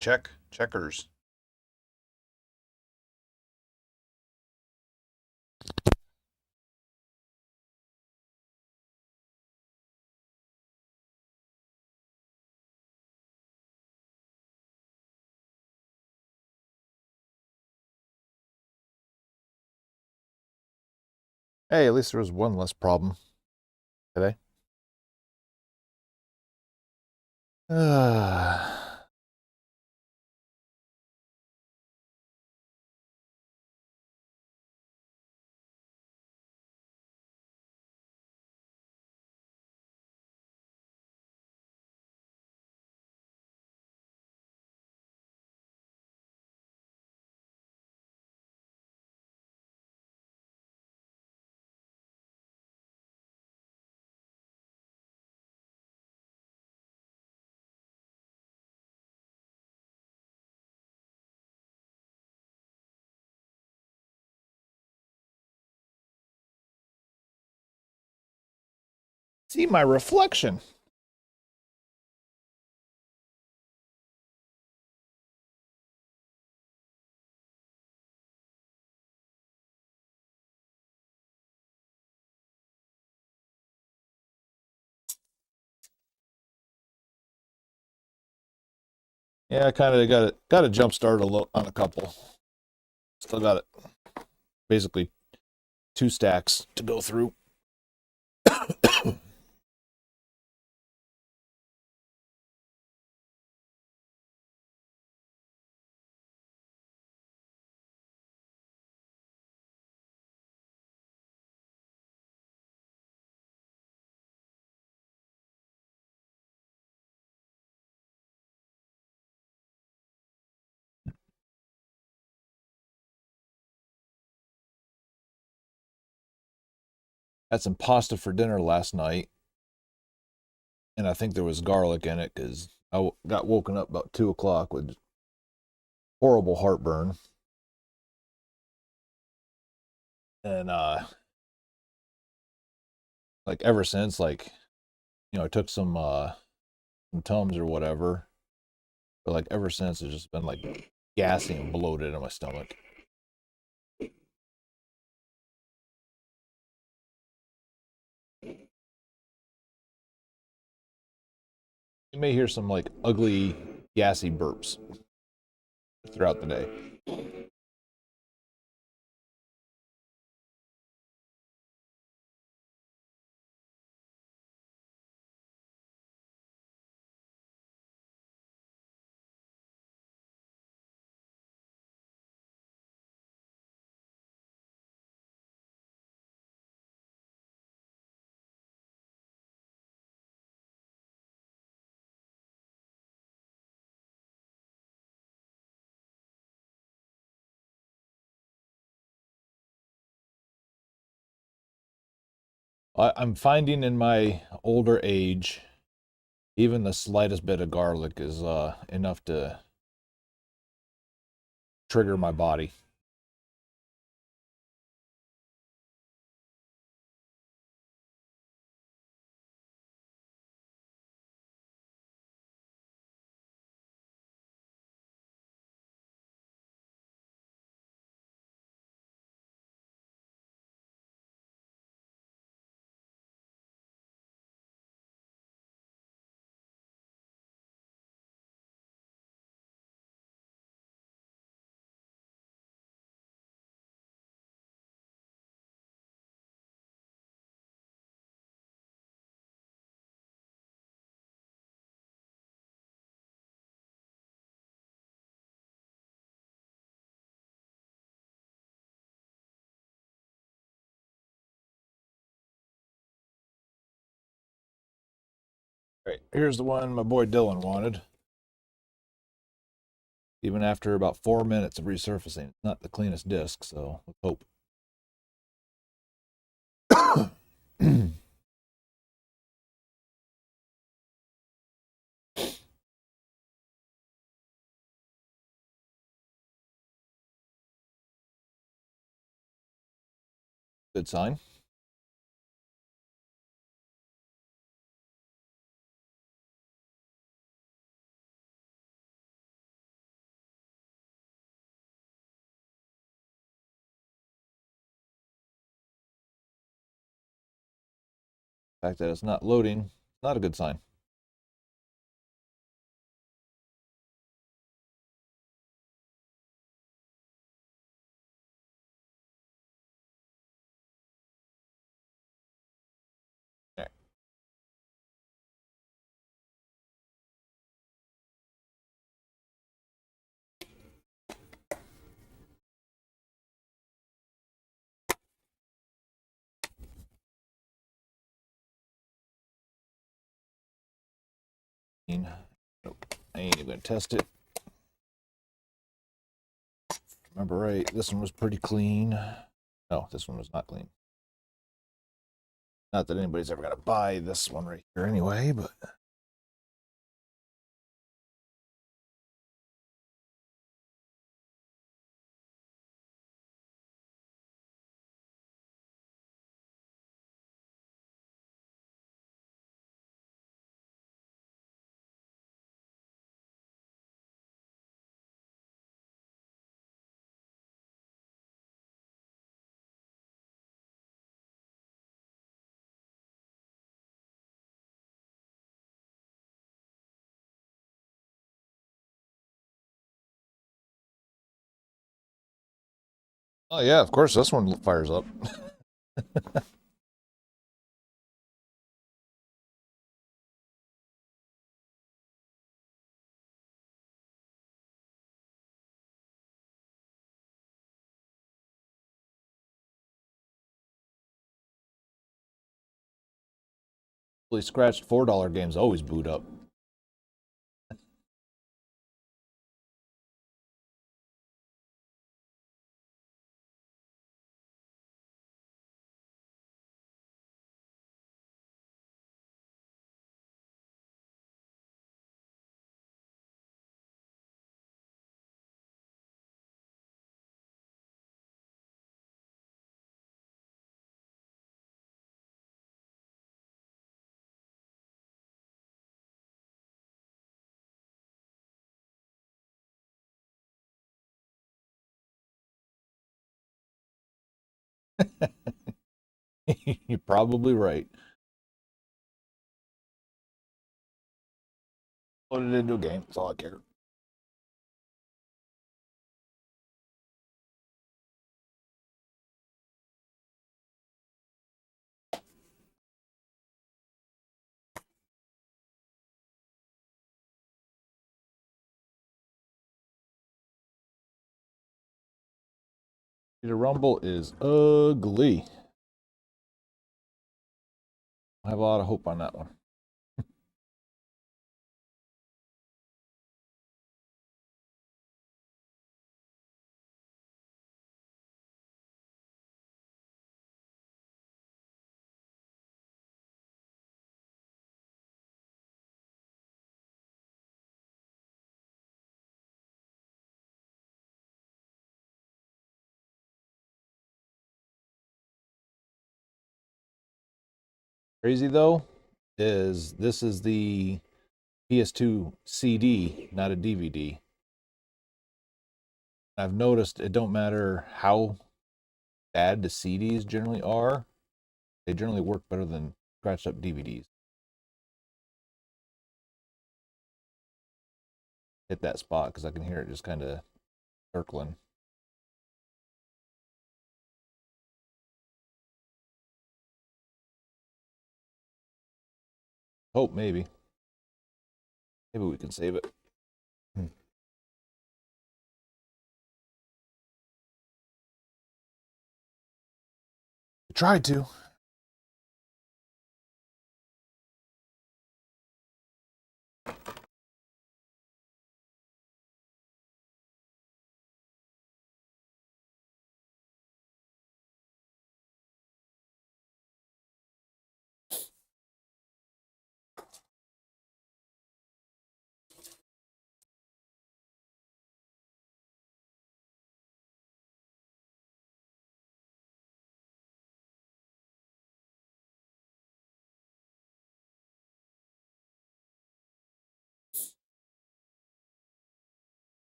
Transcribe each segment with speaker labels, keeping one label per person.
Speaker 1: Checkers. Hey, at least there was one less problem today. See my reflection. Yeah, I kind of got a jump start on a couple. Still got it. Basically, 2 stacks to go through. Had some pasta for dinner last night, and I think there was garlic in it because got woken up about 2 o'clock with horrible heartburn, and like ever since, like I took some Tums or whatever, but like ever since it's just been like gassy and bloated in my stomach. You may hear some like ugly, gassy burps throughout the day. I'm finding in my older age, even the slightest bit of garlic is enough to trigger my body. All right, here's the one my boy Dylan wanted. Even after about 4 minutes of resurfacing, it's not the cleanest disc, so let's hope. Good sign. The fact that it's not loading, not a good sign. Okay. Nope. I ain't even gonna test it. Remember right, this one was pretty clean. No, this one was not clean. Not that anybody's ever gonna buy this one right here anyway, but oh yeah, of course this one fires up. Fully scratched $4 games always boot up. You're probably right. Put it into a game. That's all I care. The Rumble is ugly. I have a lot of hope on that one. Crazy though is this is the PS2 CD, not a DVD. I've noticed it don't matter how bad the CDs generally are, they generally work better than scratched up DVDs. Hit that spot because I can hear it just kind of circling. Hope maybe. Maybe we can save it. I tried to.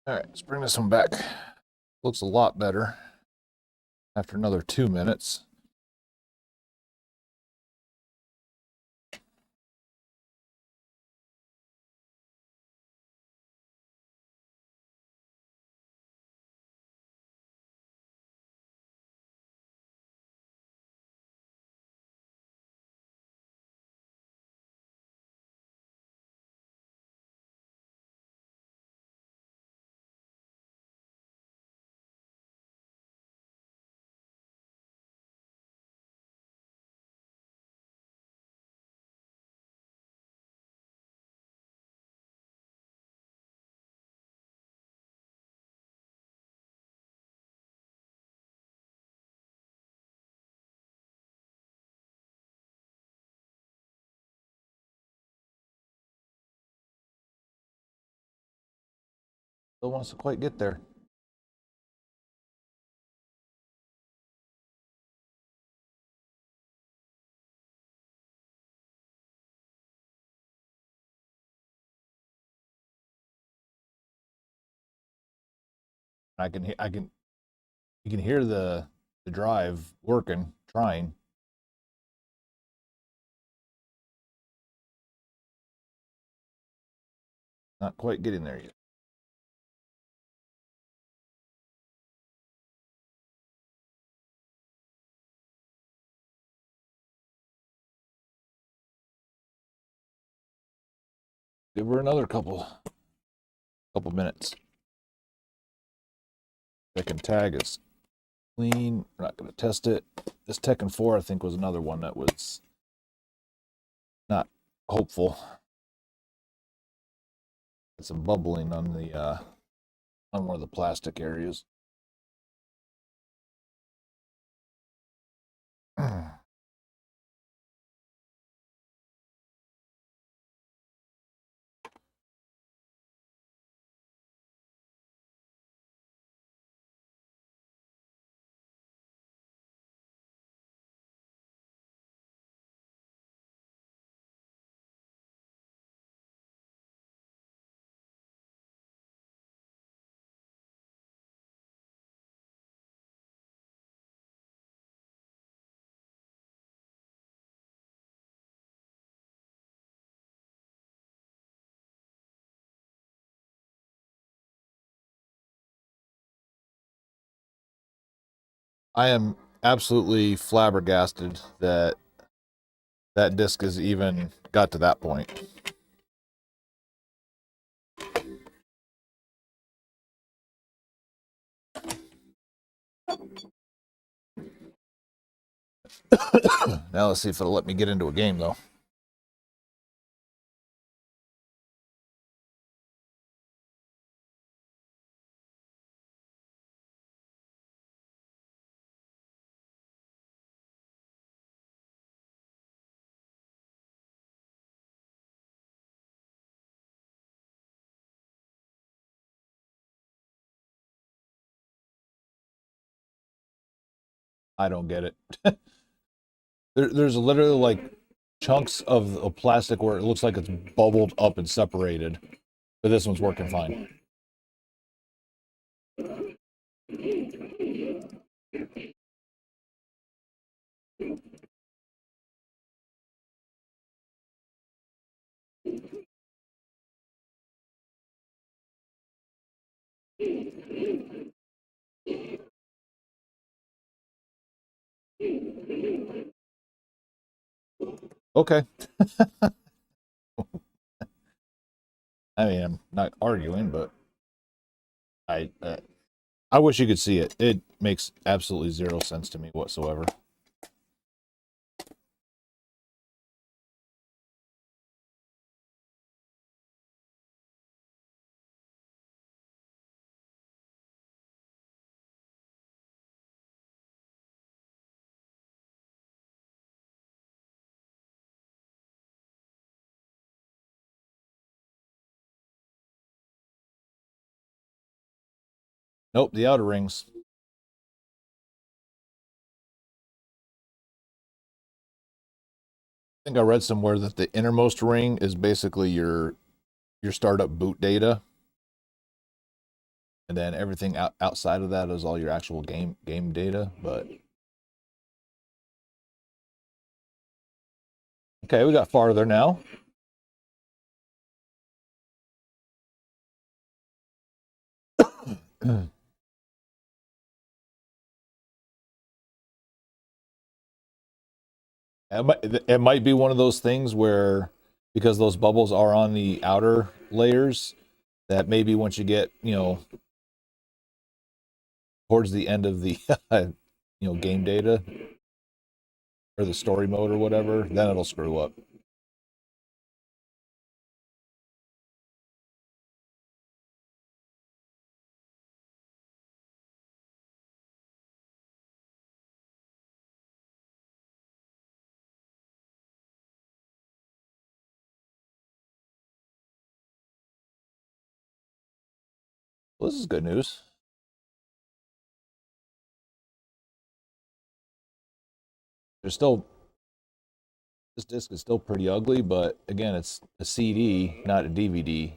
Speaker 1: All right, let's bring this one back. Looks a lot better after another 2 minutes. Still wants to quite get there. You can hear the drive working, trying. Not quite getting there yet. Give her another couple minutes. Second tag is clean. We're not going to test it. This Tekken 4, I think, was another one that was not hopeful. Got some bubbling on the on one of the plastic areas. I am absolutely flabbergasted that that disc has even got to that point. Now let's see if it'll let me get into a game, though. I don't get it. There's literally like chunks of plastic where it looks like it's bubbled up and separated, but this one's working fine. Okay. I mean, I'm not arguing, but I uh, I wish you could see it. It makes absolutely zero sense to me whatsoever. Nope, the outer rings. I think I read somewhere that the innermost ring is basically your startup boot data, and then everything outside of that is all your actual game data. But okay, we got farther now. It might be one of those things where, because those bubbles are on the outer layers, that maybe once you get, towards the end of the game data or the story mode or whatever, then it'll screw up. Well, this is good news. There's still This disc is still pretty ugly, but again, it's a CD, not a DVD.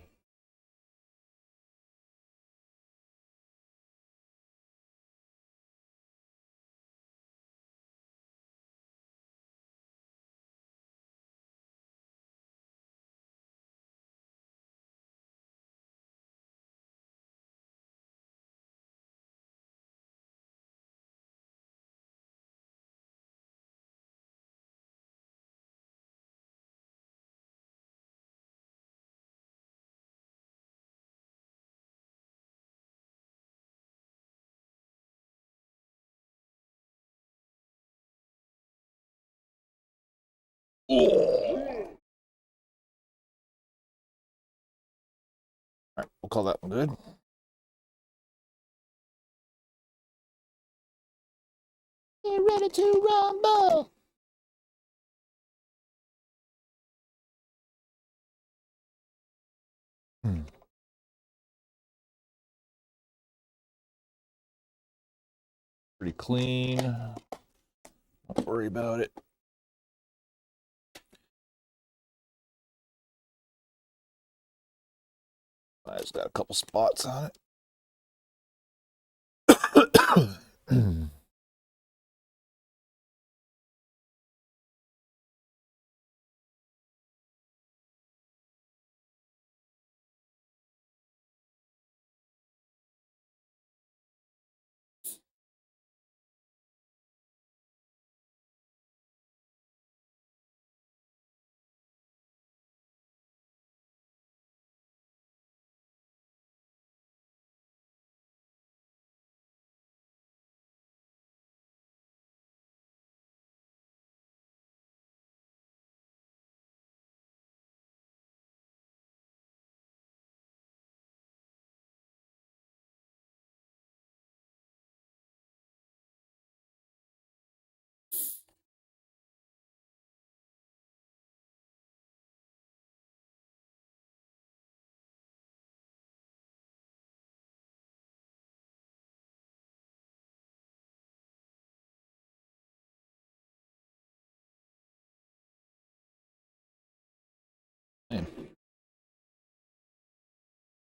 Speaker 1: All right, we'll call that one good. Get ready to rumble. Hmm. Pretty clean. Don't worry about it. I just got a couple spots on it.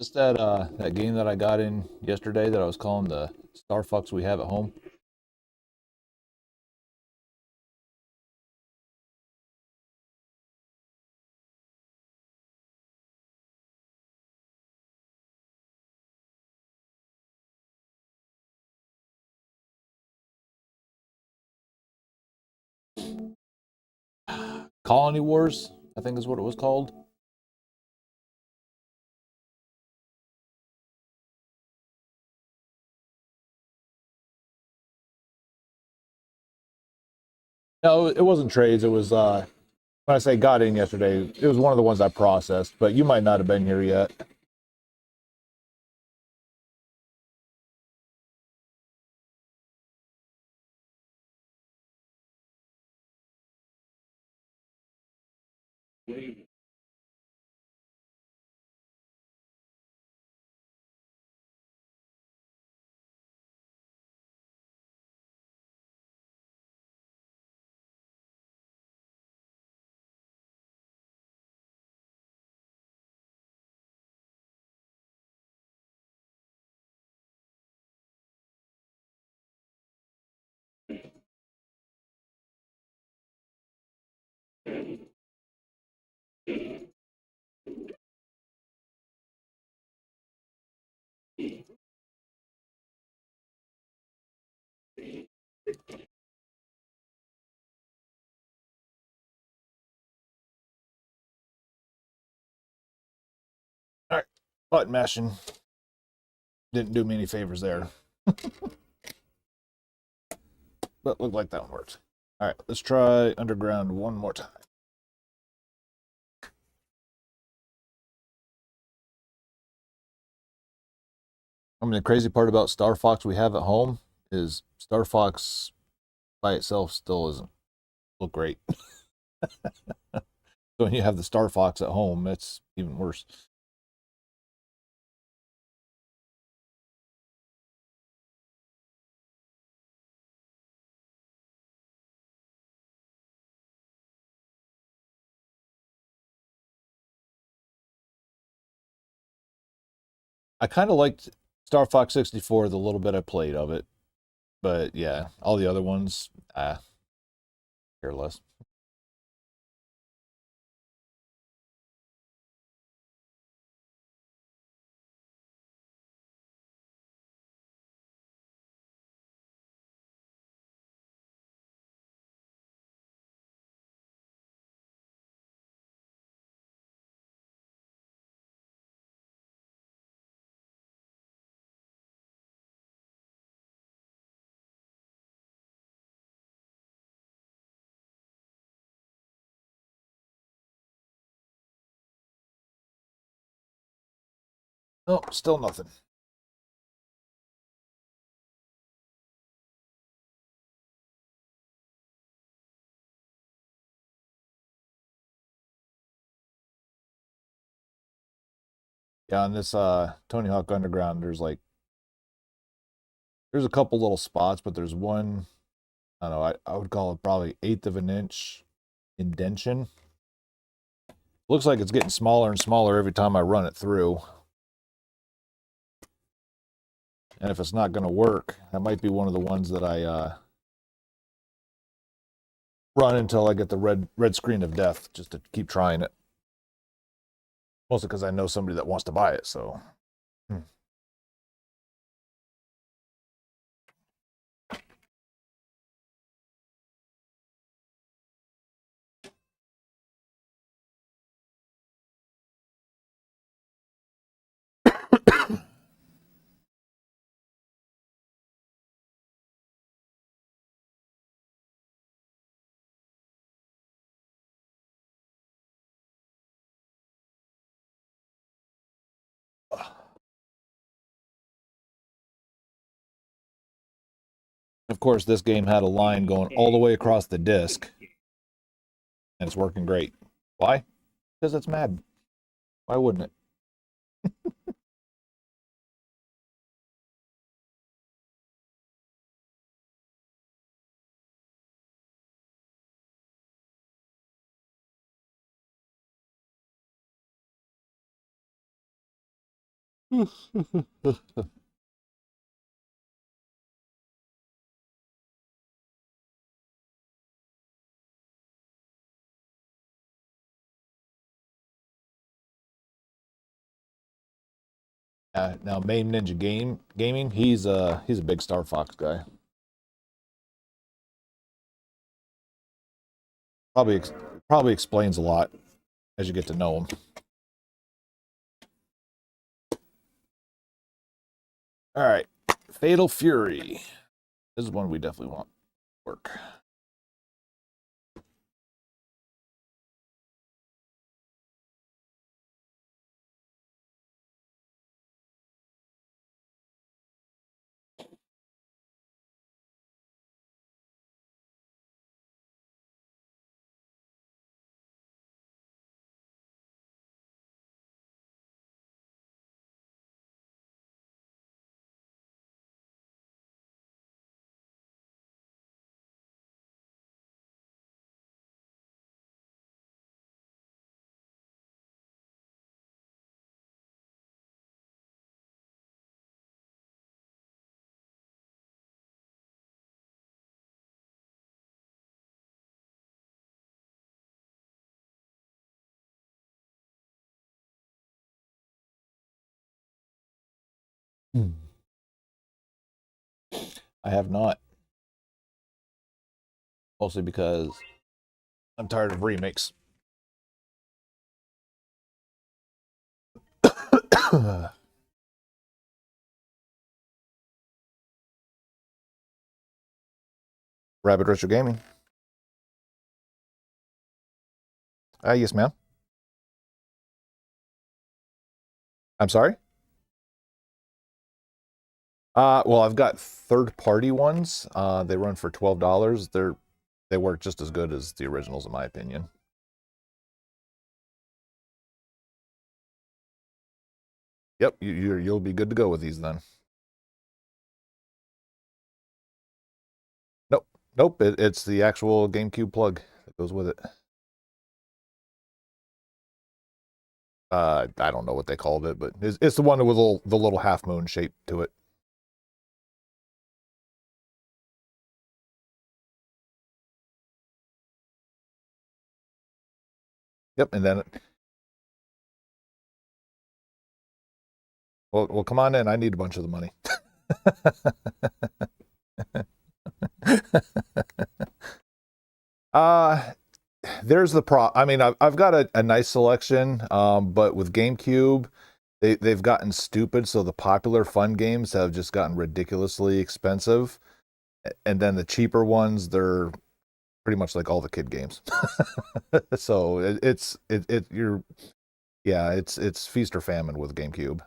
Speaker 1: Just that game that I got in yesterday that I was calling the Star Fox we have at home. Colony Wars, I think is what it was called. No, it wasn't trades. It was when I say got in yesterday, it was one of the ones I processed, but you might not have been here yet. All right, button mashing didn't do me any favors there, but looked like that one worked. All right, let's try underground one more time. I mean, the crazy part about Star Fox we have at home is Star Fox by itself still doesn't look great. So when you have the Star Fox at home, it's even worse. I kind of liked Star Fox 64, the little bit I played of it. But yeah, all the other ones, care less. No, still nothing. Yeah, on this Tony Hawk Underground, there's a couple little spots, but there's one, I don't know, I would call it probably eighth of an inch indention. Looks like it's getting smaller and smaller every time I run it through. And if it's not going to work, that might be one of the ones that I run until I get the red screen of death, just to keep trying it. Mostly because I know somebody that wants to buy it, so. Of course, this game had a line going all the way across the disc, and it's working great. Why? Because it's mad. Why wouldn't it? Now, Main Ninja Gaming, he's a big Star Fox guy. Probably probably explains a lot as you get to know him. All right, Fatal Fury. This is one we definitely want to work. Hmm. I have not. Mostly because I'm tired of remakes. Rabbit Retro Gaming. Yes, ma'am. I'm sorry. Well, I've got third-party ones. They run for $12. They work just as good as the originals, in my opinion. Yep, you'll be good to go with these then. Nope, nope. It's the actual GameCube plug that goes with it. I don't know what they called it, but it's the one with the little half moon shape to it. Yep, and then well, come on in. I need a bunch of the money. uh there's the pro. I mean, I've got a nice selection, but with GameCube, they've gotten stupid. So the popular fun games have just gotten ridiculously expensive, and then the cheaper ones, they're pretty much like all the kid games. So you're yeah, it's feast or famine with GameCube.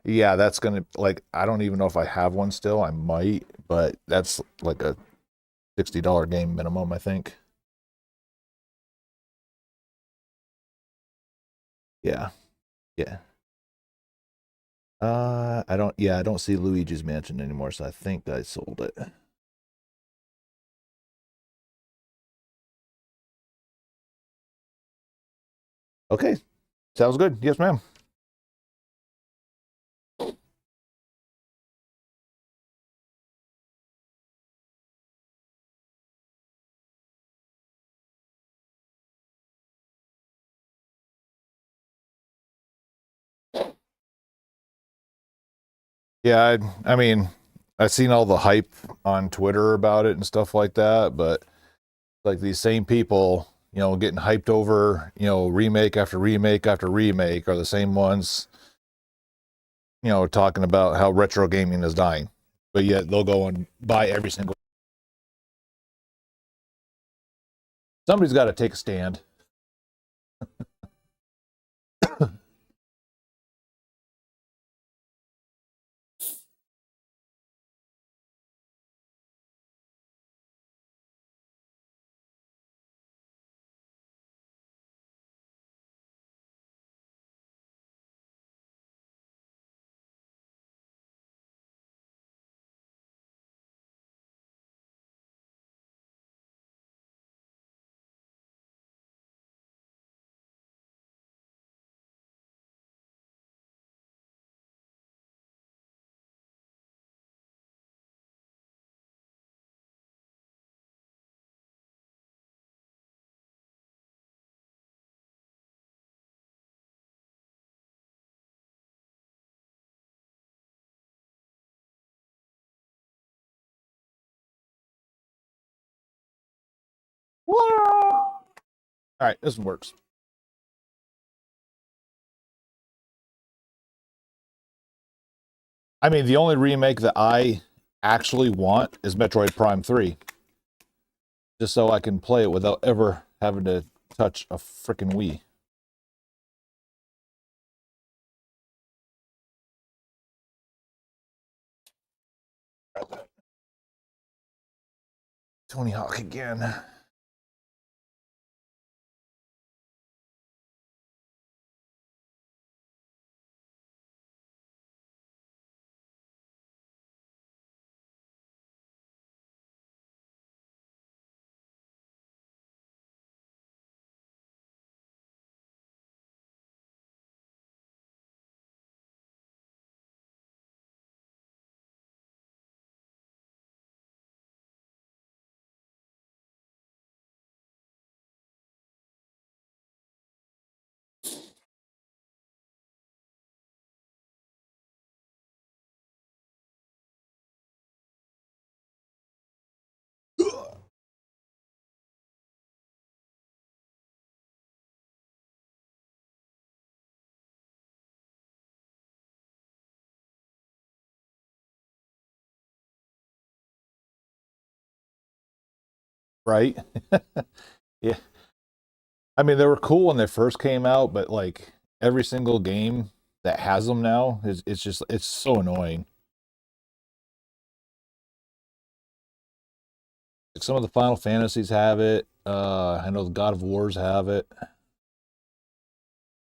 Speaker 1: Yeah, that's gonna like I don't even know if I have one still. I might, but that's like a $60 game minimum, I think. Yeah, yeah. I don't see Luigi's Mansion anymore, so I think I sold it. Okay, sounds good. Yes, ma'am. Yeah, I mean, I've seen all the hype on Twitter about it and stuff like that, but like these same people, getting hyped over, remake after remake after remake are the same ones, talking about how retro gaming is dying. But yet they'll go and buy every single. Somebody's got to take a stand. All right, this one works. I mean, the only remake that I actually want is Metroid Prime 3, just so I can play it without ever having to touch a freaking Wii. Tony Hawk again. right? Yeah. I mean, they were cool when they first came out, but like every single game that has them now is it's just it's so annoying. Like some of the Final Fantasies have it. I know the God of Wars have it.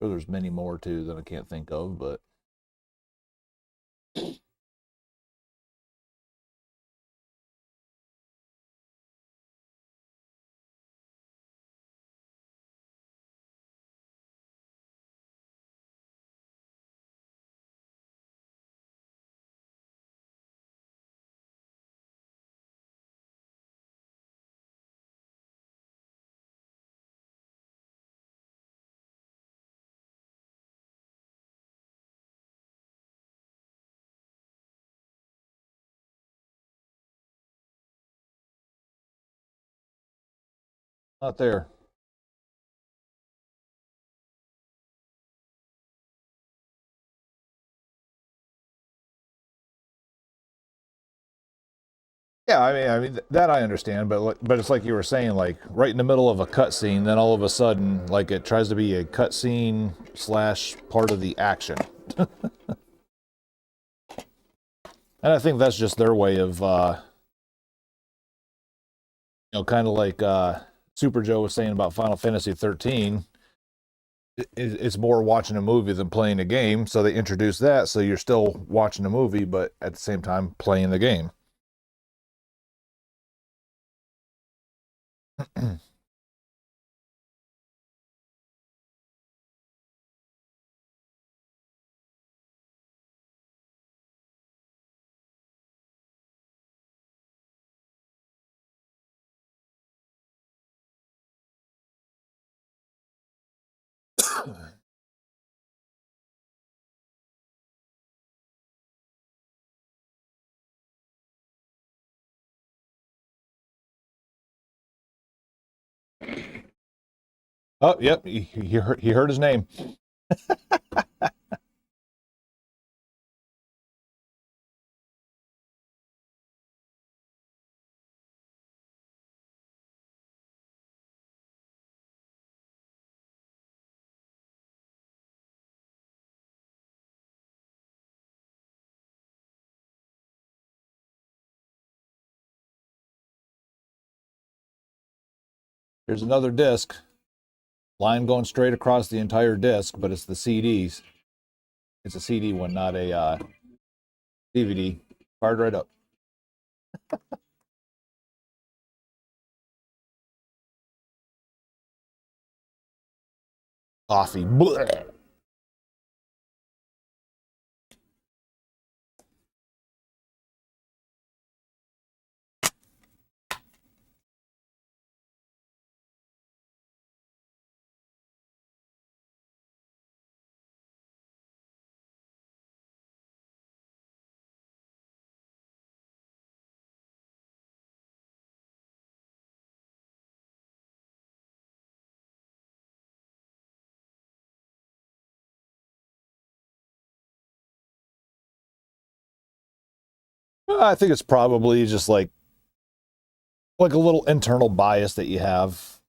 Speaker 1: Sure there's many more too that I can't think of, but not there. Yeah, I mean that I understand, but but it's like you were saying, like right in the middle of a cutscene, then all of a sudden, like it tries to be a cutscene slash part of the action, and I think that's just their way of, kind of like Super Joe was saying about Final Fantasy 13. It's more watching a movie than playing a game, so they introduce that, so you're still watching a movie, but at the same time playing the game. Oh, yep, he heard his name. Here's another disc. Line going straight across the entire disc, but it's the CDs. It's a CD one, not a DVD. Fired right up. Coffee. Blech. I think it's probably just like a little internal bias that you have,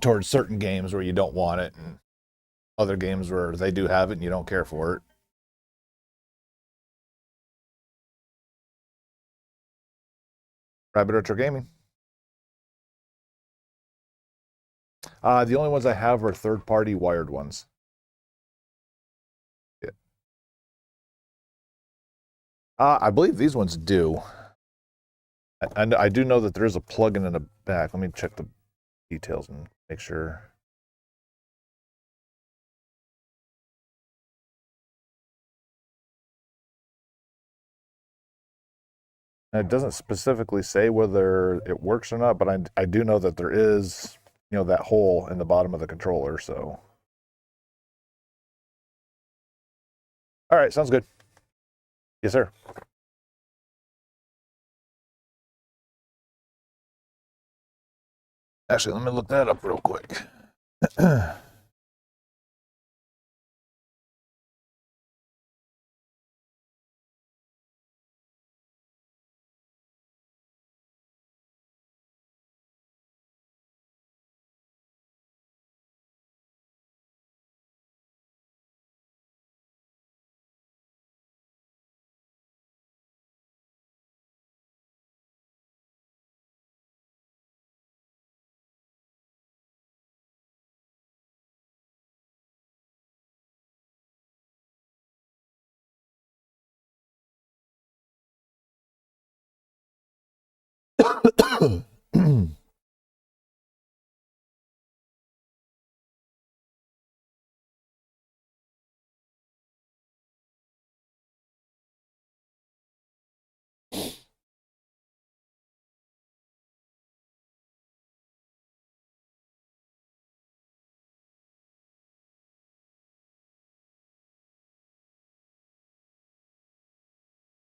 Speaker 1: towards certain games where you don't want it, and other games where they do have it and you don't care for it. Rabbit Retro Gaming. The only ones I have are third-party wired ones. Yeah. I believe these ones do. And I do know that there is a plug-in in the back. Let me check the details and make sure. And it doesn't specifically say whether it works or not, but I do know that there is, that hole in the bottom of the controller. So, all right, sounds good. Yes, sir. Actually, let me look that up real quick.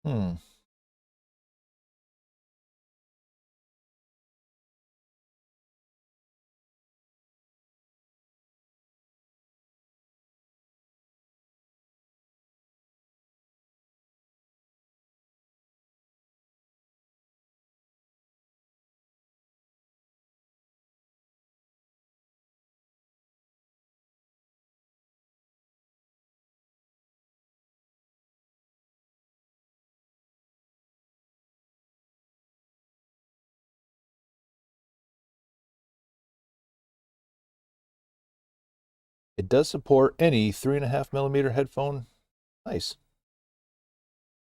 Speaker 1: Hmm. It does support any 3.5 millimeter headphone. Nice.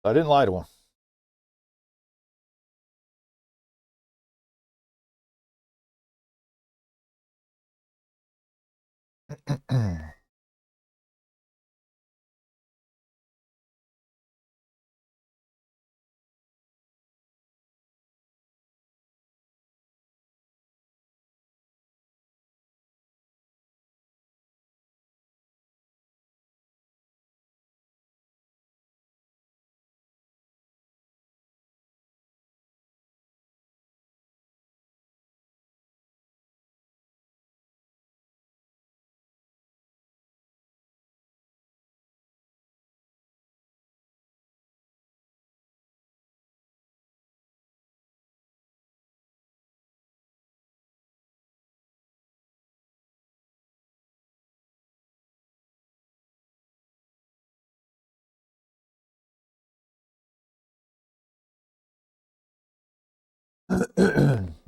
Speaker 1: I didn't lie to him.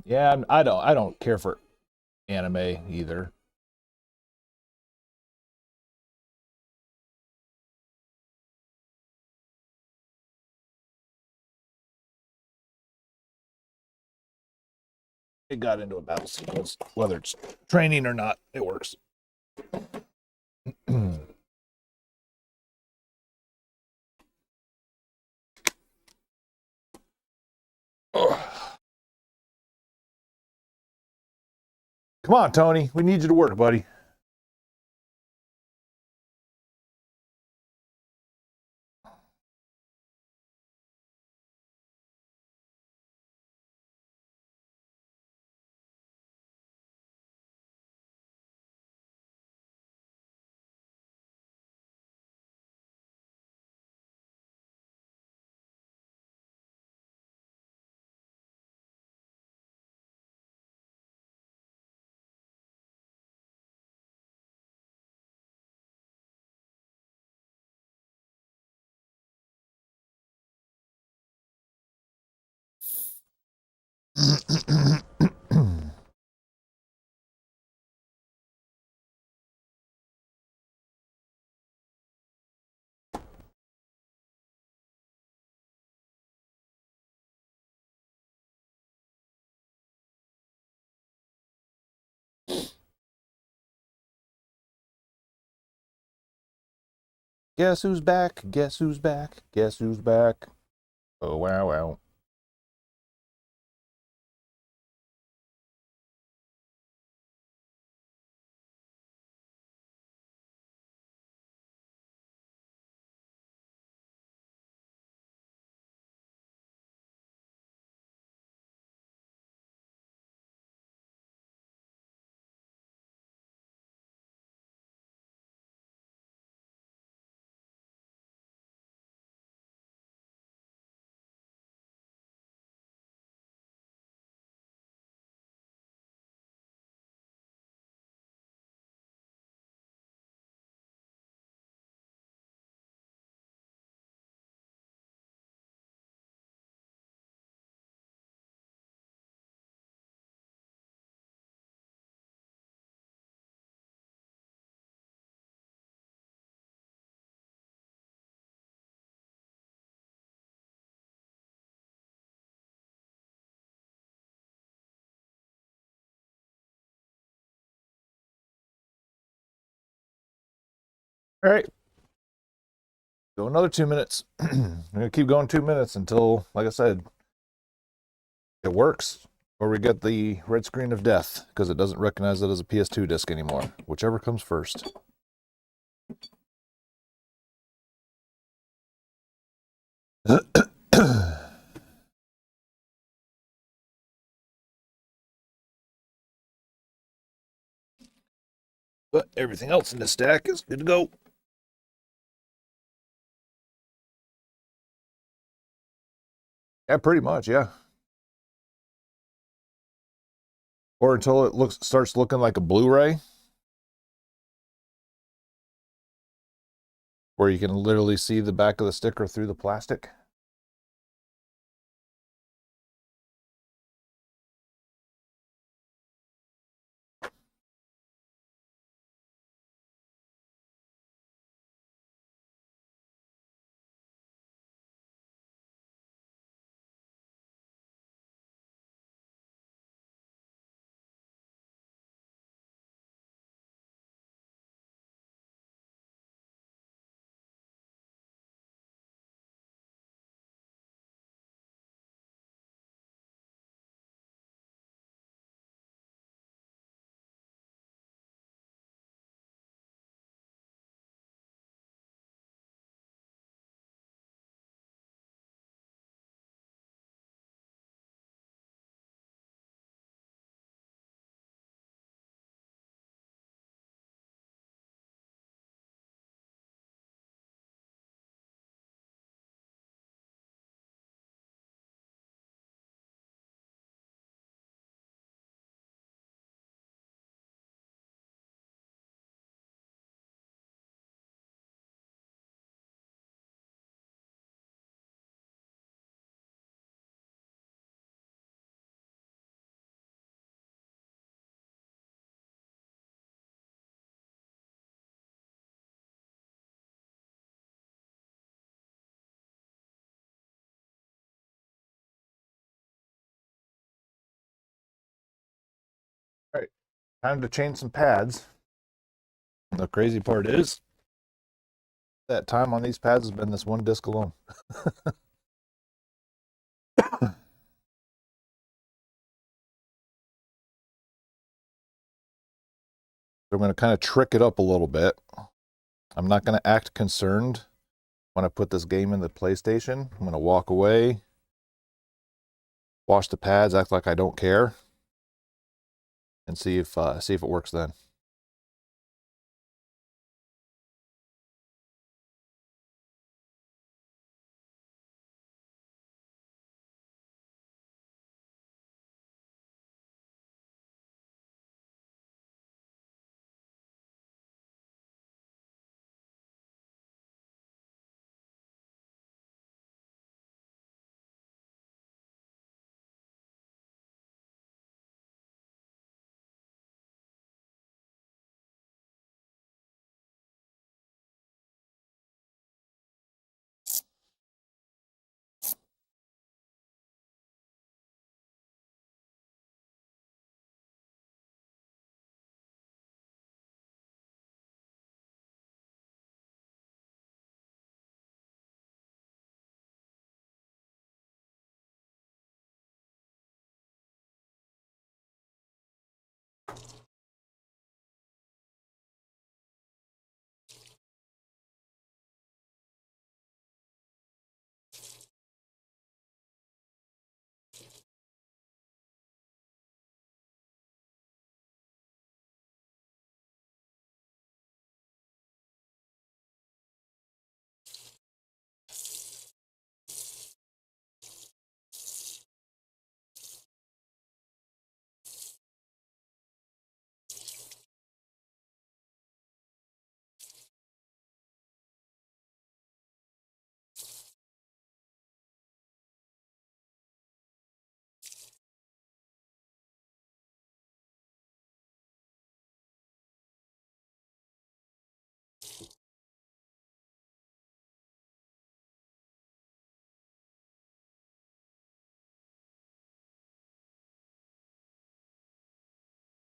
Speaker 1: Yeah, I don't care for anime either. It got into a battle sequence, whether it's training or not, it works. Come on, Tony. We need you to work, buddy. Guess who's back? Guess who's back? Guess who's back? Oh, wow, wow. All right, go another 2 minutes. I'm gonna keep going 2 minutes until, like I said, it works, or we get the red screen of death because it doesn't recognize it as a PS2 disc anymore. Whichever comes first. But everything else in the stack is good to go. Yeah, pretty much, yeah. Or until it starts looking like a Blu-ray, where you can literally see the back of the sticker through the plastic. All right, time to change some pads. The crazy part is that time on these pads has been this one disc alone. I'm going to kind of trick it up a little bit. I'm not going to act concerned when I put this game in the PlayStation. I'm going to walk away, wash the pads, act like I don't care, and see if it works then.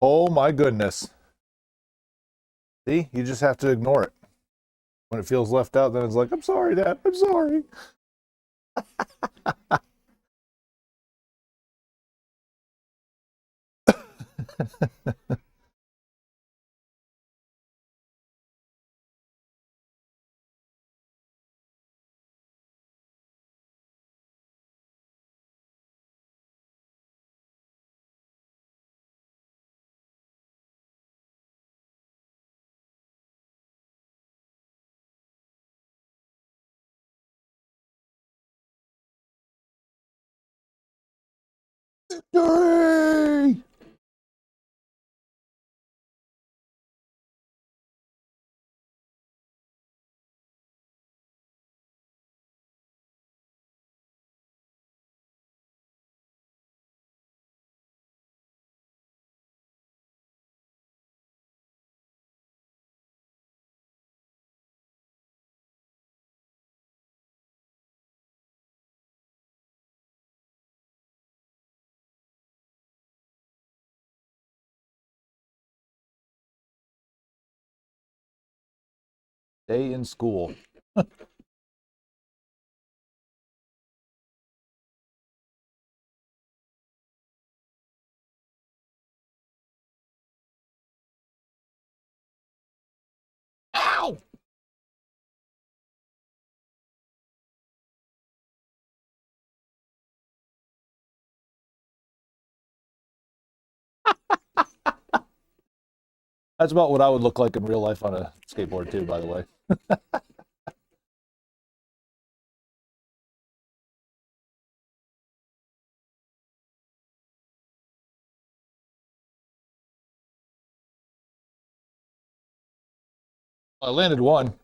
Speaker 1: Oh my goodness. See, you just have to ignore it. When it feels left out, then it's like, I'm sorry, Dad. I'm sorry. Victory! Day in school. Ow! That's about what I would look like in real life on a skateboard, too, by the way. I landed one.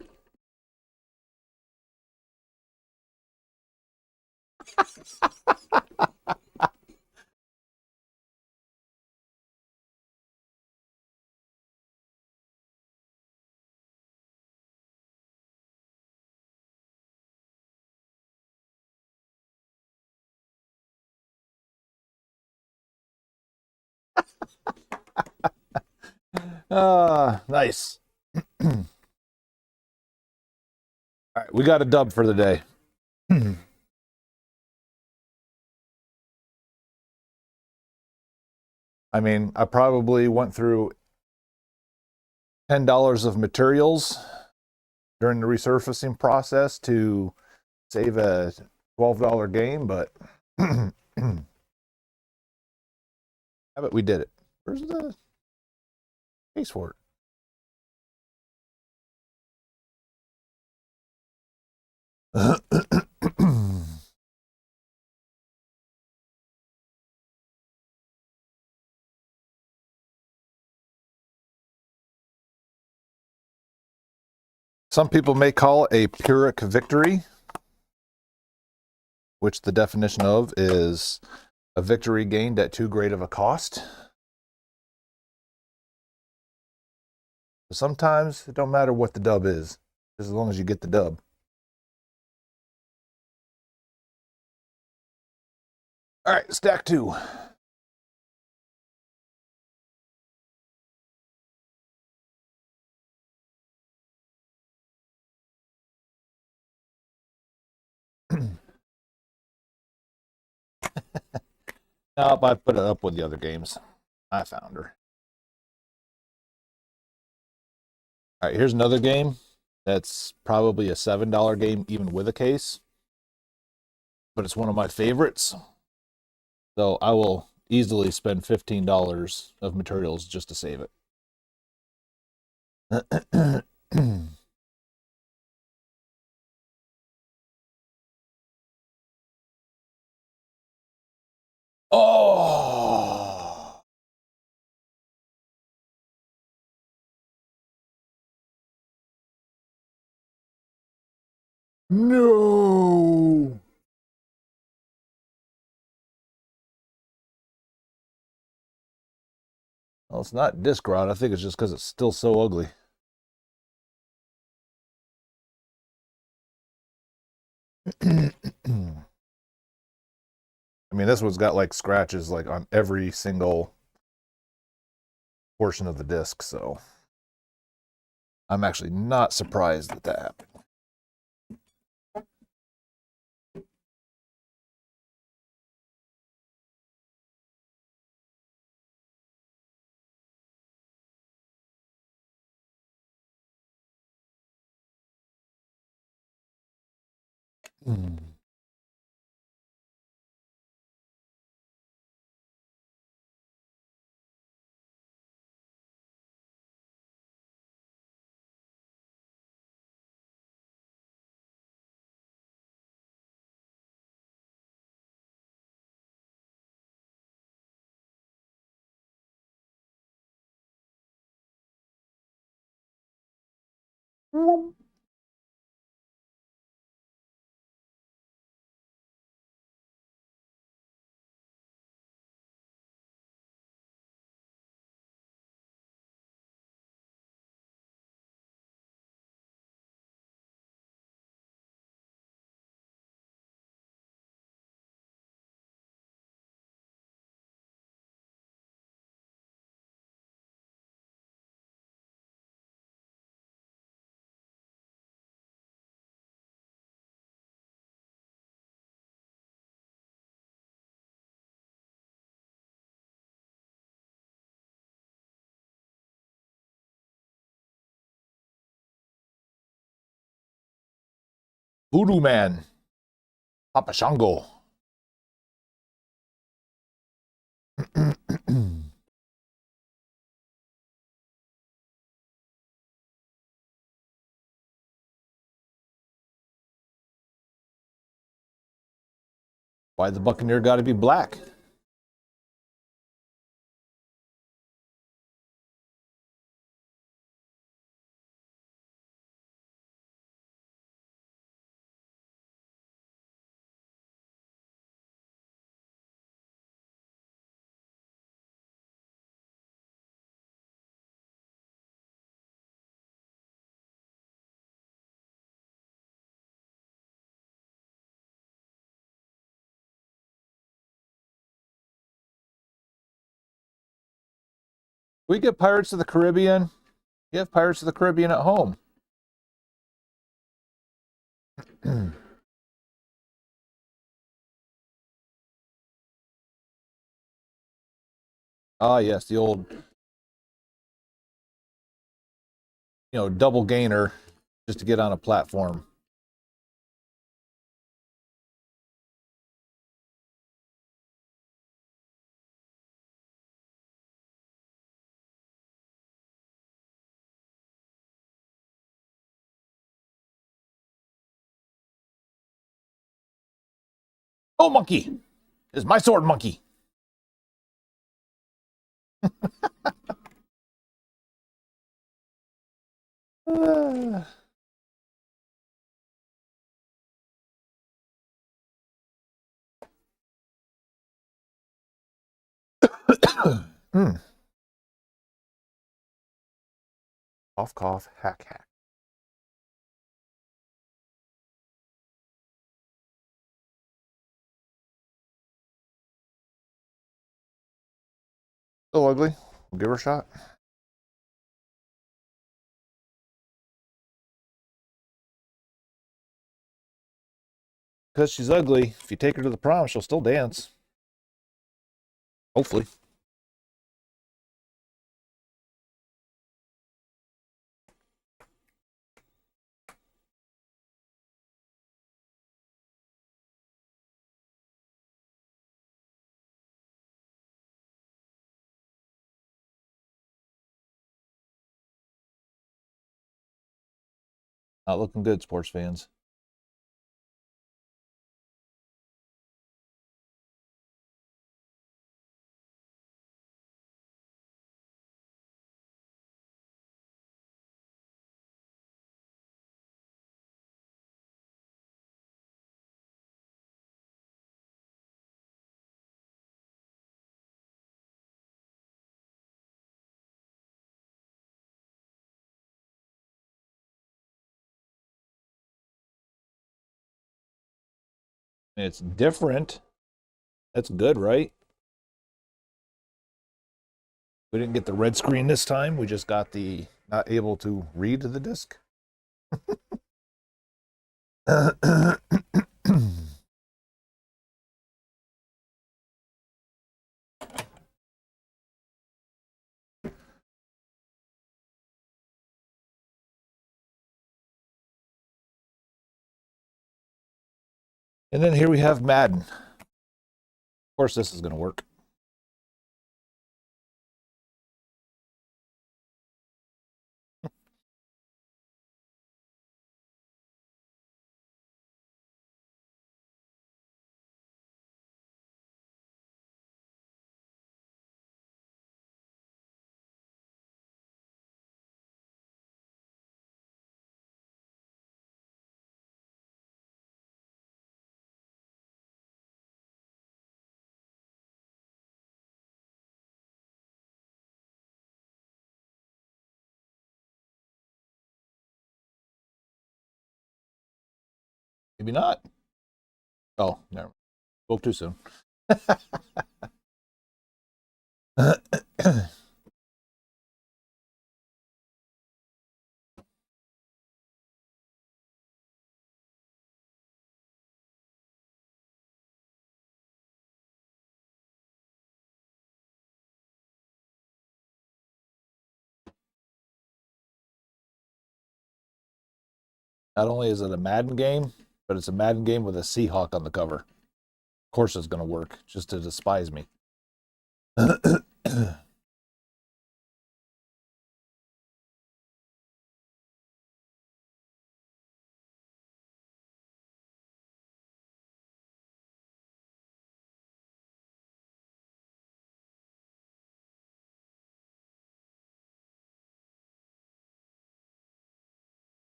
Speaker 1: Nice. All right, we got a dub for the day. I mean, I probably went through $10 of materials during the resurfacing process to save a $12 game, but how about we did it? Where's the case for it? Some people may call it a Pyrrhic victory, which the definition of is a victory gained at too great of a cost. Sometimes it don't matter what the dub is, just as long as you get the dub. All right, stack two. Now, I put it up with the other games. I found her. All right, here's another game that's probably a $7 game, even with a case, but it's one of my favorites. So I will easily spend $15 of materials just to save it. Oh, no. Well, it's not disc rot. I think it's just because it's still so ugly. I mean, this one's got like scratches like on every single portion of the disc, so I'm actually not surprised that that happened. Hmm. Voodoo Man, Papa Shango. Why the Buccaneer got to be black? We get Pirates of the Caribbean. You have Pirates of the Caribbean at home. Ah, yes, the old, double gainer just to get on a platform. Oh, monkey! It's my sword, monkey. Uh, mm. Cough, cough, hack, hack. Still ugly. We'll give her a shot. Because she's ugly, if you take her to the prom, she'll still dance. Hopefully. Not looking good, sports fans. It's different. That's good, right? We didn't get the red screen this time. We just got the not able to read the disc. And then here we have Madden. Of course, this is going to work. Maybe not. Oh, never. Spoke too soon. Not only is it a Madden game, but it's a Madden game with a Seahawk on the cover. Of course it's going to work, just to despise me.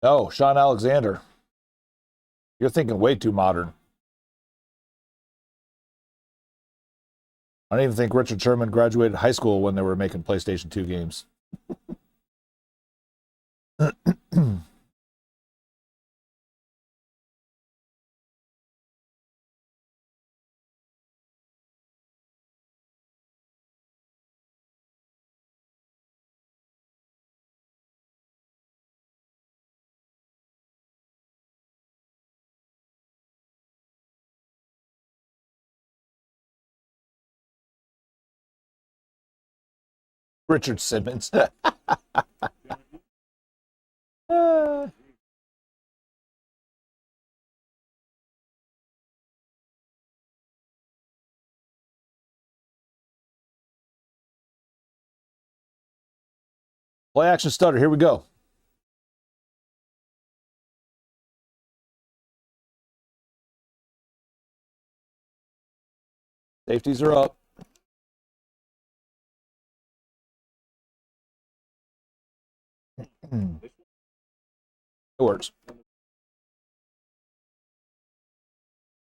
Speaker 1: Oh, Sean Alexander. You're thinking way too modern. I don't even think Richard Sherman graduated high school when they were making PlayStation 2 games. Richard Simmons. Play action stutter. Here we go. Safeties are up. It works.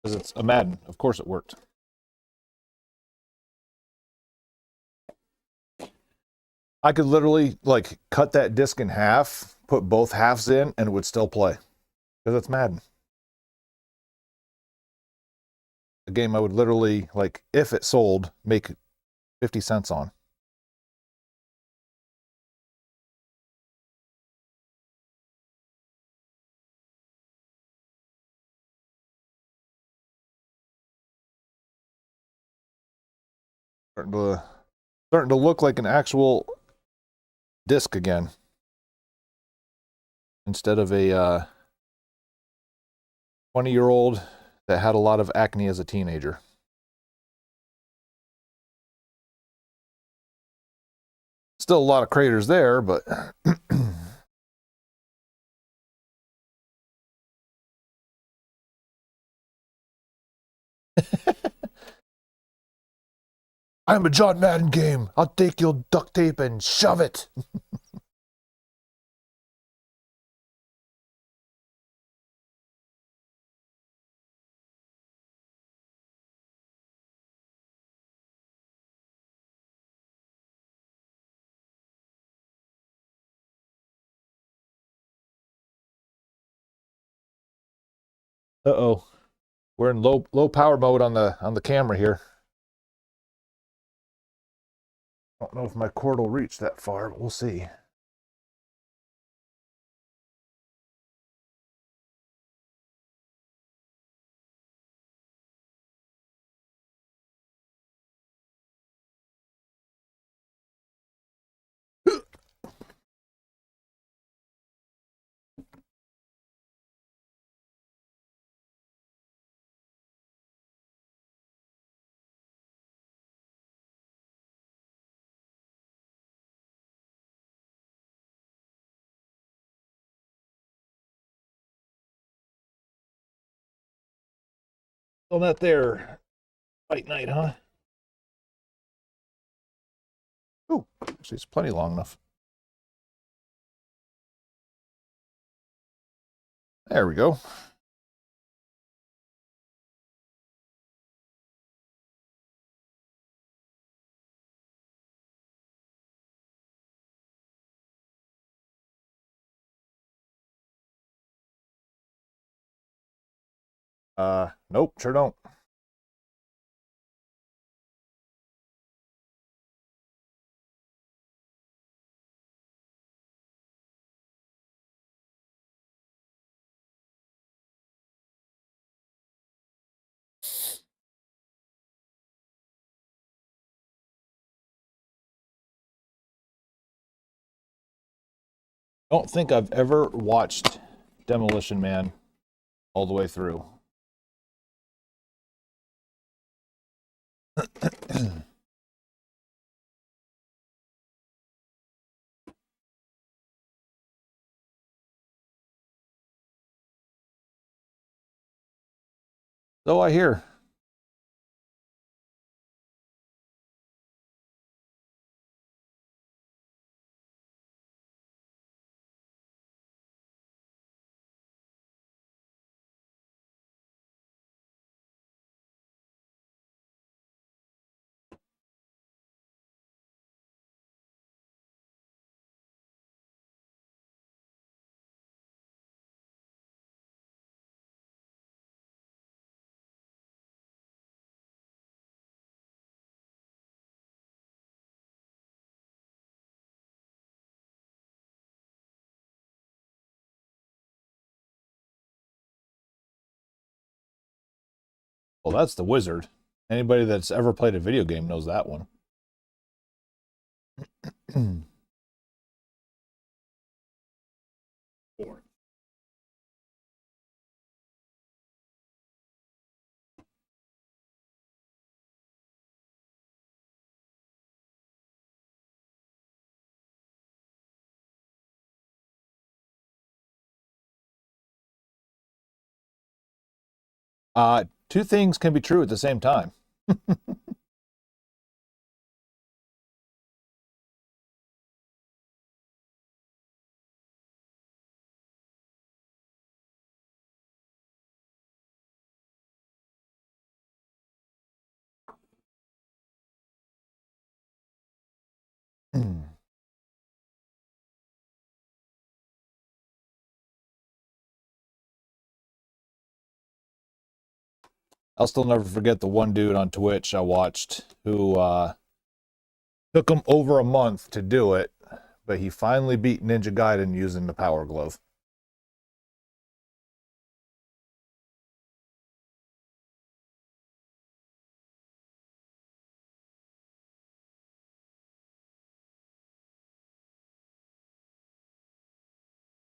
Speaker 1: Because it's a Madden. Of course it worked. I could literally like cut that disc in half, put both halves in, and it would still play. Because it's Madden. A game I would literally, like, if it sold, make 50 cents on. Starting to look like an actual disc again. Instead of a 20-year-old that had a lot of acne as a teenager. Still a lot of craters there, but I'm a John Madden game. I'll take your duct tape and shove it. Uh-oh. We're in low power mode on the camera here. I don't know if my cord will reach that far, but we'll see. On that there fight night, huh? Ooh, actually, it's plenty long enough. There we go. Nope, sure don't. Don't think I've ever watched Demolition Man all the way through. So I hear. Well, that's the wizard. Anybody that's ever played a video game knows that one. Two things can be true at the same time. I'll still never forget the one dude on Twitch I watched who took him over a month to do it, but he finally beat Ninja Gaiden using the Power Glove.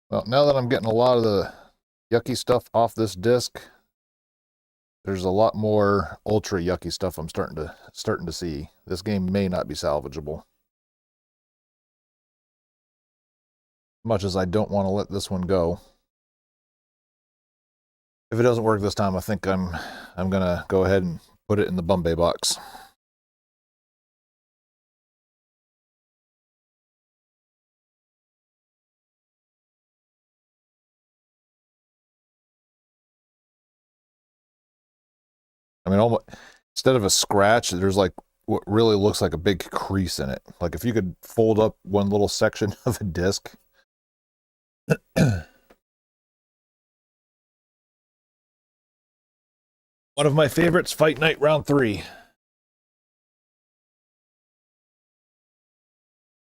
Speaker 1: Well, now that I'm getting a lot of the yucky stuff off this disc, there's a lot more ultra yucky stuff I'm starting to see. This game may not be salvageable. Much as I don't want to let this one go. If it doesn't work this time, I think I'm gonna go ahead and put it in the Bombay box. I mean, almost, instead of a scratch, there's like what really looks like a big crease in it. Like if you could fold up one little section of a disc. One of my favorites, Fight Night Round 3.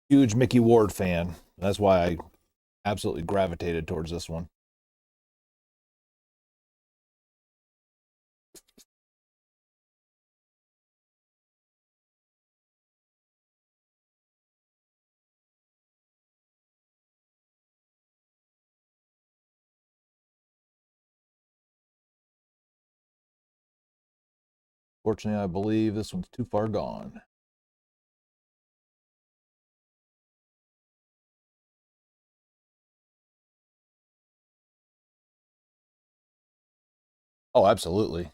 Speaker 1: Huge Mickey Ward fan. That's why I absolutely gravitated towards this one. Fortunately, I believe this one's too far gone. Oh, absolutely.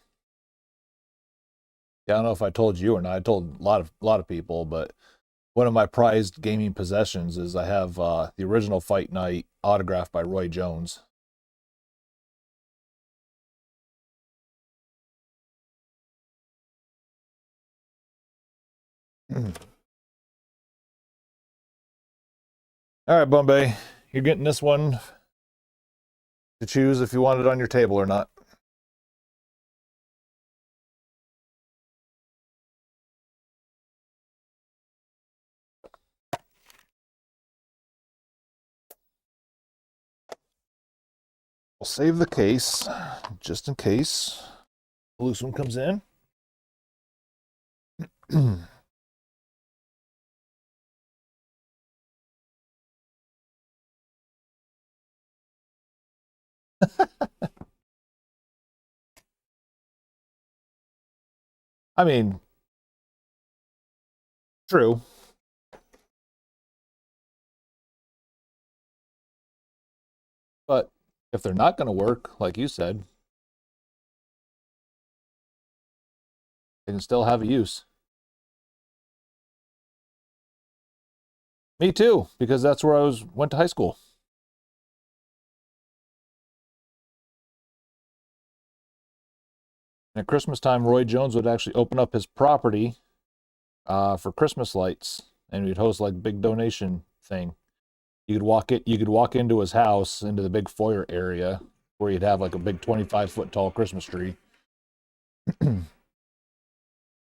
Speaker 1: Yeah, I don't know if I told you or not. I told a lot of people, but one of my prized gaming possessions is I have the original Fight Night autographed by Roy Jones. All right, Bombay, you're getting this one to choose if you want it on your table or not. We'll save the case just in case the loose one comes in. I mean, true. But if they're not going to work, like you said, they can still have a use. Me too, because that's where I went to high school. And at Christmas time, Roy Jones would actually open up his property for Christmas lights, and we'd host like big donation thing. You could walk into his house, into the big foyer area, where you'd have like a big 25-foot tall Christmas tree. And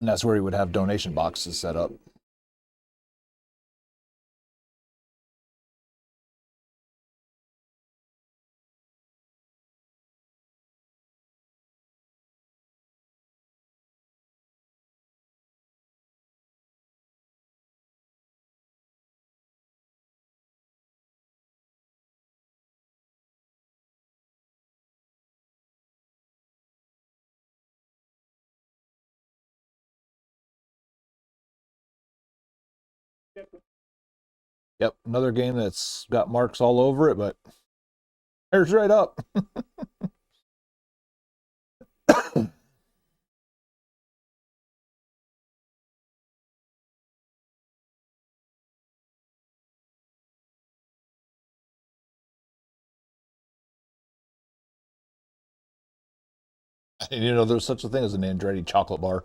Speaker 1: that's where he would have donation boxes set up. Yep, another game that's got marks all over it, but there's right up. And, there's such a thing as an Andretti chocolate bar.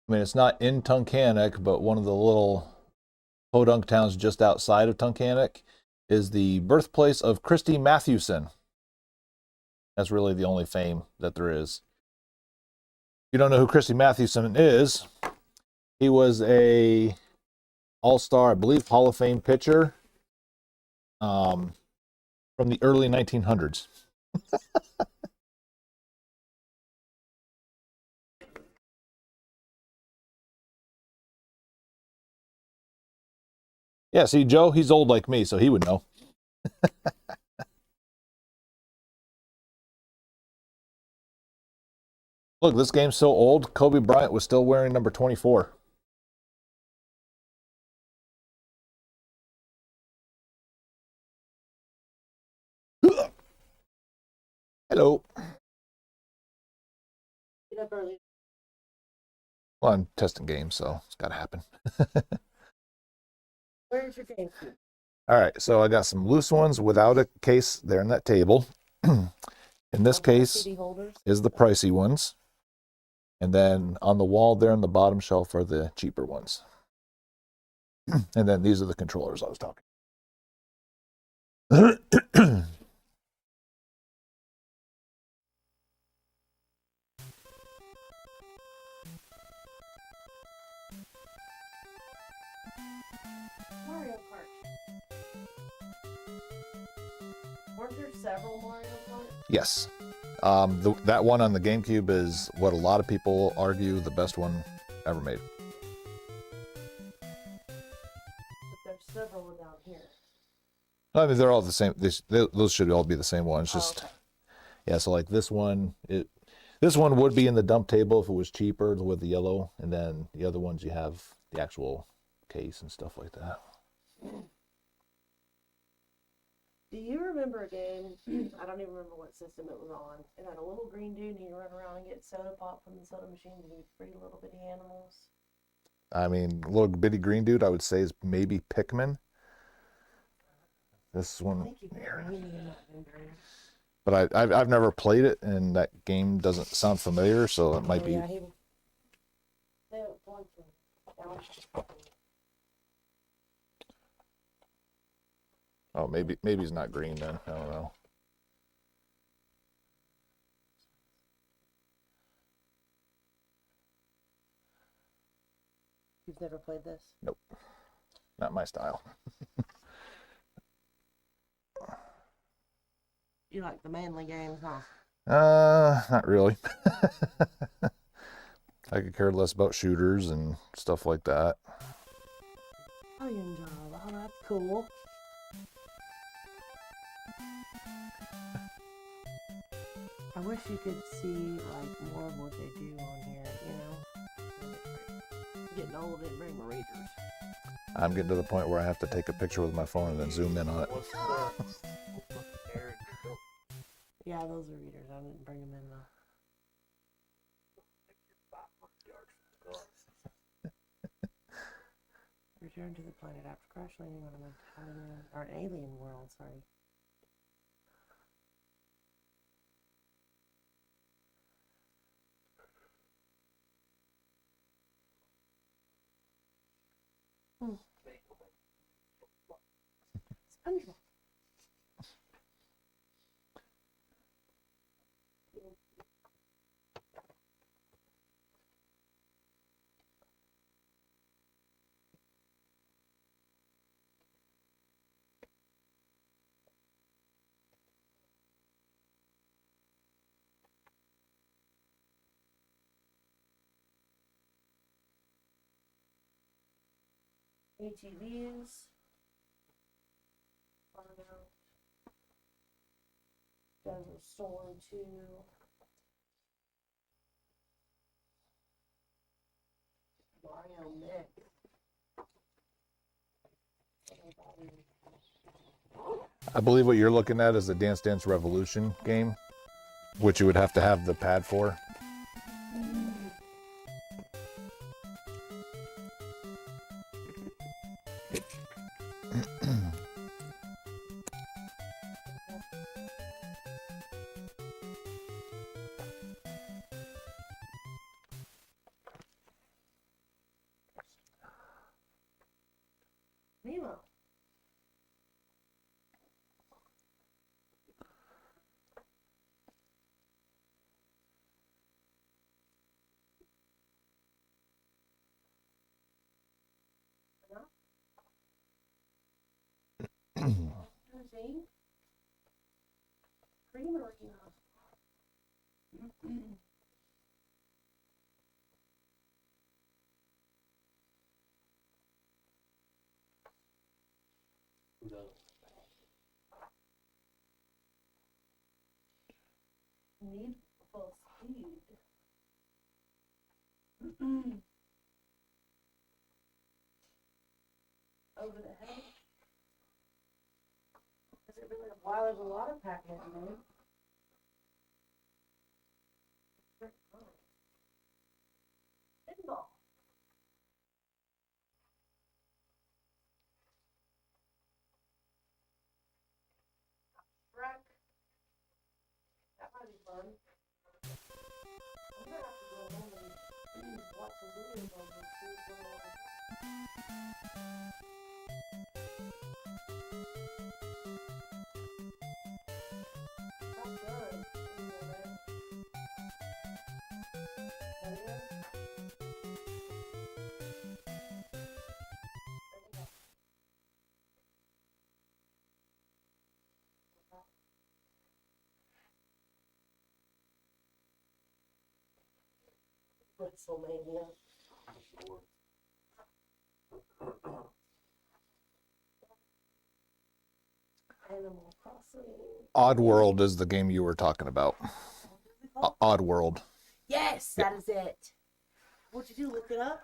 Speaker 1: I mean, it's not in Tunkhannock, but one of the little podunk towns just outside of Tunkhannock is the birthplace of Christy Mathewson. That's really the only fame that there is. If you don't know who Christy Mathewson is, he was a all-star, I believe, Hall of Fame pitcher from the early 1900s. Yeah, see, Joe, he's old like me, so he would know. Look, this game's so old, Kobe Bryant was still wearing number 24. Hello. Well, I'm testing games, so it's got to happen.
Speaker 2: Where's your game?
Speaker 1: All right, so I got some loose ones without a case there in that table. In this case is the pricey ones. And then on the wall there on the bottom shelf are the cheaper ones. And then these are the controllers I was talking.
Speaker 2: Mario Kart. Weren't there several Mario Kart?
Speaker 1: Yes. That one on the GameCube is what a lot of people argue the best one ever made.
Speaker 2: But there's several down here.
Speaker 1: I mean, they're all the same. Those should all be the same ones. Just
Speaker 2: okay.
Speaker 1: Yeah. So like this one, this one would be in the dump table if it was cheaper with the yellow, and then the other ones you have the actual case and stuff like that.
Speaker 2: Do you remember a game? I don't even remember what system it was on. It had a little green dude, and he'd run around and get soda pop from the soda machine, and he'd free little bitty animals.
Speaker 1: I mean, little bitty green dude, I would say is maybe Pikmin. This
Speaker 2: I
Speaker 1: one
Speaker 2: think you
Speaker 1: here.
Speaker 2: maybe it might have been green.
Speaker 1: But I've never played it, and that game doesn't sound familiar, so it might
Speaker 2: Oh,
Speaker 1: be.
Speaker 2: yeah, they have one for down.
Speaker 1: Oh, maybe he's not green then. I don't know.
Speaker 2: You've never played this?
Speaker 1: Nope, not my style.
Speaker 2: You like the manly games, huh?
Speaker 1: Not really. I could care less about shooters and stuff like that.
Speaker 2: Oh, you enjoy that. Oh, that's cool. I wish you could see like more of what they do on here, you know? Getting old didn't bring my readers.
Speaker 1: I'm getting to the point where I have to take a picture with my phone and then zoom in on it.
Speaker 2: Yeah, those are readers. I didn't bring them in though. Return to the planet after crash landing on an alien world, sorry. SpongeBob. ATVs. Desert Storm 2. Mario Mix.
Speaker 1: I believe what you're looking at is the Dance Dance Revolution game, which you would have to have the pad for.
Speaker 2: Nemo. Creamery. Need for speed. Over the head. Is it really a while? There's a lot of Pac-Man, man. Pinball. Shrek. That might be fun. I'm gonna have to go home and watch some videos on this too. That's good. WrestleMania. Animal Crossing.
Speaker 1: Oddworld is the game you were talking about.
Speaker 2: What is it called?
Speaker 1: Oddworld.
Speaker 2: Yes,
Speaker 1: Yeah.
Speaker 2: that is it. What'd you do? Look it up?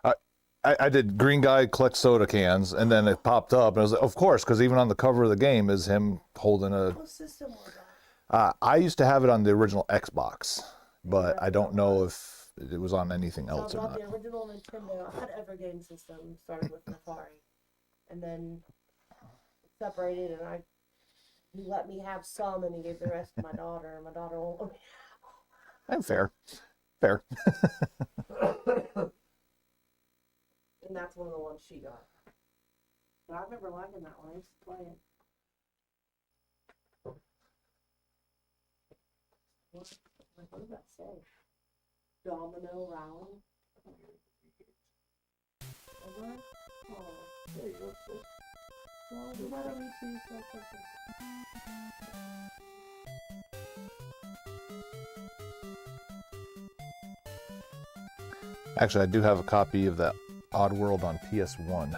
Speaker 1: I did green guy collect soda cans, and then it popped up, and I was like, of course, because even on the cover of the game is him holding a.
Speaker 2: What system was that?
Speaker 1: I used to have it on the original Xbox, but I don't know if it was on anything
Speaker 2: So
Speaker 1: else
Speaker 2: I
Speaker 1: or
Speaker 2: bought
Speaker 1: not.
Speaker 2: the original Nintendo. I had Evergame system, started with Atari, and then separated, and he let me have some, and he gave the rest to my daughter, and my daughter won't let me.
Speaker 1: And fair, fair.
Speaker 2: And that's one of the ones she got. But I remember liking that one. I used to play it. What does that say? Domino Rally. Over? Oh, there you go. Well, you gotta reach these something.
Speaker 1: Actually, I do have a copy of that Oddworld on PS1.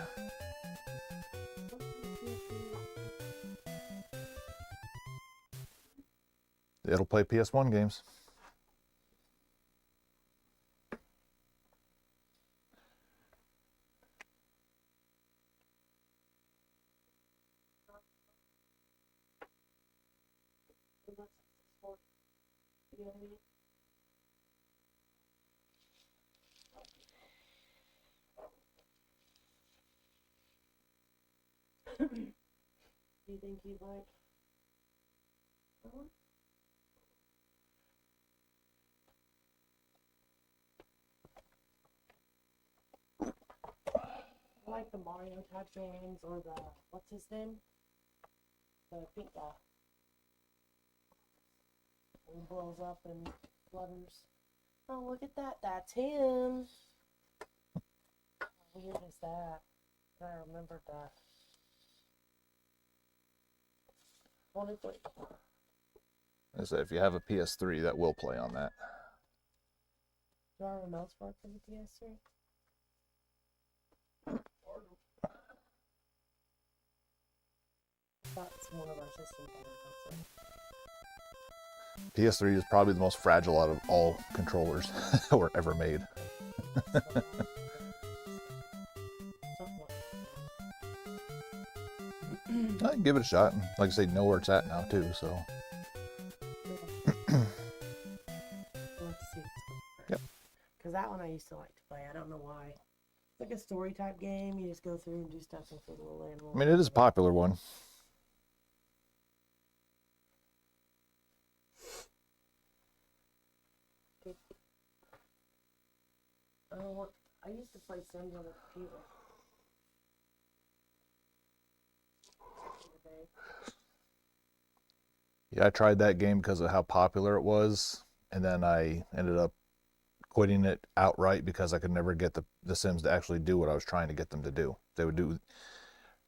Speaker 1: It'll play PS1 games.
Speaker 2: Do you think he'd like that one? I like the Mario type games or the, what's his name? The pink guy. He blows up and flutters. Oh, look at that. That's him. How weird is that? I remembered that. 23.
Speaker 1: I said, if you have a PS3, that will play on that.
Speaker 2: Do I have a mouse bar for the PS3? That's one of our systems.
Speaker 1: PS3 is probably the most fragile out of all controllers that were ever made. I can give it a shot. And like I say, know where it's at now too. So. Yep.
Speaker 2: Because that one I used to like to play. I don't know why. It's like a story type game. You just go through and do stuff with the little animal.
Speaker 1: I mean, it is a popular one.
Speaker 2: I used to play Sims on the computer.
Speaker 1: Yeah, I tried that game because of how popular it was, and then I ended up quitting it outright because I could never get the Sims to actually do what I was trying to get them to do. They would do,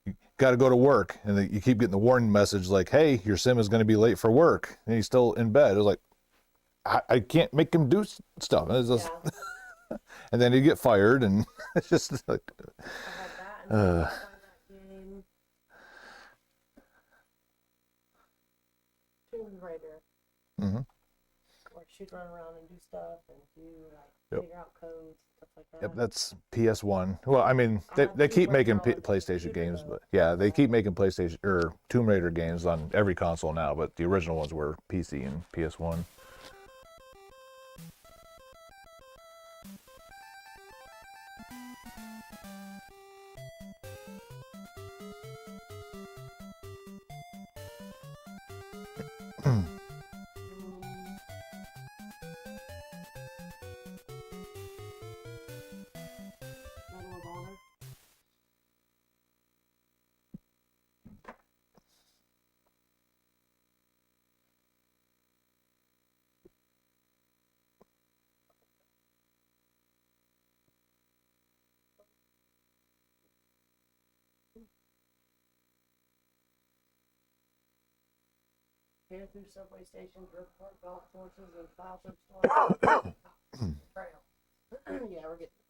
Speaker 1: you got to go to work, and you keep getting the warning message like, hey, your Sim is going to be late for work, and he's still in bed. It was like, I can't make him do stuff. And, just,
Speaker 2: Yeah.
Speaker 1: and then he'd get fired, and it's just like...
Speaker 2: I had that, and I that game. Tomb Raider.
Speaker 1: Mm-hmm.
Speaker 2: Where she'd run around and do stuff and do like figure out codes, stuff like that.
Speaker 1: Yep, that's PS1. Well, I mean, they keep making PlayStation games, but yeah, they keep making PlayStation or Tomb Raider games on every console now, but the original ones were PC and PS1.
Speaker 2: Medal of Honor. Here through subway stations, airport, golf courses, and Falford stores. Trail. Yeah, we're getting.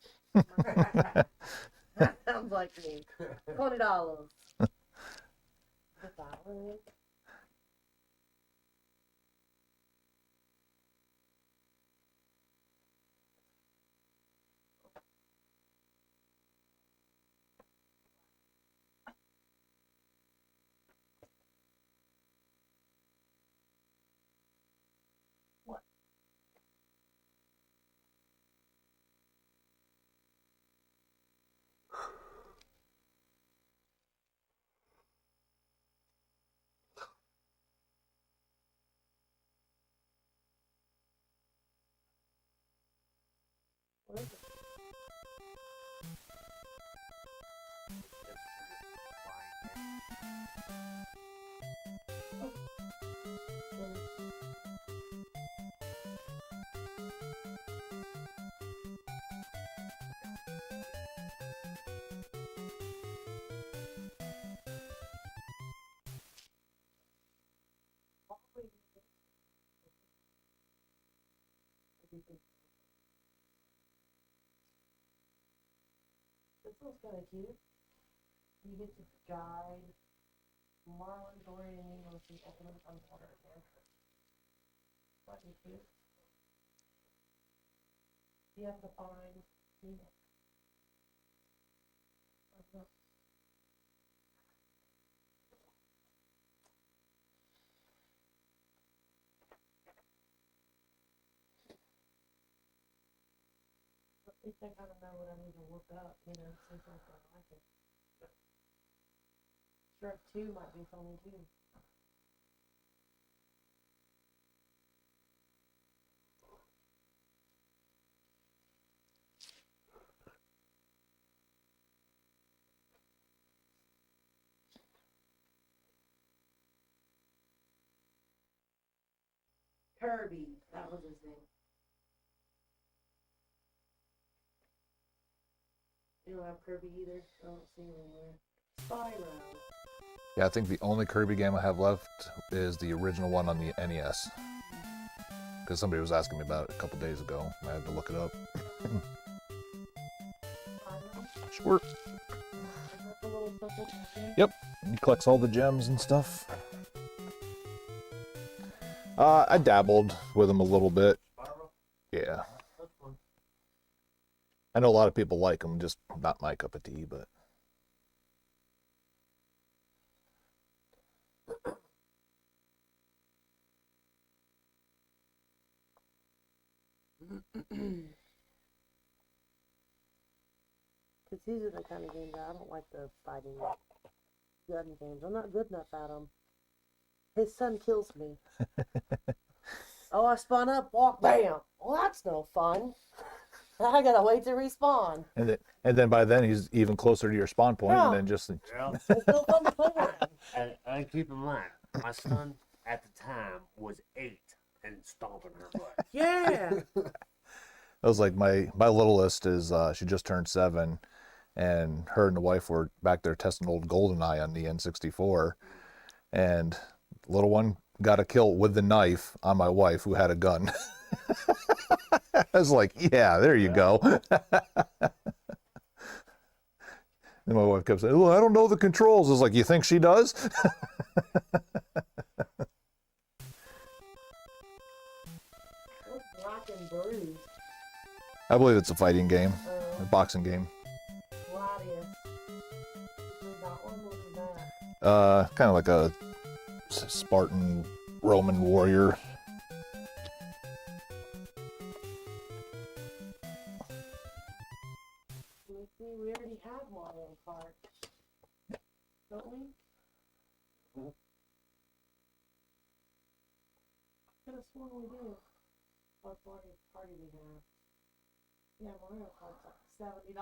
Speaker 2: That sounds like me. $20. $1. What is it? This one's kind of cute. You get to guide Marlin, Dory, and Nemo to ultimate underwater adventure. Might be cute. You have to find Nemo. At least I kind of know what I need to look up, you know, see if I like it. Shrek 2 might be funny too. Kirby, that was his name. You don't have Kirby either? I don't see him anywhere. Spyro.
Speaker 1: Yeah, I think the only Kirby game I have left is the original one on the NES. Because somebody was asking me about it a couple days ago. I had to look it up. Sure. Yep. He collects all the gems and stuff. I dabbled with him a little bit. Yeah. I know a lot of people like him, just not my cup of tea, but...
Speaker 2: Because these are the kind of games I don't like, the fighting gun games. I'm not good enough at them. His son kills me. Oh, I spun up, walk, bam. Well, that's no fun. I gotta wait to respawn.
Speaker 1: And then by then he's even closer to your spawn point,
Speaker 2: Yeah.
Speaker 1: and then just...
Speaker 3: Well,
Speaker 2: It's still fun to play with him.
Speaker 3: and keep in mind, my son at the time was 8 and stomping her butt.
Speaker 2: Yeah.
Speaker 1: That was like my littlest is she just turned 7, and her and the wife were back there testing old GoldenEye on the N64, and the little one got a kill with the knife on my wife who had a gun. I was like, yeah, there you go. And my wife kept saying, "Oh, I don't know the controls." I was like, you think she does?
Speaker 2: What's Black and Bruised?
Speaker 1: I believe it's a fighting game, a boxing game.
Speaker 2: Gladius. That one, what is that?
Speaker 1: Kind of like a Spartan Roman warrior.
Speaker 2: Let me see, we already have Mario Kart. Don't we? Could have sworn we do. What Mario Party we have? Yeah, Mario Kart's like $70.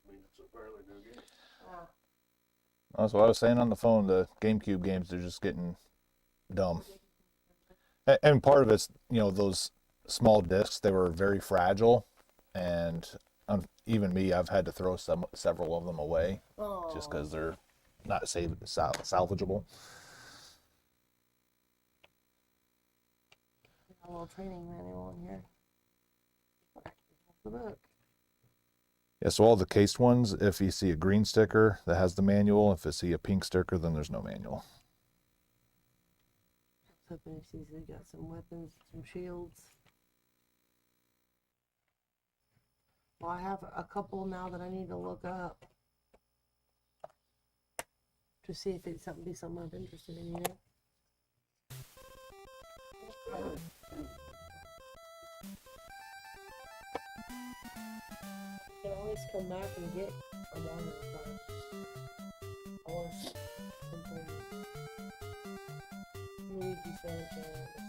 Speaker 3: I mean, it's a fairly new game.
Speaker 1: That's what I was saying on the phone. The GameCube games, they're just getting dumb. And part of it's, those small discs, they were very fragile. And even me, I've had to throw several of them away just because they're not salvageable.
Speaker 2: A little training manual in here. The book.
Speaker 1: Yeah, so all the cased ones, if you see a green sticker that has the manual, if you see a pink sticker, then there's no manual.
Speaker 2: So basically, we got some weapons, some shields. Well, I have a couple now that I need to look up to see if it's something I'm interested in, You can always come back and get a Mario Kart or something. Luigi Sanchez.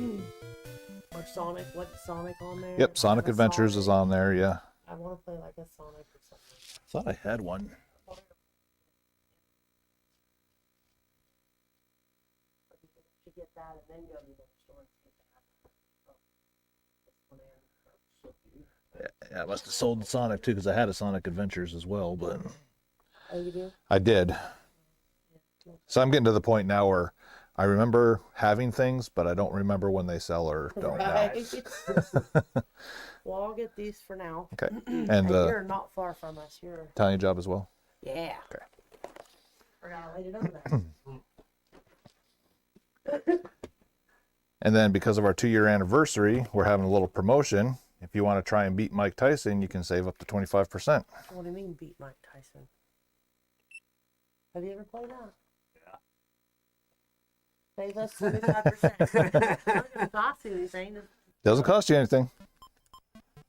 Speaker 2: Or Sonic, what's Sonic on there?
Speaker 1: Yep,
Speaker 2: If I
Speaker 1: Sonic
Speaker 2: have a
Speaker 1: Adventures is
Speaker 2: Sonic,
Speaker 1: on there, yeah.
Speaker 2: I want to play like a Sonic or something.
Speaker 1: Thought I had one.
Speaker 2: To get that and then go to the store to get that.
Speaker 1: Yeah, I must have sold Sonic too, because I had a Sonic Adventures as well, but
Speaker 2: Oh, you do?
Speaker 1: I did. So I'm getting to the point now where I remember having things, but I don't remember when they sell or don't now.
Speaker 2: Right. Well, I'll get these for now.
Speaker 1: Okay.
Speaker 2: And
Speaker 1: And
Speaker 2: you're not far from us. You're
Speaker 1: Italian job as well?
Speaker 2: yeah.
Speaker 1: Okay.
Speaker 2: Forgot I laid it over there.
Speaker 1: And then because of our 2-year anniversary, we're having a little promotion. If you want to try and beat Mike Tyson, you can save up to 25%.
Speaker 2: What do you mean beat Mike Tyson? Have you ever played that? Save us 25%. It's not gonna cost you anything.
Speaker 1: Doesn't cost you anything.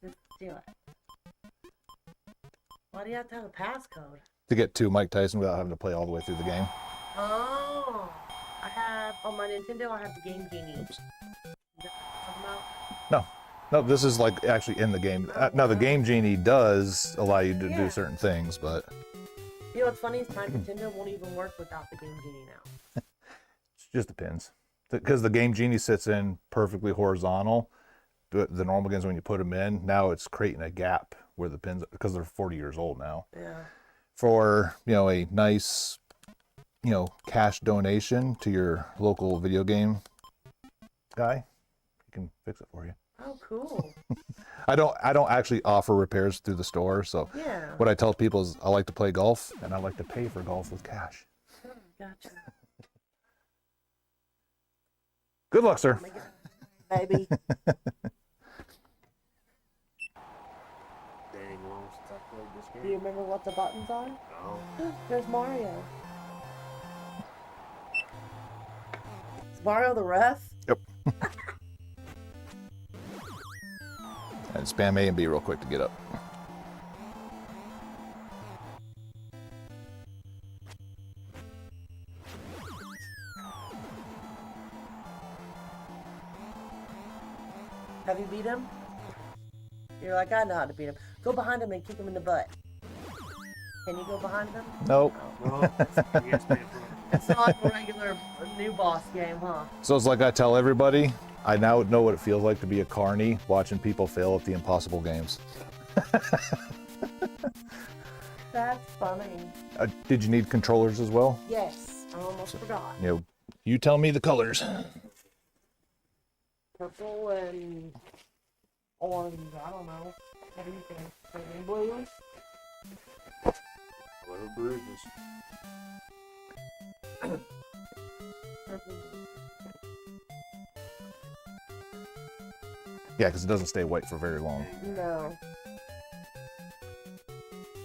Speaker 2: Just do it. Why do you have to have a passcode?
Speaker 1: To get to Mike Tyson without having to play all the way through the game.
Speaker 2: Oh, I have on my Nintendo. I have the Game Genie. Is that what you're talking about?
Speaker 1: No, this is like actually in the game. Now the Game Genie does allow you to
Speaker 2: Yeah.
Speaker 1: do certain things, but
Speaker 2: You know what's funny is my Nintendo won't even work without the Game Genie now.
Speaker 1: it just depends. Because the Game Genie sits in perfectly horizontal. The normal games, when you put them in, now it's creating a gap where the pins, because they're 40 years old now.
Speaker 2: Yeah.
Speaker 1: For, a nice, cash donation to your local video game guy, he can fix it for you.
Speaker 2: Oh, cool.
Speaker 1: I don't actually offer repairs through the store, so
Speaker 2: Yeah.
Speaker 1: what I tell people is I like to play golf and I like to pay for golf with cash.
Speaker 2: Gotcha.
Speaker 1: Good luck, sir.
Speaker 2: Baby.
Speaker 3: Dang long since I played this
Speaker 2: Do
Speaker 3: game.
Speaker 2: you remember what the buttons are?
Speaker 3: No.
Speaker 2: There's Mario. Is Mario the ref?
Speaker 1: Yep. And spam A and B real quick to get up.
Speaker 2: Have you beat him? You're like, I know how to beat him. Go behind him and kick him in the butt. Can you go behind him?
Speaker 1: Nope.
Speaker 3: No. Yes, man.
Speaker 2: It's not like a regular new boss game, huh?
Speaker 1: So it's like I tell everybody, I now know what it feels like to be a carny watching people fail at the impossible games.
Speaker 2: That's funny.
Speaker 1: Did you need controllers as well?
Speaker 2: Yes, I almost forgot.
Speaker 1: You tell me the colors.
Speaker 2: Purple and orange, I don't know. What do you think? Maybe blue?
Speaker 3: Whatever bruises.
Speaker 2: Purple.
Speaker 1: Yeah, because it doesn't stay white for very long.
Speaker 2: No.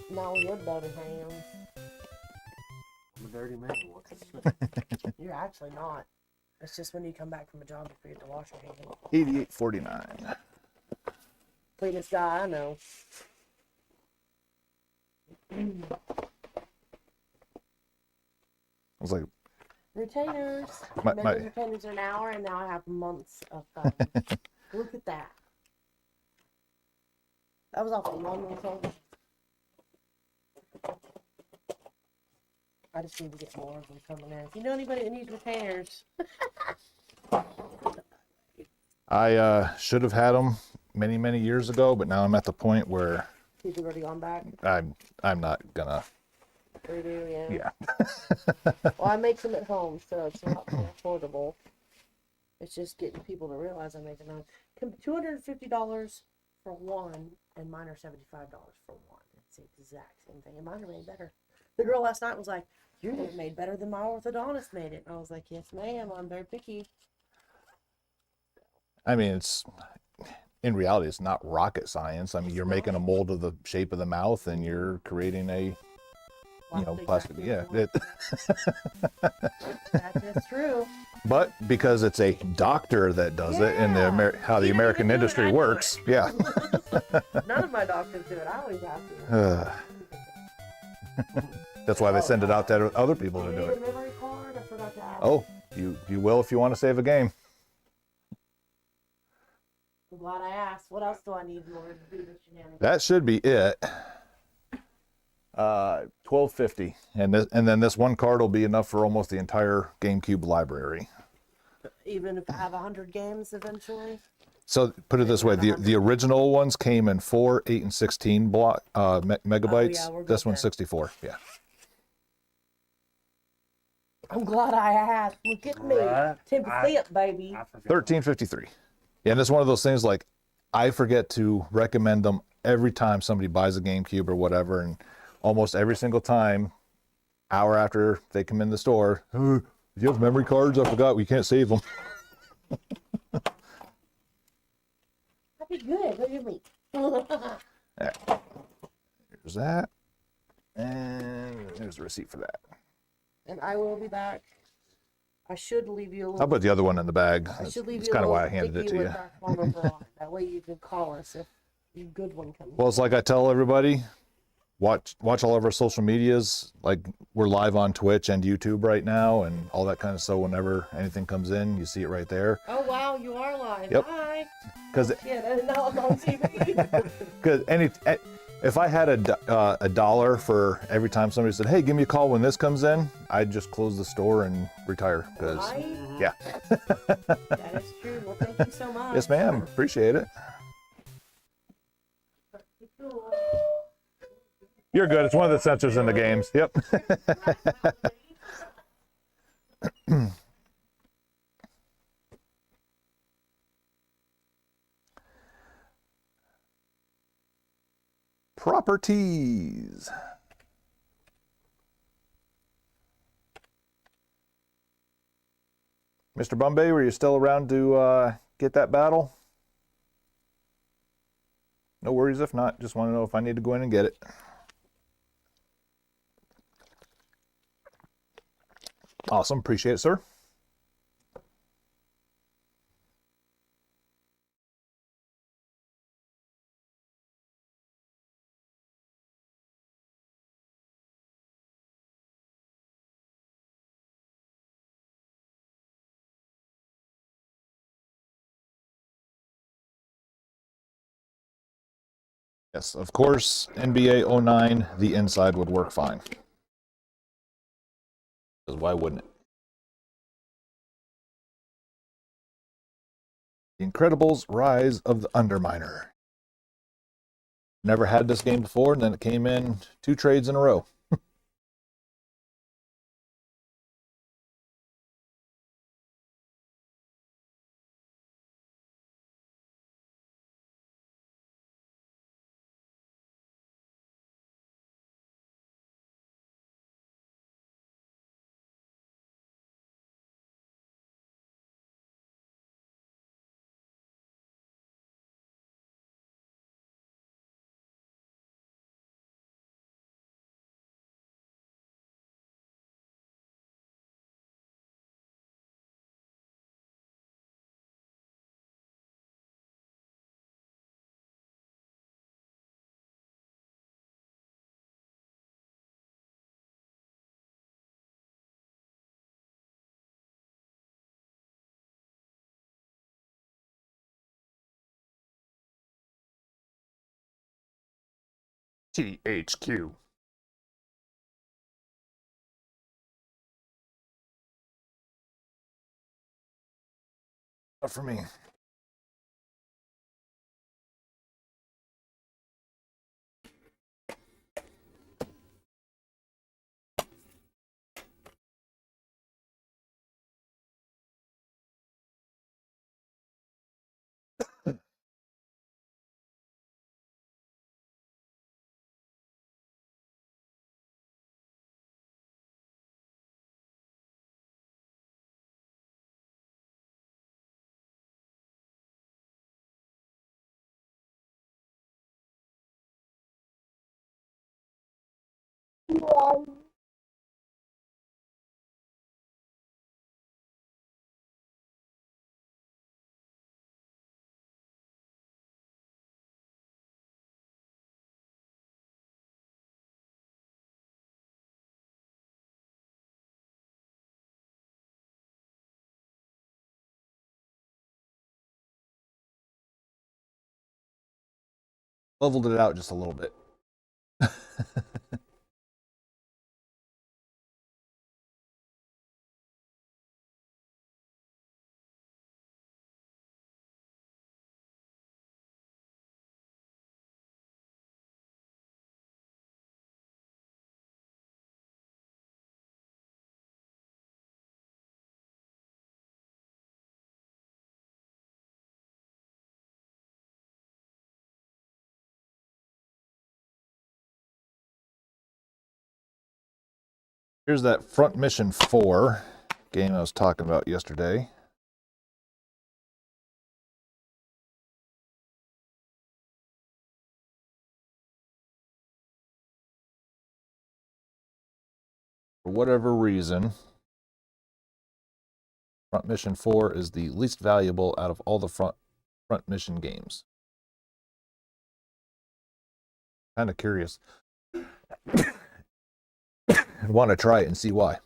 Speaker 2: Not with your dirty hands.
Speaker 3: I'm a dirty man. What's
Speaker 2: You're actually not. It's just when you come back from a job, you forget to wash your hands.
Speaker 1: 88.49.
Speaker 2: Cleanest guy I know.
Speaker 1: I was like,
Speaker 2: Retainers.
Speaker 1: My-
Speaker 2: Remember
Speaker 1: my-
Speaker 2: retainers are an hour, and now I have months of fun. Look at that. That was off the one month old. I just need to get more of them coming in. If you know anybody that needs retainers,
Speaker 1: I should have had them many, many years ago, but now I'm at the point where
Speaker 2: people already gone back.
Speaker 1: I'm not gonna.
Speaker 2: Redo, yeah.
Speaker 1: Yeah.
Speaker 2: Well, I make them at home, so it's a lot more affordable. It's just getting people to realize I'm making them. $250 for one, and mine are $75 for one. It's the exact same thing, and mine are made better. The girl last night was like, "You're made better than my orthodontist made it." And I was like, "Yes, ma'am. I'm very picky."
Speaker 1: I mean, in reality, it's not rocket science. I mean, you're making a mold of the shape of the mouth, and you're creating a plastic. Yeah.
Speaker 2: That's just true.
Speaker 1: But because it's a doctor that does it, and how the
Speaker 2: You don't
Speaker 1: American
Speaker 2: even do it,
Speaker 1: industry
Speaker 2: I do
Speaker 1: works, yeah.
Speaker 2: None of my doctors do it. I always have to.
Speaker 1: That's why they send it out to other people to
Speaker 2: You
Speaker 1: do
Speaker 2: need
Speaker 1: it.
Speaker 2: a memory card? I forgot to ask.
Speaker 1: Oh, you will if you want to save a game.
Speaker 2: glad I asked. What else do I need in order to do this shenanigans?
Speaker 1: That should be it. 1250, and then this one card will be enough for almost the entire GameCube library.
Speaker 2: Even if I have 100 games eventually?
Speaker 1: So put it this way: the original ones came in 4, 8, and 16 megabytes.
Speaker 2: we're good
Speaker 1: This one's
Speaker 2: then.
Speaker 1: 64. Yeah.
Speaker 2: I'm glad I asked. Look at me.
Speaker 3: Right.
Speaker 2: Tip flip, baby.
Speaker 3: I forgot.
Speaker 1: 1353. Yeah, and it's one of those things like I forget to recommend them every time somebody buys a GameCube or whatever, and almost every single time, hour after they come in the store, "Oh, do you have memory cards? I forgot we can't save them."
Speaker 2: That'd be good. Look at me.
Speaker 1: There's that, and there's the receipt for that.
Speaker 2: And I will be back. I should leave you a little.
Speaker 1: I'll put the other one in the bag.
Speaker 2: I should leave
Speaker 1: That's
Speaker 2: you
Speaker 1: kind
Speaker 2: a
Speaker 1: of why I
Speaker 2: little
Speaker 1: handed it to
Speaker 2: sticky
Speaker 1: you.
Speaker 2: with our phone number on. That way you can call us if a good one comes.
Speaker 1: Well, it's like I tell everybody, watch all of our social medias. Like we're live on Twitch and YouTube right now, and all that kind of stuff. Whenever anything comes in, you see it right there.
Speaker 2: Oh wow, you are live.
Speaker 1: Yep.
Speaker 2: Hi.
Speaker 1: Because
Speaker 2: Yeah, I didn't know I was on TV.
Speaker 1: if I had a dollar for every time somebody said, "Hey, give me a call when this comes in," I'd just close the store and retire. Because
Speaker 2: Right?
Speaker 1: yeah,
Speaker 2: That is true. Well, thank you so much.
Speaker 1: yes, ma'am. Appreciate it. You're good. It's one of the sensors in the games. Yep. Properties. Mr. Bombay, were you still around to get that battle? No worries if not. Just want to know if I need to go in and get it. Awesome. Appreciate it, sir. Yes, of course, NBA 09, the inside would work fine. Because why wouldn't it? The Incredibles Rise of the Underminer. Never had this game before, and then it came in 2 trades in a row. THQ. Not for me. Leveled it out just a little bit. Here's that Front Mission 4 game I was talking about yesterday. For whatever reason, Front Mission 4 is the least valuable out of all the front mission games. Kind of curious. I want to try it and see why.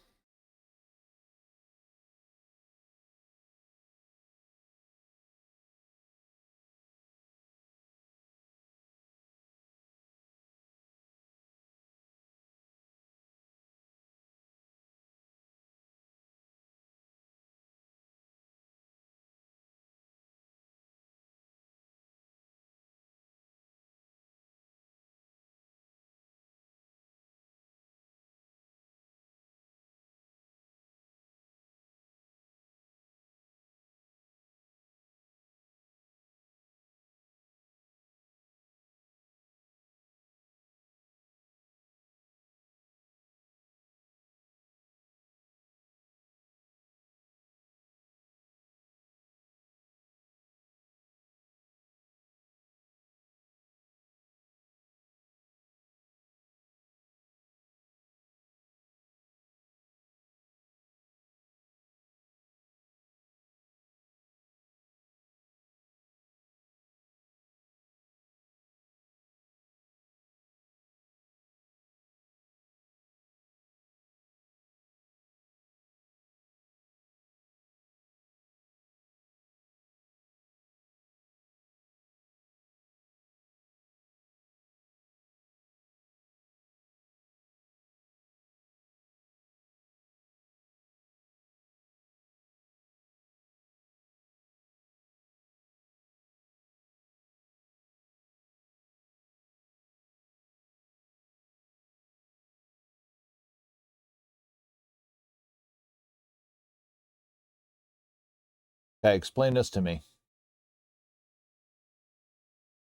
Speaker 1: Okay, explain this to me.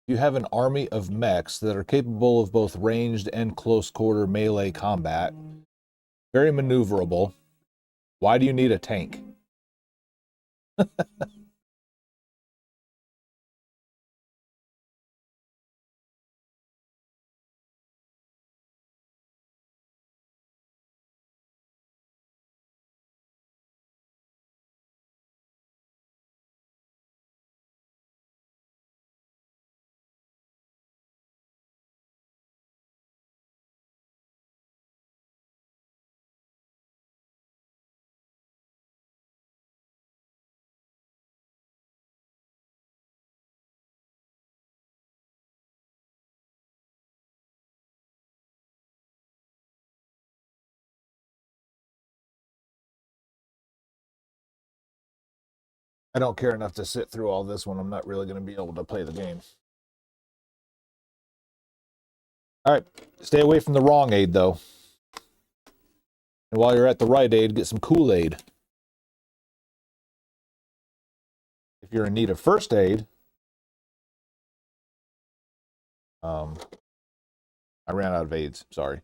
Speaker 1: You have an army of mechs that are capable of both ranged and close quarter melee combat, very maneuverable. Why do you need a tank? I don't care enough to sit through all this when I'm not really going to be able to play the game. All right, stay away from the wrong aid, though. And while you're at the right aid, get some Kool-Aid. If you're in need of first aid, I ran out of aids, sorry.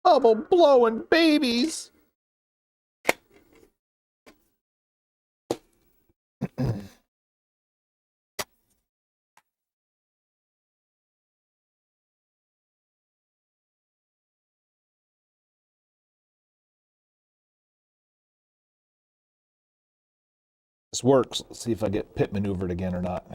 Speaker 1: Bubble blowing babies. This works. Let's see if I get pit maneuvered again or not.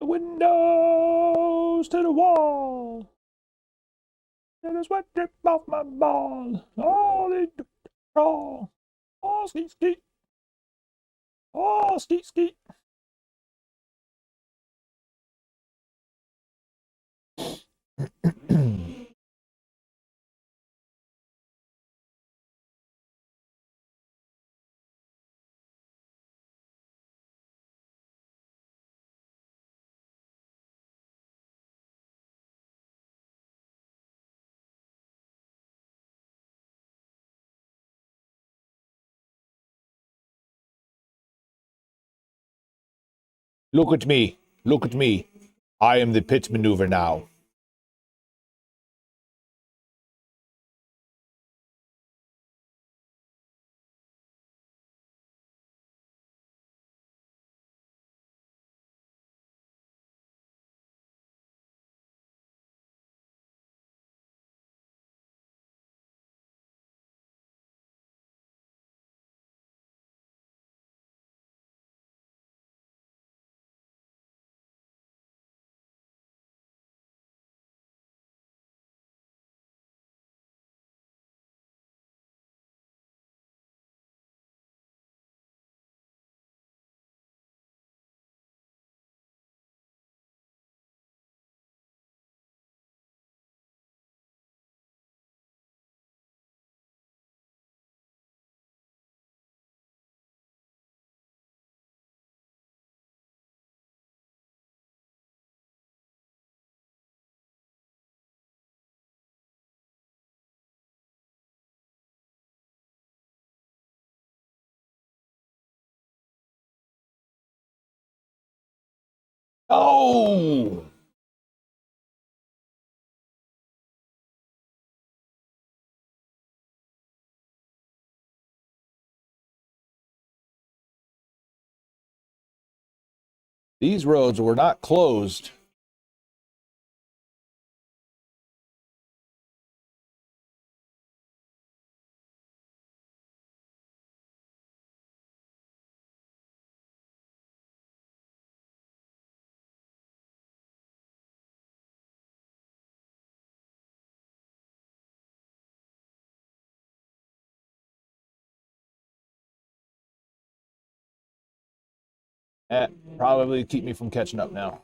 Speaker 1: The windows to the wall. And the sweat drip off my ball. Oh, they crawl. Oh, skeet, skeet. Oh, skeet, skeet. Look at me. Look at me. I am the pit maneuver now. Oh! These roads were not closed. Probably keep me from catching up now.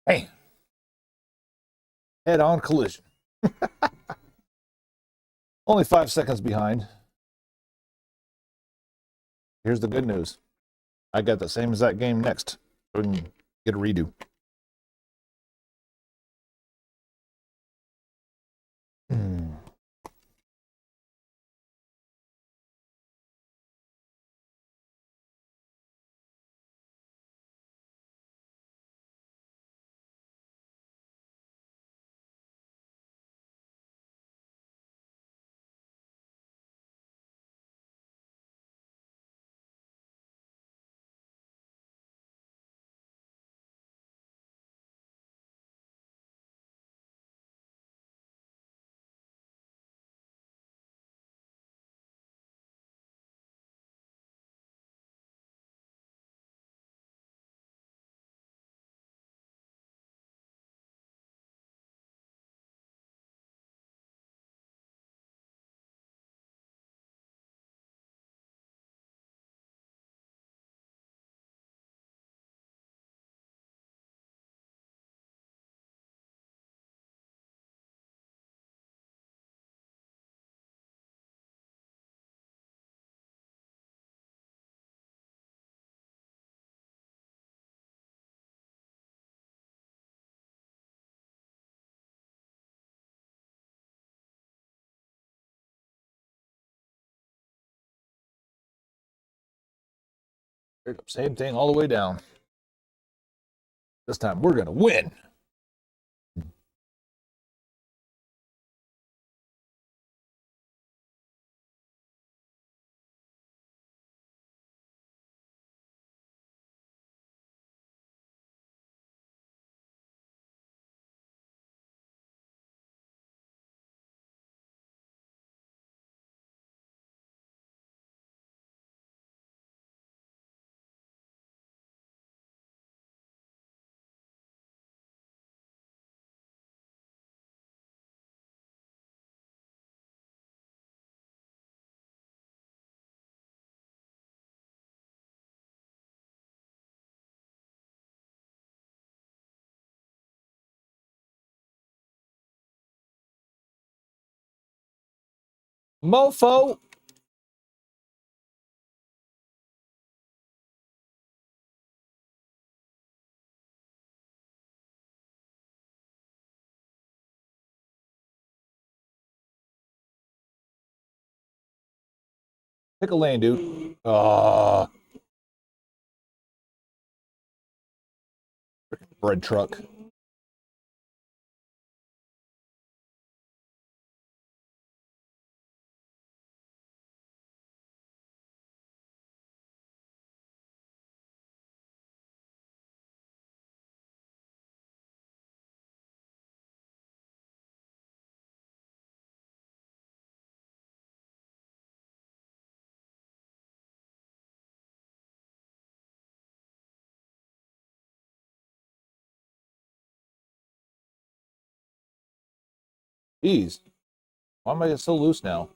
Speaker 1: Hey, head-on collision. Only 5 seconds behind. Here's the good news. I got the same exact game next. We can get a redo. Hmm. Same thing all the way down. This time we're going to win. Mofo. Pick a lane, dude. Bread truck. Jeez. Why am I so loose now?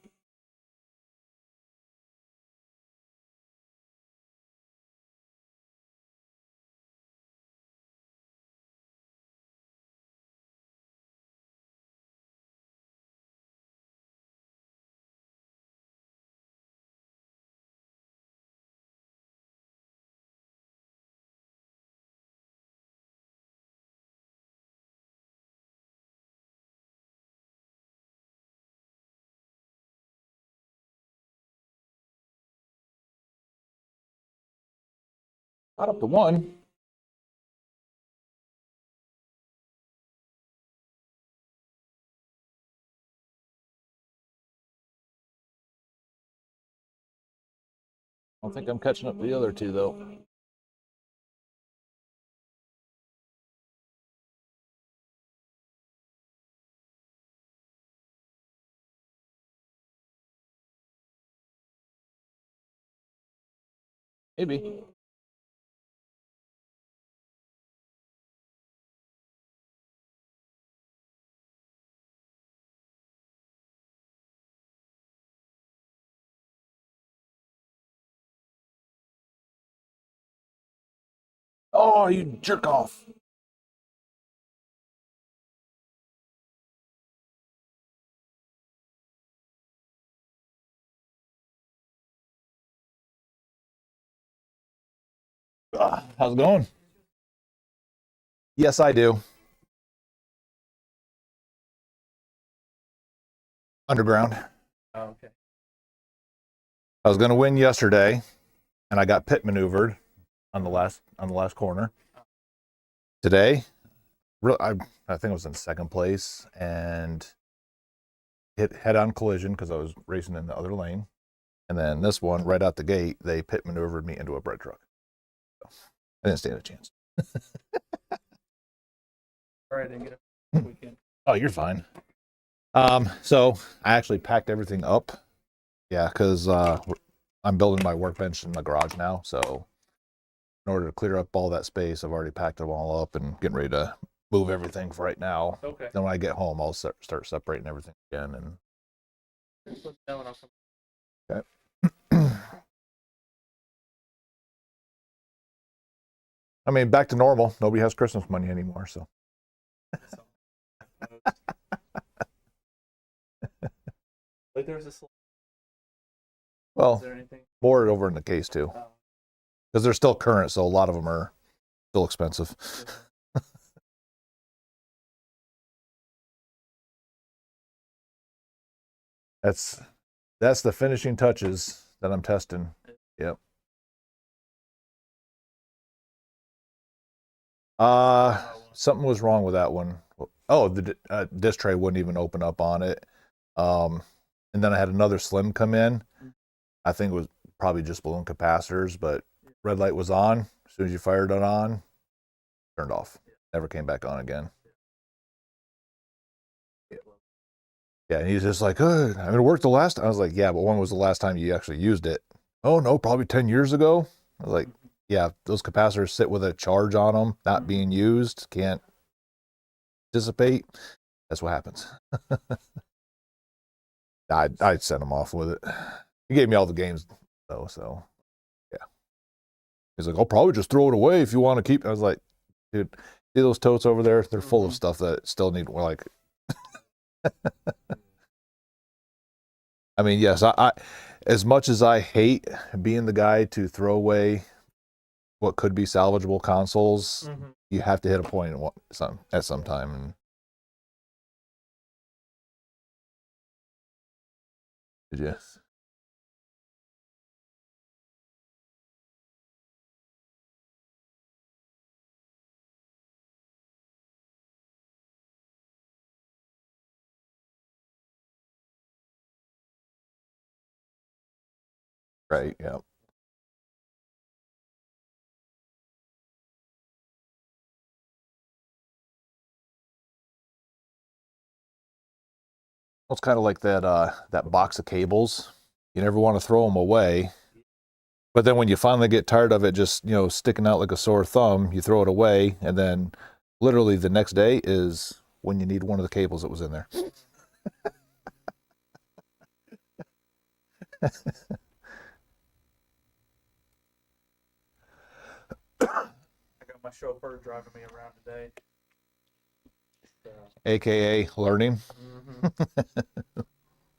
Speaker 1: Not up to one. I don't think I'm catching up to the other two, though. Maybe. Oh, you jerk off. How's it going? Yes, I do. Underground.
Speaker 4: Oh, okay.
Speaker 1: I was going to win yesterday, and I got pit maneuvered on the last corner. Today, I think I was in second place and hit head-on collision because I was racing in the other lane. And then this one, right out the gate, they pit maneuvered me into a bread truck. So I didn't stand a chance.
Speaker 4: All right, I didn't get a weekend.
Speaker 1: Oh, you're fine. So I actually packed everything up. Yeah, because I'm building my workbench in the garage now. So in order to clear up all that space, I've already packed them all up and getting ready to move everything for right now.
Speaker 4: Okay.
Speaker 1: Then when I get home, I'll start separating everything again. And
Speaker 4: Just let me know and I'll come.
Speaker 1: I mean, back to normal. Nobody has Christmas money anymore, so.
Speaker 4: Like there's this. Is
Speaker 1: Well,
Speaker 4: there anything?
Speaker 1: more over in the case too, because they're still current, so a lot of them are still expensive. That's the finishing touches that I'm testing. Yep. Something was wrong with that one. Oh, the disc tray wouldn't even open up on it. And then I had another slim come in. I think it was probably just balloon capacitors, but red light was on. As soon as you fired it on, turned off. Never came back on again. Yeah, and he's just like, I mean, it worked the last time. I was like, yeah, but when was the last time you actually used it? Oh, no, probably 10 years ago. I was like, yeah, those capacitors sit with a charge on them, not being used, can't dissipate. That's what happens. I'd send him off with it. He gave me all the games, though, so, yeah. He's like, I'll probably just throw it away if you want to keep it. I was like, dude, see those totes over there? They're full of stuff that still need, like, I mean, yes, I as much as I hate being the guy to throw away what could be salvageable consoles, you have to hit a point at some time. And did you? Right, yeah. Well, it's kind of like that box of cables. You never want to throw them away, but then when you finally get tired of it just, sticking out like a sore thumb, you throw it away, and then literally the next day is when you need one of the cables that was in there.
Speaker 4: I got my chauffeur driving me around today.
Speaker 1: AKA learning.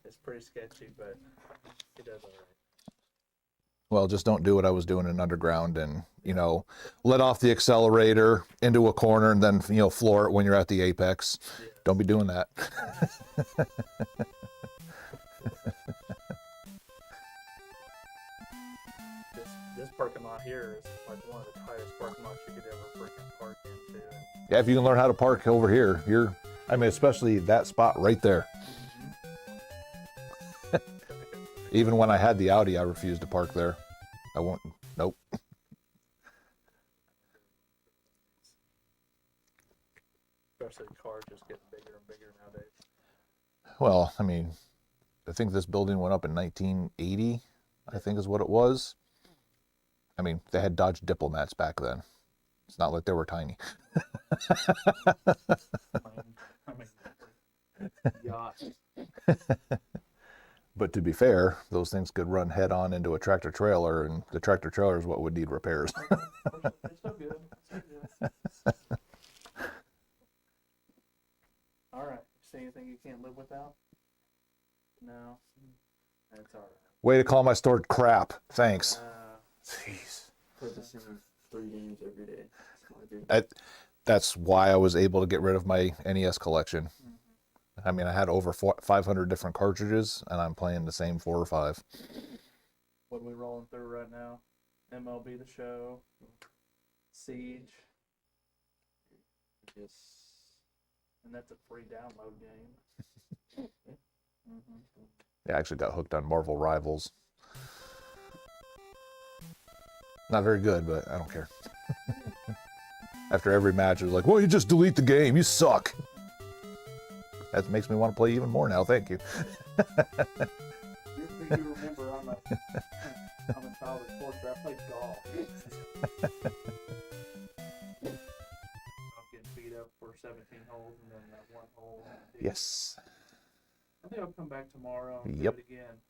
Speaker 4: It's pretty sketchy, but he does all right.
Speaker 1: Well, just don't do what I was doing in underground and, let off the accelerator into a corner and then, floor it when you're at the apex. Yeah. Don't be doing that.
Speaker 4: This parking lot here is like one of the highest parking lots you could ever freaking park into.
Speaker 1: Yeah, if you can learn how to park over here, especially that spot right there. Even when I had the Audi, I refused to park there. I won't. Nope.
Speaker 4: Especially cars just getting bigger and bigger nowadays.
Speaker 1: Well, I mean, I think this building went up in 1980, I think is what it was. I mean, they had Dodge Diplomats back then. It's not like they were tiny.
Speaker 4: Yachts.
Speaker 1: But to be fair, those things could run head on into a tractor trailer, and the tractor trailer is what would need repairs.
Speaker 4: It's so good. All right. See anything you can't live without? No. That's all right.
Speaker 1: Way to call my store crap. Thanks. Jeez.
Speaker 4: For the scene. 3 games every day. That's my dude.
Speaker 1: That's why I was able to get rid of my NES collection. I mean, I had over 500 different cartridges, and I'm playing the same 4 or 5.
Speaker 4: What are we rolling through right now? MLB The Show, Siege.
Speaker 3: Yes.
Speaker 4: And that's a free download game.
Speaker 1: I actually got hooked on Marvel Rivals. Not very good, but I don't care. After every match, it was like, well, you just delete the game. You suck. That makes me want to play even more now. Thank you.
Speaker 4: You remember I'm a child of sports. I played golf. I'm getting beat up for 17 holes and then that one hole.
Speaker 1: Yes.
Speaker 4: I think I'll come back tomorrow and
Speaker 1: Yep.
Speaker 4: do it again.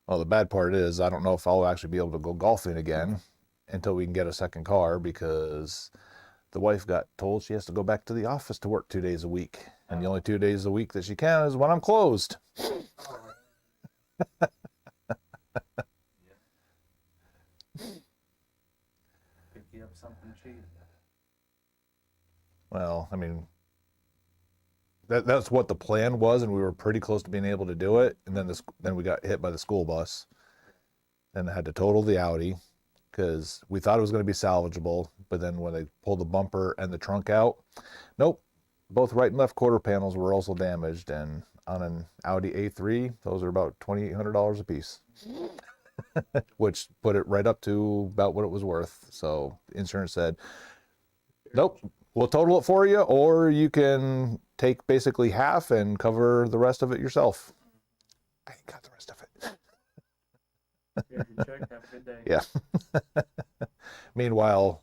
Speaker 1: Well, the bad part is I don't know if I'll actually be able to go golfing again until we can get a second car, because the wife got told she has to go back to the office to work 2 days a week. And the only 2 days a week that she can is when I'm closed.
Speaker 4: Oh, pick you up something cheap.
Speaker 1: Well, I mean, that's what the plan was, and we were pretty close to being able to do it. And then we got hit by the school bus, and I had to total the Audi because we thought it was going to be salvageable. But then when they pulled the bumper and the trunk out, nope, both right and left quarter panels were also damaged. And on an Audi A3, those are about $2,800 a piece, which put it right up to about what it was worth. So the insurance said, nope, we'll total it for you, or you can take basically half and cover the rest of it yourself. I ain't got the rest of it.
Speaker 4: Here's your check. Have a good day.
Speaker 1: Yeah. Meanwhile,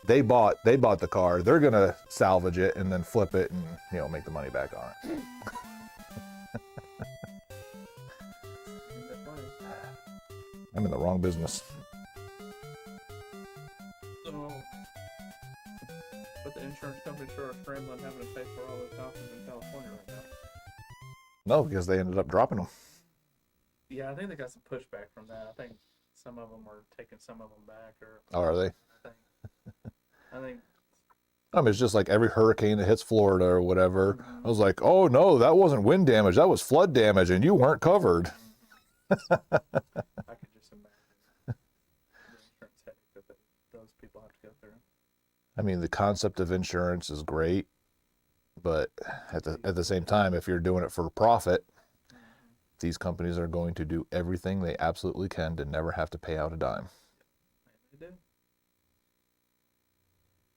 Speaker 1: they bought the car. They're gonna salvage it and then flip it and make the money back on it.
Speaker 4: Isn't that funny?
Speaker 1: I'm in the wrong business.
Speaker 4: So, but the insurance companies sure are scrambling, having to pay for all those houses in California right now.
Speaker 1: No, because they ended up dropping them.
Speaker 4: Yeah, I think they got some pushback from that. I think some of them are taking some of them back, or
Speaker 1: Oh, are they?
Speaker 4: I think
Speaker 1: I mean, it's just like every hurricane that hits Florida or whatever.
Speaker 4: Mhm.
Speaker 1: I was like, oh no, that wasn't wind damage. That was flood damage, and you weren't covered.
Speaker 4: I could just imagine the insurance headache that those people have to go through.
Speaker 1: I mean, the concept of insurance is great, but at the same time, if you're doing it for profit, these companies are going to do everything they absolutely can to never have to pay out a dime.
Speaker 4: They do.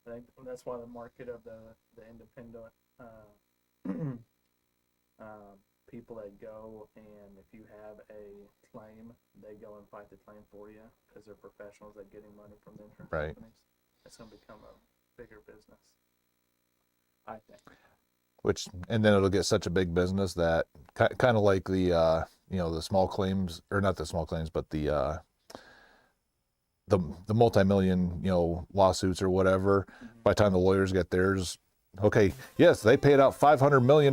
Speaker 4: I think that's why the market of the independent people that go, and if you have a claim, they go and fight the claim for you because they're professionals at getting money from the insurance
Speaker 1: Right.
Speaker 4: companies. It's going to become a bigger business, I think.
Speaker 1: And then it'll get such a big business that kind of like the the small claims, or not the small claims, but the multi-million lawsuits or whatever. By the time the lawyers get theirs, okay, yes, they paid out $500 million,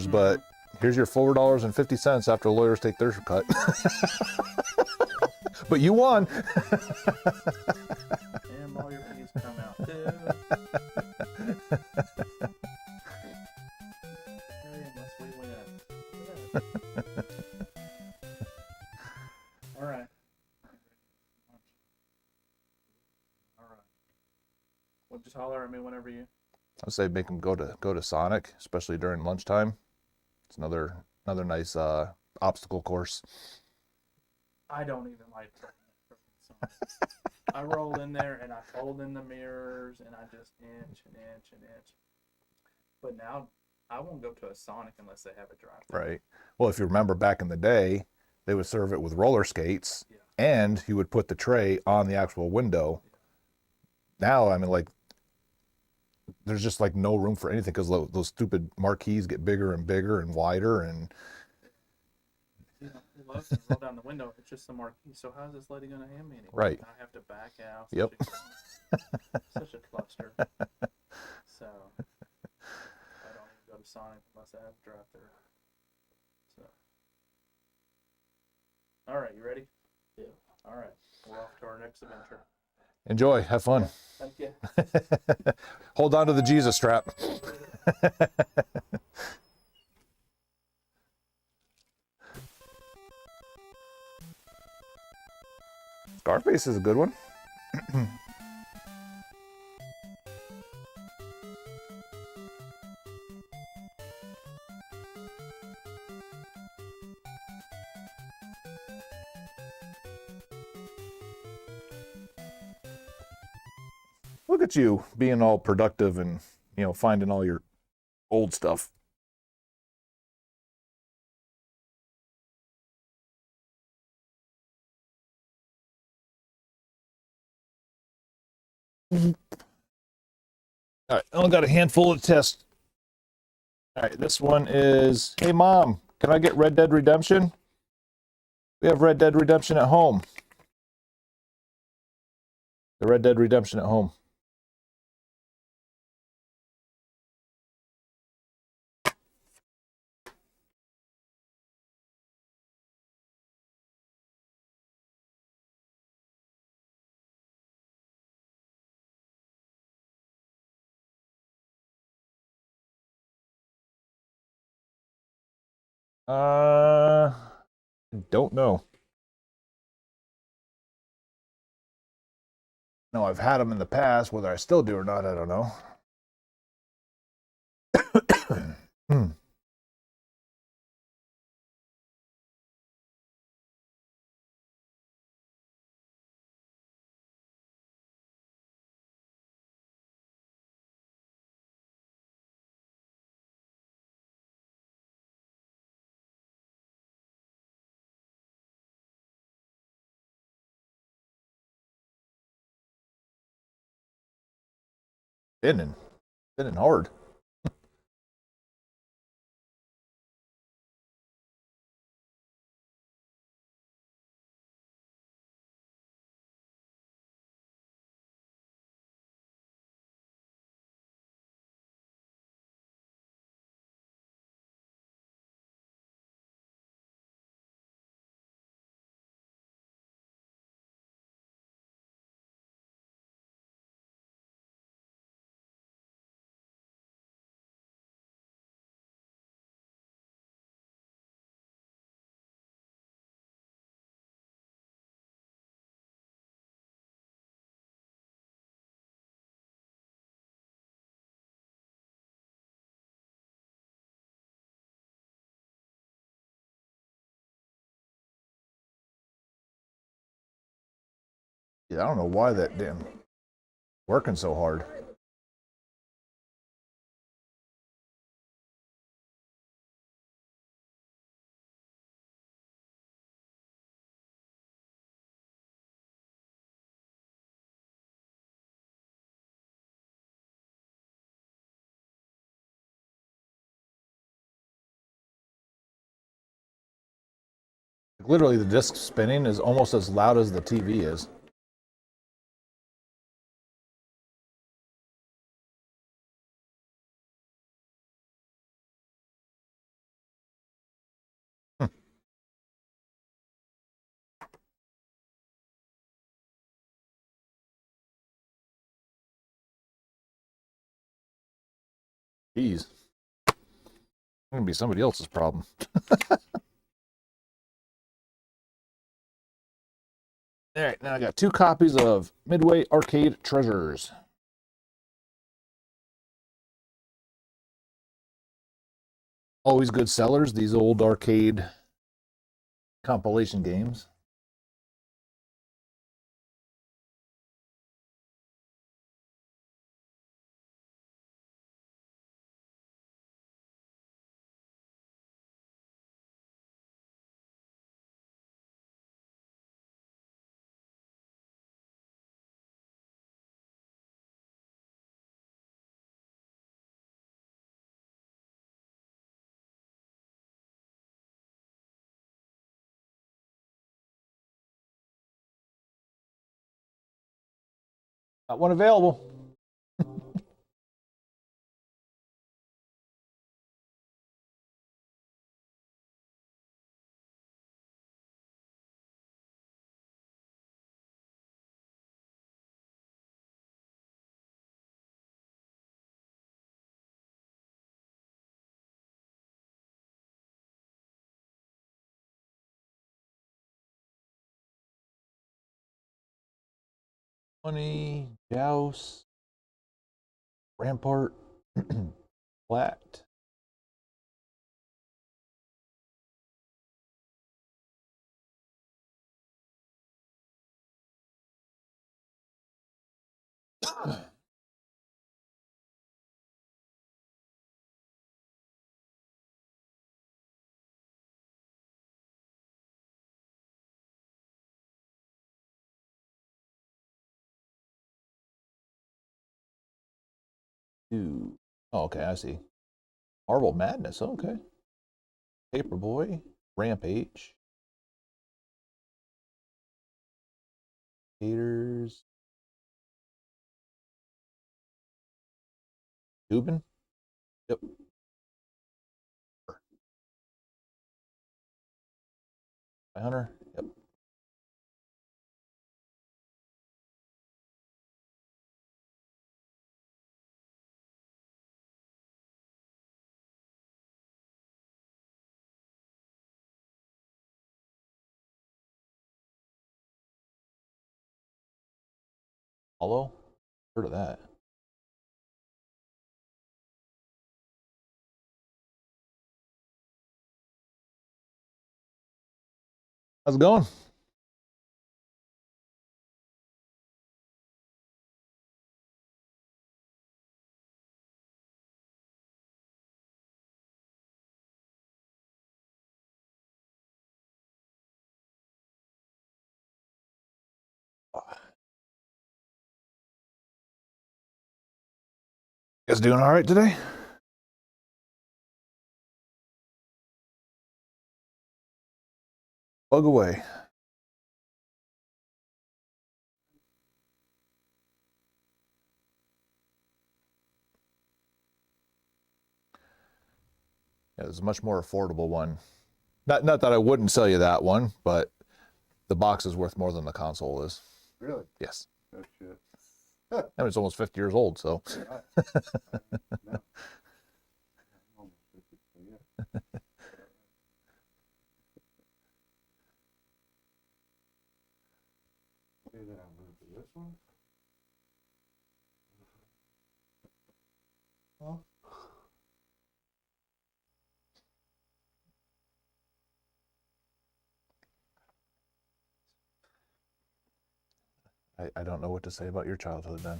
Speaker 1: but here's your $4.50 after the lawyers take their cut. But you won.
Speaker 4: And lawyer fees come out too. Unless we win. All right. All right. Well, just holler at me whenever you.
Speaker 1: I'd say make them go to Sonic, especially during lunchtime. It's another nice obstacle course.
Speaker 4: I don't even like playing that freaking song. I roll in there and I fold in the mirrors and I just inch and inch and inch. But now I won't go to a Sonic unless they have a drive-thru.
Speaker 1: Right. Well, if you remember back in the day, they would serve it with roller skates,
Speaker 4: Yeah.
Speaker 1: and you would put the tray on the actual window. Now, I mean, like, there's just like no room for anything because those stupid marquees get bigger and bigger and wider, and
Speaker 4: You know, Lowe's can roll down the window. It's just the marquee. So how's this lady gonna hand me anything?
Speaker 1: Right.
Speaker 4: I have to back out.
Speaker 1: Yep.
Speaker 4: Such a cluster. So I don't even go to Sonic unless I have a drive-thru. So. All right, you ready?
Speaker 3: Yeah.
Speaker 4: All right, we're off to our next adventure.
Speaker 1: Enjoy. Have fun.
Speaker 4: Thank you.
Speaker 1: Hold on to the Jesus strap. Scarface is a good one. Look at you being all productive and, finding all your old stuff. All right, I only got a handful of tests. All right, this one is, hey mom, can I get Red Dead Redemption? We have Red Dead Redemption at home. The Red Dead Redemption at home. Don't know. No, I've had them in the past. Whether I still do or not, I don't know. Spinning hard. Yeah, I don't know why that damn working so hard. Literally, the disc spinning is almost as loud as the TV is. Jeez. It's gonna be somebody else's problem. All right, now I got 2 copies of Midway Arcade Treasures. Always good sellers, these old arcade compilation games. Got one available. 20, Joust, Rampart, Flat. Two. Oh, okay, I see. Marble Madness, okay. Paperboy, Rampage, Haters, Tubin. Yep. Hunter. Yep. Hollow. Heard of that. How's it going? You guys doing all right today? Bug away. Yeah, it's a much more affordable one. Not that I wouldn't sell you that one, but the box is worth more than the console is.
Speaker 5: Really?
Speaker 1: Yes.
Speaker 5: No shit.
Speaker 1: I mean, it's almost 50 years old, so.
Speaker 5: Right. No. Almost 50, so yeah. Okay, then I'm going to this one. Huh?
Speaker 1: I don't know what to say about your childhood then.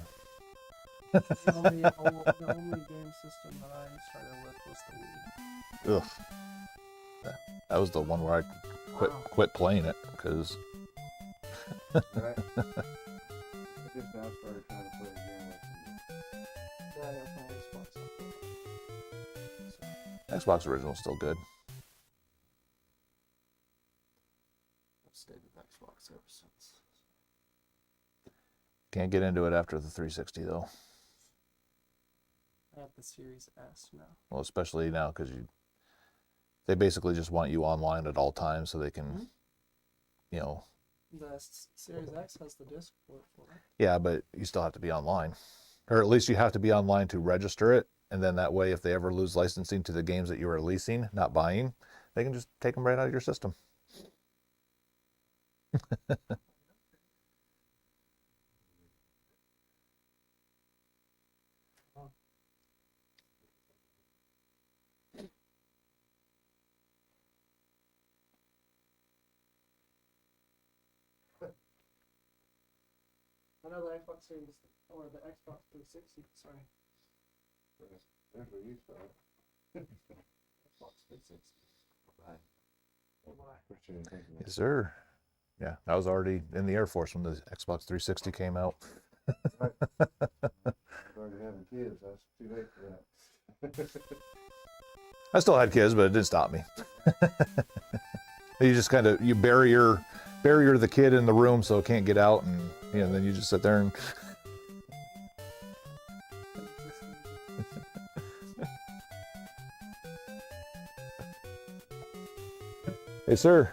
Speaker 4: The only game system that I started with was the Wii.
Speaker 1: Ugh. That was the one where I quit playing it because.
Speaker 5: Right. I just now started trying to play again with
Speaker 4: Yeah, I got my Xbox.
Speaker 1: Xbox original is still good.
Speaker 4: I've stayed with Xbox ever since.
Speaker 1: Can't get into it after the 360 though.
Speaker 4: I have the Series S now.
Speaker 1: Well, especially now because they basically just want you online at all times so they can, you know.
Speaker 4: The Series X has the disc port for it.
Speaker 1: Yeah, but you still have to be online, or at least you have to be online to register it. And then that way, if they ever lose licensing to the games that you are leasing, not buying, they can just take them right out of your system.
Speaker 4: I know the Xbox Series, or the Xbox 360, sorry.
Speaker 5: There's where you start.
Speaker 4: Xbox 360.
Speaker 5: Bye.
Speaker 4: Why?
Speaker 5: Appreciate it. Thank you, man.
Speaker 1: Yes, sir. Yeah, I was already in the Air Force when the Xbox 360 came out.
Speaker 5: Right. I was already having kids. That's too late for that.
Speaker 1: I still had kids, but it didn't stop me. You just kind of you barrier the kid in the room so it can't get out, and then you just sit there and. Hey, sir.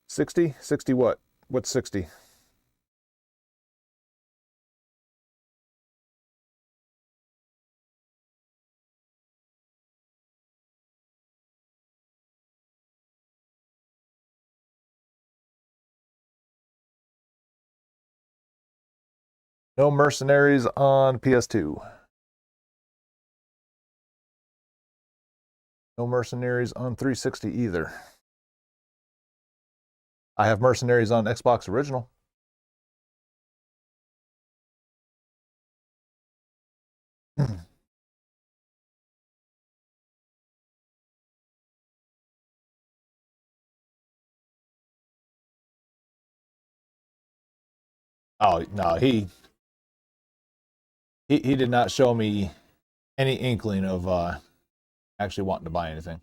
Speaker 1: 60? 60 what? What's 60? No Mercenaries on PS2. No Mercenaries on 360 either. I have Mercenaries on Xbox Original. Oh no, he did not show me any inkling of actually wanting to buy anything.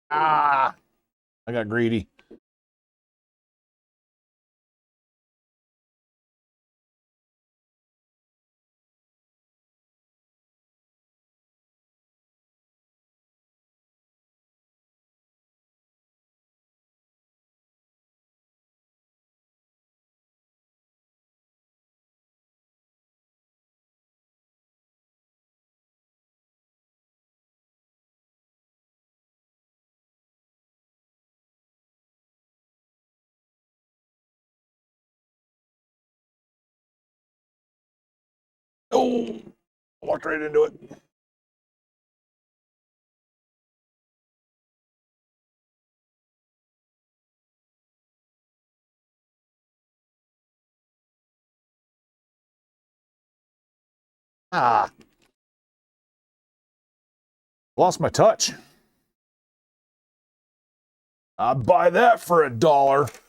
Speaker 1: Ah, I got greedy. Oh, walked right into it. Ah, lost my touch. I'd buy that for $1.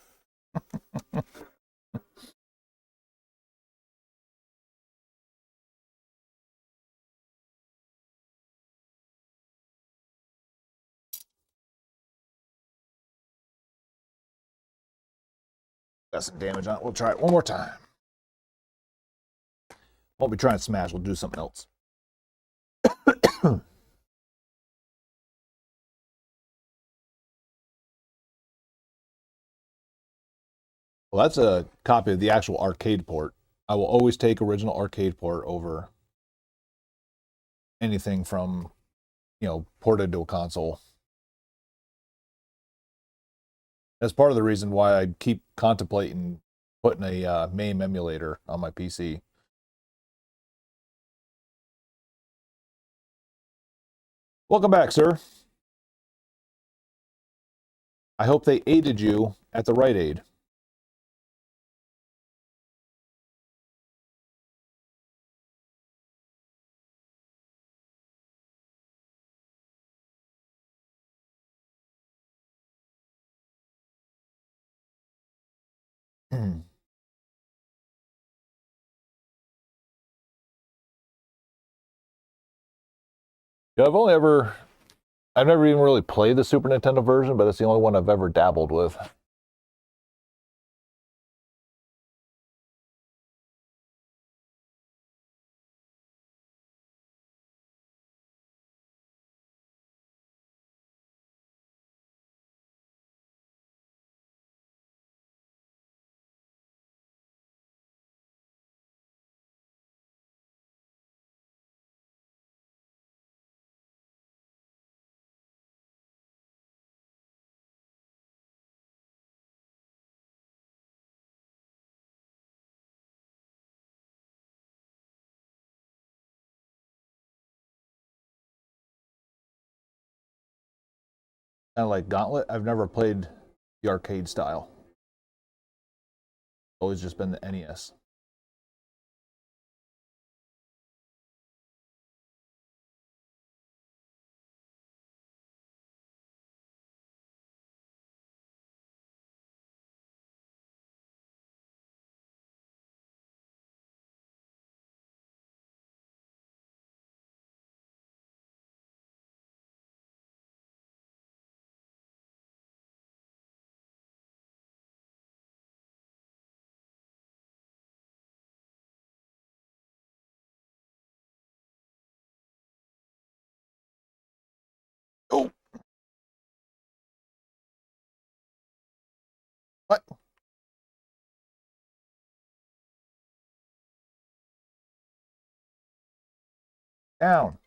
Speaker 1: Got some damage on it. We'll try it one more time. Won't be trying Smash. We'll do something else. Well, that's a copy of the actual arcade port. I will always take original arcade port over anything from, ported to a console. That's part of the reason why I keep contemplating putting a MAME emulator on my PC. Welcome back, sir. I hope they aided you at the Rite Aid. Yeah, I've never even really played the Super Nintendo version, but that's the only one I've ever dabbled with. Kind of like Gauntlet. I've never played the arcade style. Always just been the NES. Down.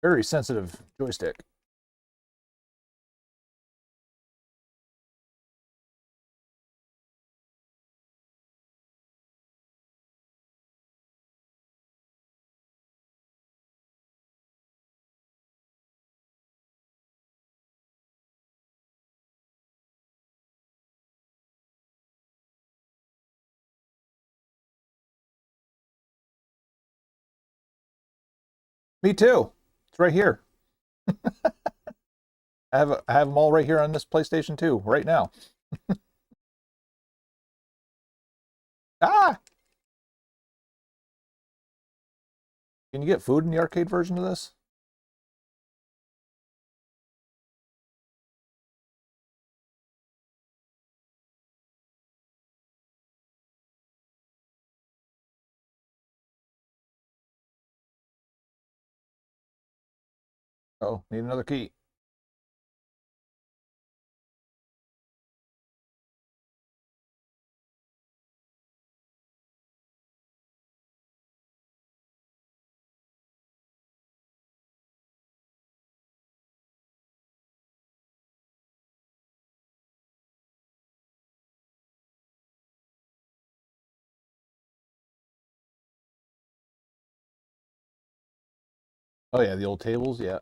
Speaker 1: Very sensitive joystick. Me too. It's right here. I have them all right here on this PlayStation 2 right now. Ah! Can you get food in the arcade version of this? Oh, need another key. Oh yeah, the old tables, yeah.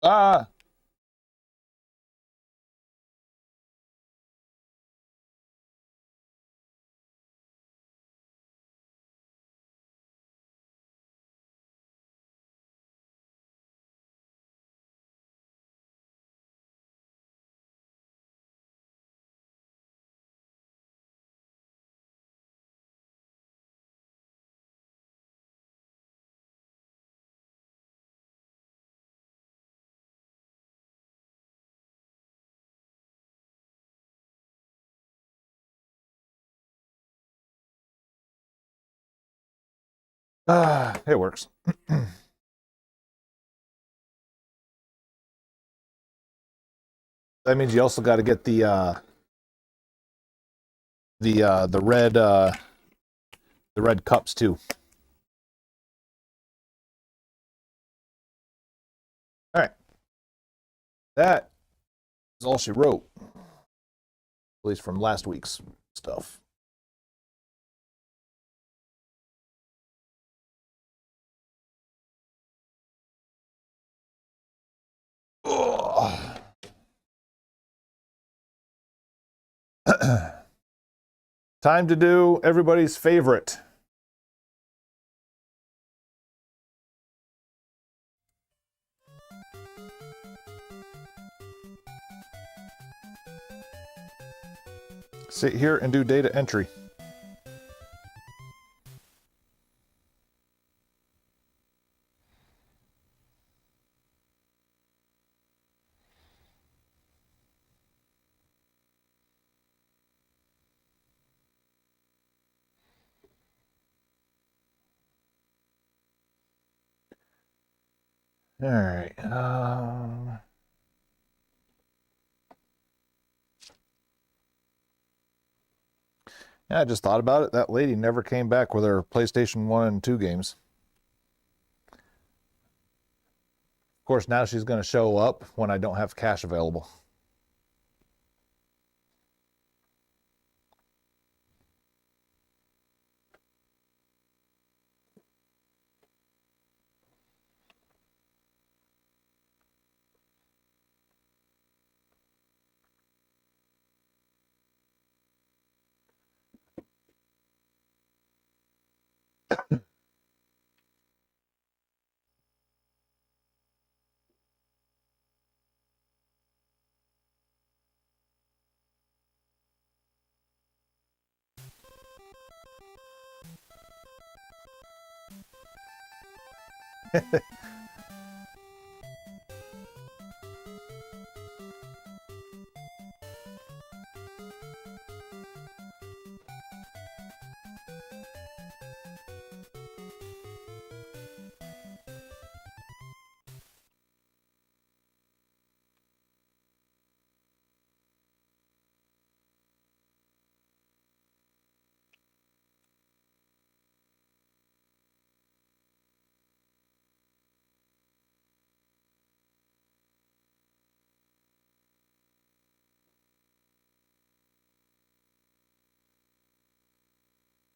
Speaker 1: Ah! Ah, it works. That means you also got to get the red cups too. All right. That is all she wrote. At least from last week's stuff. Ugh. Time to do everybody's favorite. Sit here and do data entry. All right. Yeah, I just thought about it. That lady never came back with her PlayStation 1 and 2 games. Of course, now she's going to show up when I don't have cash available.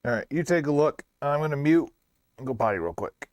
Speaker 1: All right, you take a look. I'm going to mute and go potty real quick.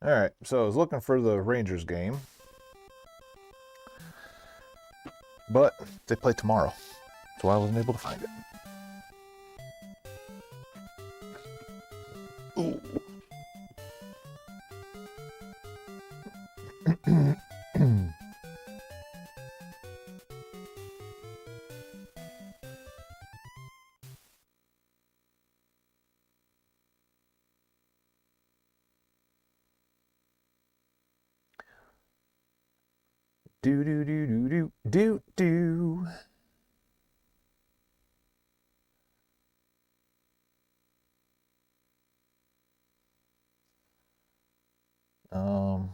Speaker 1: All right, so I was looking for the Rangers game, but they play tomorrow, so I wasn't able to find it. Ooh. Do do do do do do do. Um.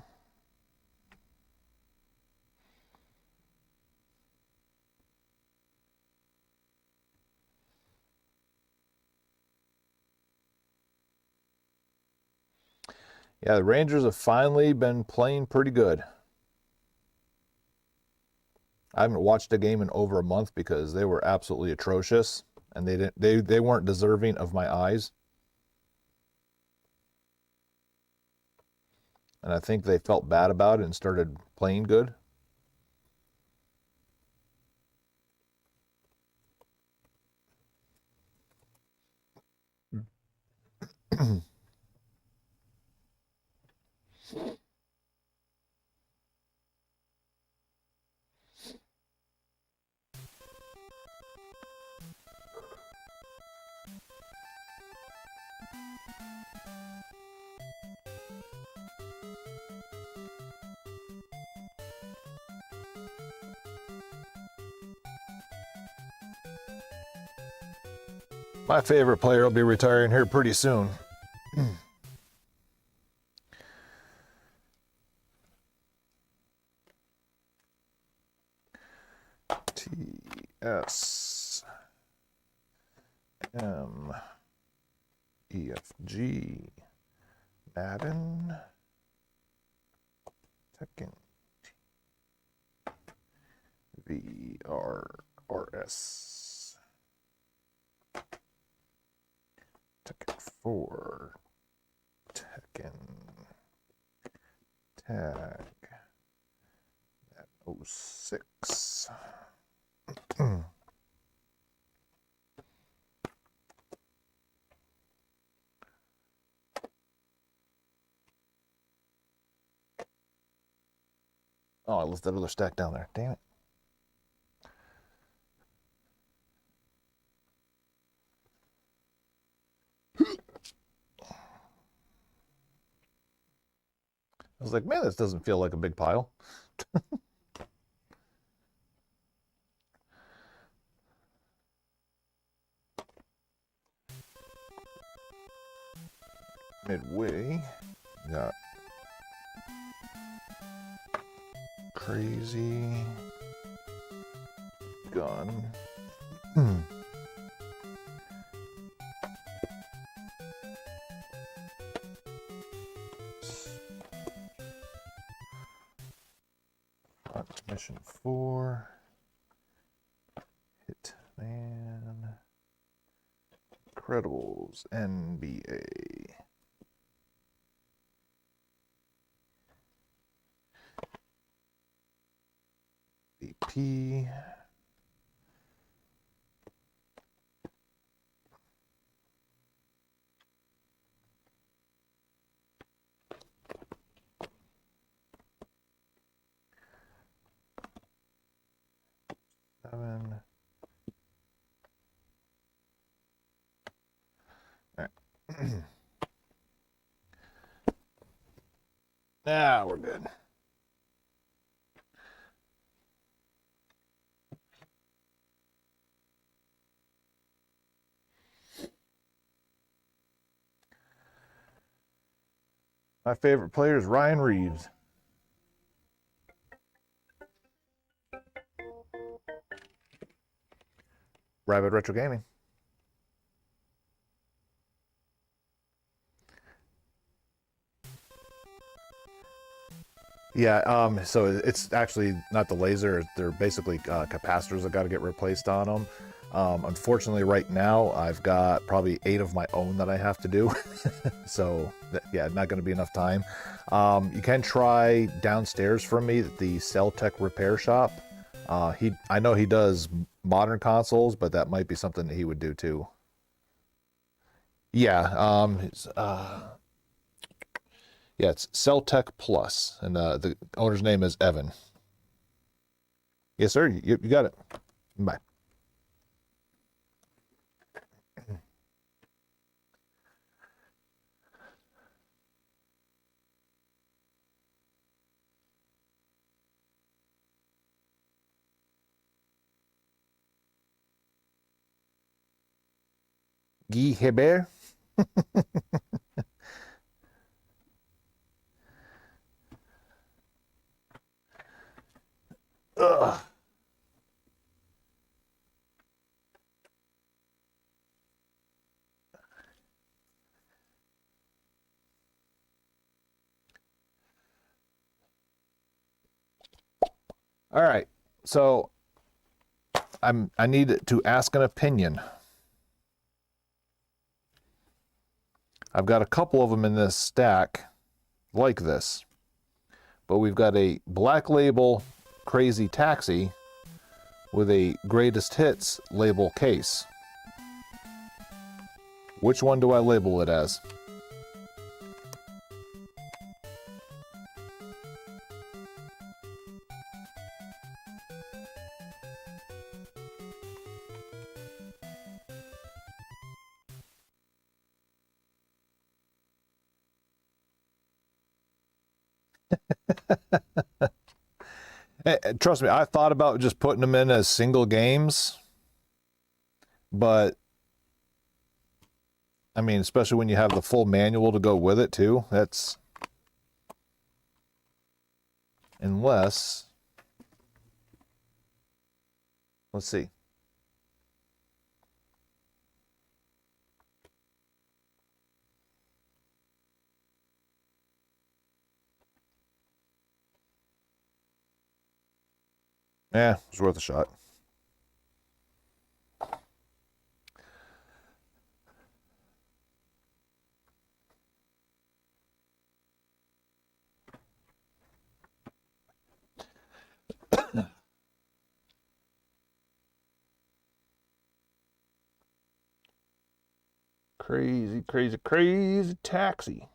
Speaker 1: Yeah, the Rangers have finally been playing pretty good. I haven't watched a game in over a month because they were absolutely atrocious, and they weren't deserving of my eyes. And I think they felt bad about it and started playing good. My favorite player will be retiring here pretty soon. TS M EFG Madden Tekken VRRS Tekken 4 Tekken Tag 06. Oh, I left that other stack down there. Damn it. I was like, man, this doesn't feel like a big pile. Midway, got Crazy Gun. Mission 4. Hitman. Incredibles NBA. BP. Seven. All right. Now we're good. My favorite player is Ryan Reeves. Rabbit Retro Gaming. Yeah, so it's actually not the laser. They're basically capacitors that got to get replaced on them. Unfortunately, right now, I've got probably 8 of my own that I have to do. So, yeah, not going to be enough time. You can try downstairs from me at the Cell Tech Repair Shop. I know he does modern consoles, but that might be something that he would do too. Yeah, yeah, it's Cell Tech Plus, and the owner's name is Evan. Yes, sir. You got it. Bye. Guy Hebert. Ugh. All right. So I need to ask an opinion. I've got a couple of them in this stack like this, but we've got a Black Label Crazy Taxi with a Greatest Hits label case. Which one do I label it as? Trust me, I thought about just putting them in as single games, but I mean, especially when you have the full manual to go with it too, that's unless, let's see. Yeah, it's worth a shot. Crazy, crazy, crazy taxi.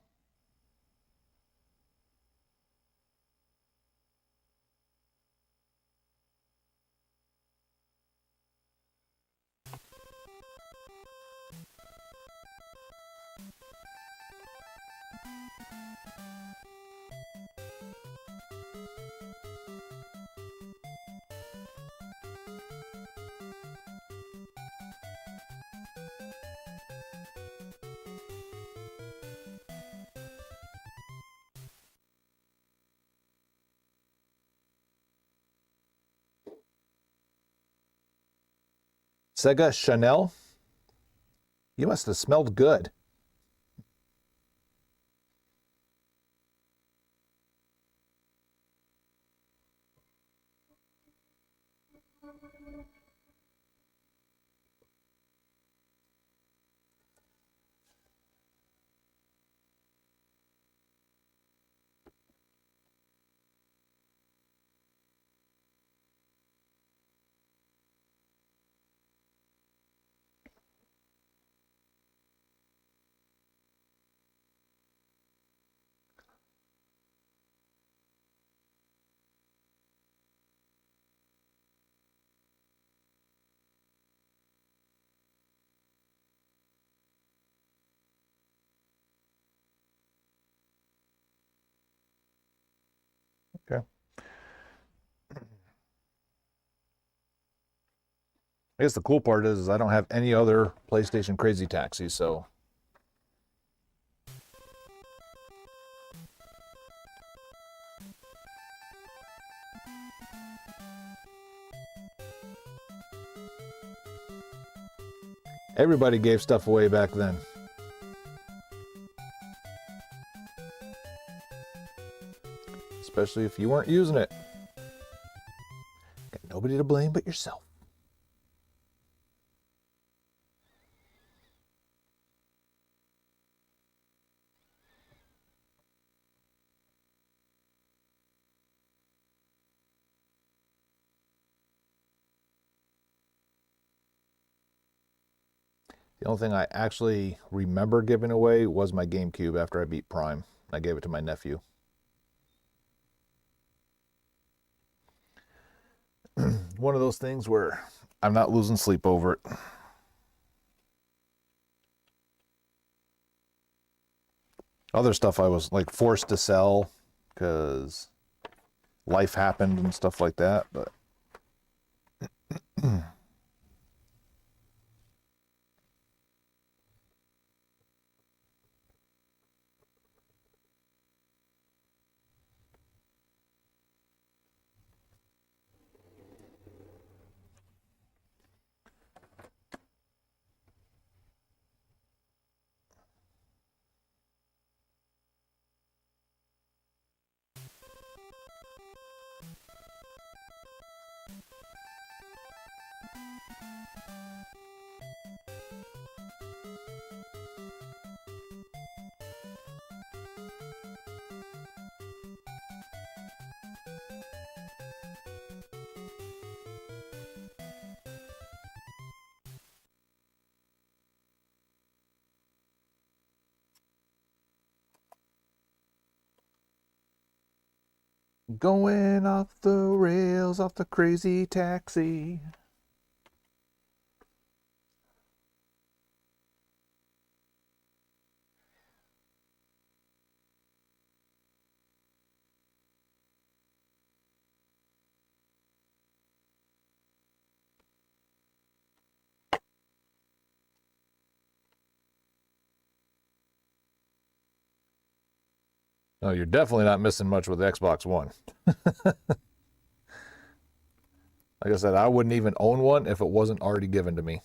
Speaker 1: Sega Chanel? You must have smelled good. Okay. I guess the cool part is I don't have any other PlayStation Crazy Taxi, so everybody gave stuff away back then. Especially if you weren't using it. Got nobody to blame but yourself. The only thing I actually remember giving away was my GameCube after I beat Prime. I gave it to my nephew. One of those things where I'm not losing sleep over it. Other stuff I was like forced to sell because life happened and stuff like that, but Going off the rails, off the crazy taxi. No, you're definitely not missing much with the Xbox One. Like I said, I wouldn't even own one if it wasn't already given to me.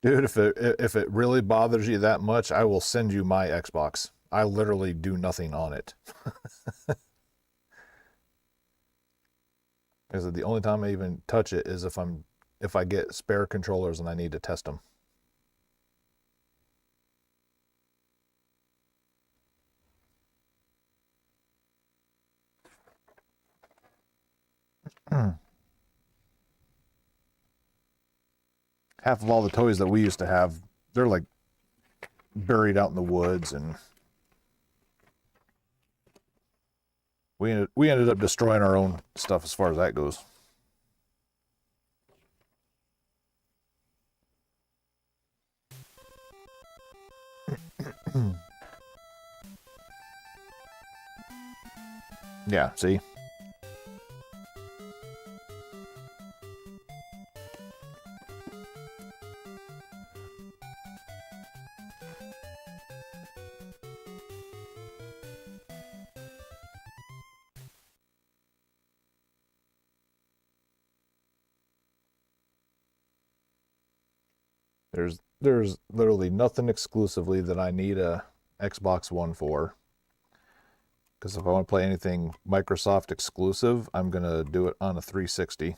Speaker 1: Dude, if it really bothers you that much, I will send you my Xbox. I literally do nothing on it. Because the only time I even touch it is if I get spare controllers and I need to test them. Half of all the toys that we used to have, they're like buried out in the woods, and we ended up destroying our own stuff as far as that goes. Yeah, see? There's literally nothing exclusively that I need a Xbox One for. Because if I want to play anything Microsoft exclusive, I'm going to do it on a 360.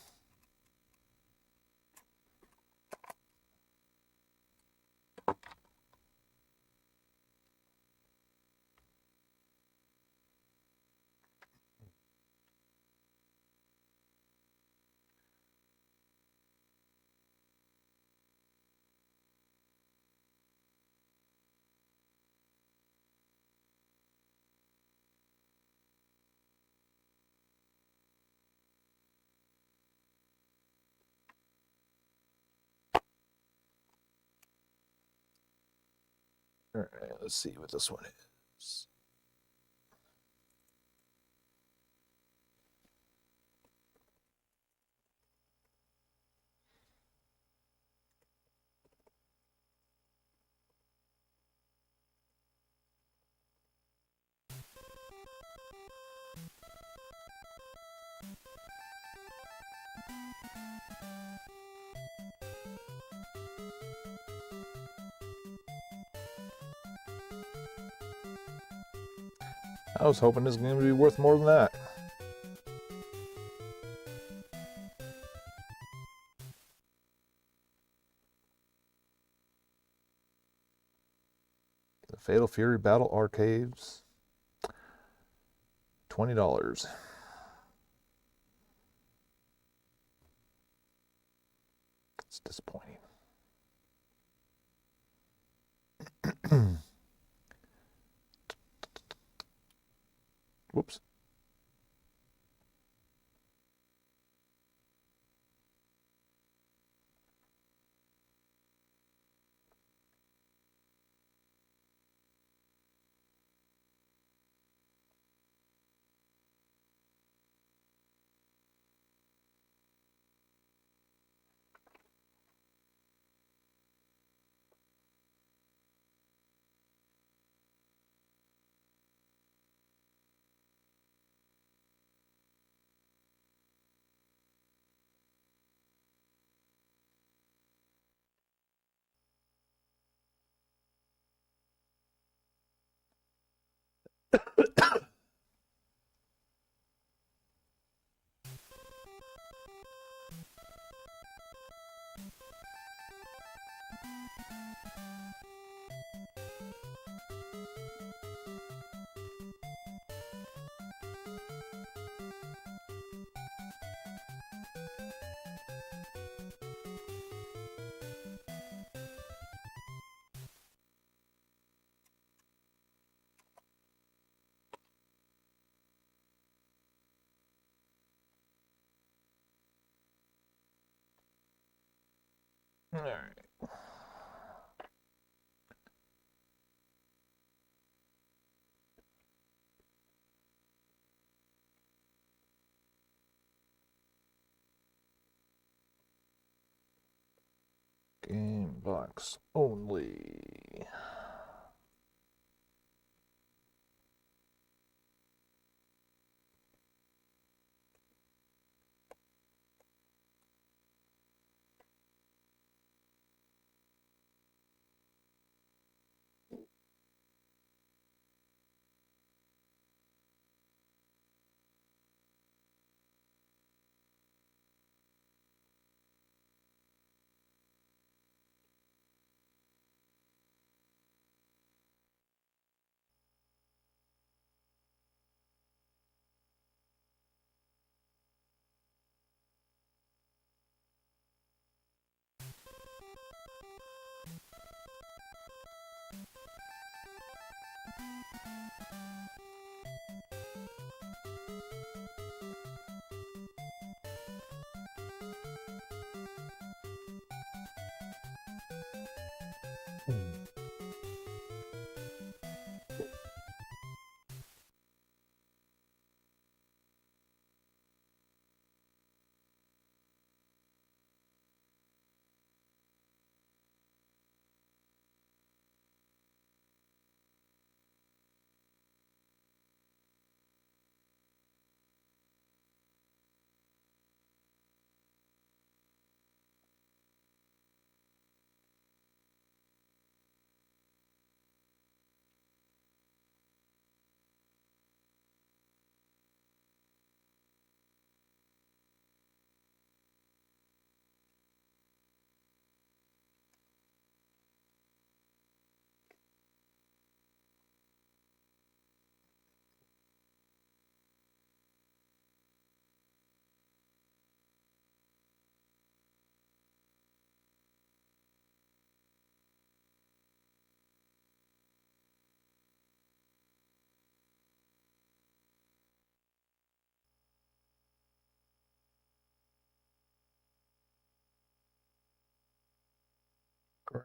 Speaker 1: All right, let's see what this one is. I was hoping this game would be worth more than that. Fatal Fury Battle Archives. $20. It's disappointing. Whoops. All right. Game box only.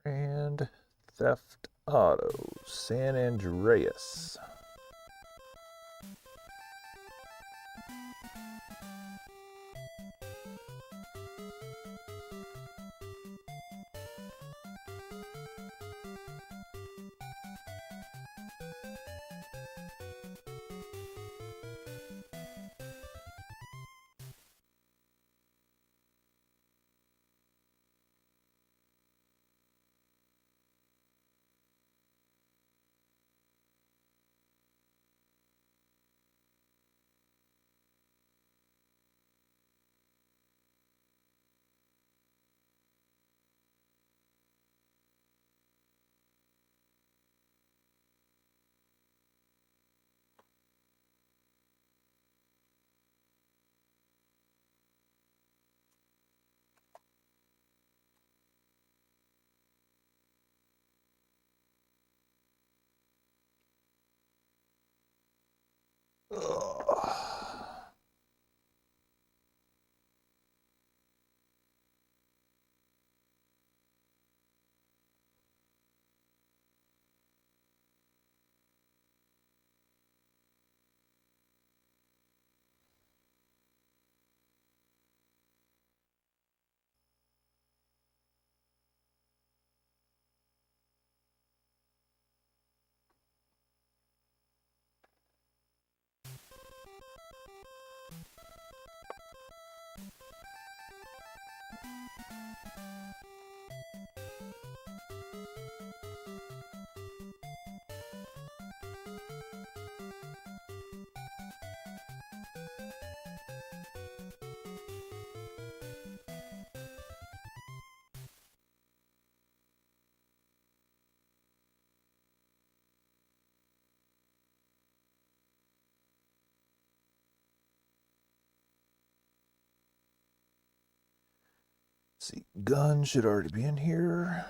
Speaker 1: Grand Theft Auto San Andreas. See, gun should already be in here.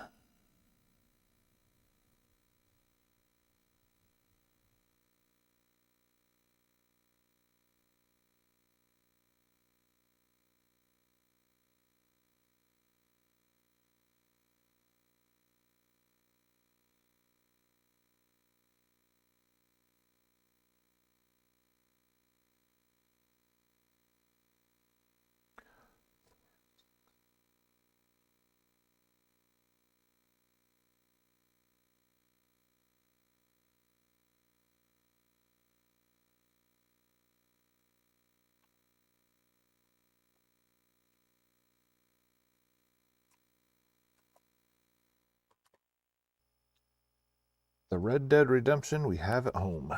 Speaker 1: The Red Dead Redemption we have at home.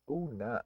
Speaker 1: Oh, nine.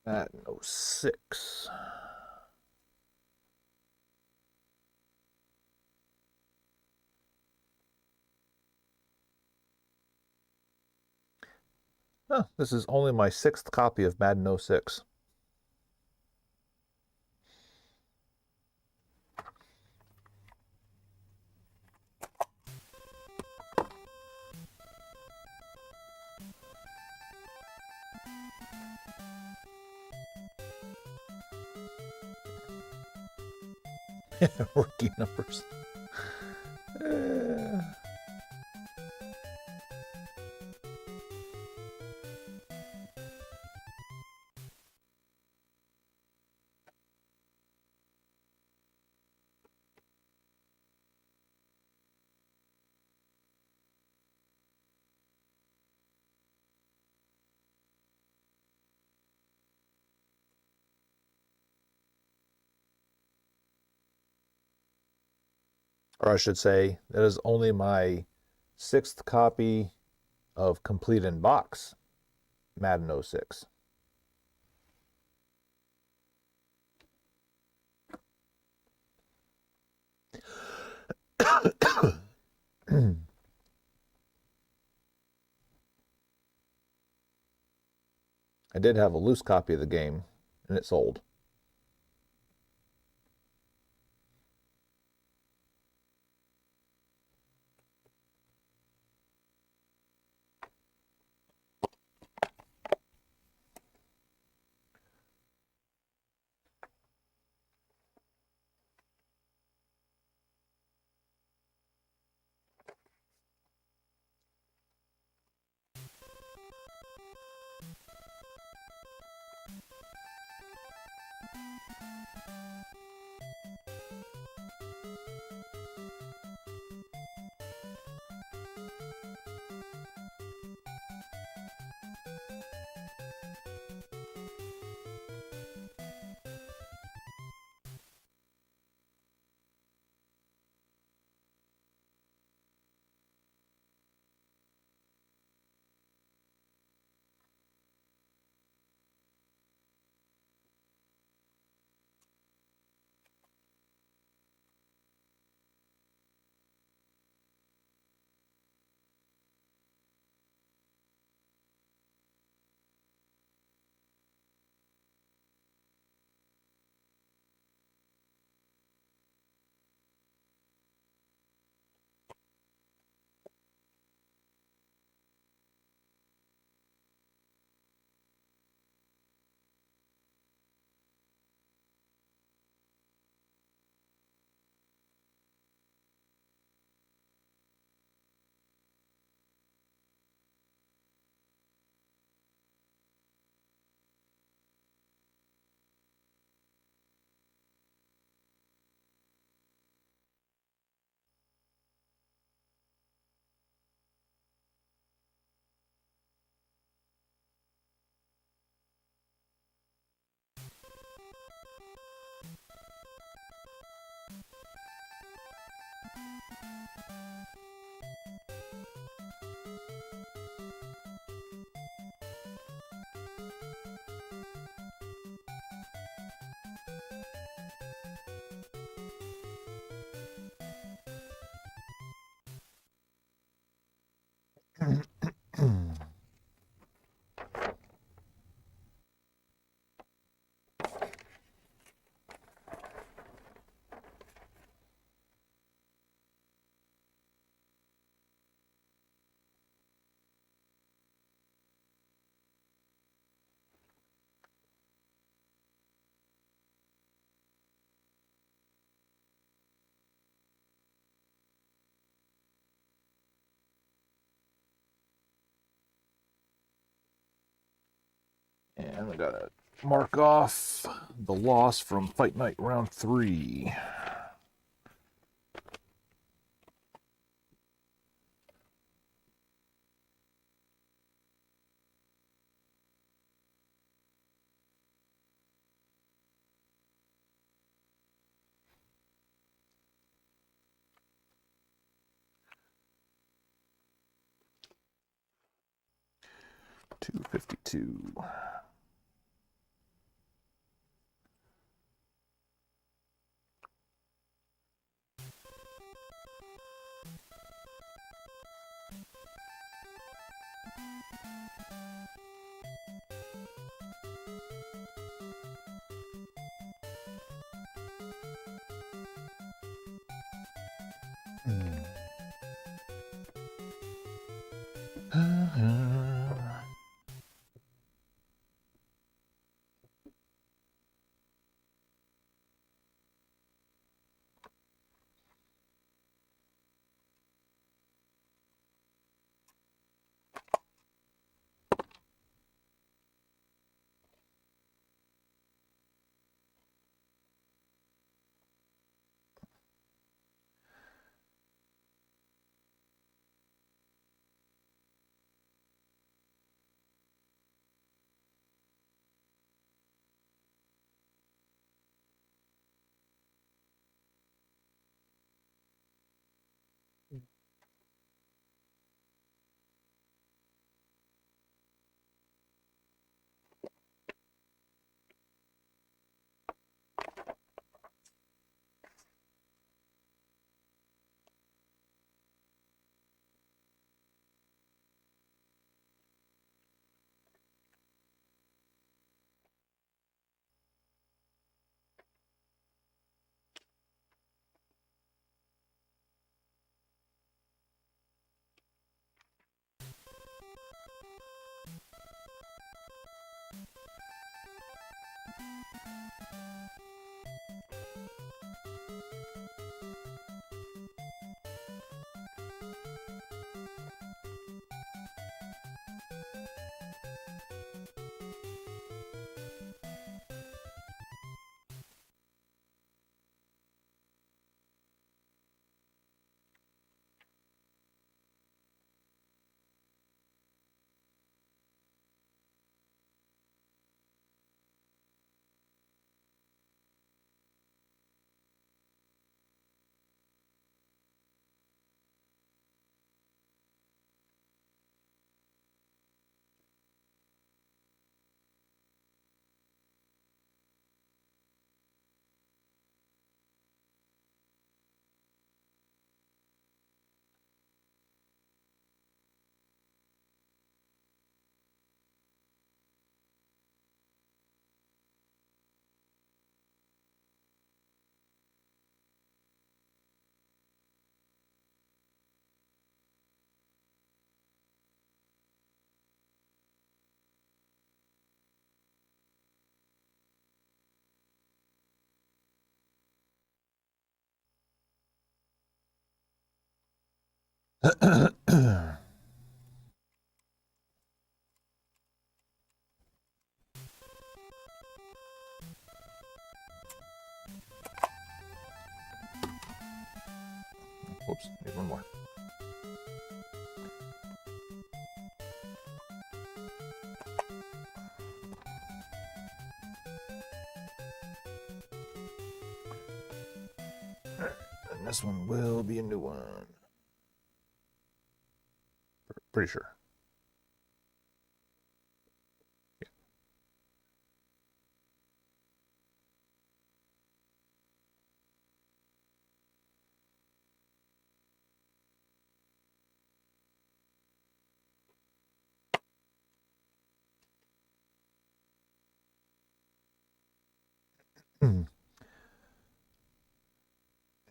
Speaker 1: Madden 06. Oh, this is only my 6th copy of Madden 06. Rookie numbers. Or I should say, that is only my 6th copy of Complete in Box Madden 06. I did have a loose copy of the game, and it sold. And we gotta mark off the loss from Fight Night round 3. $252. Whoops, need one more. And this one will be a new one. Pretty sure.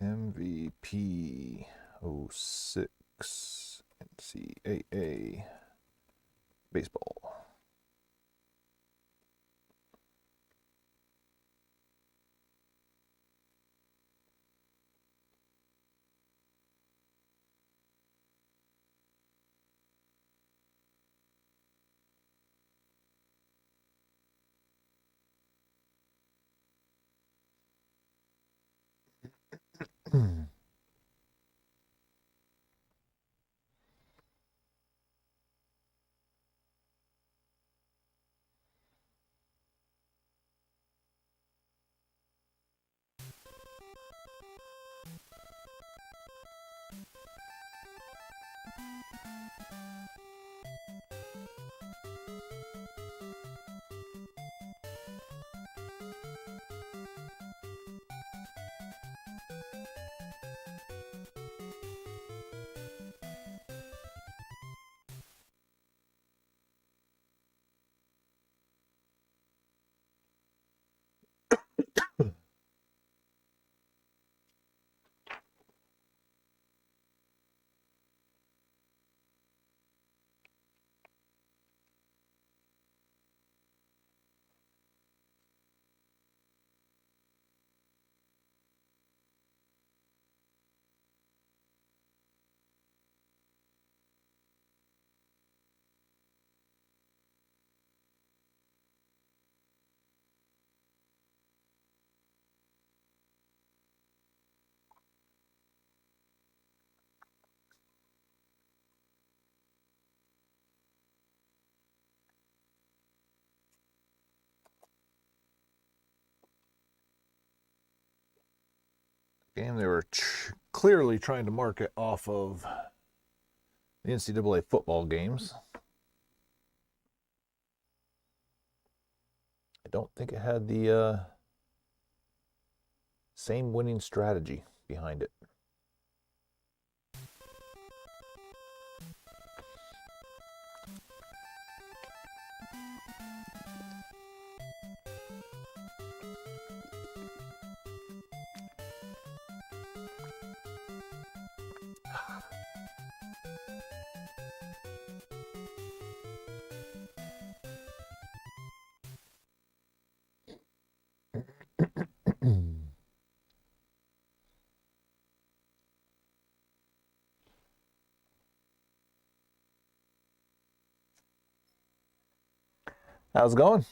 Speaker 1: MVP 06 NCAA baseball. Game they were clearly trying to market off of the NCAA football games. I don't think it had the same winning strategy behind it. How's it going?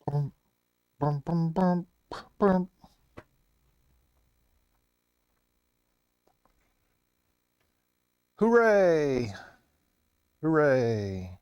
Speaker 1: Bum, bum, bum, bum, bum. Hooray! Hooray!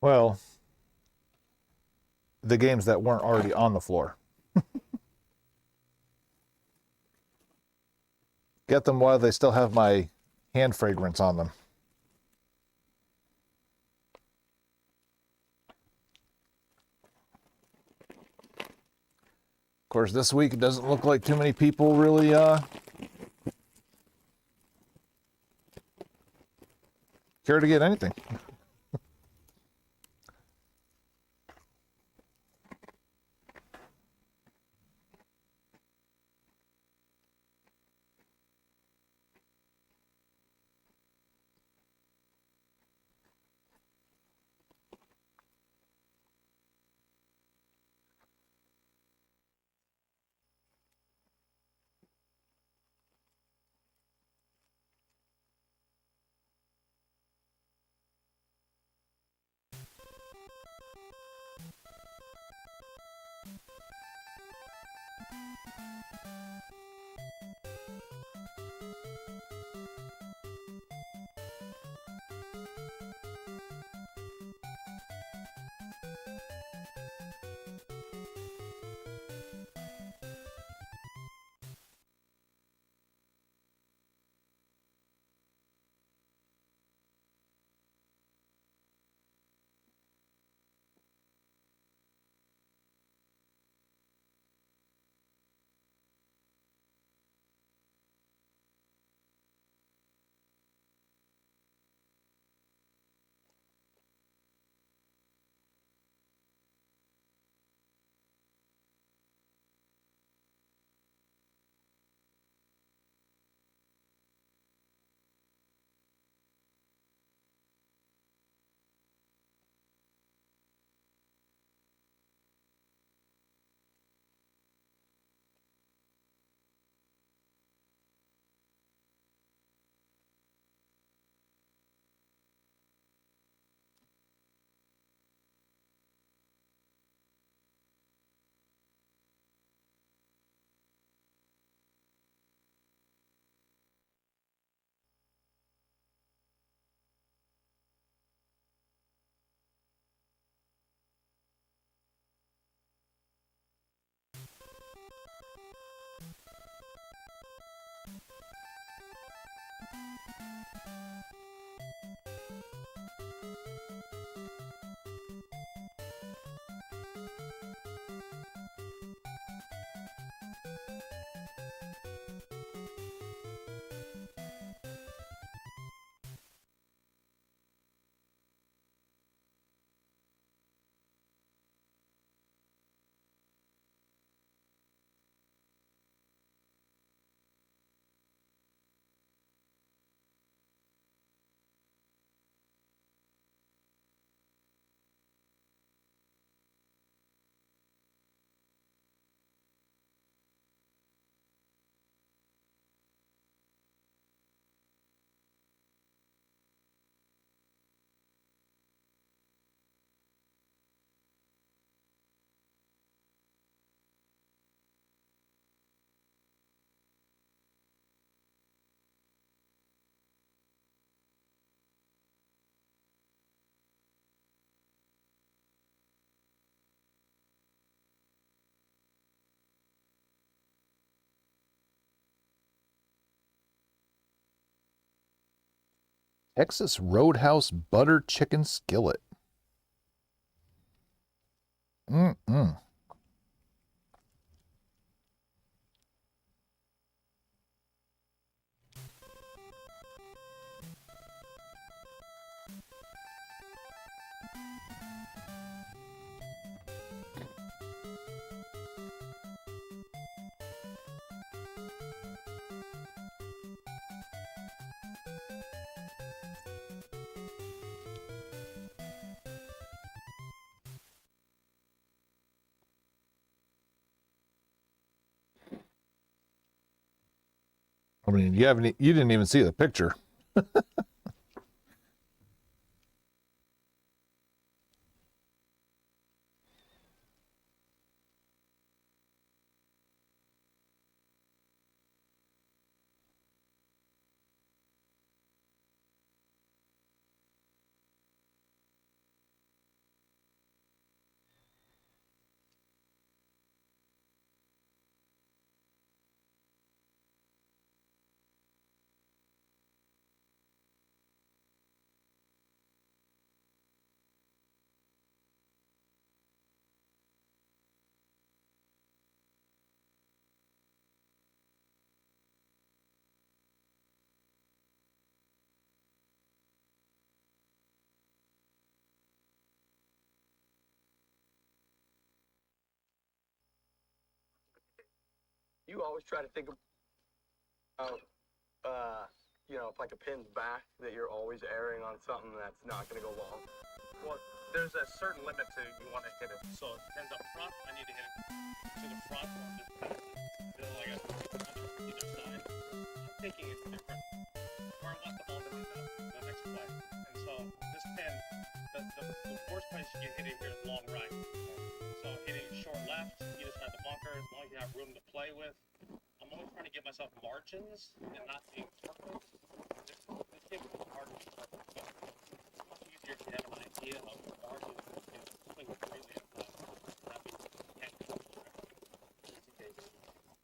Speaker 1: Well, the games that weren't already on the floor. Get them while they still have my hand fragrance on them. Of course, this week it doesn't look like too many people really care to get anything. Texas Roadhouse butter chicken skillet. Mm-mm. I mean, you didn't even see the picture.
Speaker 6: You always try to think about, if like a pin's back, that you're always erring on something that's not going to go long.
Speaker 7: Well, there's a certain limit to you want to hit it. So it depends up front. I need to hit it to the front or just past it. Like on either side. I'm thinking it's different. Where I want the ball to end up the next play. And so this pin, the worst place you can hit it here is long right. So hitting short left, either side of the bunker, as long as you have room to play with. I'm always trying to give myself margins and not being perfect. This game is hard to be perfect, but it's much easier if you have an idea of the margins and swing freely and not be can't go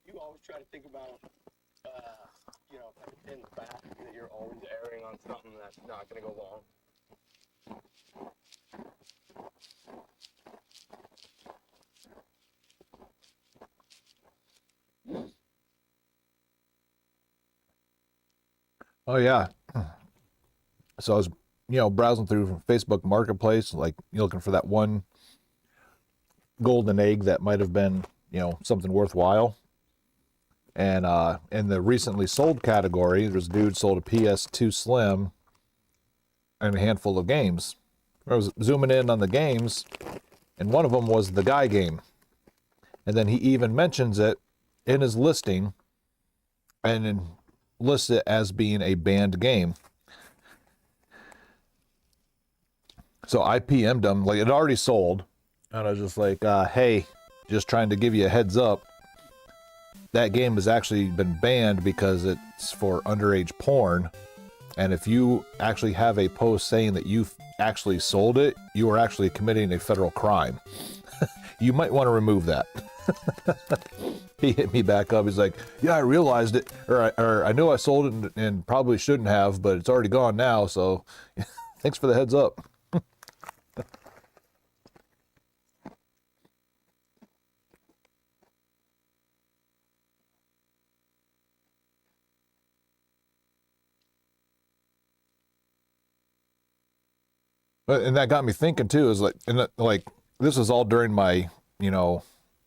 Speaker 6: You always try to think about, like a pin's back, that you're always erring on something that's not going to go long.
Speaker 1: Oh yeah. So I was, browsing through Facebook Marketplace, like looking for that one golden egg that might have been, something worthwhile. And in the recently sold category, there's a dude sold a PS2 Slim and a handful of games. I was zooming in on the games, and one of them was the Guy game. And then he even mentions it in his listing and then lists it as being a banned game. So I PM'd him, like it already sold. And I was just like, hey, just trying to give you a heads up. That game has actually been banned because it's for underage porn. And if you actually have a post saying that you've actually sold it, you are actually committing a federal crime. You might want to remove that. He hit me back up. He's like, yeah, I realized it. Or I knew I sold it and probably shouldn't have, but it's already gone now. So thanks for the heads up. And that got me thinking too, is like this was all during my,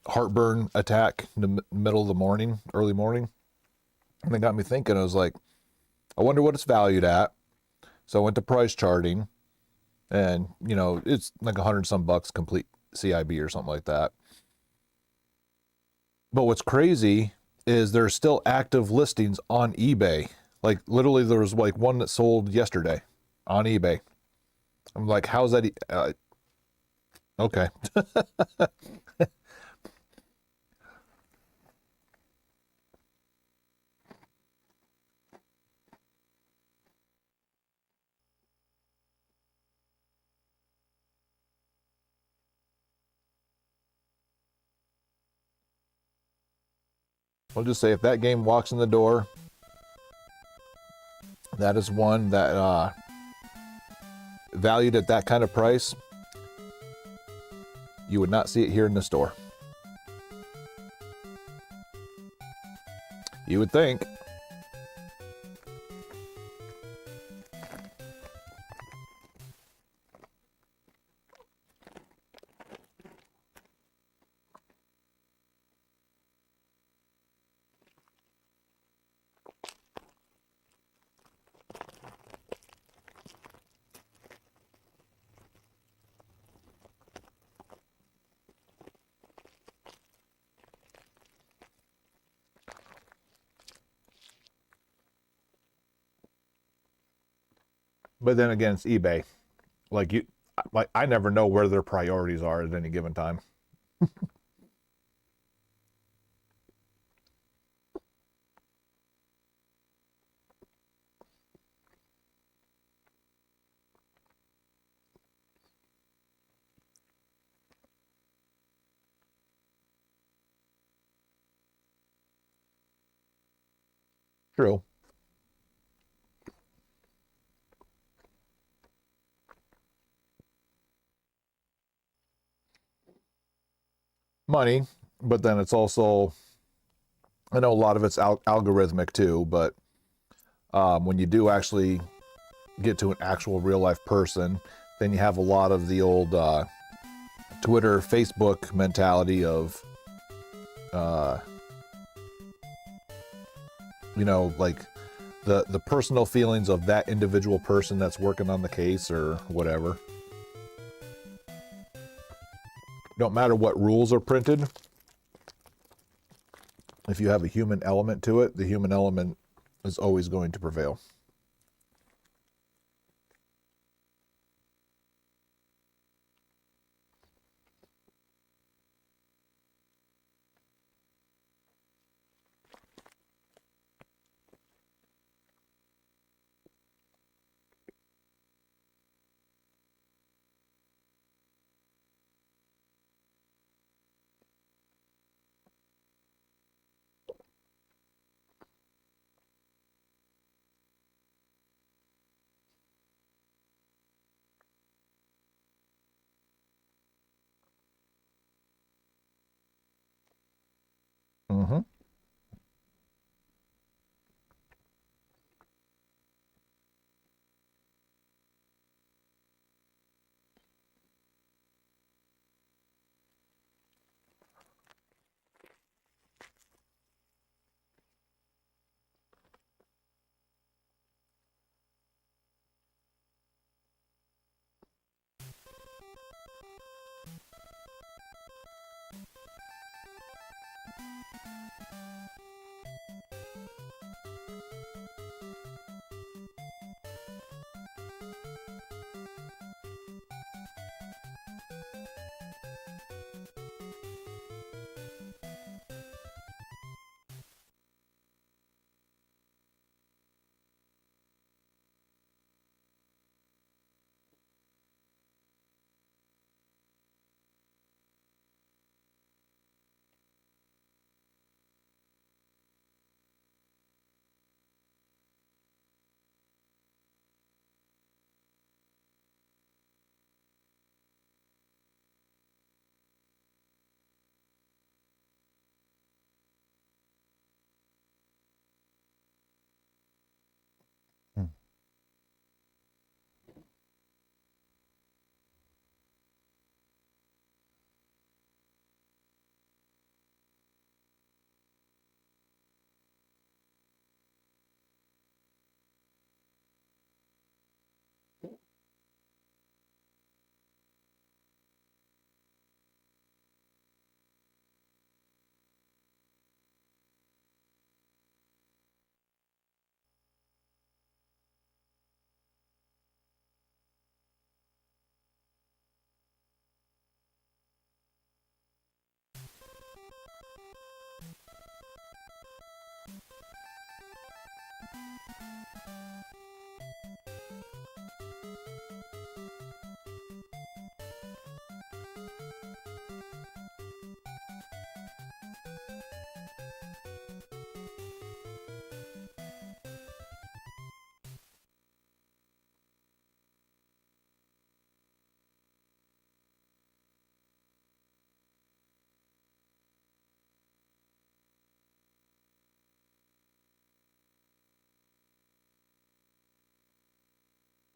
Speaker 1: heartburn attack in the middle of the morning, early morning. And it got me thinking, I was like, I wonder what it's valued at. So I went to price charting and, it's like $100 some complete CIB or something like that. But what's crazy is there's still active listings on eBay. Like literally there was like one that sold yesterday on eBay. I'm like, how's that? Okay. I'll just say if that game walks in the door, that is one that valued at that kind of price, you would not see it here in the store. You would think. But then again, it's eBay. Like I never know where their priorities are at any given time. True. Money, but then it's also, I know a lot of it's algorithmic too, but when you do actually get to an actual real life person, then you have a lot of the old Twitter, Facebook mentality of, like the personal feelings of that individual person that's working on the case or whatever. Don't matter what rules are printed. If you have a human element to it, the human element is always going to prevail. Mm-hmm.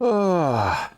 Speaker 1: Ah.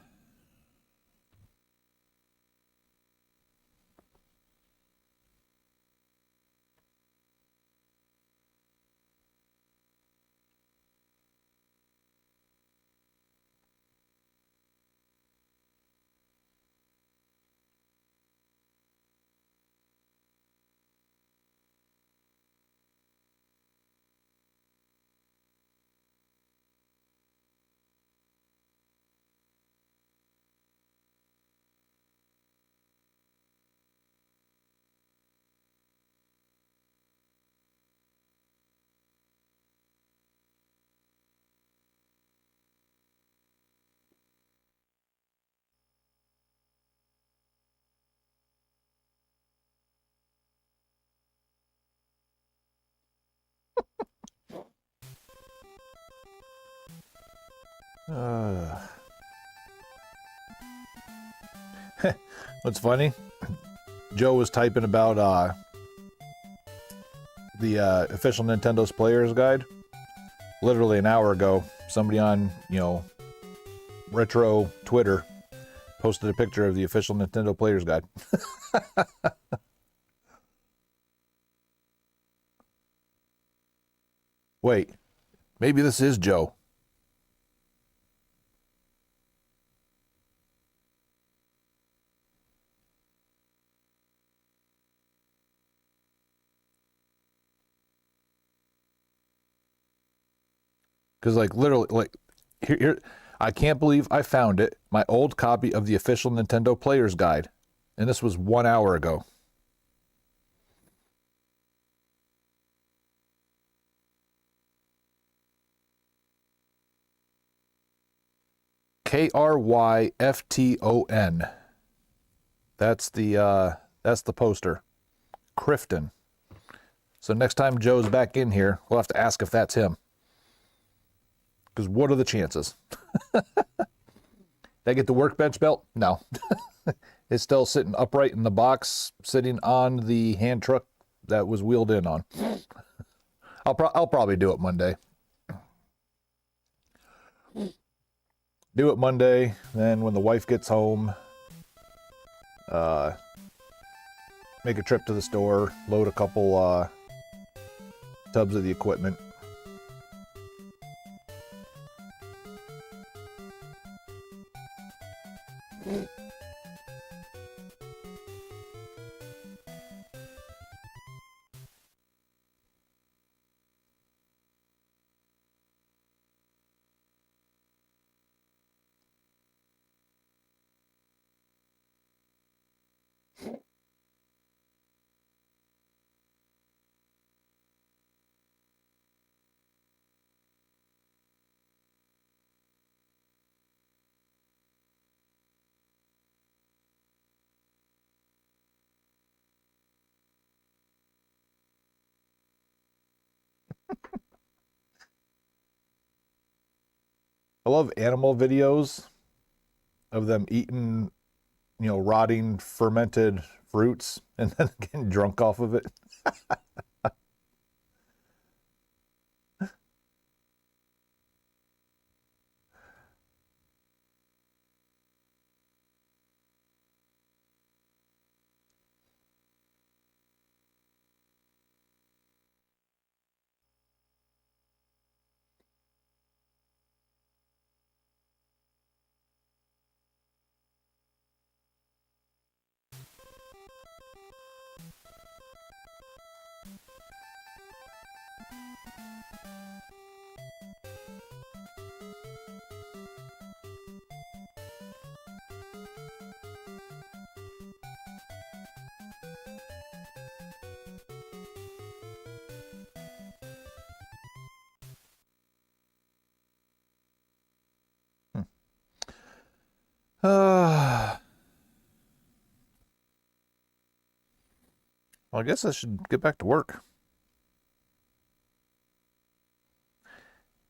Speaker 1: What's funny? Joe was typing about the official Nintendo's Player's Guide. Literally an hour ago, somebody on, retro Twitter posted a picture of the official Nintendo Player's Guide. Wait, maybe this is Joe. Because, literally, here, I can't believe I found it. My old copy of the official Nintendo Player's Guide. And this was 1 hour ago. Kryfton. That's the poster. Crifton. So next time Joe's back in here, we'll have to ask if that's him. Because what are the chances? Did I get the workbench belt? No. It's still sitting upright in the box, sitting on the hand truck that was wheeled in on. I'll probably do it Monday. Do it Monday, then when the wife gets home, make a trip to the store, load a couple tubs of the equipment. I love animal videos of them eating, rotting fermented fruits and then getting drunk off of it. Well, I guess I should get back to work.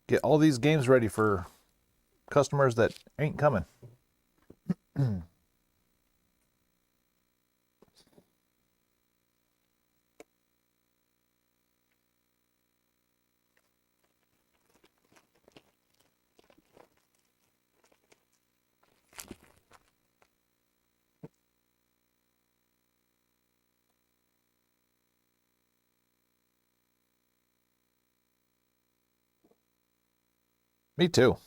Speaker 1: Get all these games ready for customers that ain't coming. Me too.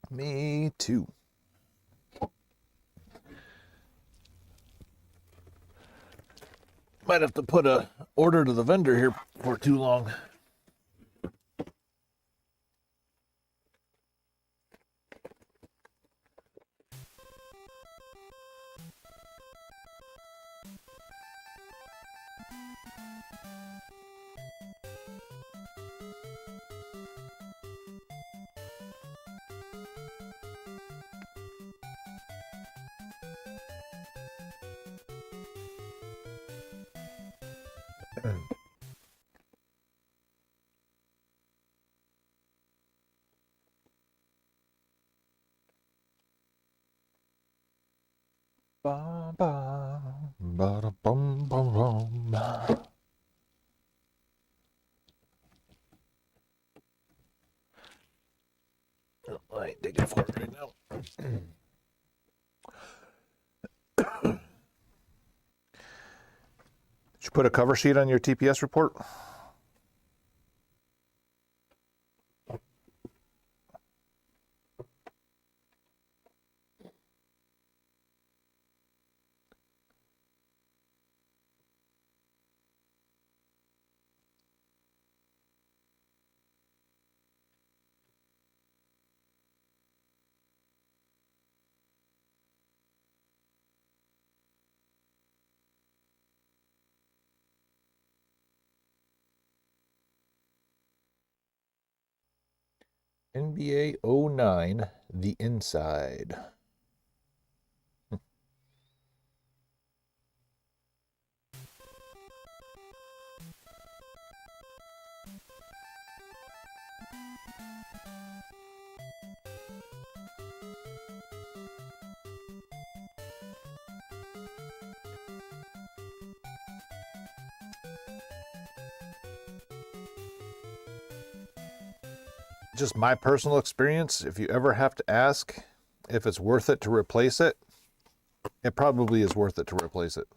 Speaker 1: Me too. Might have to put a order to the vendor here for too long. Ba, ba, ba, da, bum, bum, bum. I ain't digging for it right now. Did you put a cover sheet on your TPS report? NBA 09, The Inside. Just my personal experience, if you ever have to ask if it's worth it to replace it, it probably is worth it to replace it.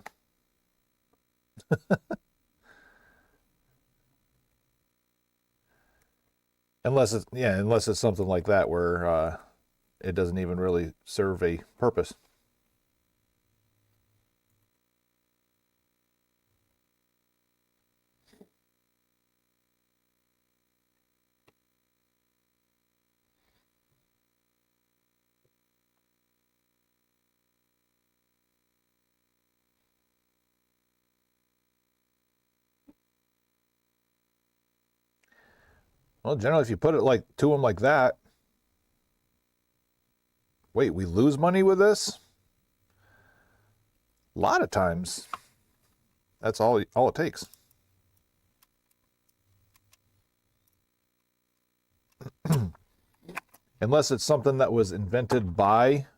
Speaker 1: Unless it's something like that where it doesn't even really serve a purpose. Well, generally, if you put it like to them like that, wait, we lose money with this? A lot of times, that's all it takes. Unless it's something that was invented by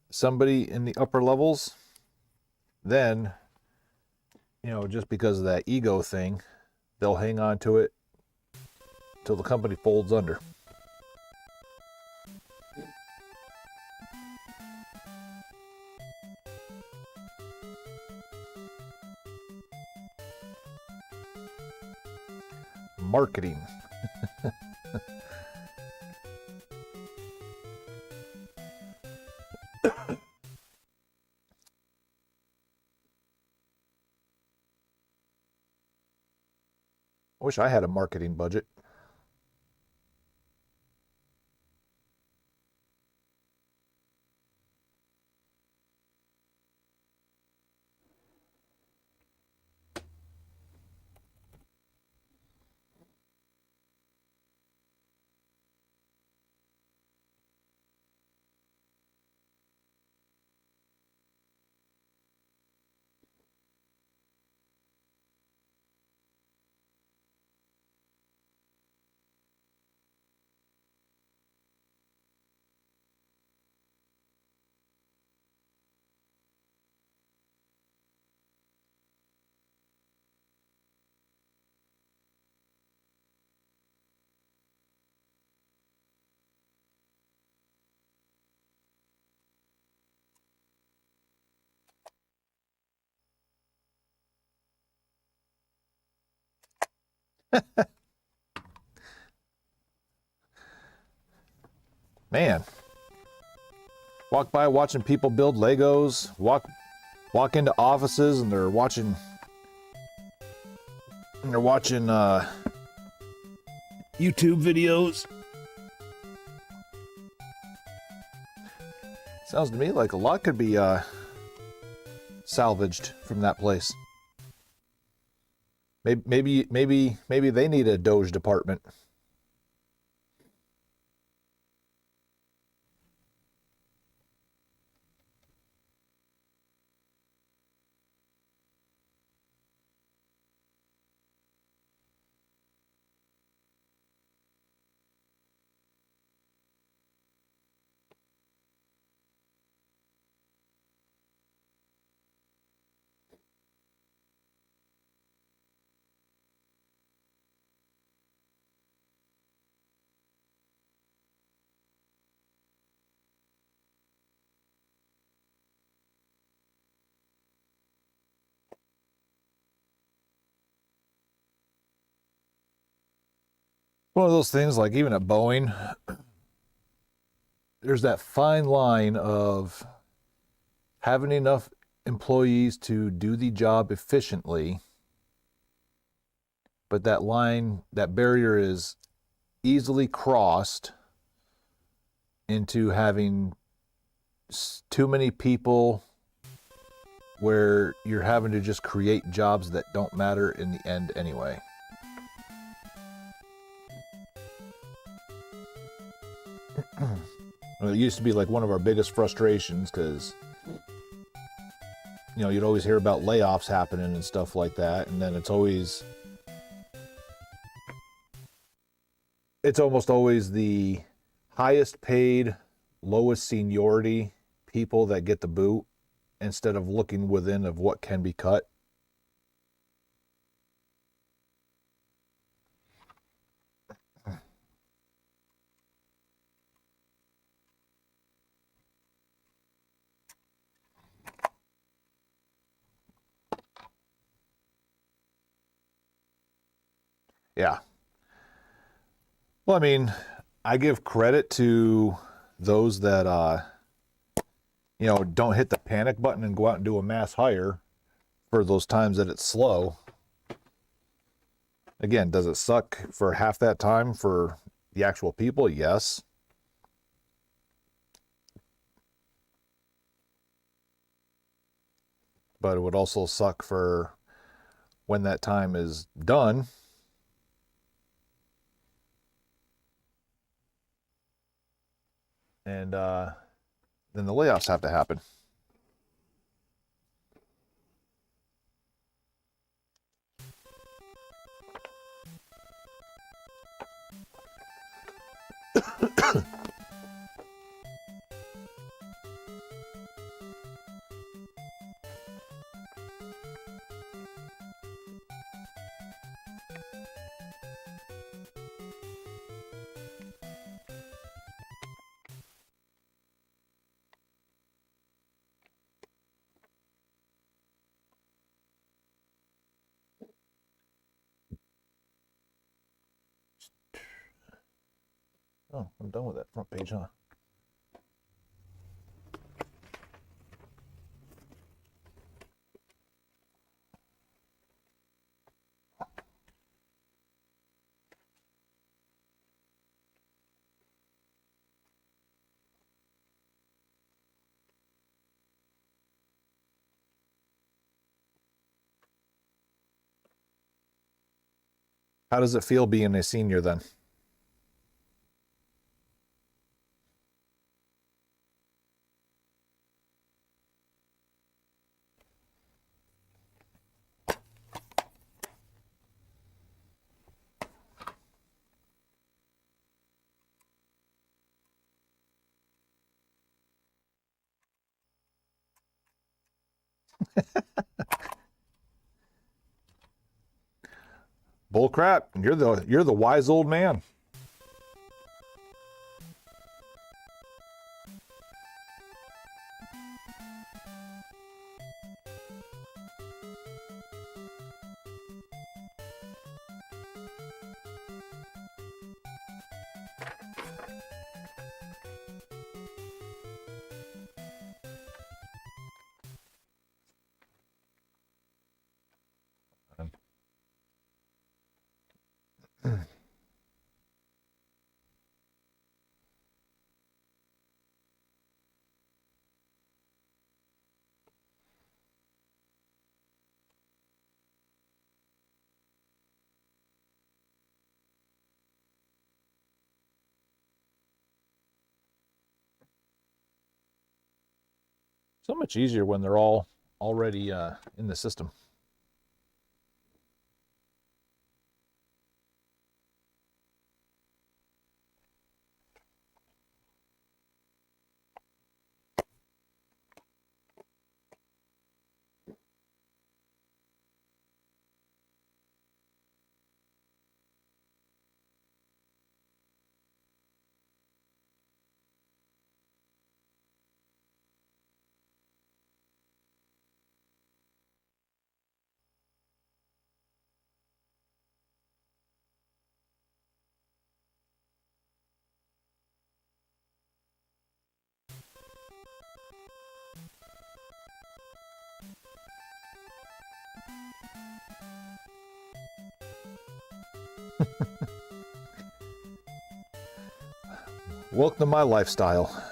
Speaker 1: somebody in the upper levels, then, just because of that ego thing, they'll hang on to it till the company folds under. Marketing. I wish I had a marketing budget. Man, walk by watching people build Legos, walk into offices and they're watching YouTube videos. Sounds to me like a lot could be salvaged from that place. Maybe they need a Doge department. one of those things, like even at Boeing, there's that fine line of having enough employees to do the job efficiently, but that line, that barrier is easily crossed into having too many people where you're having to just create jobs that don't matter in the end anyway. Well, it used to be like one of our biggest frustrations because, you know, you'd always hear about layoffs happening and stuff like that, and then it's almost always the highest paid, lowest seniority people that get the boot instead of looking within of what can be cut. Yeah. Well, I mean, I give credit to those that you know, don't hit the panic button and go out and do a mass hire for those times that it's slow. Again, does it suck for half that time for the actual people? Yes. But it would also suck for when that time is done. And then the layoffs have to happen. Oh, I'm done with that front page, huh? How does it feel being a senior then? Bull crap. You're the wise old man. So much easier when they're all already in the system. Welcome to my lifestyle.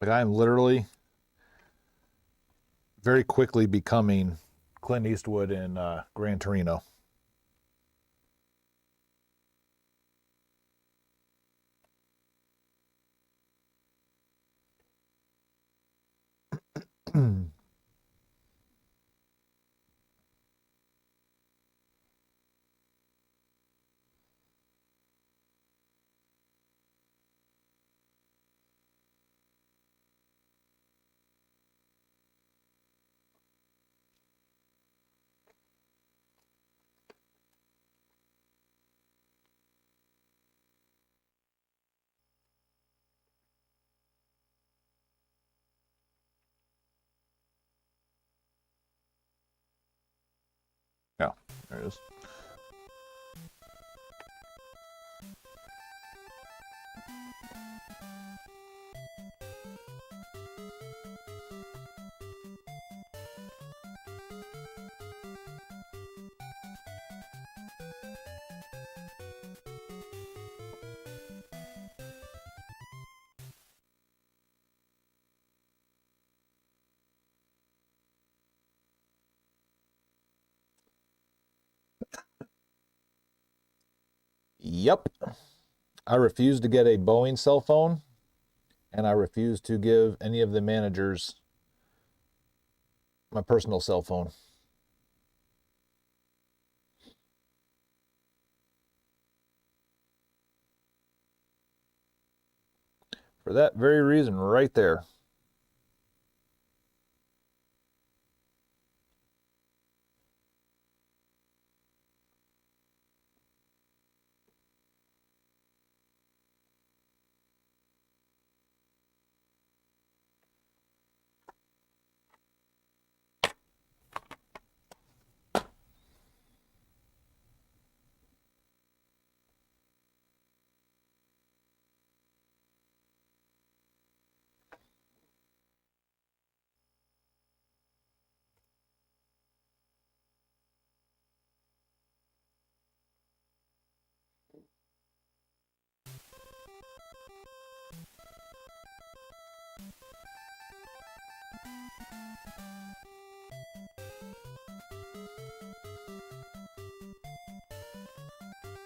Speaker 1: Like I am literally very quickly becoming Clint Eastwood in Gran Torino. Yeah, there it is. Yep. I refuse to get a Boeing cell phone, and I refuse to give any of the managers my personal cell phone. For that very reason right there.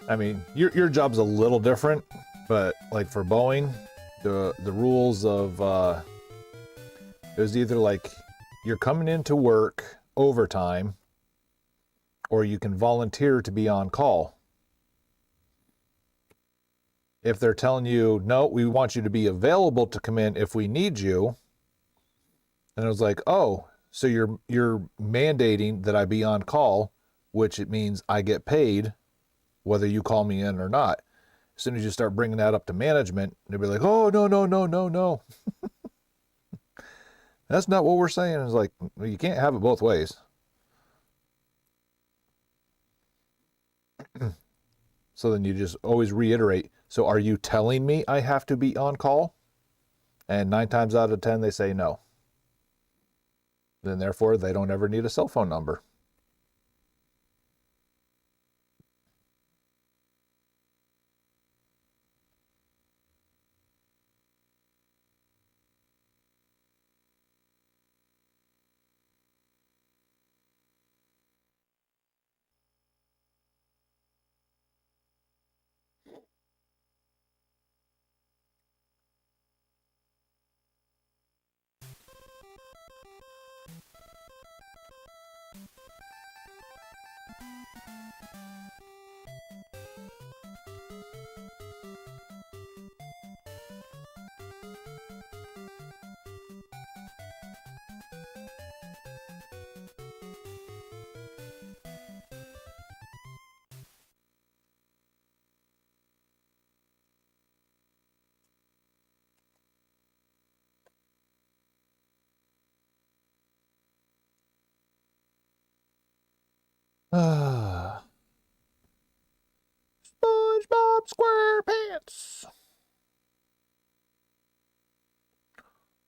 Speaker 1: I mean, your job's a little different, but like for Boeing, the rules of it was either like you're coming into work overtime, or you can volunteer to be on call. If they're telling you, no, we want you to be available to come in if we need you, and it was like, oh, so you're mandating that I be on call, which it means I get paid whether you call me in or not. As soon as you start bringing that up to management, they'll be like, oh, no, no, no, no, no. That's not what we're saying. It's like, well, you can't have it both ways. So then you just always reiterate, so are you telling me I have to be on call? And 9 times out of 10, they say no. Then therefore, they don't ever need a cell phone number.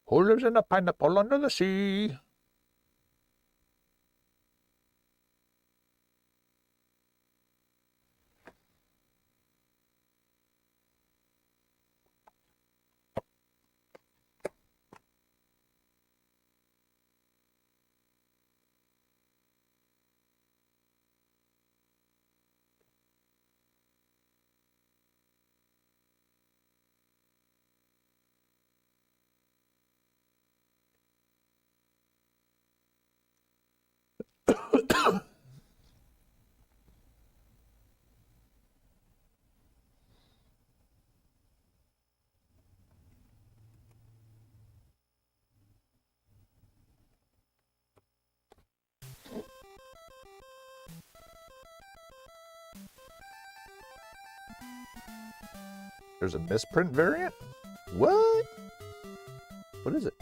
Speaker 1: Who lives in a pineapple under the sea? There's a misprint variant? What? What is it?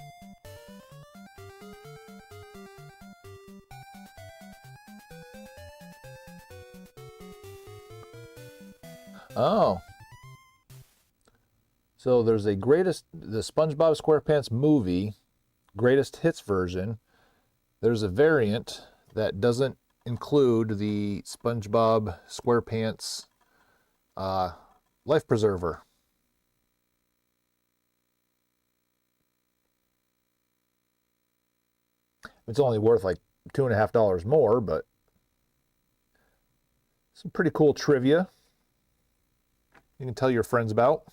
Speaker 1: Oh. So there's the SpongeBob SquarePants movie, greatest hits version. There's a variant that doesn't include the SpongeBob SquarePants life preserver. It's only worth like $2.50 more, but some pretty cool trivia you can tell your friends about.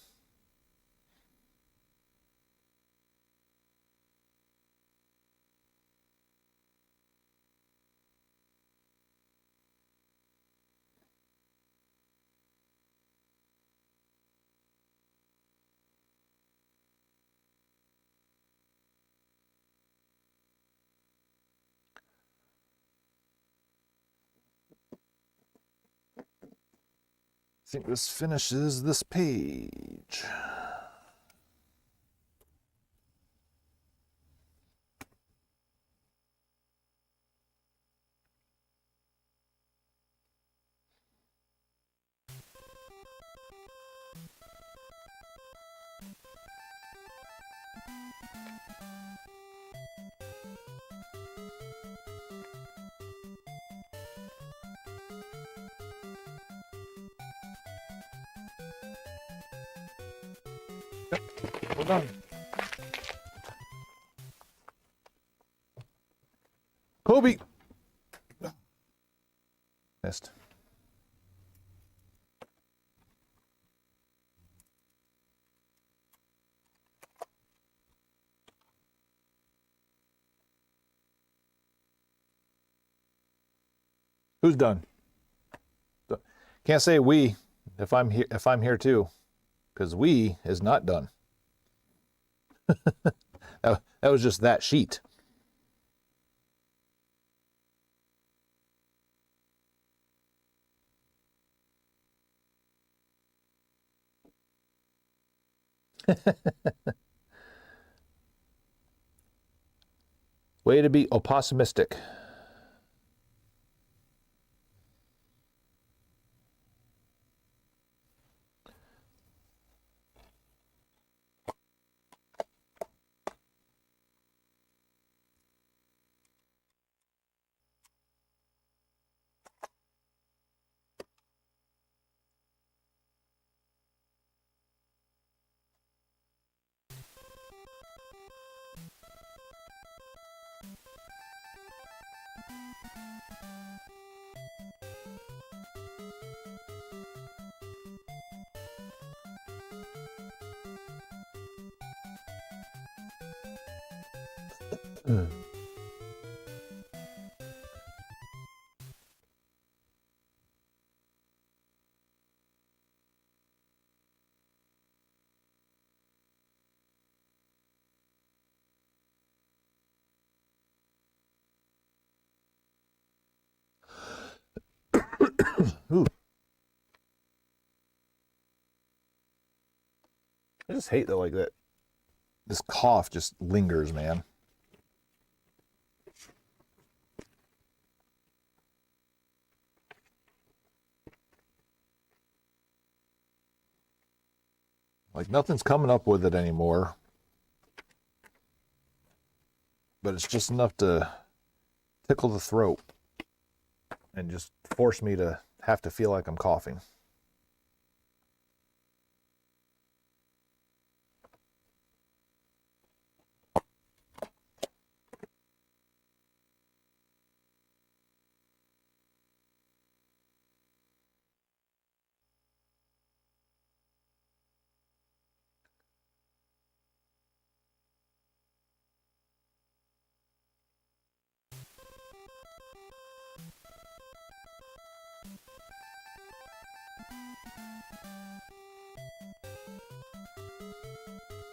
Speaker 1: I think this finishes this page. We're done. Kobe. Missed. Who's done? Can't say we if I'm here too, because we is not done. that was just that sheet. Way to be optimistic. Ooh. I just hate that like that. This cough just lingers, man. Like nothing's coming up with it anymore. but it's just enough to tickle the throat and just force me to have to feel like I'm coughing.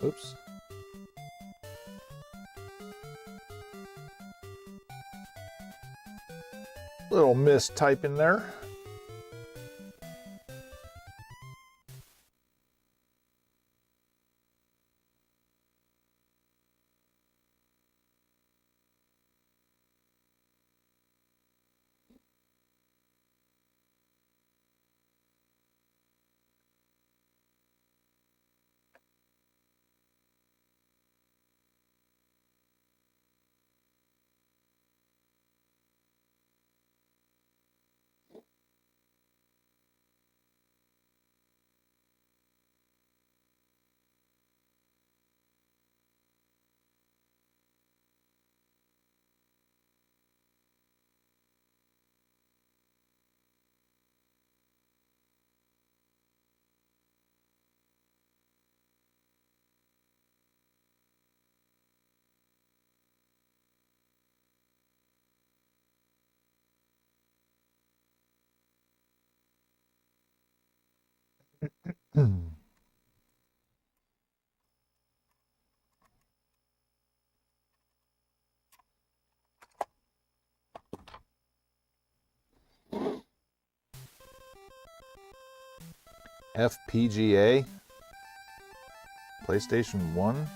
Speaker 1: Oops. Little mistype in there. FPGA? PlayStation 1?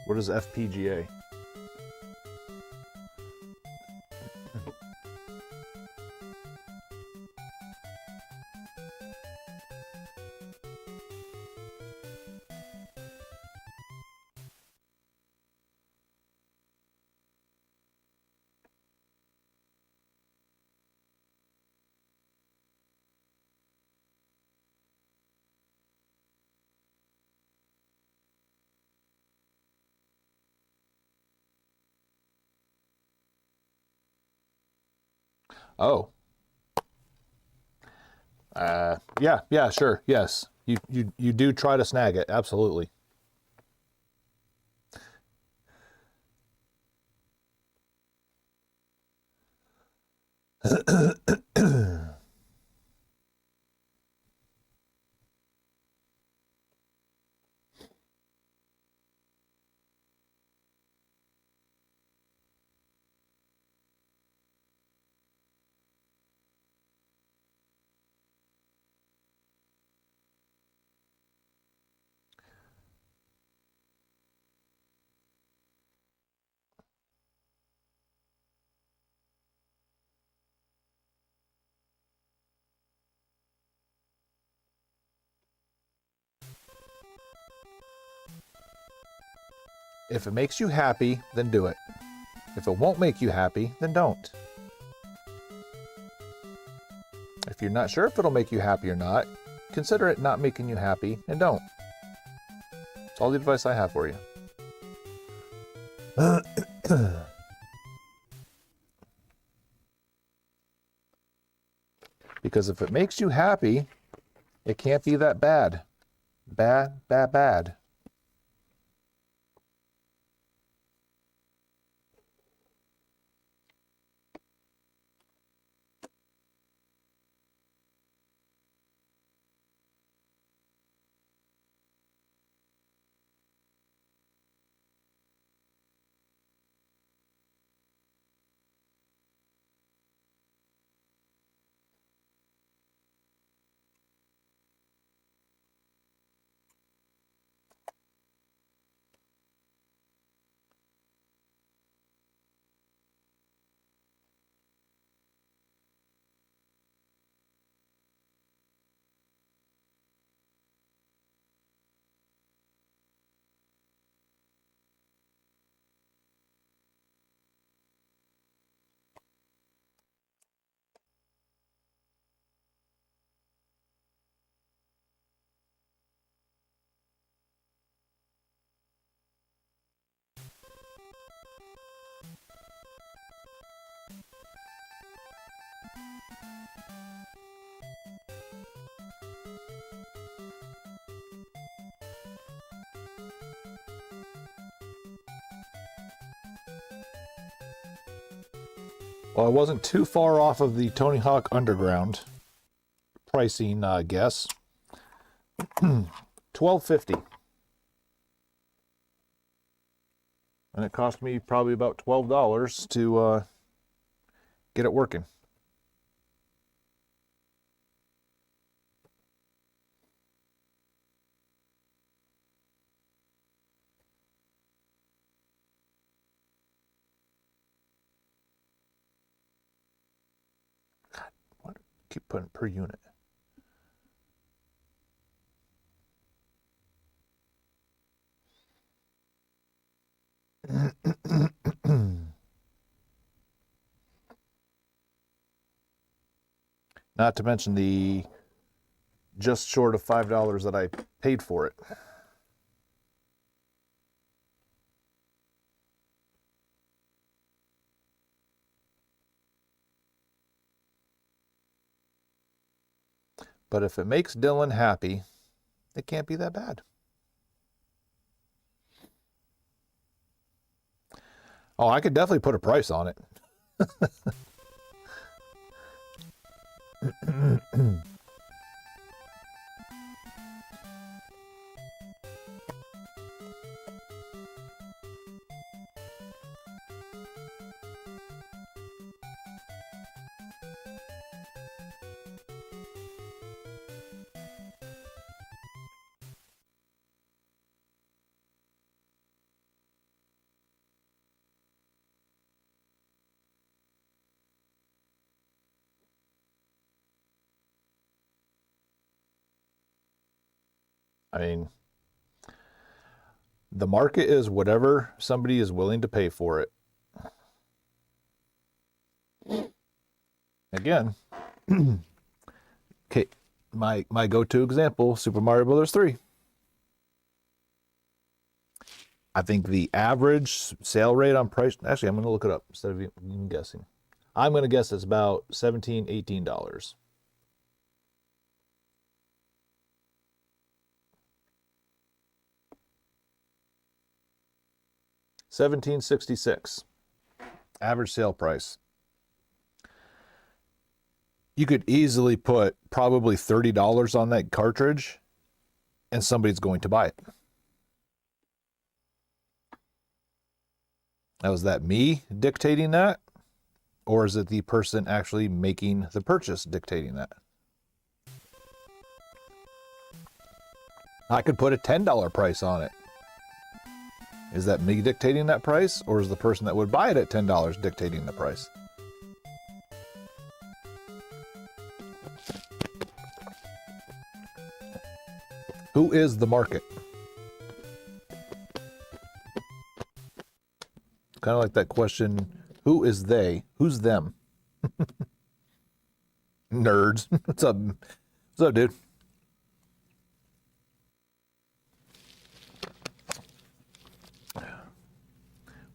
Speaker 1: What is FPGA? Oh. Yeah, sure. Yes. You do try to snag it. Absolutely. If it makes you happy, then do it. If it won't make you happy, then don't. If you're not sure if it'll make you happy or not, consider it not making you happy and don't. That's all the advice I have for you. Because if it makes you happy, it can't be that bad. Bad, bad, bad. Well, I wasn't too far off of the Tony Hawk Underground pricing guess. $12.50. And it cost me probably about $12 to get it working. God, why do I keep putting per unit? Not to mention the just short of $5 that I paid for it. But if it makes Dylan happy, it can't be that bad. Oh, I could definitely put a price on it. I mean, the market is whatever somebody is willing to pay for it. Again, okay, my go-to example, Super Mario Brothers 3. I think the average sale rate on price, actually, I'm going to look it up instead of even guessing. I'm going to guess it's about $17, $18. $17.66 average sale price. You could easily put probably $30 on that cartridge and somebody's going to buy it. Now, is that me dictating that? Or is it the person actually making the purchase dictating that? I could put a $10 price on it. Is that me dictating that price? Or is the person that would buy it at $10 dictating the price? Who is the market? Kind of like that question, who is they? Who's them? Nerds. What's up? What's up, dude?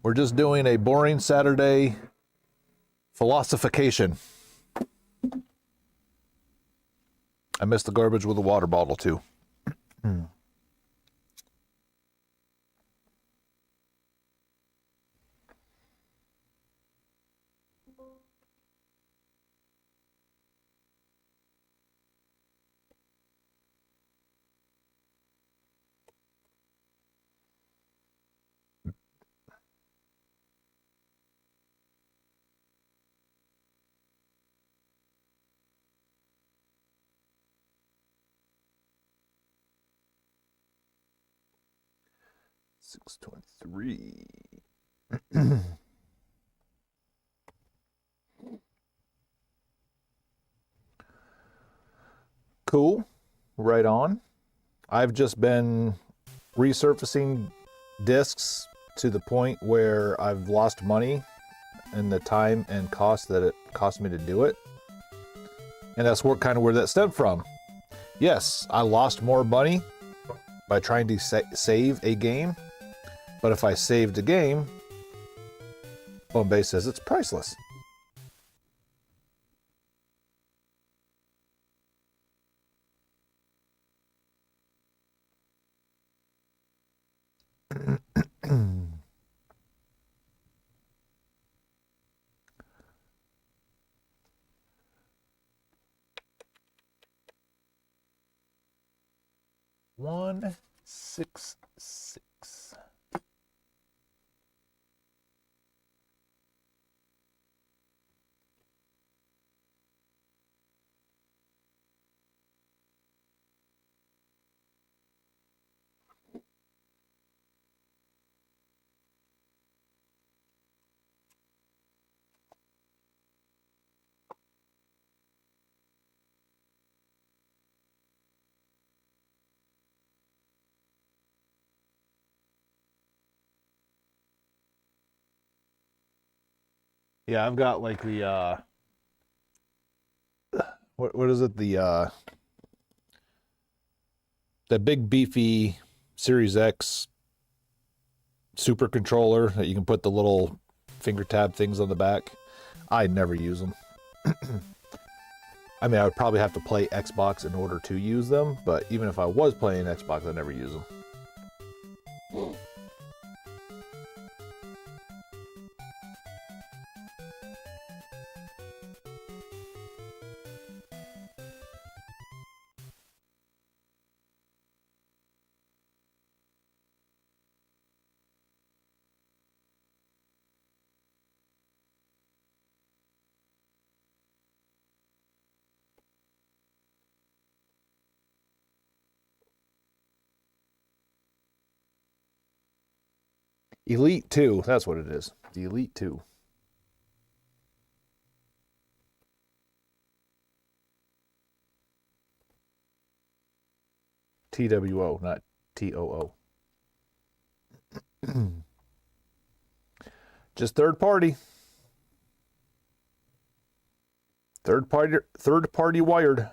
Speaker 1: We're just doing a boring Saturday philosophication. I missed the garbage with a water bottle too. $6.23. Cool. Right on. I've just been resurfacing discs to the point where I've lost money and the time and cost that it cost me to do it. And that's kind of where that stemmed from. Yes, I lost more money by trying to save a game. But if I saved a game, Bombay says it's priceless. 166. Yeah, I've got like the what is it? The big beefy Series X super controller that you can put the little finger tab things on the back. I never use them. I mean, I would probably have to play Xbox in order to use them, but even if I was playing Xbox, I'd never use them. Elite 2, that's what it is. The Elite 2. TWO, not TOO. Just third party. Third party wired.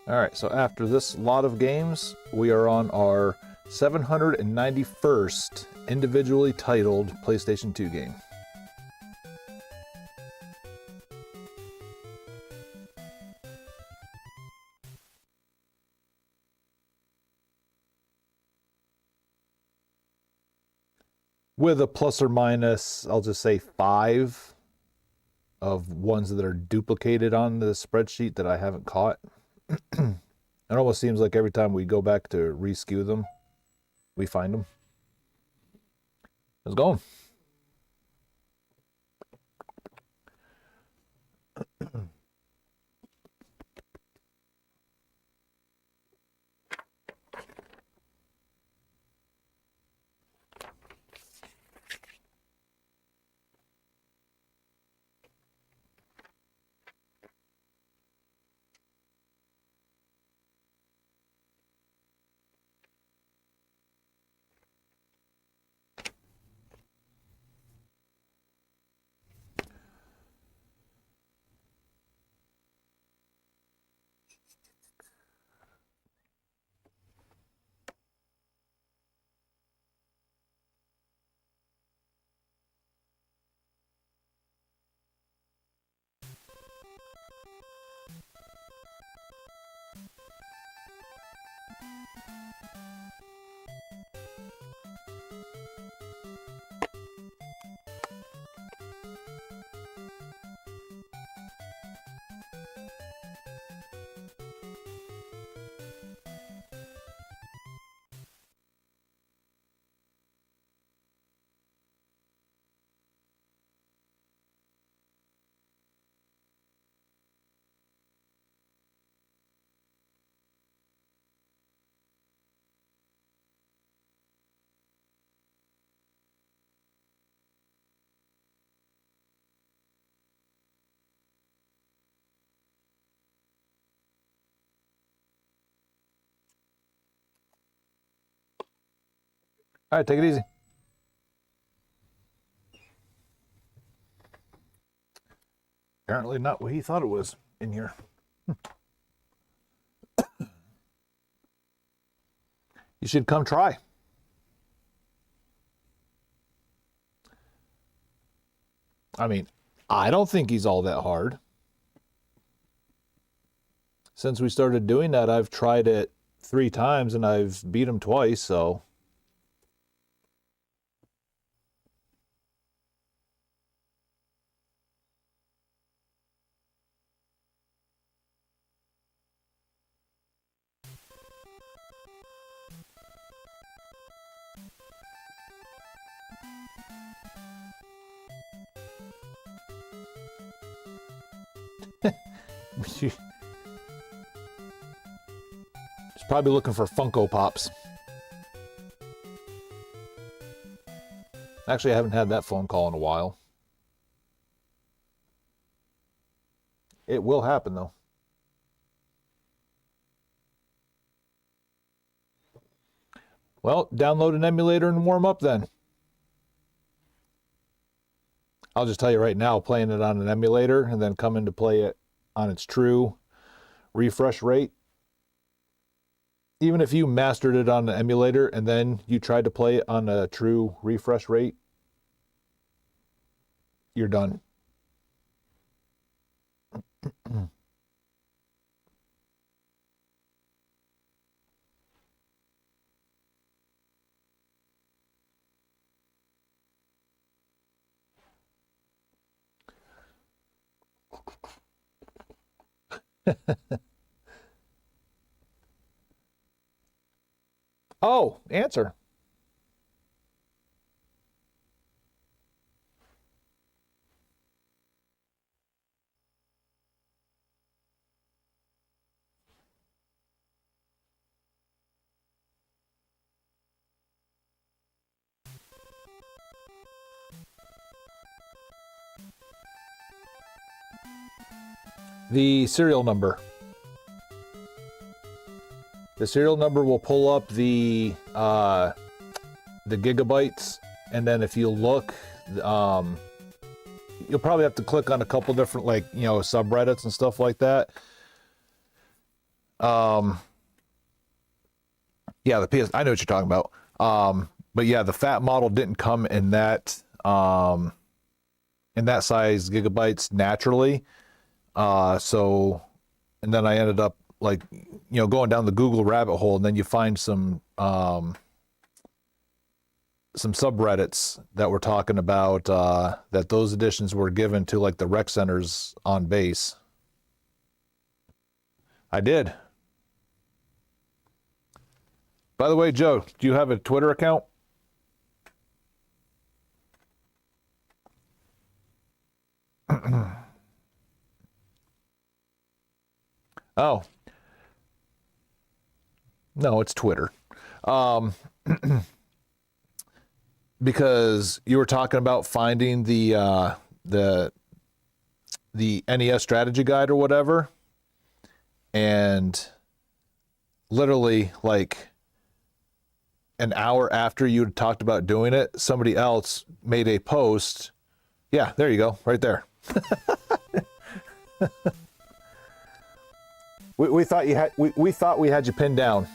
Speaker 1: All right, so after this lot of games, we are on our 791st individually titled PlayStation 2 game. With a plus or minus, I'll just say 5 of ones that are duplicated on the spreadsheet that I haven't caught. It almost seems like every time we go back to reskew them, we find them. Let's go. All right, take it easy. Apparently not what he thought it was in here. You should come try. I mean, I don't think he's all that hard. Since we started doing that, I've tried it 3 times and I've beat him twice, so. He's probably looking for Funko Pops. Actually, I haven't had that phone call in a while. It will happen, though. Well, download an emulator and warm up then. I'll just tell you right now, playing it on an emulator and then coming to play it on its true refresh rate, even if you mastered it on an emulator and then you tried to play it on a true refresh rate, you're done. Oh, answer. The serial number. The serial number will pull up the gigabytes, and then if you look, you'll probably have to click on a couple different, like, you know, subreddits and stuff like that. Yeah, the PS. I know what you're talking about. But yeah, the fat model didn't come in that size gigabytes naturally. So, and then I ended up, like, you know, going down the Google rabbit hole, and then you find some subreddits that were talking about that those editions were given to, like, the rec centers on base. I did. By the way, Joe, do you have a Twitter account? Oh. No, it's Twitter. Because you were talking about finding the NES strategy guide or whatever, and literally, like, an hour after you had talked about doing it, somebody else made a post. Yeah, there you go, right there. we thought you had we thought we had you pinned down.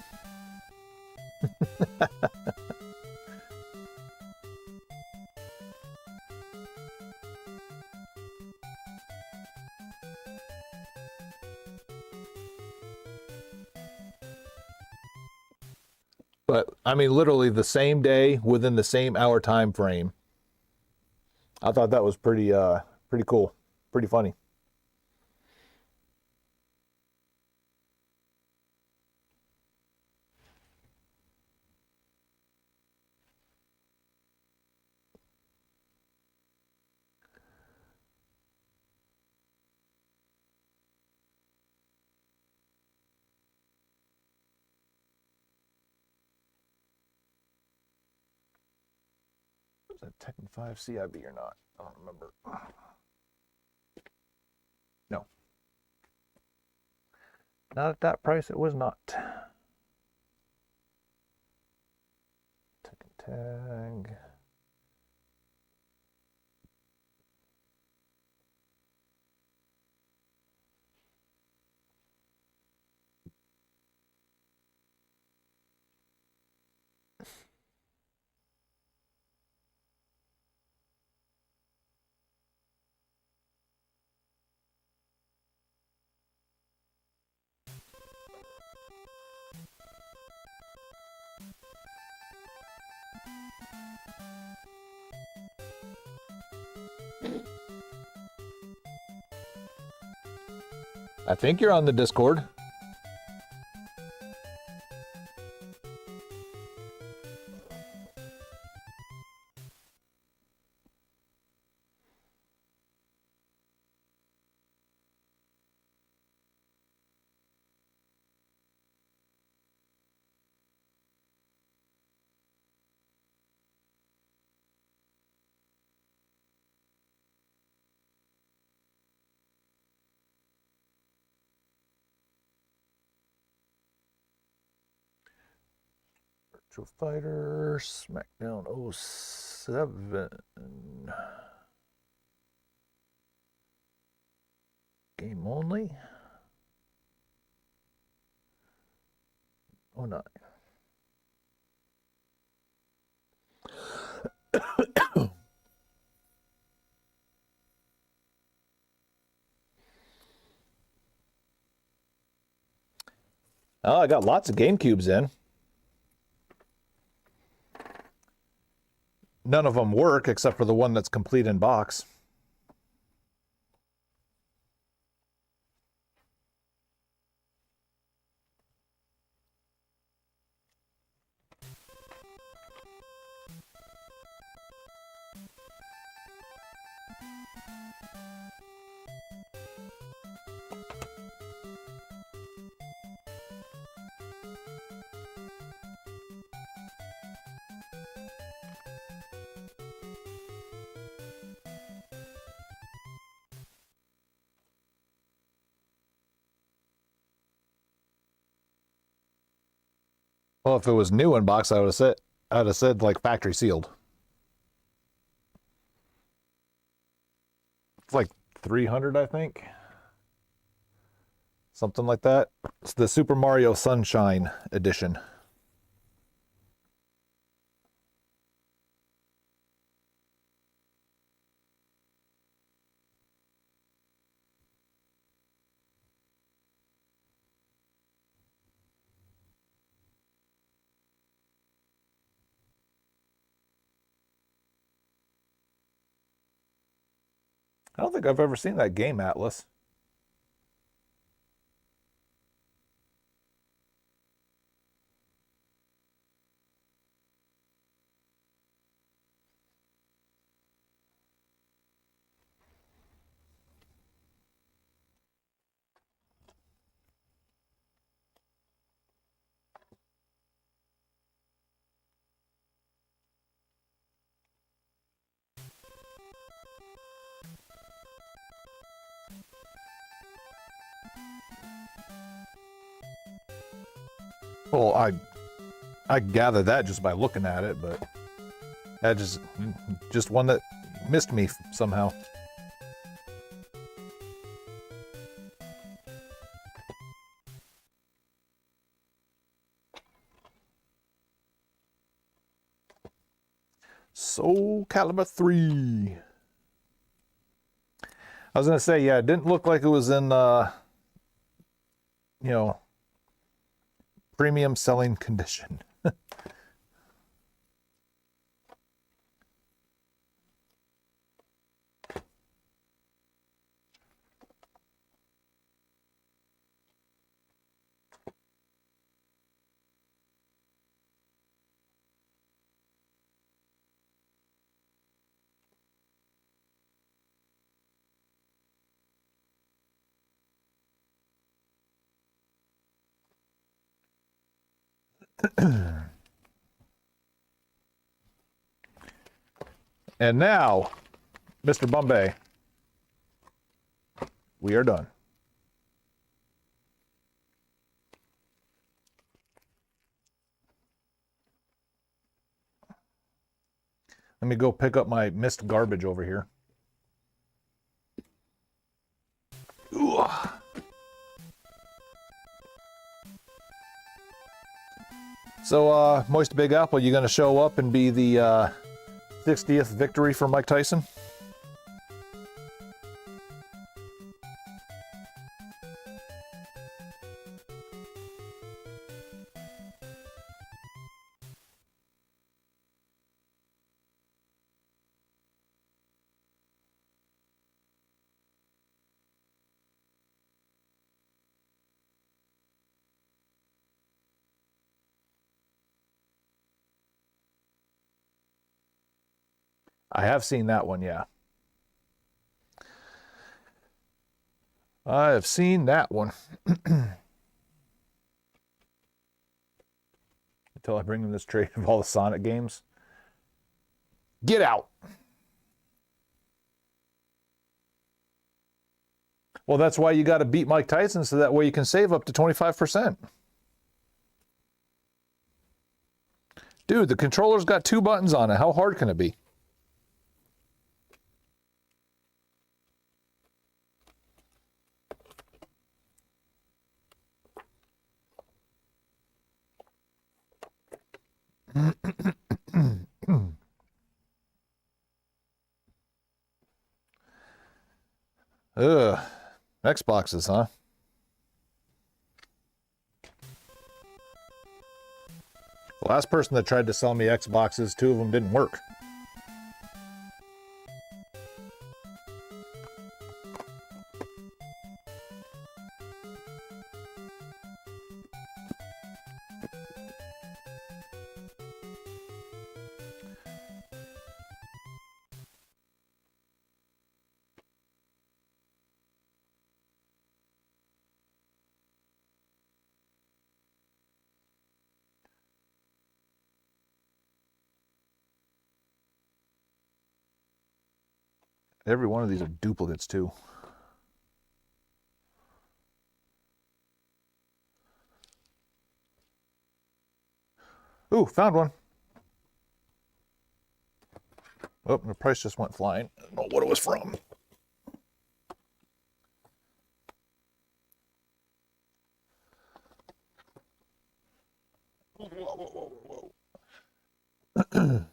Speaker 1: But I mean, literally the same day, within the same hour time frame. I thought that was pretty cool, pretty funny. Was that Tekken 5 CIB or not? I don't remember. No. Not at that price, it was not. Tekken tag. I think you're on the Discord. Virtual Fighter, SmackDown 07. Game only. 09. Oh, I got lots of GameCubes in. None of them work except for the one that's complete in box. Well, if it was new in box, I'd have said like factory sealed. It's like 300, I think. Something like that. It's the Super Mario Sunshine edition. I don't think I've ever seen that game atlas. Well, I gather that just by looking at it, but that just one that missed me somehow. Soul Calibur 3. I was gonna say, yeah, it didn't look like it was in you know, premium selling condition. And now, Mr. Bombay, we are done. Let me go pick up my missed garbage over here. Ooh. So, Moist Big Apple, you gonna show up and be the 60th victory for Mike Tyson? I have seen that one, yeah. I have seen that one. Until I bring him this trade of all the Sonic games. Get out. Well, that's why you got to beat Mike Tyson so that way you can save up to 25%. Dude, the controller's got 2 buttons on it. How hard can it be? Ugh. Xboxes, huh? The last person that tried to sell me Xboxes, 2 of them didn't work. Every one of these are duplicates, too. Ooh, found one. Oh, the price just went flying. I don't know what it was from. Whoa, whoa, whoa, whoa.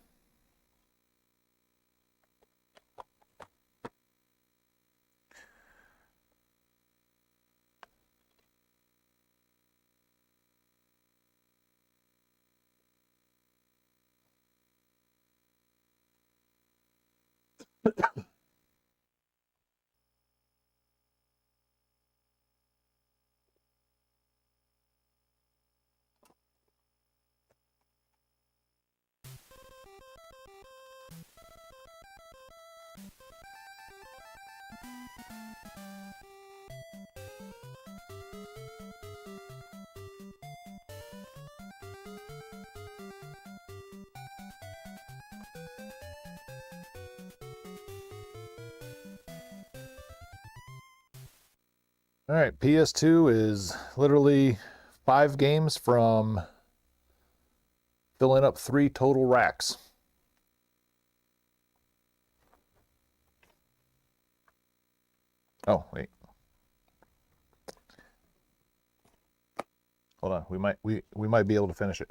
Speaker 1: All right, PS2 is literally 5 games from filling up 3 total racks. Oh, wait. Hold on. We might be able to finish it.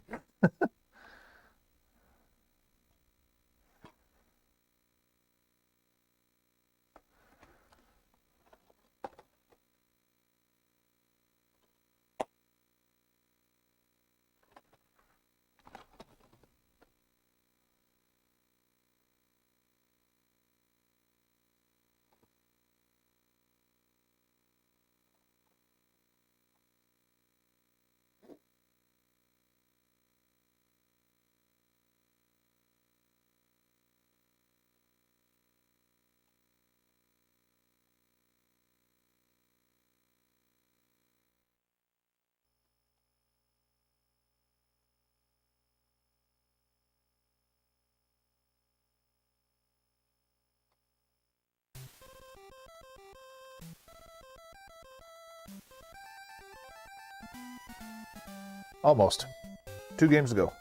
Speaker 1: Almost. 2 games ago.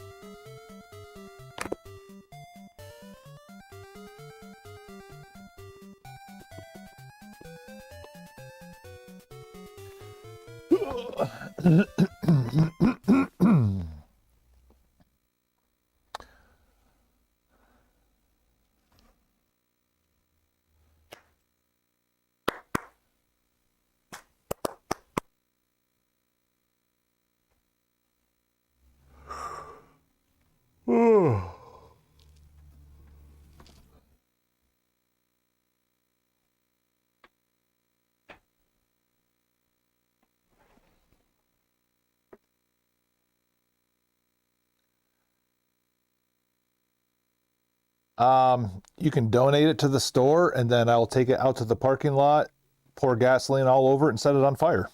Speaker 1: You can donate it to the store, and then I'll take it out to the parking lot, pour gasoline all over it, and set it on fire.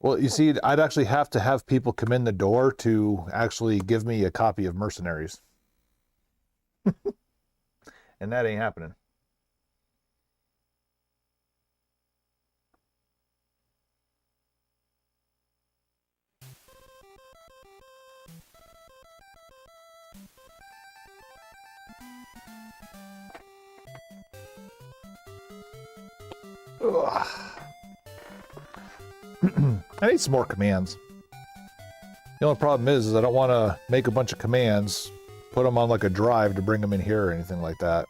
Speaker 1: Well, you see, I'd actually have to have people come in the door to actually give me a copy of Mercenaries. And that ain't happening. Ugh. I need some more commands. The only problem is I don't want to make a bunch of commands, put them on like a drive to bring them in here or anything like that.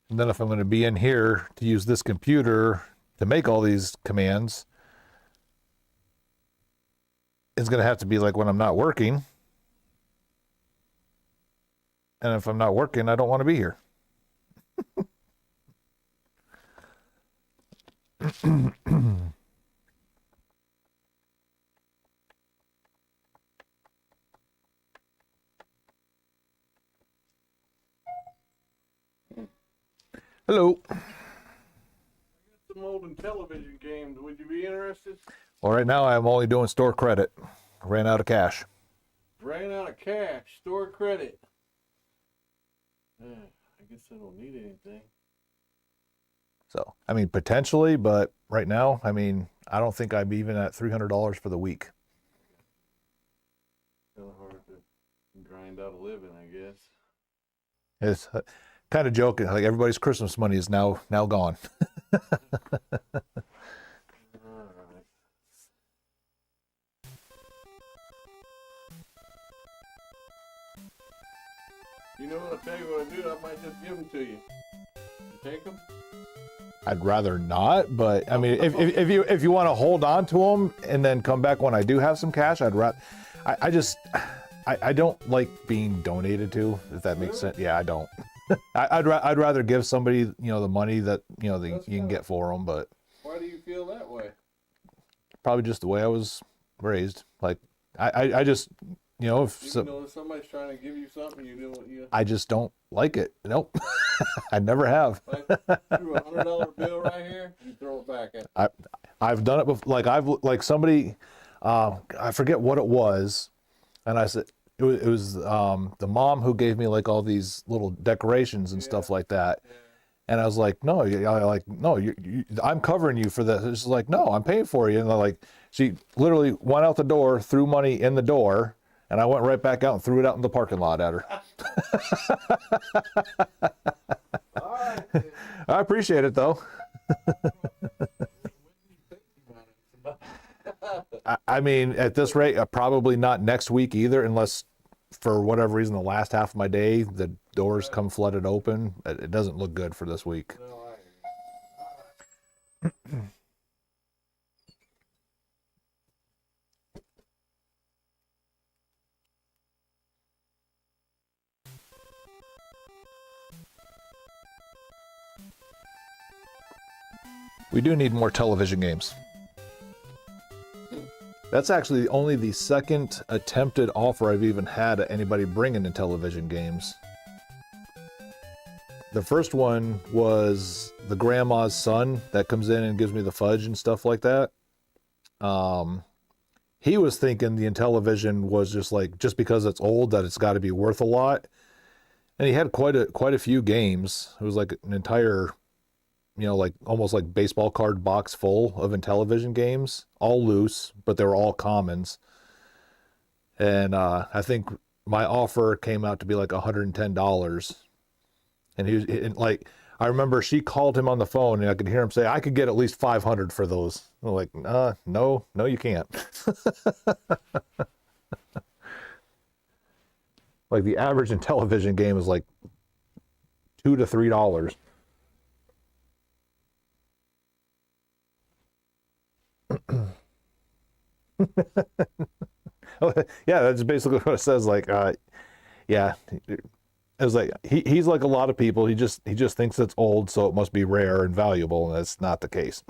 Speaker 1: And then if I'm going to be in here to use this computer to make all these commands, it's going to have to be like when I'm not working. And if I'm not working, I don't want to be here. Hello.
Speaker 5: Some old television games. Would you be interested?
Speaker 1: Well, right now I'm only doing store credit. Ran out of cash.
Speaker 5: Ran out of cash. Store credit. I guess I don't need anything.
Speaker 1: So, I mean, potentially, but right now, I mean, I don't think I'm even at $300 for the week.
Speaker 5: Kind of hard to grind out a living, I guess.
Speaker 1: It's kind of joking. Like everybody's Christmas money is now gone.
Speaker 5: All right. You know what? I'll tell you what I do. I might just give them to you. You take them?
Speaker 1: I'd rather not, but I mean, if you want to hold on to them and then come back when I do have some cash, I'd rather. I don't like being donated to, if that makes sense. Yeah, I don't. I'd rather give somebody, you know, the money that, you know, you can get for them, but
Speaker 5: Why do you feel that way?
Speaker 1: probably just the way I was raised. Like I just, you know,
Speaker 5: Even though if somebody's trying to give you something, you do what you
Speaker 1: I just don't like it. Nope. I never have.
Speaker 5: like threw $100 bill right here, you throw it back at.
Speaker 1: I've done it before. Like somebody, I forget what it was, and I said it was the mom who gave me like all these little decorations and stuff like that, and I was like, no, I'm covering you for this. It's like, no, I'm paying for you, and like she literally went out the door, threw money in the door, and I went right back out and threw it out in the parking lot at her.
Speaker 5: All right.
Speaker 1: I appreciate it though. I mean, at this rate, probably not next week either, unless for whatever reason the last half of my day the doors come flooded open. It doesn't look good for this week.
Speaker 5: No,
Speaker 1: We do need more television games. That's actually only the second attempted offer I've even had at anybody bringing in television games. The first one was the grandma's son that comes in and gives me the fudge and stuff like that. He was thinking the Intellivision was just because it's old that it's got to be worth a lot, and he had quite a few games. It was like an entire, you know, like almost like baseball card box full of Intellivision games, all loose, but they were all commons. And I think my offer came out to be like $110. And he was like, I remember she called him on the phone and I could hear him say, I could get at least 500 for those. I'm like, no, you can't. Like the average Intellivision game is like $2 to $3. Yeah, that's basically what it says. Like, Yeah, it was like he's like a lot of people. He just thinks it's old, so it must be rare and valuable, and that's not the case.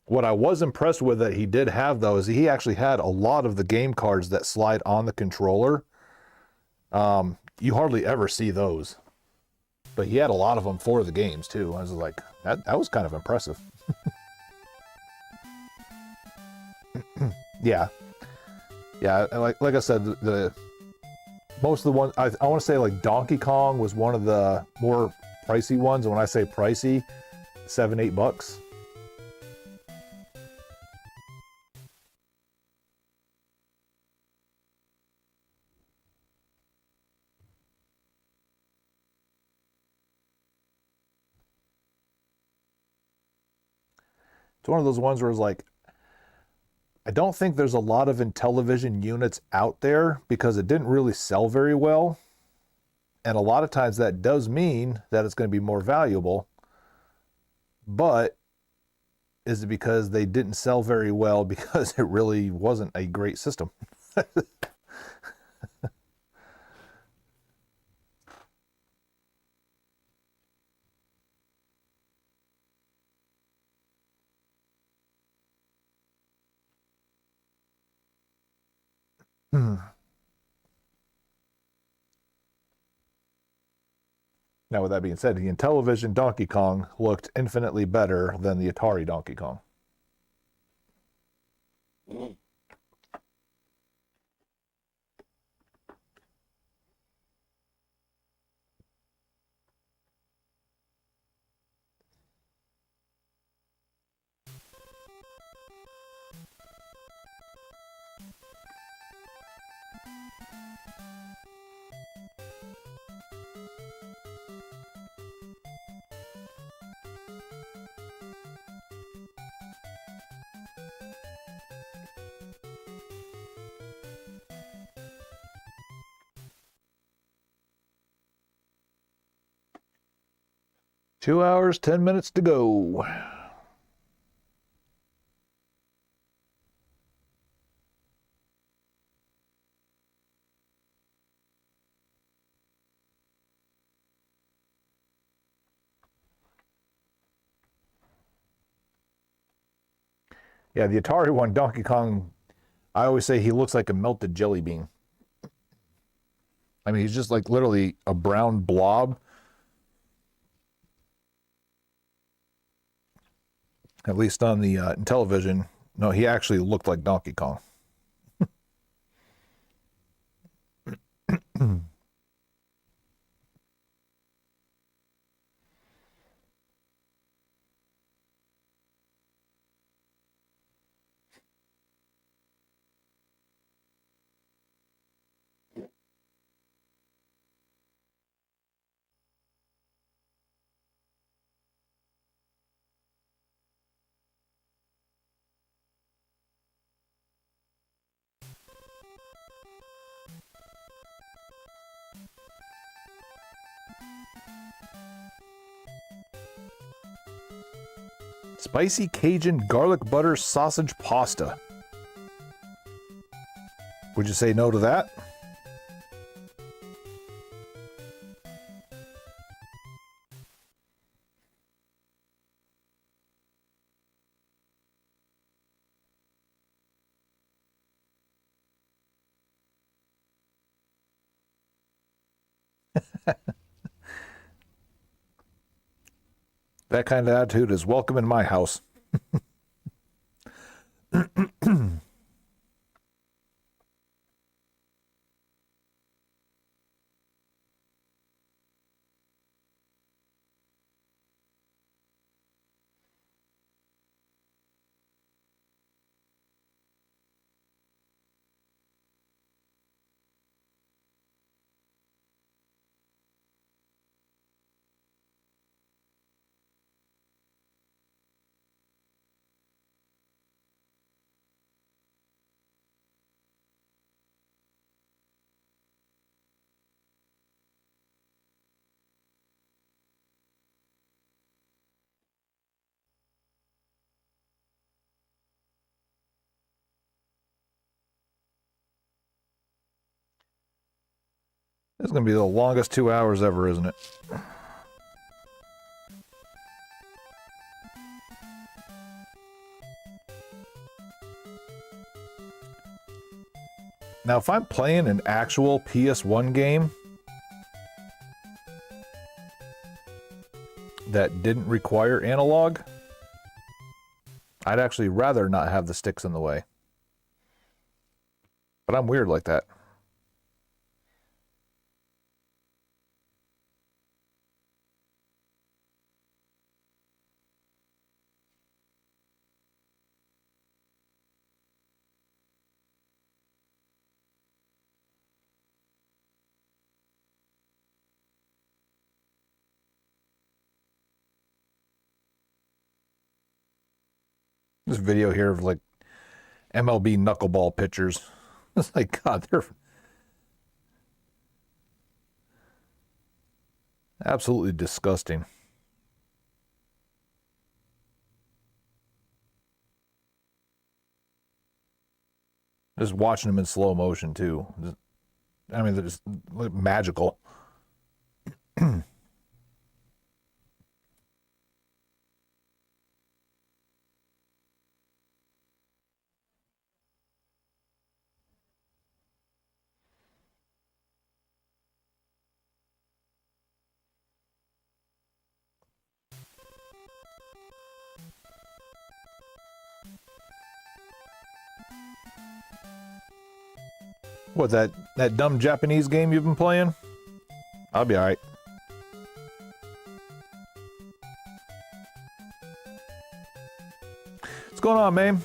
Speaker 1: What I was impressed with that he did have, though, is he actually had a lot of the game cards that slide on the controller. You hardly ever see those, but he had a lot of them for the games too. I was like, that was kind of impressive. Yeah, like I said, the most of the ones I want to say, like Donkey Kong was one of the more pricey ones. And when I say pricey, $7-8. It's one of those ones where it's like, I don't think there's a lot of Intellivision units out there because it didn't really sell very well. And a lot of times that does mean that it's going to be more valuable. But is it because they didn't sell very well because it really wasn't a great system? Now, with that being said, the Intellivision Donkey Kong looked infinitely better than the Atari Donkey Kong. 2 hours, 10 minutes to go. Yeah, the Atari one, Donkey Kong, I always say he looks like a melted jelly bean. I mean, he's just like literally a brown blob. At least on the television. No, he actually looked like Donkey Kong. Spicy Cajun garlic butter sausage pasta. Would you say no to that? That kind of attitude is welcome in my house. This is going to be the longest 2 hours ever, isn't it? Now, if I'm playing an actual PS1 game that didn't require analog, I'd actually rather not have the sticks in the way. But I'm weird like that. This video here of like MLB knuckleball pitchers. It's like, God, they're absolutely disgusting. Just watching them in slow motion too. I mean, they're just magical. What, that dumb Japanese game you've been playing? I'll be alright. What's going on, man?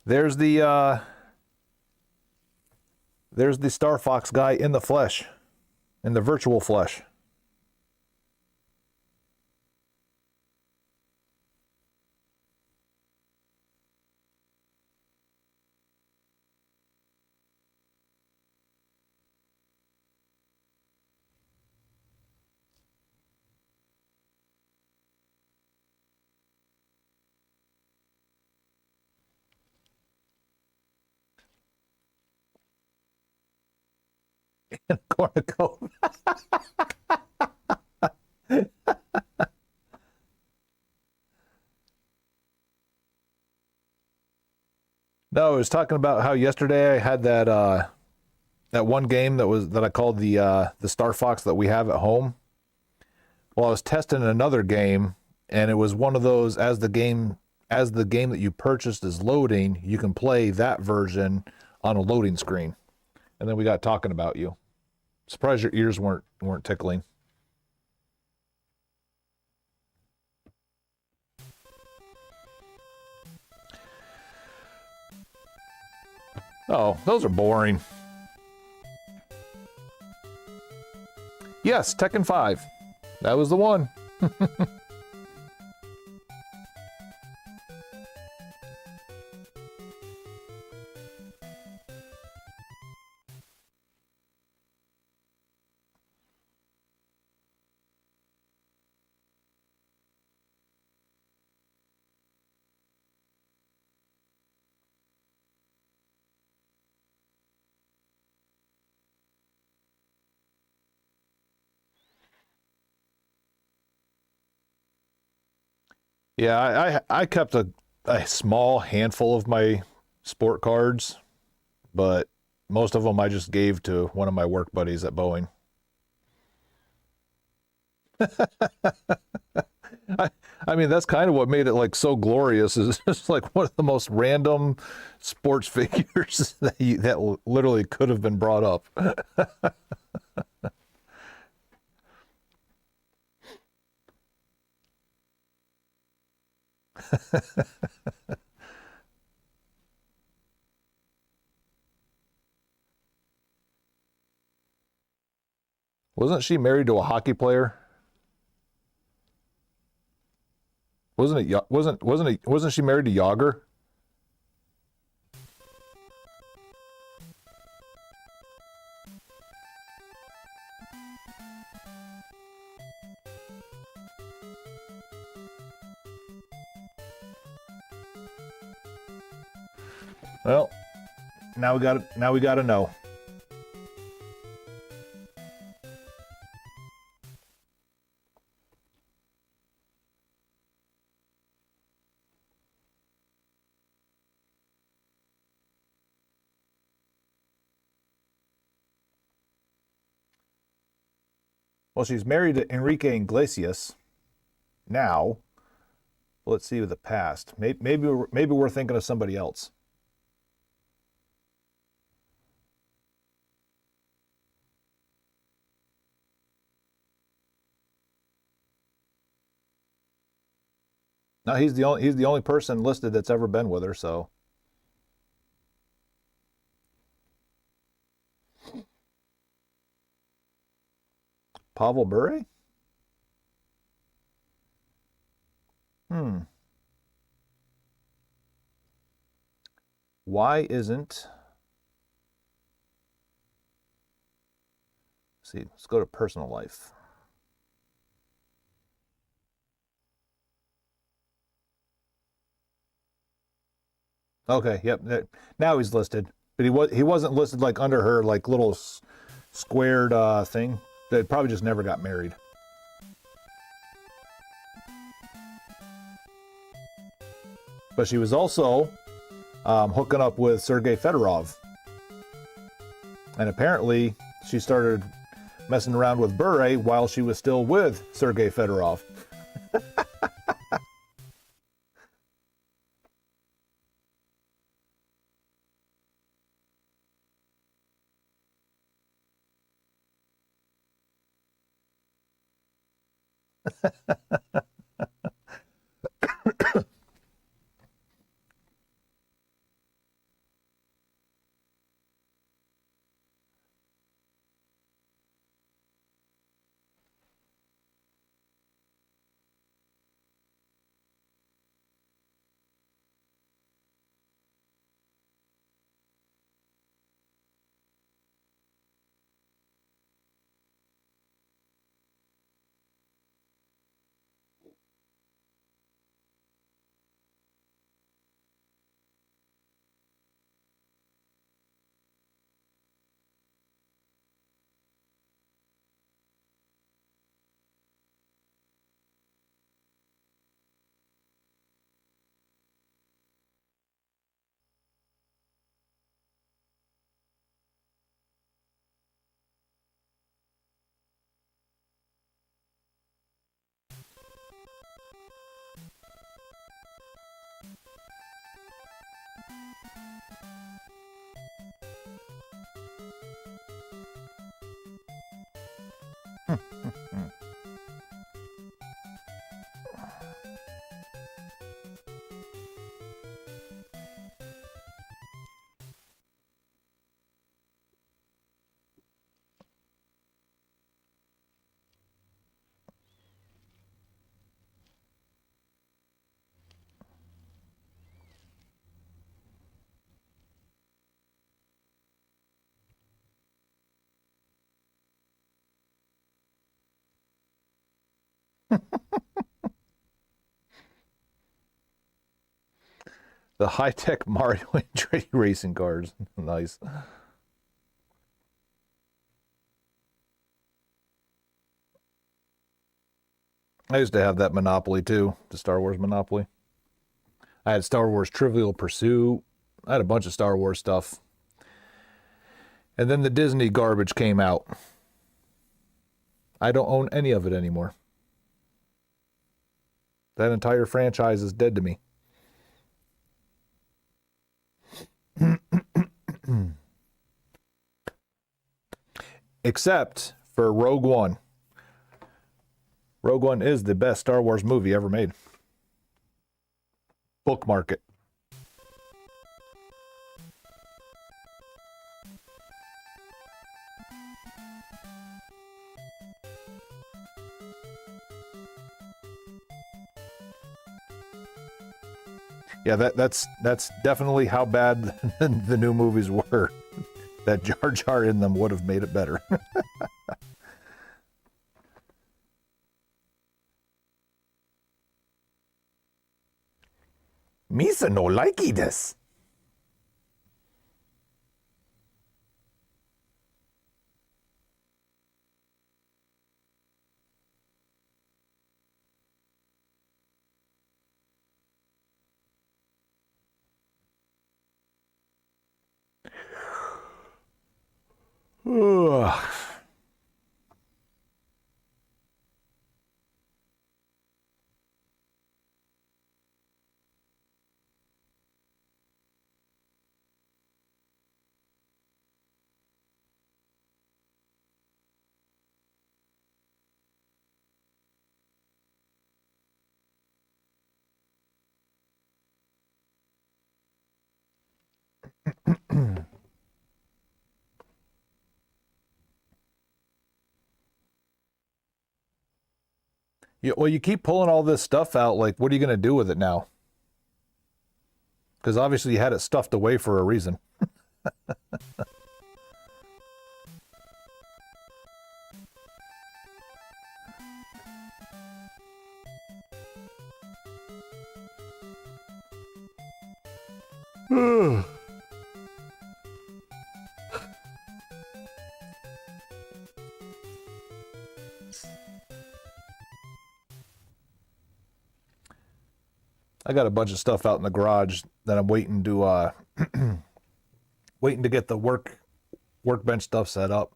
Speaker 1: There's the Star Fox guy in the flesh. In the virtual flesh. Cornucopia. No, I was talking about how yesterday I had that one game that I called the Star Fox that we have at home. Well, I was testing another game, and it was one of those as the game that you purchased is loading, you can play that version on a loading screen. And then we got talking about you. Surprised your ears weren't tickling. Oh, those are boring. Yes, Tekken 5. That was the one. Yeah, I kept a small handful of my sport cards, but most of them I just gave to one of my work buddies at Boeing. I mean, that's kind of what made it like so glorious. Is just like one of the most random sports figures that literally could have been brought up. Wasn't she married to a hockey player? Wasn't she married to Yager? Well, now we got to know. Well, she's married to Enrique Iglesias now. Let's see the past. Maybe we're thinking of somebody else. No, he's the only person listed that's ever been with her. So Pavel Bure? Why isn't? Let's see, let's go to personal life. Okay, yep. Now he's listed, but he wasn't listed like under her like little squared thing. They probably just never got married. But she was also hooking up with Sergei Fedorov, and apparently she started messing around with Bure while she was still with Sergei Fedorov. The high-tech Mario and Trinity racing cars. Nice. I used to have that Monopoly too, the Star Wars Monopoly. I had Star Wars Trivial Pursuit. I had a bunch of Star Wars stuff. And then the Disney garbage came out. I don't own any of it anymore. That entire franchise is dead to me. Except for Rogue One. Rogue One is the best Star Wars movie ever made. Bookmark it. Yeah, that's definitely how bad the new movies were. That Jar Jar in them would have made it better. Misa no likey this. Ugh. Well, you keep pulling all this stuff out. Like, what are you going to do with it now? Because obviously you had it stuffed away for a reason. I got a bunch of stuff out in the garage that I'm waiting to waiting to get the workbench stuff set up.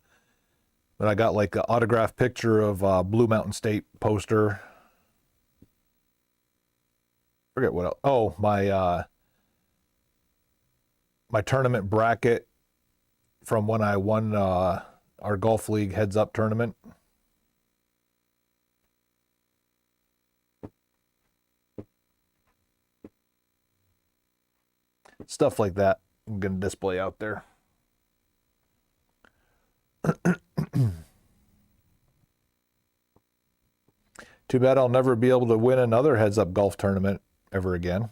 Speaker 1: But I got like an autographed picture of Blue Mountain State poster. Forget what else. Oh, my my tournament bracket from when I won our golf league heads up tournament. Stuff like that I'm going to display out there. Too bad I'll never be able to win another heads up golf tournament ever again.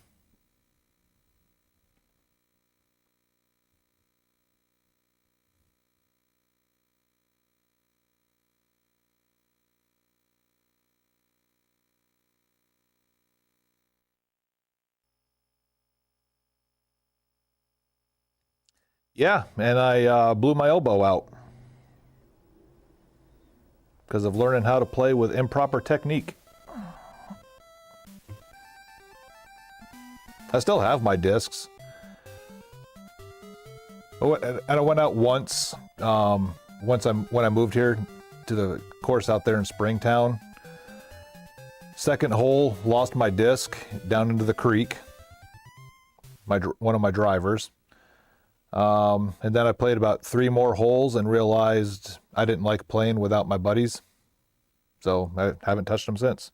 Speaker 1: Yeah, and I blew my elbow out because of learning how to play with improper technique. I still have my discs. And I went out once, when I moved here to the course out there in Springtown. Second hole, lost my disc down into the creek. One of my drivers. And then I played about 3 more holes and realized I didn't like playing without my buddies. So I haven't touched them since.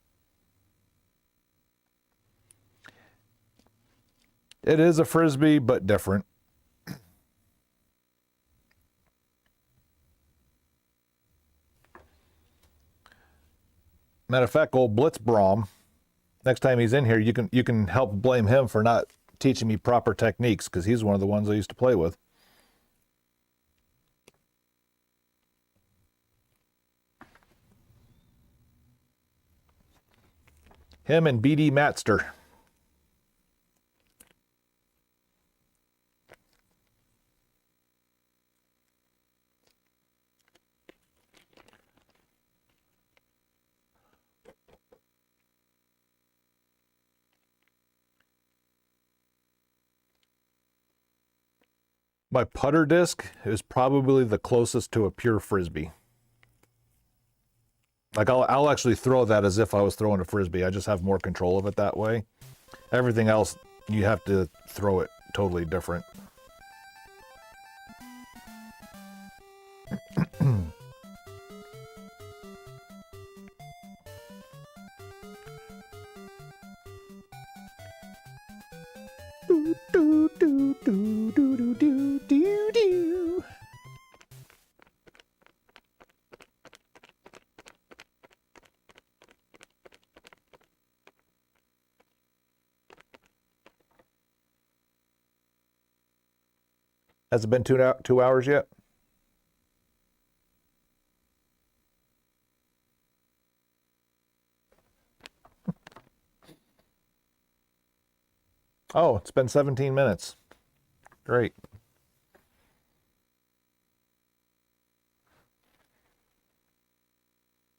Speaker 1: It is a Frisbee, but different. Matter of fact, old Blitzbrom, next time he's in here, you can help blame him for not teaching me proper techniques, because he's one of the ones I used to play with. Him and BD Matster. My putter disc is probably the closest to a pure Frisbee. Like I'll actually throw that as if I was throwing a Frisbee. I just have more control of it that way. Everything else, you have to throw it totally different. Has it been 2 hours yet? Oh, it's been 17 minutes. Great.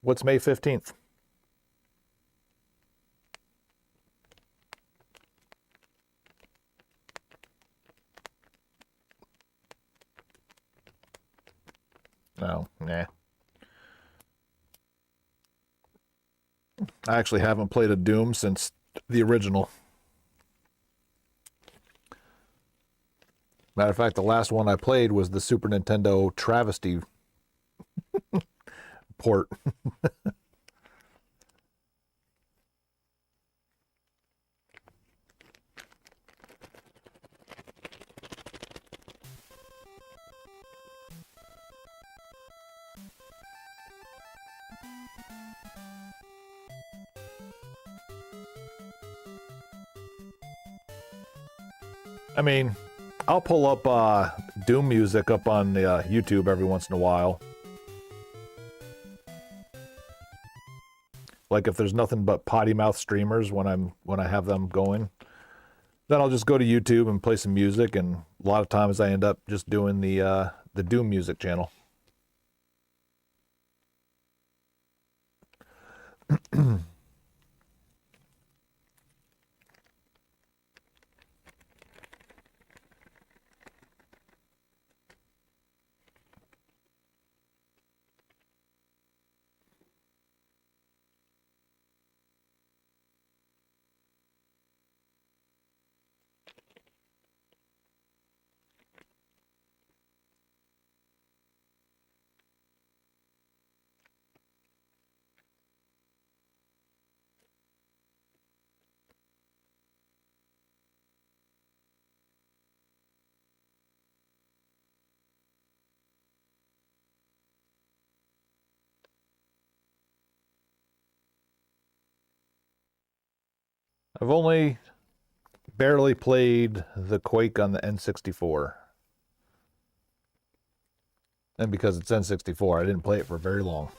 Speaker 1: What's May 15th? No, nah. I actually haven't played a Doom since the original. Matter of fact, the last one I played was the Super Nintendo Travesty port. I mean, I'll pull up Doom music up on the YouTube every once in a while. Like if there's nothing but potty mouth streamers when I have them going, then I'll just go to YouTube and play some music, and a lot of times I end up just doing the Doom music channel. I've only barely played the Quake on the N64. And because it's N64, I didn't play it for very long.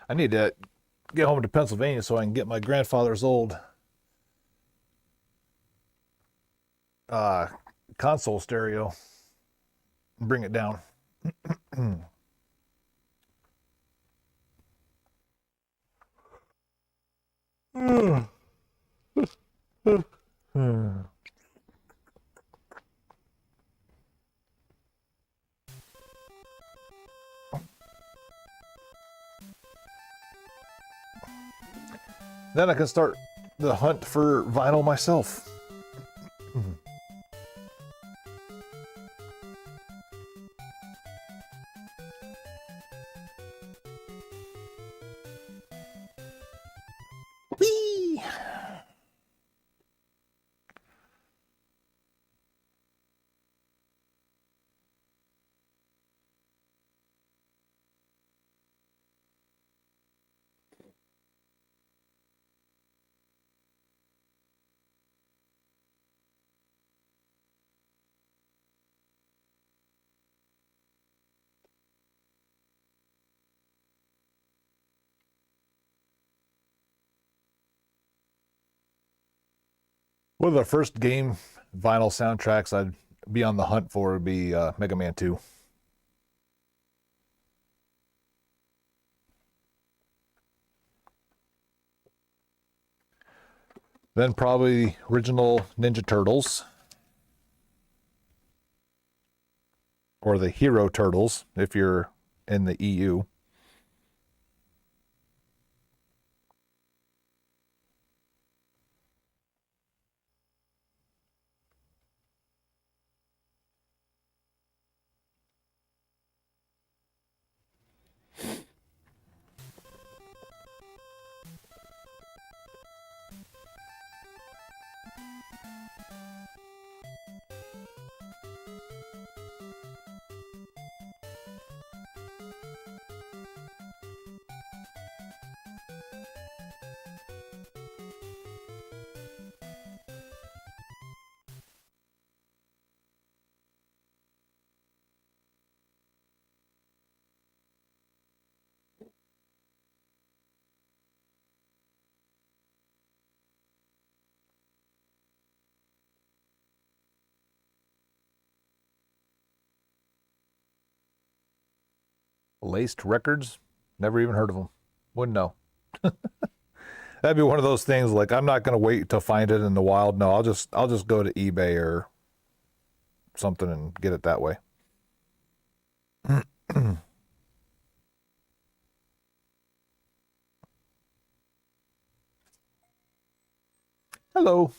Speaker 1: I need to get home to Pennsylvania so I can get my grandfather's old uh, console stereo and bring it down. Then I can start the hunt for vinyl myself. Whee! One of the first game vinyl soundtracks I'd be on the hunt for would be Mega Man 2. Then probably original Ninja Turtles. Or the Hero Turtles, if you're in the EU. Laced Records? Never even heard of them. Wouldn't know. That'd be one of those things like I'm not gonna wait to find it in the wild. No, I'll just go to eBay or something and get it that way. Hello.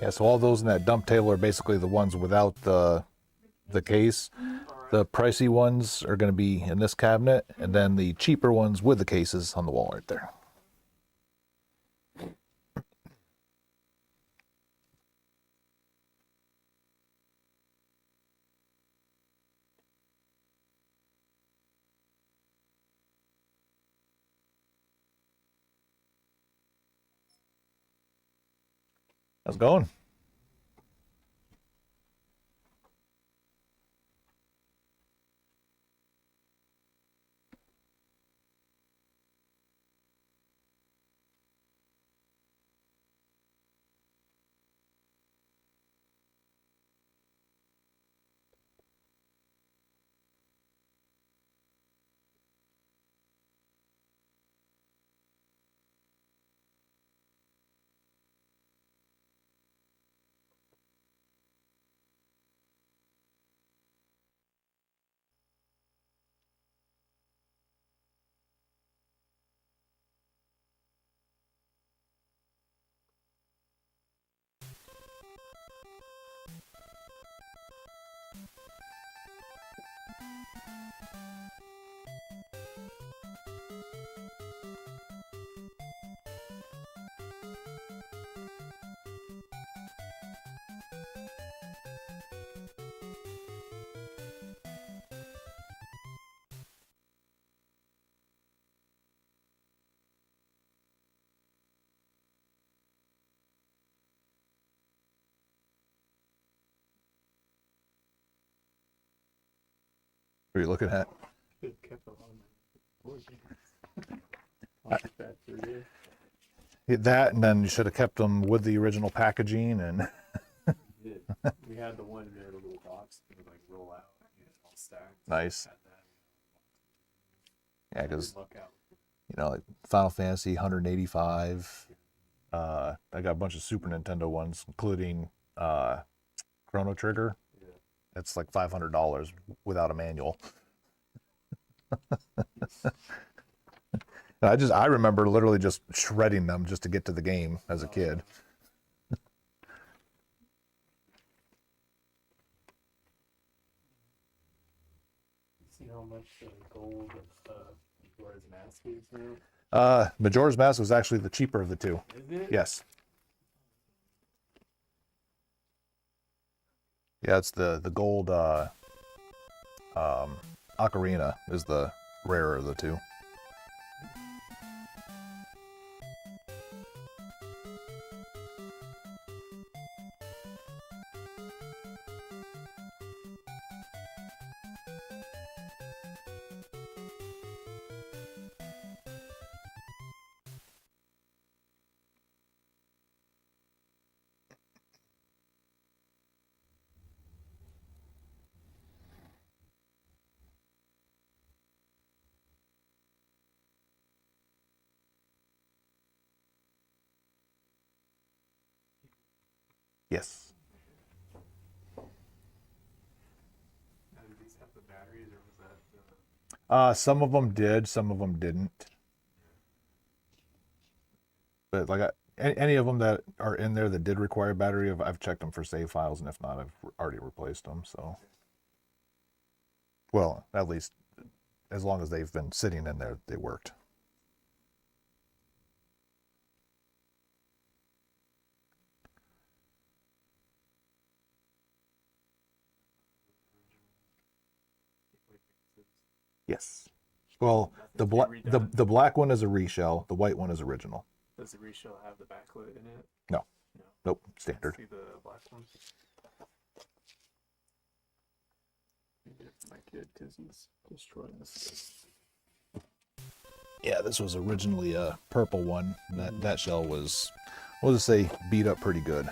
Speaker 1: Yeah, so all those in that dump table are basically the ones without the case. The pricey ones are going to be in this cabinet, and then the cheaper ones with the cases on the wall right there. How's it going? What are you looking at? That, and then you should have kept them with the original packaging. And
Speaker 4: We had the one there, the little box that would like roll out, all stacked.
Speaker 1: nice. Yeah, because
Speaker 4: Luck out.
Speaker 1: you know, like Final Fantasy 185. I got a bunch of Super Nintendo ones, including Chrono Trigger.
Speaker 4: Yeah.
Speaker 1: It's like $500 without a manual. I remember literally just shredding them just to get to the game as a kid.
Speaker 4: See how much gold Majora's Mask is now?
Speaker 1: Majora's Mask was actually the cheaper of the two.
Speaker 4: Is it?
Speaker 1: Yes. Yeah, it's the gold Ocarina is the rarer of the two. Yes.
Speaker 4: Now, did these have the batteries, or was that?
Speaker 1: Some of them did, some of them didn't. But like any of them that are in there that did require battery, I've checked them for save files, and if not, I've already replaced them. So Well, at least as long as they've been sitting in there, they worked. Yes. Well, the black the black one is a reshell. The white one is original.
Speaker 4: Does the reshell have the backlit in it?
Speaker 1: No.
Speaker 4: No.
Speaker 1: Nope. Standard.
Speaker 4: See the black one? Maybe it's my kid because he's destroying this.
Speaker 1: Yeah, this was originally a purple one. That shell was, we'll just say, beat up pretty good.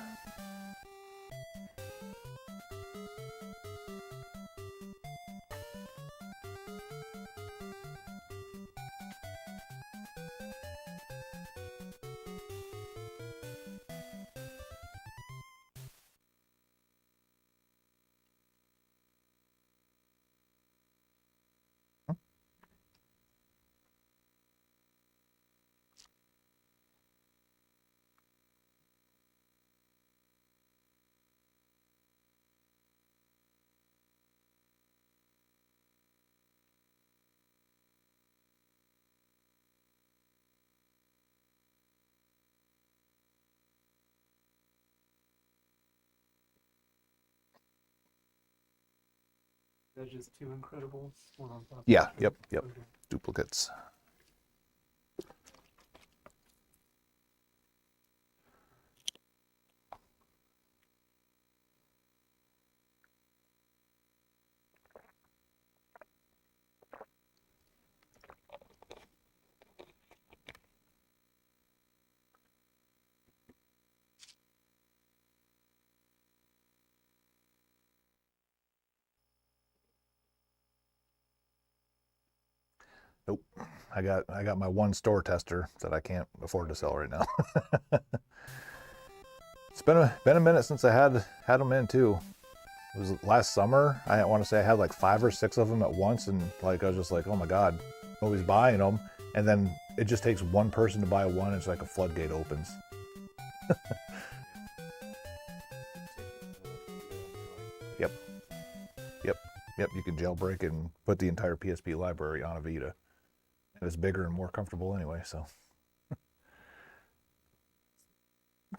Speaker 4: There's just two Incredibles, one on top.
Speaker 1: Yeah. Yep. Duplicates. Nope. I got my one store tester that I can't afford to sell right now. It's been a minute since I had them in too. It was last summer. I want to say I had like 5 or 6 of them at once, and like I was just like, oh my god, nobody's buying them. And then it just takes one person to buy one, and it's like a floodgate opens. Yep. You can jailbreak and put the entire PSP library on a Vita. And it's bigger and more comfortable anyway, so.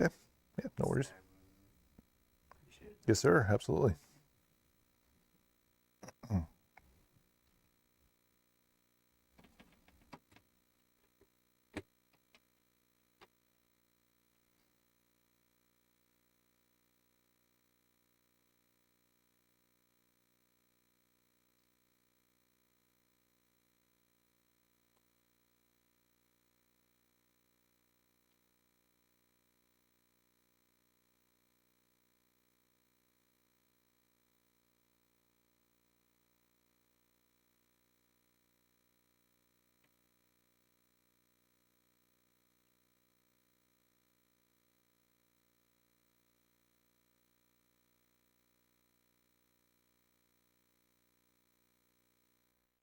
Speaker 1: Okay. Yeah, no worries. Yes, sir. Absolutely.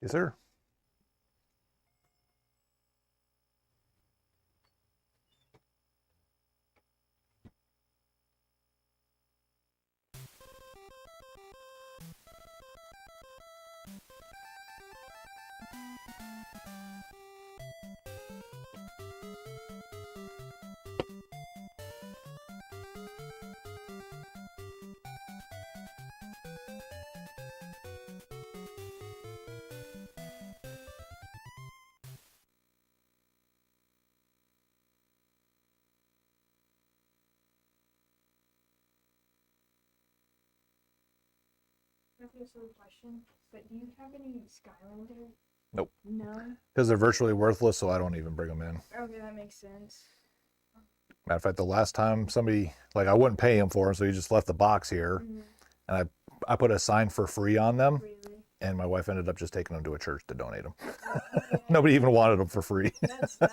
Speaker 1: Yes, sir.
Speaker 8: I have a silly question, but do you have any Skylander?
Speaker 1: Nope.
Speaker 8: No?
Speaker 1: Because they're virtually worthless, so I don't even bring them in.
Speaker 8: Okay, that makes sense.
Speaker 1: Matter of fact, the last time somebody, like, I wouldn't pay him for them, so he just left the box here, and I put a sign for free on them,
Speaker 8: Really?
Speaker 1: and my wife ended up just taking them to a church to donate them.
Speaker 8: Okay.
Speaker 1: Nobody even wanted them for free.
Speaker 8: That's all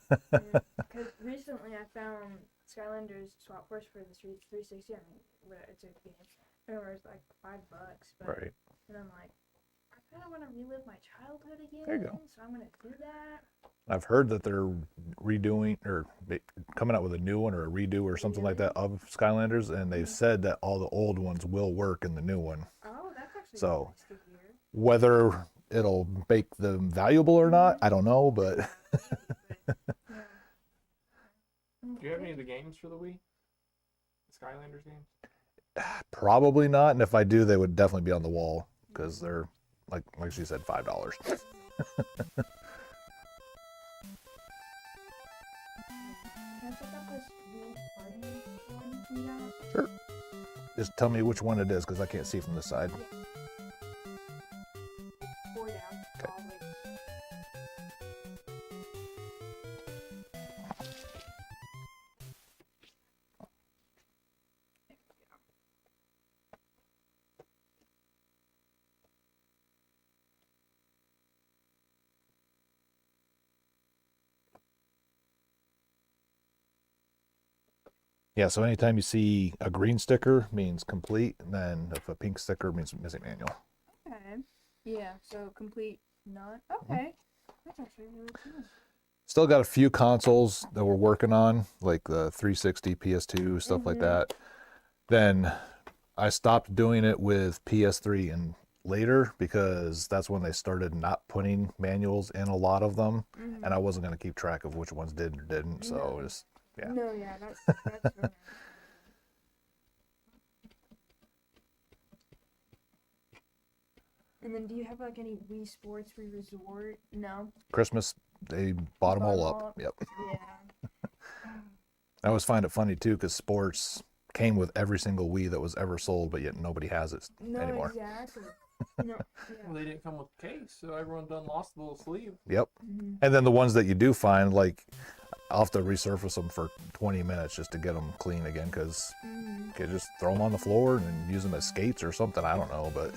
Speaker 8: good. Because recently I found Skylanders Swap Force for the Street 360. I mean, it's a game. I remember it was like $5, but
Speaker 1: Right.
Speaker 8: and I'm like, I kind of want to relive my childhood again.
Speaker 1: There you go.
Speaker 8: So I'm gonna do that.
Speaker 1: I've heard that they're redoing or coming out with a new one or a redo or something like that of Skylanders, and they've said that all the old ones will work in the new one.
Speaker 8: Oh, that's actually
Speaker 1: So-
Speaker 8: nice to hear.
Speaker 1: Whether it'll make them valuable or not, I don't know, but
Speaker 8: Yeah.
Speaker 4: Do you have any of the games for the Wii? The Skylanders games?
Speaker 1: probably not. And if I do, they would definitely be on the wall because they're like she said, $5.
Speaker 8: Can I check out this Wii party one you got?
Speaker 1: Sure. Just tell me which one it is because I can't see from this side.
Speaker 8: It's 4 down.
Speaker 1: Okay.
Speaker 8: All the way.
Speaker 1: Yeah, so anytime you see a green sticker means complete, and then if a pink sticker means missing manual.
Speaker 8: Okay. Yeah, so complete not. Okay. That's actually really cool.
Speaker 1: Still got a few consoles that we're working on, like the 360, PS2, stuff like that. Then I stopped doing it with PS3 and later because that's when they started not putting manuals in a lot of them, and I wasn't going to keep track of which ones did or didn't, so just, yeah.
Speaker 8: No, yeah, that's really And then do you have like any Wii Sports, Wii Resort? No?
Speaker 1: Christmas, they bought them all up. Yep.
Speaker 8: Yeah.
Speaker 1: I always find it funny too because sports came with every single Wii that was ever sold, but yet nobody has it
Speaker 8: No,
Speaker 1: anymore.
Speaker 8: exactly. No,
Speaker 4: Well,
Speaker 8: yeah.
Speaker 4: they didn't come with the case, so everyone done lost the little sleeve.
Speaker 1: Yep. And then the ones that you do find, like, I'll have to resurface them for 20 minutes just to get them clean again because you could just throw them on the floor and use them as skates or something. I don't know, but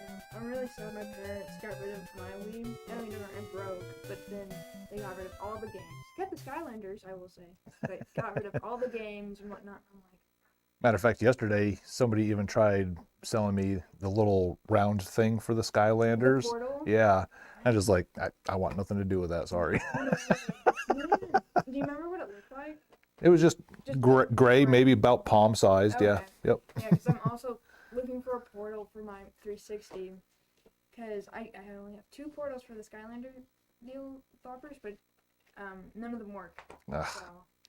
Speaker 8: Yeah, I'm really sad my parents got rid of my Wii. I mean, it broke, but then they got rid of all the games. Kept the Skylanders, I will say, but got rid of all the games and whatnot. I'm like,
Speaker 1: matter of fact, yesterday somebody even tried selling me the little round thing for the Skylanders.
Speaker 8: the portal?
Speaker 1: Yeah. I just like, I want nothing to do with that. Sorry.
Speaker 8: Do you remember what it looked like?
Speaker 1: It was just
Speaker 8: Just
Speaker 1: gray, maybe about palm sized. Yeah.
Speaker 8: Okay.
Speaker 1: Yep.
Speaker 8: Yeah, because I'm also looking for a portal for my 360. Because I only have 2 portals for the Skylander deal boppers, but none of them work.
Speaker 1: Ugh.
Speaker 8: So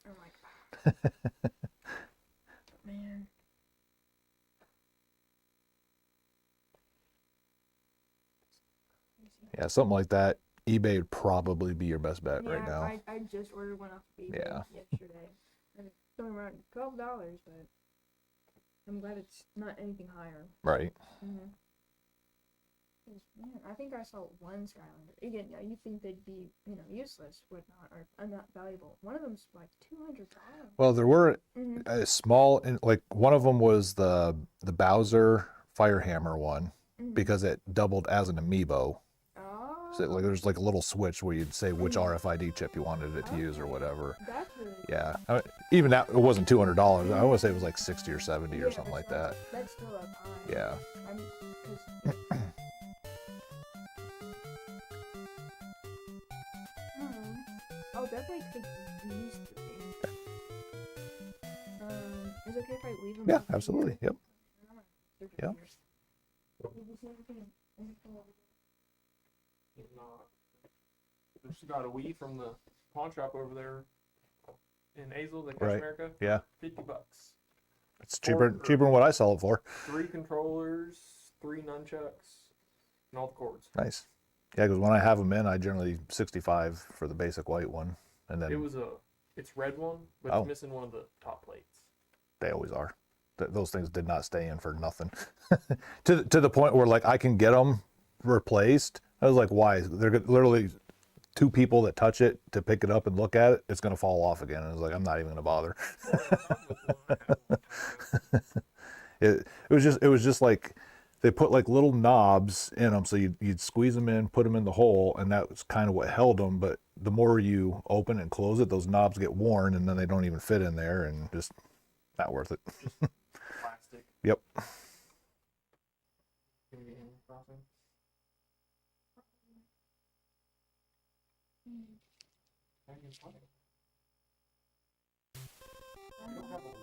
Speaker 8: I'm like, man.
Speaker 1: Yeah. Something like that. eBay would probably be your best bet
Speaker 8: Yeah,
Speaker 1: right now.
Speaker 8: I just ordered one off eBay
Speaker 1: Yeah.
Speaker 8: yesterday. And it's going around $12, but I'm glad it's not anything higher.
Speaker 1: Right.
Speaker 8: Mm-hmm. Man, I think I saw one Skylander. Again, yeah, you think they'd be, useless, whatnot, or not valuable. One of them's like $200.
Speaker 1: Well, there were
Speaker 8: Mm-hmm.
Speaker 1: a small, like one of them was the Bowser Firehammer one because it doubled as an amiibo.
Speaker 8: Oh,
Speaker 1: So like there's like a little switch where you'd say which RFID chip you wanted it to use or whatever.
Speaker 8: that's really cool.
Speaker 1: Yeah, even that it wasn't $200. I want to say it was like 60 or 70 or
Speaker 8: Yeah,
Speaker 1: something like
Speaker 8: that's
Speaker 1: that.
Speaker 8: That's still up high.
Speaker 1: Yeah.
Speaker 8: I mean, 'cause oh, definitely could use to be. Is it okay if I leave them?
Speaker 1: Yeah,
Speaker 8: over here?
Speaker 1: absolutely. Yep.
Speaker 8: They're
Speaker 1: Yeah.
Speaker 8: fingers. Did you see anything?
Speaker 4: Just got a Wii from the pawn shop over there in Azle, the Cash
Speaker 1: Right.
Speaker 4: America.
Speaker 1: Yeah.
Speaker 4: $50.
Speaker 1: It's cheaper than what I sell it for.
Speaker 4: 3 controllers, 3 nunchucks, and all the cords.
Speaker 1: Nice. Yeah, because when I have them in, I generally 65 for the basic white one, and then
Speaker 4: It's red one, but
Speaker 1: Oh.
Speaker 4: it's missing one of the top plates.
Speaker 1: they always are. Those things did not stay in for nothing. to the point where like I can get them replaced. I was like, why? They're literally 2 people that touch it to pick it up and look at it. It's gonna fall off again. And I was like, I'm not even gonna bother. It was just like they put like little knobs in them, so you'd squeeze them in, put them in the hole, and that was kind of what held them. But the more you open and close it, those knobs get worn, and then they don't even fit in there, and just not worth it.
Speaker 4: Plastic.
Speaker 1: Yep.
Speaker 4: Can we get Animal Crossing? How do you play it? I don't have one.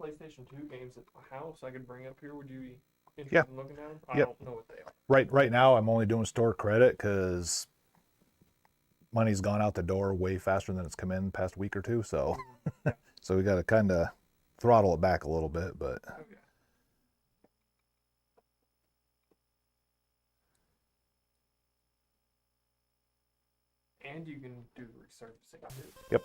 Speaker 4: PlayStation 2 games at my house I could bring up here. Would you be interested in looking at them? I
Speaker 1: Yep.
Speaker 4: don't know what they are.
Speaker 1: Right now, I'm only doing store credit because money's gone out the door way faster than it's come in the past week or two. So, so we got to kind of throttle it back a little bit. But
Speaker 4: Okay. And you can do resurfacing too.
Speaker 1: Yep.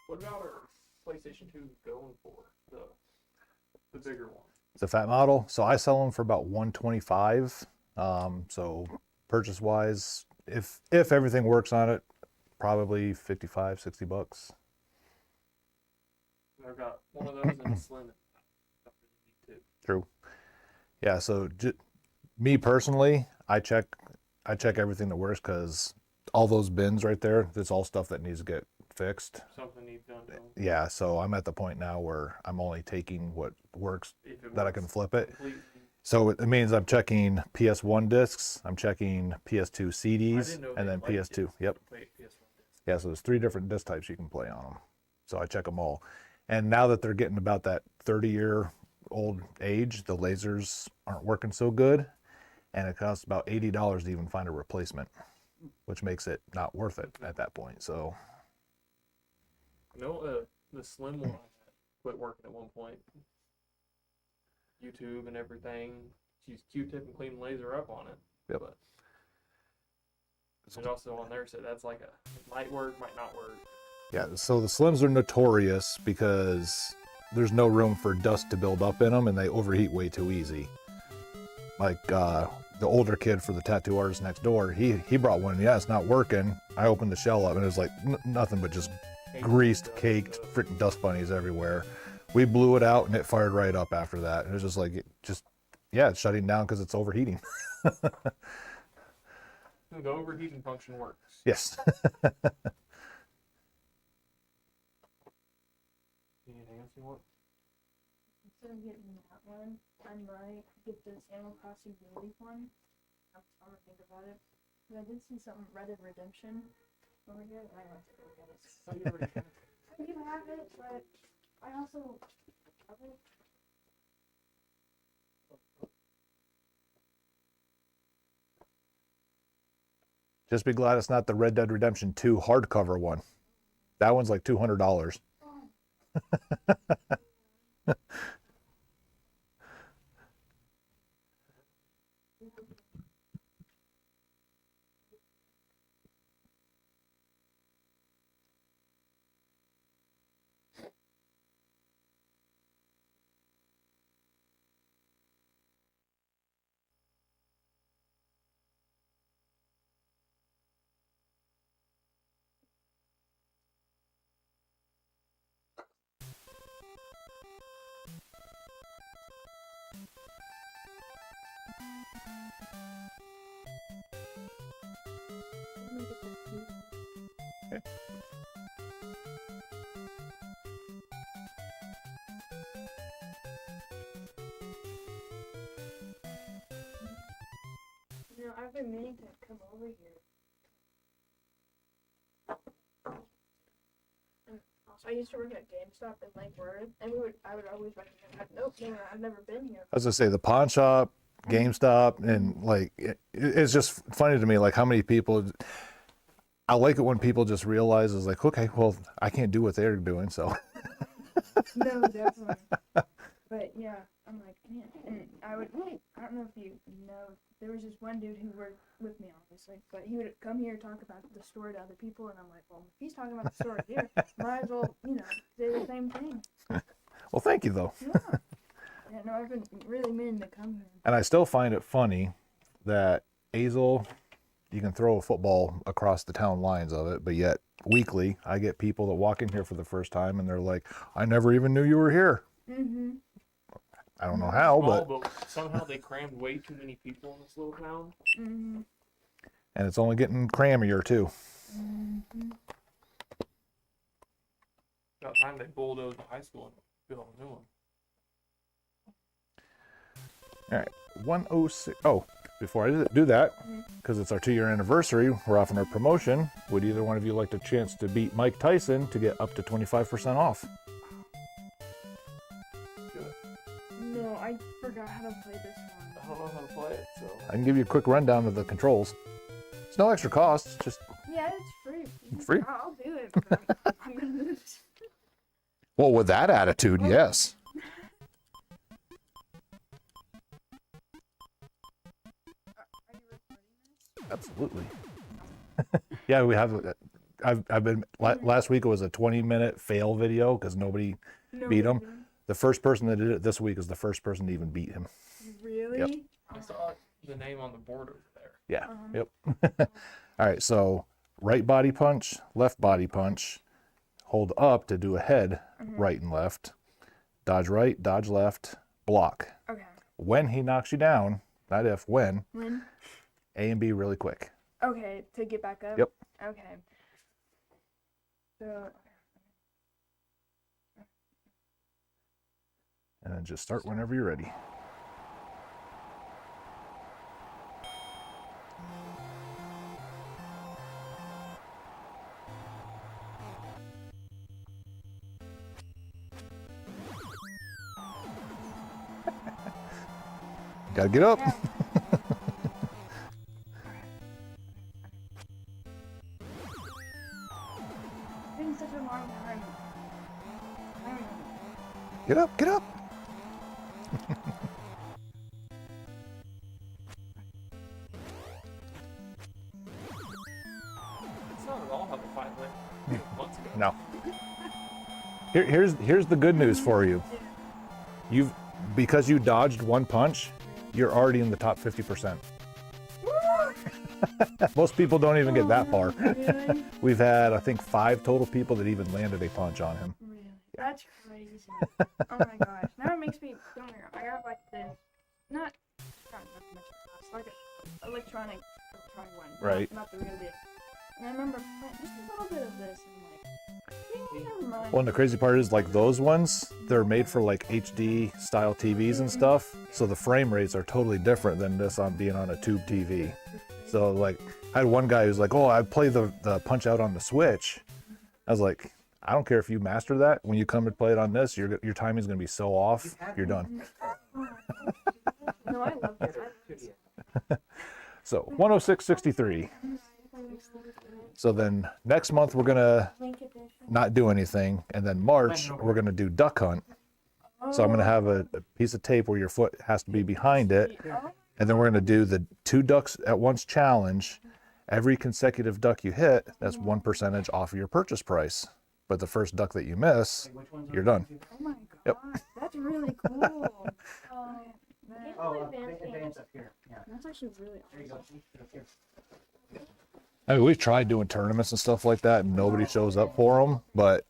Speaker 4: What about our PlayStation 2 going for? The bigger one.
Speaker 1: the fat model, so I sell them for about 125. So purchase wise, if everything works on it, probably 55, 60 bucks.
Speaker 4: I've got one of those and a slim.
Speaker 1: True. Yeah. So me personally, I check everything that works because all those bins right there, that's all stuff that needs to get fixed.
Speaker 4: Something needs done to 'em.
Speaker 1: Yeah. So I'm at the point now where I'm only taking what works
Speaker 4: If it
Speaker 1: that I
Speaker 4: works
Speaker 1: can flip it.
Speaker 4: completely.
Speaker 1: So it means I'm checking PS1 discs, I'm checking PS2
Speaker 4: I
Speaker 1: CDs,
Speaker 4: didn't know
Speaker 1: and
Speaker 4: they
Speaker 1: then
Speaker 4: liked
Speaker 1: PS2.
Speaker 4: it.
Speaker 1: Yep.
Speaker 4: Play PS1 disc.
Speaker 1: Yeah, so there's 3 different disc types you can play on them. So I check them all. And now that they're getting about that 30-year-old age, the lasers aren't working so good. And it costs about $80 to even find a replacement, which makes it not worth it at that point. So,
Speaker 4: No, the slim one quit working at one point. YouTube and everything. Use Q-tip and clean the laser up on it.
Speaker 1: Yep.
Speaker 4: But there's also on there said that's like it might work, might not work.
Speaker 1: yeah, so the Slims are notorious because there's no room for dust to build up in them and they overheat way too easy. Like the older kid for the tattoo artist next door, he brought one. Yeah, it's not working. I opened the shell up and it was like nothing but just greased, caked, freaking dust bunnies everywhere. We blew it out and it fired right up after that. It was just like, it's shutting down because it's overheating.
Speaker 4: The overheating function works.
Speaker 1: Yes.
Speaker 4: Anything else you want?
Speaker 8: Instead of getting that one, I might get this Animal Crossing relief one. I'm gonna think about it. But I did see something Red Dead Redemption over here. I want to look at it.
Speaker 4: So you already have it.
Speaker 8: I do have it, but I also.
Speaker 1: Just be glad it's not the Red Dead Redemption 2 hardcover one. That one's like $200.
Speaker 8: You know, I've been meaning to come over here. And also, I used to work at GameStop in Lake Word, and I would always recommend that. Nope, I've never been here.
Speaker 1: I was gonna say the pawn shop, GameStop, and like it's just funny to me like how many people. I like it when people just realize is like, okay, well, I can't do what they're doing, so.
Speaker 8: No, definitely. But yeah, I'm like, man, and I don't know if you know, there was this one dude who worked with me, obviously, but he would come here and talk about the store to other people, and I'm like, well, if he's talking about the store here, might as well, say the same thing.
Speaker 1: Well, thank you though.
Speaker 8: Yeah. Yeah, no, I've been really meaning to come here.
Speaker 1: And I still find it funny that Azel, you can throw a football across the town lines of it, but yet weekly I get people that walk in here for the first time and they're like, I never even knew you were here.
Speaker 8: Mm-hmm.
Speaker 1: I don't know how,
Speaker 4: But somehow they crammed way too many people in this little town.
Speaker 8: Mm-hmm.
Speaker 1: and it's only getting crammier too.
Speaker 8: Mm-hmm.
Speaker 4: About time they bulldozed the high school and built a new one.
Speaker 1: All right, 106. Oh, before I do that, because it's our 2-year anniversary, we're offering our promotion. Would either one of you like the chance to beat Mike Tyson to get up to 25% off?
Speaker 8: No, I forgot how to play this one.
Speaker 4: I don't know how to play it, so.
Speaker 1: I can give you a quick rundown of the controls. It's no extra cost. It's just
Speaker 8: Yeah, it's free.
Speaker 1: It's free?
Speaker 8: I'll do it, but I'm gonna lose.
Speaker 1: well, with that attitude, yes.
Speaker 8: Are you recording this?
Speaker 1: Absolutely. Yeah, we have. I've been last week. It was a 20-minute fail video because nobody
Speaker 8: No,
Speaker 1: beat him.
Speaker 8: really?
Speaker 1: The first person that did it this week is the first person to even beat him.
Speaker 8: Really?
Speaker 1: Yep.
Speaker 4: I saw the name on the board over there.
Speaker 1: Yeah.
Speaker 8: Uh-huh.
Speaker 1: Yep. All right. So right body punch, left body punch. Hold up to do a head, right and left. Dodge right, dodge left, block.
Speaker 8: Okay.
Speaker 1: When he knocks you down, not if, when,
Speaker 8: When?
Speaker 1: A and B really quick.
Speaker 8: Okay, to get back up?
Speaker 1: Yep.
Speaker 8: Okay. So,
Speaker 1: And then just start whenever you're ready. Gotta get up.
Speaker 8: yeah. It's been such a long time. I don't know.
Speaker 1: Get up, get up.
Speaker 4: That's not at all how the fight went months ago.
Speaker 1: No. Here's the good news for you. Because you dodged one punch, you're already in the top 50%. Most people don't even get that far.
Speaker 8: Really?
Speaker 1: We've had, I think, 5 total people that even landed a punch on him.
Speaker 8: Really? That's crazy. Oh my gosh. Now it makes me, don't get me wrong, I got like this, not much class, like an electronic one.
Speaker 1: Right.
Speaker 8: Not the real deal. And I remember playing just a little bit of this and never mind.
Speaker 1: Well, and the crazy part is, like, those ones, they're made for like HD style TVs and stuff, so the frame rates are totally different than this on being on a tube TV. So, like, I had one guy who's like, "Oh, I play the Punch Out on the Switch." I was like, "I don't care if you master that. When you come and play it on this, your timing's gonna be so off, you're done."
Speaker 8: No, I love it.
Speaker 1: So 106.63. So then next month we're gonna not do anything, and then March we're gonna do duck hunt. So I'm gonna have a piece of tape where your foot has to be behind it, and then we're gonna do the 2 ducks at once challenge. Every consecutive duck you hit, that's 1% off of your purchase price. But the first duck that you miss, you're done.
Speaker 8: Oh my god,
Speaker 1: Yep.
Speaker 8: that's really cool. Man.
Speaker 5: Advance up here. Yeah.
Speaker 8: That's actually really
Speaker 5: There you go.
Speaker 8: awesome.
Speaker 1: I mean, we've tried doing tournaments and stuff like that, and nobody shows up for them, but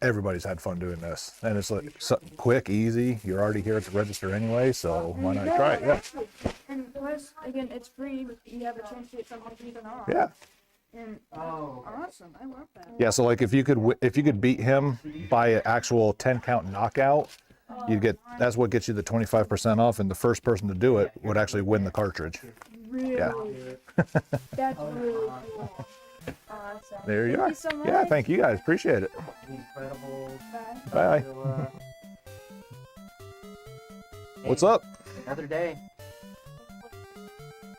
Speaker 1: everybody's had fun doing this. And it's like quick, easy. You're already here at the register anyway, so why not try it? Yeah.
Speaker 8: And plus, again, it's free, but you have a chance to get something even off.
Speaker 1: Yeah.
Speaker 8: And
Speaker 5: Oh.
Speaker 8: awesome, I love that.
Speaker 1: Yeah, so like if you could beat him by an actual 10 count knockout, you'd get, that's what gets you the 25% off, and the first person to do it would actually win the cartridge.
Speaker 8: Really?
Speaker 1: Yeah.
Speaker 8: That's really cool. Awesome.
Speaker 1: There you
Speaker 8: Thank
Speaker 1: are.
Speaker 8: you so much.
Speaker 1: Yeah, thank you guys. Appreciate it.
Speaker 5: Incredible.
Speaker 8: Bye.
Speaker 1: Bye.
Speaker 5: Godzilla.
Speaker 1: What's
Speaker 5: Hey,
Speaker 1: up?
Speaker 5: Another day.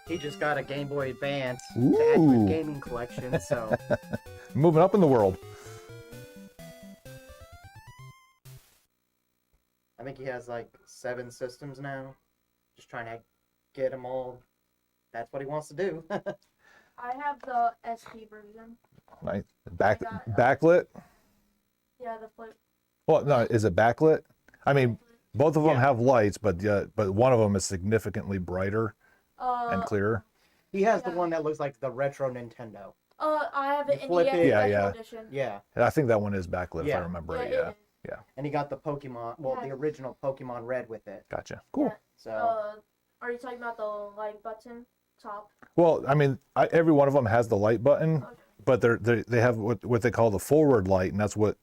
Speaker 5: He just got a Game Boy Advance to add to
Speaker 1: Ooh.
Speaker 5: his gaming collection, so
Speaker 1: Moving up in the world.
Speaker 5: I think he has like 7 systems now. Just trying to get them all. That's what he wants to do.
Speaker 8: I have the SP version.
Speaker 1: Nice. Backlit.
Speaker 8: Yeah, the flip.
Speaker 1: Well, no, is it backlit? I mean, both of them
Speaker 5: Yeah.
Speaker 1: have lights, but one of them is significantly brighter and clearer.
Speaker 5: He has the one that looks like the retro Nintendo.
Speaker 8: I have an
Speaker 5: You flip
Speaker 8: NES
Speaker 5: it.
Speaker 1: Yeah,
Speaker 8: Special
Speaker 1: yeah.
Speaker 8: Edition.
Speaker 5: Yeah.
Speaker 1: And I think that one is backlit if I
Speaker 5: Yeah.
Speaker 1: remember right.
Speaker 8: it
Speaker 1: Yeah.
Speaker 8: is.
Speaker 5: And he got the Pokemon, well, the original Pokemon Red with it.
Speaker 1: Gotcha. Cool.
Speaker 5: So
Speaker 8: Are you talking about the light button top?
Speaker 1: Well, I mean, every one of them has the light button,
Speaker 8: Okay.
Speaker 1: but they have what they call the forward light, and that's what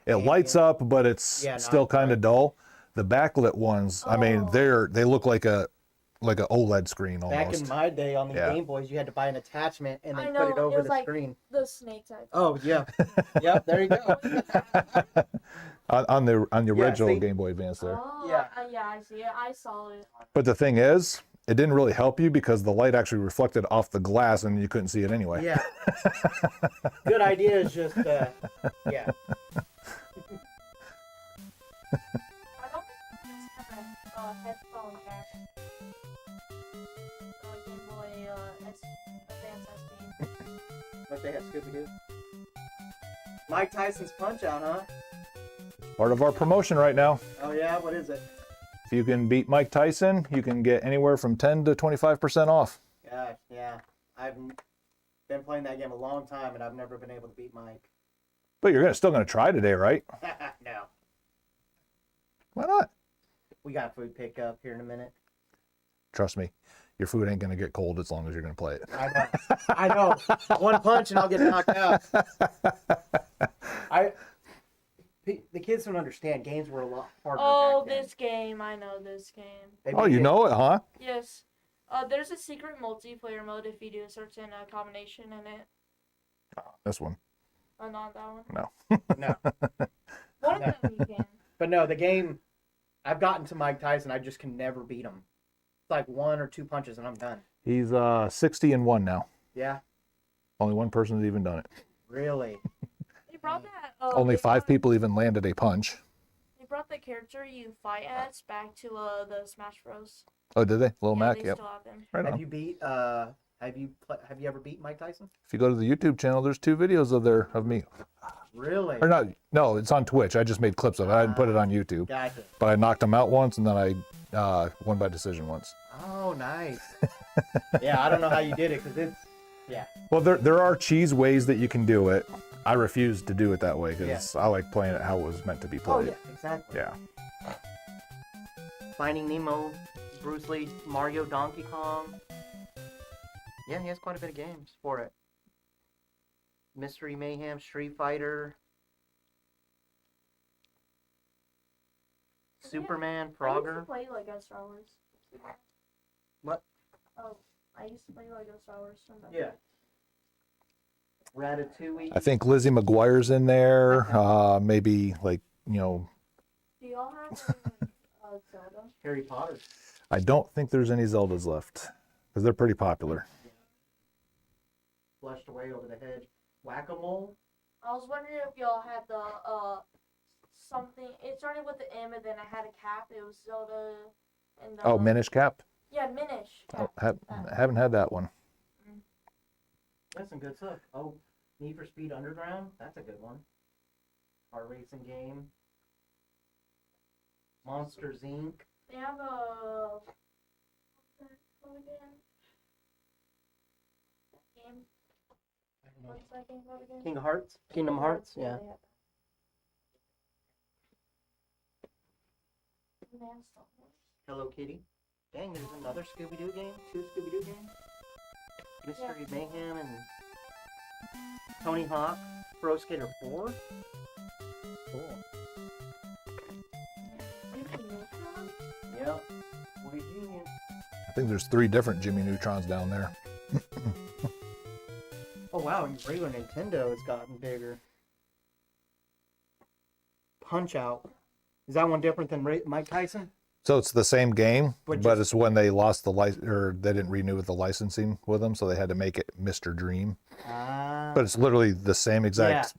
Speaker 1: it lights up, but it's
Speaker 5: Yeah,
Speaker 1: still
Speaker 5: not
Speaker 1: kind of
Speaker 5: bright.
Speaker 1: dull. The backlit ones, I mean,
Speaker 8: Oh.
Speaker 1: they look like a OLED screen
Speaker 5: back
Speaker 1: almost.
Speaker 5: in my day on the
Speaker 1: Yeah.
Speaker 5: Game Boys, you had to buy an attachment and
Speaker 8: I
Speaker 5: then
Speaker 8: know,
Speaker 5: put it
Speaker 8: it
Speaker 5: over
Speaker 8: was
Speaker 5: the
Speaker 8: like-
Speaker 5: screen.
Speaker 8: The snake type.
Speaker 5: Oh yeah. Yep, there you go.
Speaker 1: on the original
Speaker 5: see?
Speaker 1: Game Boy Advance there.
Speaker 8: Oh,
Speaker 5: Yeah.
Speaker 8: yeah, I see it. I saw it.
Speaker 1: But the thing is, it didn't really help you because the light actually reflected off the glass and you couldn't see it anyway.
Speaker 5: Yeah. Good idea is just yeah.
Speaker 8: I don't think it's have a headphone jack. Game Boy Advance SP.
Speaker 5: Like they had Scooby Doo. Mike Tyson's Punch Out, huh?
Speaker 1: Part of our promotion right now.
Speaker 5: Oh yeah, what is it?
Speaker 1: If you can beat Mike Tyson, you can get anywhere from 10 to 25% off.
Speaker 5: Gosh, yeah. I've been playing that game a long time and I've never been able to beat Mike.
Speaker 1: But you're still going to try today, right?
Speaker 5: No.
Speaker 1: Why not?
Speaker 5: We got food pickup here in a minute.
Speaker 1: Trust me, your food ain't going to get cold as long as you're going to play it.
Speaker 5: I know. I know. One punch and I'll get knocked out. The kids don't understand. Games were a lot harder
Speaker 8: Oh,
Speaker 5: back then.
Speaker 8: this game. I know this game.
Speaker 5: They
Speaker 1: Oh,
Speaker 5: made
Speaker 1: you
Speaker 5: it-
Speaker 1: know it, huh?
Speaker 8: Yes. There's a secret multiplayer mode if you do a certain combination in it.
Speaker 1: This one.
Speaker 8: Oh, not that one.
Speaker 1: No.
Speaker 5: No.
Speaker 8: One of them you can.
Speaker 5: But no, the game, I've gotten to Mike Tyson. I just can never beat him. It's like 1 or 2 punches and I'm done.
Speaker 1: He's 60-1 now.
Speaker 5: Yeah?
Speaker 1: Only one person has even done it.
Speaker 5: Really?
Speaker 8: They brought that.
Speaker 1: Only
Speaker 8: they
Speaker 1: 5
Speaker 8: brought-
Speaker 1: people even landed a punch.
Speaker 8: They brought the character you fight as back to the Smash Bros.
Speaker 1: Oh, did they? Lil
Speaker 8: Yeah,
Speaker 1: Mac?
Speaker 8: they
Speaker 1: Yep.
Speaker 8: still have them.
Speaker 1: Right
Speaker 5: Have
Speaker 1: on.
Speaker 5: you beat, have you ever beat Mike Tyson?
Speaker 1: If you go to the YouTube channel, there's 2 videos of me.
Speaker 5: Really?
Speaker 1: Or not, no, it's on Twitch. I just made clips of it. I didn't put it on YouTube.
Speaker 5: Gotcha.
Speaker 1: But I knocked him out once, and then I won by decision once.
Speaker 5: Oh, nice. Yeah, I don't know how you did it because it's
Speaker 1: Well, there are cheese ways that you can do it. I refuse to do it that way because I like playing it how it was meant to be
Speaker 5: Oh
Speaker 1: played.
Speaker 5: yeah, exactly.
Speaker 1: Yeah.
Speaker 5: Finding Nemo, Bruce Lee, Mario, Donkey Kong. Yeah, he has quite a bit of games for it. Mystery Mayhem, Street Fighter, Superman,
Speaker 8: I used to
Speaker 5: Frogger.
Speaker 8: play Lego Star Wars.
Speaker 5: What?
Speaker 8: Oh, I used to play Lego Star Wars. Sometimes.
Speaker 5: Yeah. Ratatouille.
Speaker 1: I think Lizzie McGuire's in there. Maybe like,
Speaker 8: Do y'all have Zelda?
Speaker 5: Harry Potter.
Speaker 1: I don't think there's any Zeldas left because they're pretty popular.
Speaker 5: Flushed away over the head. Whack-a-mole.
Speaker 8: I was wondering if y'all had the something. It started with the M and then I had a cap. It was Zelda and
Speaker 1: Oh, Minish Cap?
Speaker 8: Yeah, Minish.
Speaker 1: Oh,
Speaker 8: Cap.
Speaker 1: haven't had that one.
Speaker 5: That's some good stuff. Oh, Need for Speed Underground. That's a good one. Car racing game. Monsters Inc.
Speaker 8: They have a what's that called again? That game.
Speaker 5: I don't know.
Speaker 8: What's that game called again?
Speaker 5: Kingdom Hearts. Kingdom Hearts. Yeah.
Speaker 8: they have that. Man, Star Wars.
Speaker 5: Hello Kitty. Dang, there's another Scooby-Doo game. 2 Scooby-Doo games. Mystery Mayhem and Tony Hawk. Pro Skater 4. Cool. Yep. Boy genius.
Speaker 1: I think there's 3 different Jimmy Neutrons down there.
Speaker 5: Oh wow, and regular Nintendo has gotten bigger. Punch Out. Is that one different than Mike Tyson?
Speaker 1: So it's the same game,
Speaker 5: But
Speaker 1: but
Speaker 5: just-
Speaker 1: it's when they lost the or they didn't renew the licensing with them, so they had to make it Mr. Dream.
Speaker 5: Ah.
Speaker 1: But it's literally the same exact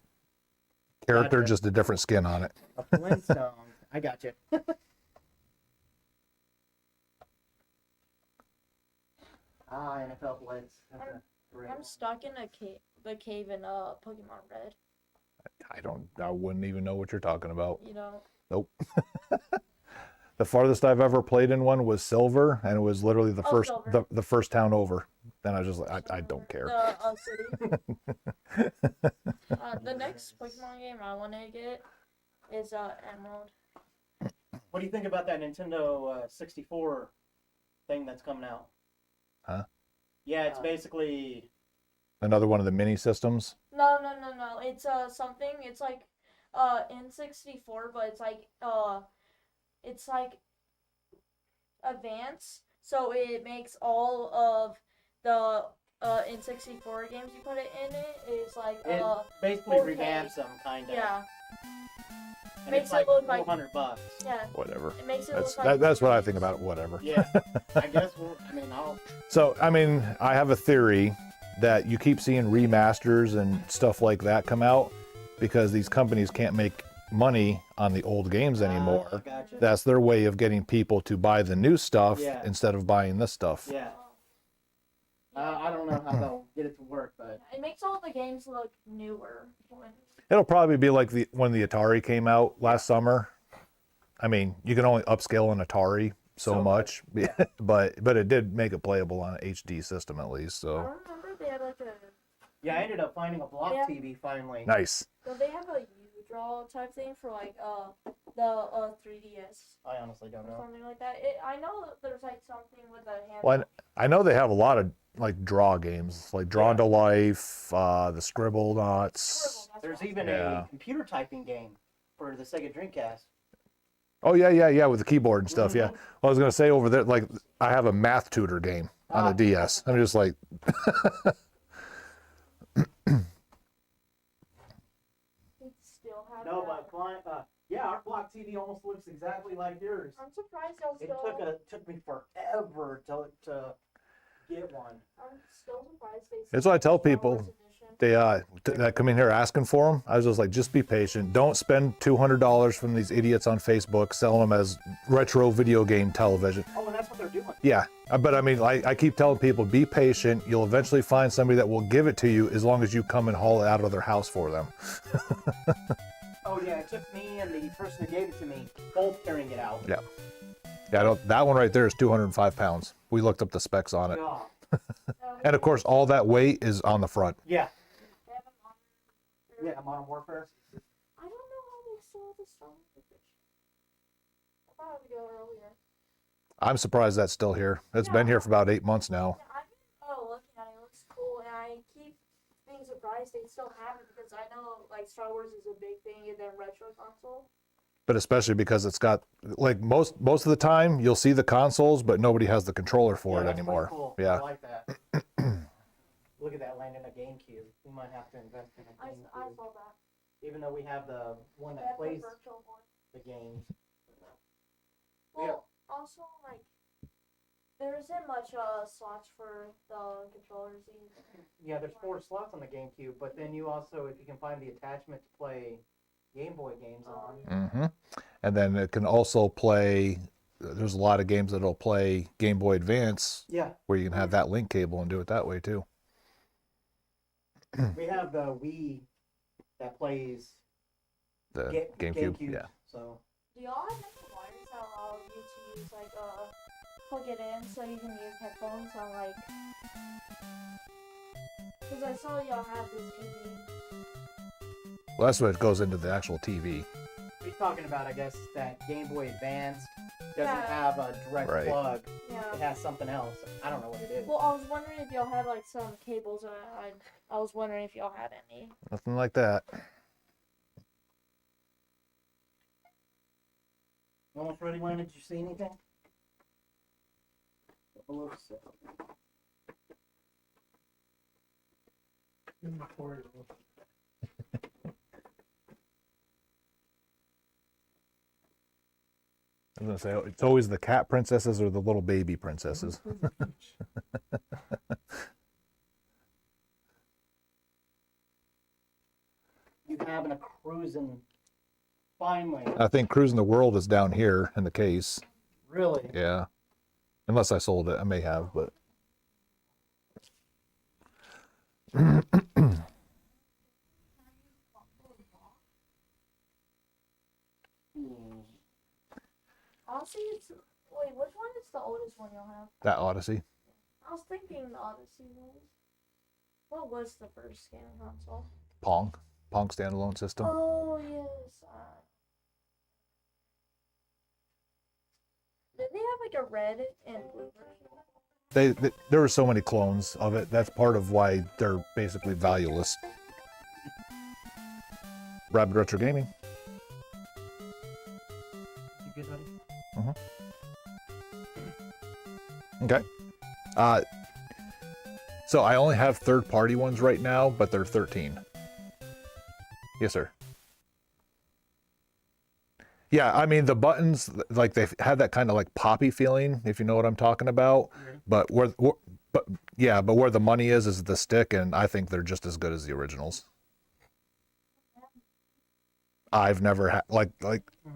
Speaker 1: character,
Speaker 5: Gotcha.
Speaker 1: just a different skin on it.
Speaker 5: A Flintstone. I got you. NFL Blitz. That's a great
Speaker 8: I'm
Speaker 5: one.
Speaker 8: stuck in the cave in Pokemon Red.
Speaker 1: I wouldn't even know what you're talking about.
Speaker 8: You know.
Speaker 1: Nope. The farthest I've ever played in one was Silver, and it was literally the first
Speaker 8: Silver.
Speaker 1: the first town over. Then I was just like, I don't care.
Speaker 8: The city. The next Pokemon game I want to get is Emerald.
Speaker 5: What do you think about that Nintendo 64 thing that's coming out?
Speaker 1: Huh?
Speaker 5: Yeah, it's basically.
Speaker 1: Another one of the mini systems.
Speaker 8: No. It's something. It's like N64, but it's like advanced. So it makes all of the N64 games you put it in it is like
Speaker 5: It basically
Speaker 8: 4K.
Speaker 5: revamps them, kind of.
Speaker 8: yeah.
Speaker 5: And
Speaker 8: makes
Speaker 5: it's like
Speaker 8: it look like-
Speaker 5: $400.
Speaker 8: Yeah.
Speaker 1: Whatever.
Speaker 8: It makes it
Speaker 1: That's
Speaker 8: look like
Speaker 1: that's what I think about it. Whatever.
Speaker 5: Yeah. I guess I'll.
Speaker 1: So, I mean, I have a theory that you keep seeing remasters and stuff like that come out because these companies can't make money on the old games anymore.
Speaker 5: Gotcha.
Speaker 1: That's their way of getting people to buy the new stuff
Speaker 5: Yeah.
Speaker 1: instead of buying this stuff.
Speaker 5: Yeah. I don't know how they'll get it to work, but.
Speaker 8: It makes all the games look newer.
Speaker 1: It'll probably be like when the Atari came out last summer. I mean, you can only upscale an Atari so much, but it did make it playable on an HD system at least.
Speaker 8: I
Speaker 1: So
Speaker 8: remember they had like a.
Speaker 5: Yeah, I ended up finding a block
Speaker 8: Yeah.
Speaker 5: TV finally.
Speaker 1: nice.
Speaker 8: So they have a U-Draw type thing for like the 3DS
Speaker 5: I honestly don't
Speaker 8: or
Speaker 5: know.
Speaker 8: something like that. I know that there's like something with a hand.
Speaker 1: Well, I know they have a lot of like draw games, like Drawn to Life, the Scribble Knots.
Speaker 5: There's even
Speaker 1: Yeah.
Speaker 5: a computer typing game for the Sega Dreamcast.
Speaker 1: Oh yeah, with the keyboard and stuff. Yeah, I was gonna say over there, like I have a math tutor game on the DS. I'm just like,
Speaker 8: Still have
Speaker 5: No,
Speaker 8: that.
Speaker 5: but yeah, our block TV almost looks exactly like yours.
Speaker 8: I'm surprised y'all
Speaker 5: It
Speaker 8: still.
Speaker 5: took me forever to get one.
Speaker 8: I'm still surprised they.
Speaker 1: That's what I tell
Speaker 8: Star
Speaker 1: people.
Speaker 8: Wars edition.
Speaker 1: they that come in here asking for them. I was just like, just be patient. Don't spend $200 from these idiots on Facebook selling them as retro video game television.
Speaker 5: Oh, and that's what they're doing.
Speaker 1: Yeah, but I mean, I keep telling people, be patient. You'll eventually find somebody that will give it to you as long as you come and haul it out of their house for them.
Speaker 5: Oh yeah, it took me and the person who gave it to me both carrying it out.
Speaker 1: Yeah. Yeah, that one right there is 205 pounds. We looked up the specs on it.
Speaker 5: God.
Speaker 1: And of course, all that weight is on the front.
Speaker 5: Yeah. Yeah, Modern Warfare.
Speaker 8: I don't know how they sell the Star Wars edition. I thought I would go earlier.
Speaker 1: I'm surprised that's still here. It's been here for about 8 months now.
Speaker 8: Yeah, I've been looking at it. It looks cool, and I keep being surprised they still have it because I know like Star Wars is a big thing in their retro console.
Speaker 1: But especially because it's got, like, most of the time you'll see the consoles, but nobody has the controller for it
Speaker 5: That's
Speaker 1: anymore.
Speaker 5: pretty cool.
Speaker 1: Yeah.
Speaker 5: I like that. Look at that landing a GameCube. We might have to invest in a
Speaker 8: I
Speaker 5: GameCube.
Speaker 8: saw that.
Speaker 5: Even though we have the one
Speaker 8: They
Speaker 5: that
Speaker 8: have the
Speaker 5: plays
Speaker 8: virtual board.
Speaker 5: the games.
Speaker 8: Well, also like there isn't much slots for the controllers either.
Speaker 5: Yeah, there's 4 slots on the GameCube, but then you also, if you can find the attachment to play Game Boy games on.
Speaker 1: Mm-hmm. And then it can also play, there's a lot of games that'll play Game Boy Advance
Speaker 5: Yeah,
Speaker 1: where you can have that link cable and do it that way too.
Speaker 5: we have the Wii that plays
Speaker 1: The GameCube. Yeah.
Speaker 5: So
Speaker 8: Do y'all have any wires that allow you to use like plug it in so you can use headphones on like? Because I saw y'all have this TV.
Speaker 1: Well, that's what goes into the actual TV.
Speaker 5: he's talking about, I guess, that Game Boy Advance doesn't
Speaker 8: Yeah.
Speaker 5: have a direct
Speaker 1: Right.
Speaker 5: plug.
Speaker 8: Yeah.
Speaker 5: It has something else. I don't know what it is.
Speaker 8: Well, I was wondering if y'all had like some cables. I was wondering if y'all had any.
Speaker 1: Nothing like that.
Speaker 5: Almost ready, Lynn? Did you see anything?
Speaker 1: I was gonna say it's always the cat princesses or the little baby princesses.
Speaker 5: You having a cruising finally.
Speaker 1: I think Cruising the World is down here in the case.
Speaker 5: Really?
Speaker 1: Yeah. Unless I sold it, I may have, but
Speaker 8: Honestly, it's wait. Which one is the oldest one y'all have?
Speaker 1: that Odyssey.
Speaker 8: I was thinking the Odyssey was. What was the first game console?
Speaker 1: Pong standalone system.
Speaker 8: Oh yes. Did they have like a red and blue version?
Speaker 1: There were so many clones of it. That's part of why they're basically valueless. Rapid Retro Gaming.
Speaker 5: You good, buddy?
Speaker 1: Okay. So I only have third-party ones right now, but they're 13. Yes, sir. Yeah, I mean the buttons, like they had that kind of like poppy feeling, if you know what I'm talking about. But where the money is the stick, and I think they're just as good as the originals. I've never had like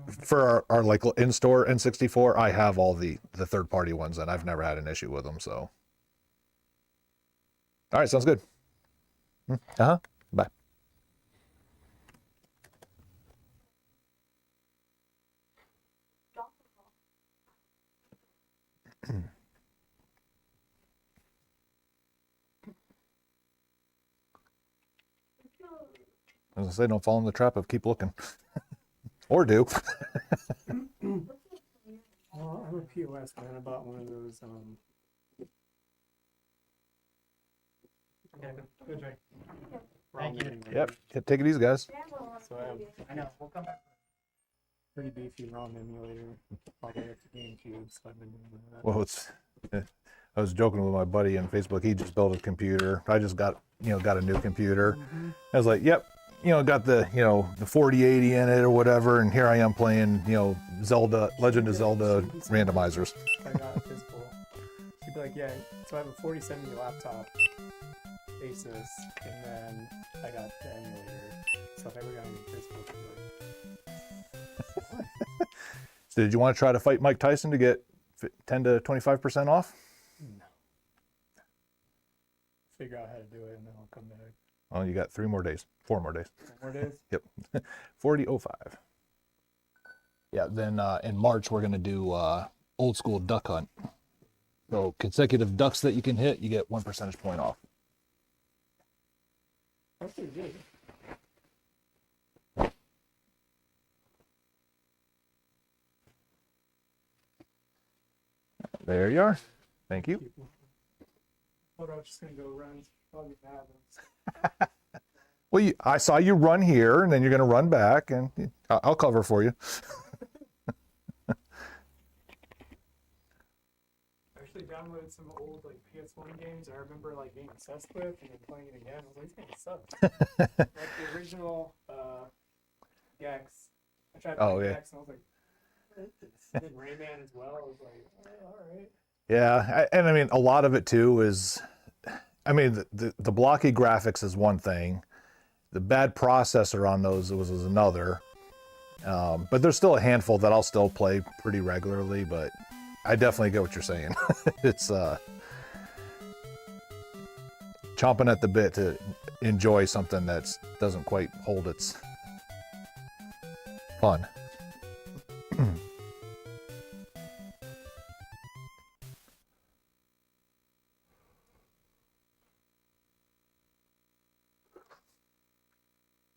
Speaker 1: for our like in-store N64, I have all the third-party ones, and I've never had an issue with them. So, all right, sounds good. Bye. I was gonna say, don't fall in the trap of keep looking, or do.
Speaker 9: Well, I'm a POS man. I bought one of those. Good drink.
Speaker 5: Thank you.
Speaker 1: Yep. Take it easy, guys.
Speaker 9: So I have
Speaker 5: I know. We'll come back.
Speaker 9: pretty beefy ROM emulator all the way up to GameCube, so I've been doing that.
Speaker 1: Well, I was joking with my buddy on Facebook. He just built a computer. I just got a new computer. I was like, yep, got the 4080 in it or whatever, and here I am playing, Zelda, Legend of Zelda randomizers.
Speaker 9: I got a physical. She'd be like, yeah. So I have a 4070 laptop, Asus, and then I got the emulator. So if I ever got any physical, I'd be like,
Speaker 1: So did you want to try to fight Mike Tyson to get 10 to 25% off?
Speaker 9: no. Figure out how to do it, and then I'll come back.
Speaker 1: Well, you got 4 more days.
Speaker 9: 4 more days.
Speaker 1: Yep. 40.05. Yeah, then in March we're going to do old school duck hunt. So consecutive ducks that you can hit, you get 1 percentage point off.
Speaker 9: That's pretty good.
Speaker 1: There you are. Thank you.
Speaker 9: Thought I was just gonna go run. Probably bad.
Speaker 1: Well, I saw you run here, and then you're going to run back, and I'll cover for you.
Speaker 9: I actually downloaded some old like PS1 games I remember like being obsessed with and then playing it again. I was like, this game sucks. Like the original Gex. I tried playing Gex and I was like, and then Rayman as well. I was like, all right.
Speaker 1: Yeah, and I mean, a lot of it too is, I mean, the blocky graphics is one thing. The bad processor on those was another. But there's still a handful that I'll still play pretty regularly, but I definitely get what you're saying. It's chomping at the bit to enjoy something that doesn't quite hold its fun.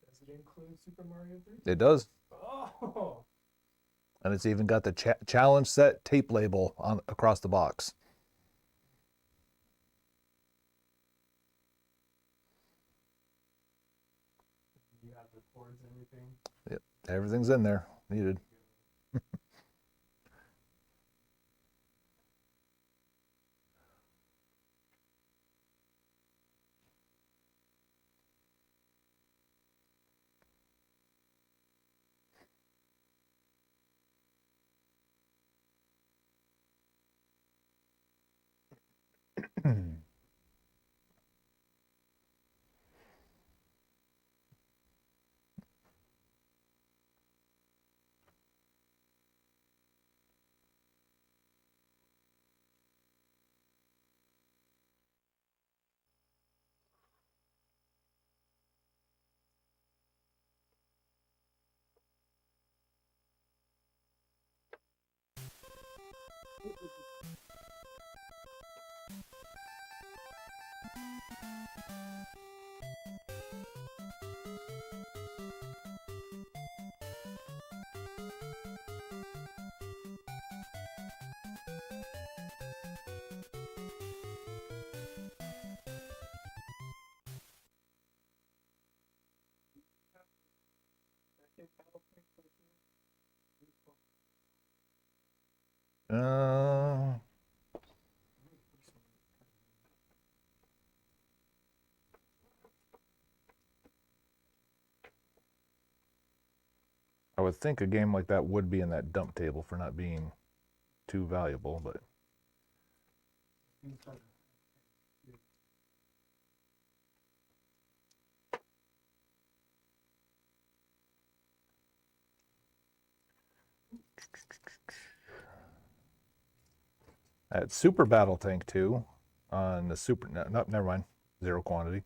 Speaker 9: Does it include Super Mario 3?
Speaker 1: It does.
Speaker 9: Oh,
Speaker 1: And it's even got the challenge set tape label on across the box.
Speaker 9: you have the chords and everything.
Speaker 1: Yep, everything's in there needed. Uh, I would think a game like that would be in that dump table for not being too valuable, but at Super Battle Tank 2 on the Super, no, never mind, zero quantity.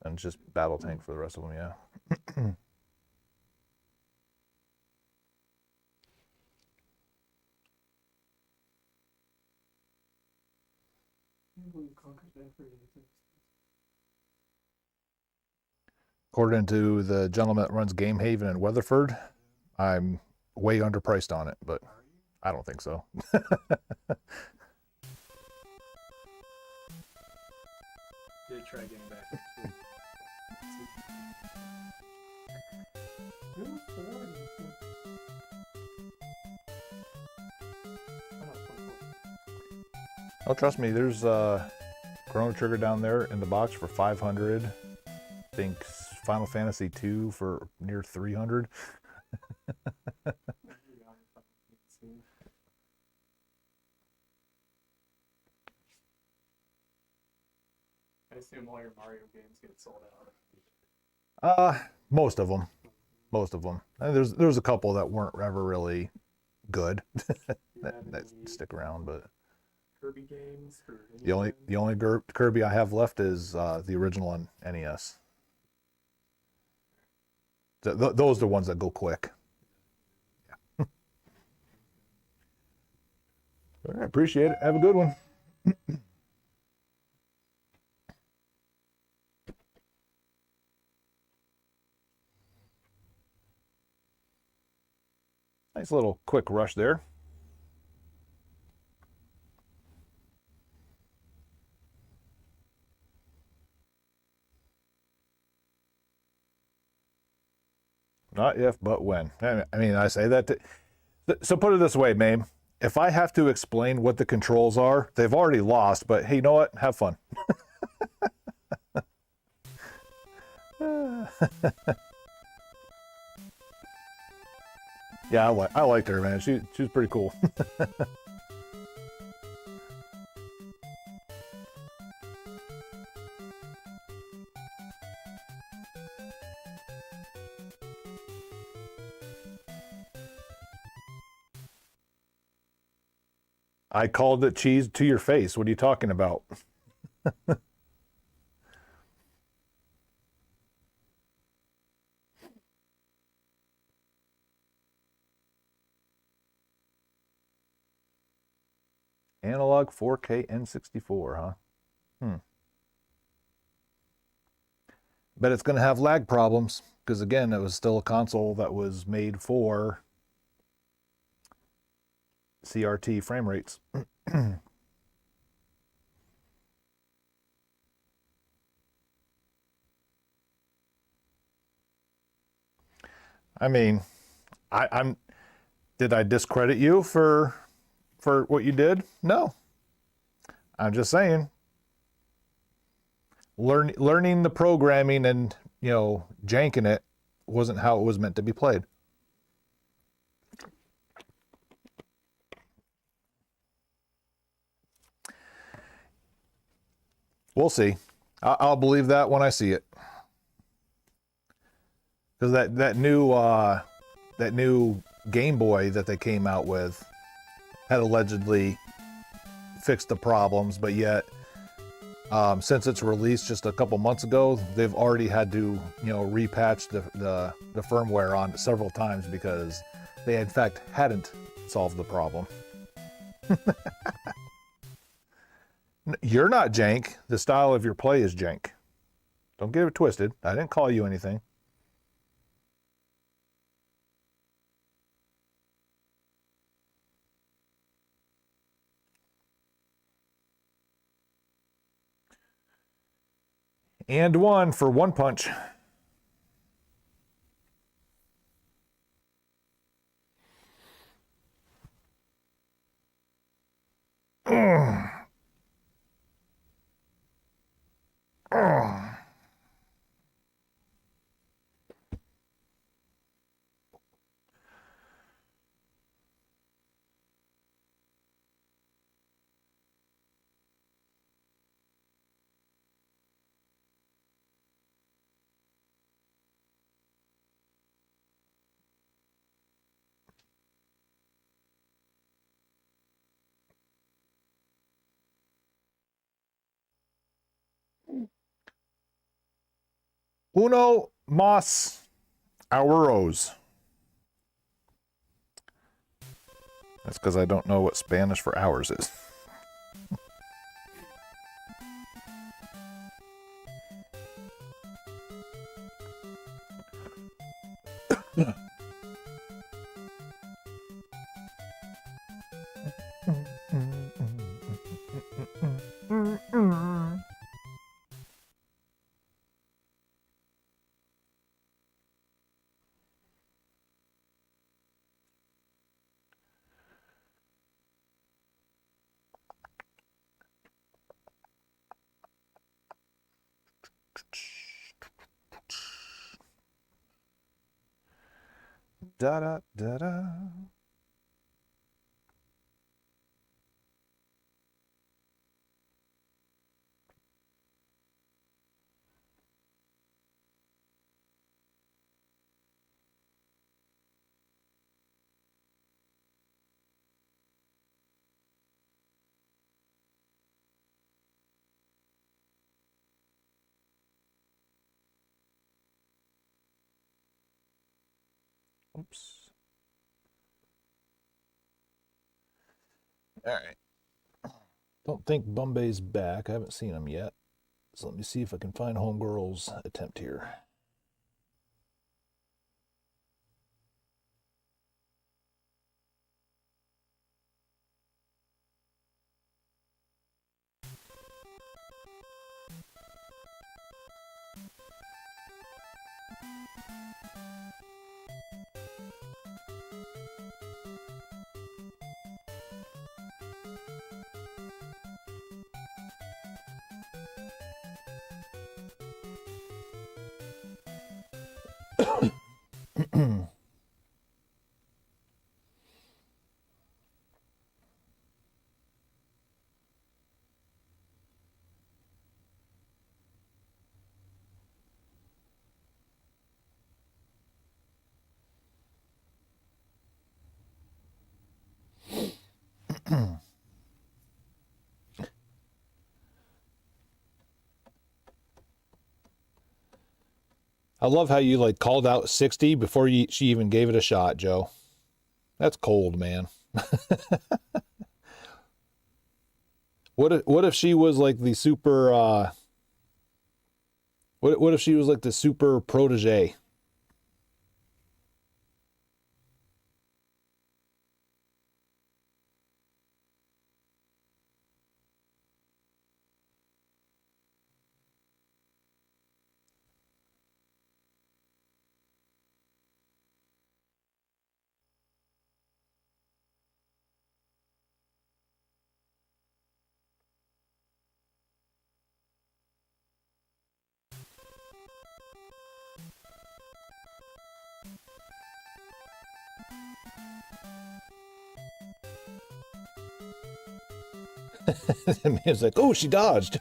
Speaker 1: And just Battle Tank for the rest of them, yeah. According to the gentleman that runs Game Haven in Weatherford, I'm way underpriced on it, but I don't think so.
Speaker 9: Did try getting back into it. Who was the one?
Speaker 1: Oh, trust me, there's Chrono Trigger down there in the box for 500. I think Final Fantasy 2 for near 300.
Speaker 9: I assume all your Mario games get sold out.
Speaker 1: Most of them. Most of them. There's a couple that weren't ever really good that stick around, but
Speaker 9: Kirby games? Or
Speaker 1: the only Kirby I have left is the original on NES. Those are the ones that go quick. Yeah. All right, appreciate it. Have a good one. Nice little quick rush there. Not if, but when. I mean, I say that. So put it this way, Mame. If I have to explain what the controls are, they've already lost. But hey, you know what? Have fun. Yeah, I liked her, man. She was pretty cool. I called it cheese to your face. What are you talking about? Analog 4K N64, huh? Bet it's going to have lag problems because, again, it was still a console that was made for CRT frame rates. I mean, I'm. Did I discredit you for what you did? No. I'm just saying. Learning the programming and, you know, janking it wasn't how it was meant to be played. We'll see. I'll believe that when I see it. Because that new Game Boy that they came out with had allegedly fixed the problems, but yet since its release just a couple months ago, they've already had to, you know, repatch the firmware on it several times because they in fact hadn't solved the problem. You're not jank. The style of your play is jank. Don't get it twisted. I didn't call you anything. And one for one punch. Uno mas euros. That's because I don't know what Spanish for hours is. Da da da da. Oops. All right. Don't think Bombay's back. I haven't seen him yet. So let me see if I can find Homegirl's attempt here. I love how you like called out 60 before she even gave it a shot, Joe. That's cold, man. What if she was like the super what if she was like the super protege? And man's like, oh, she dodged.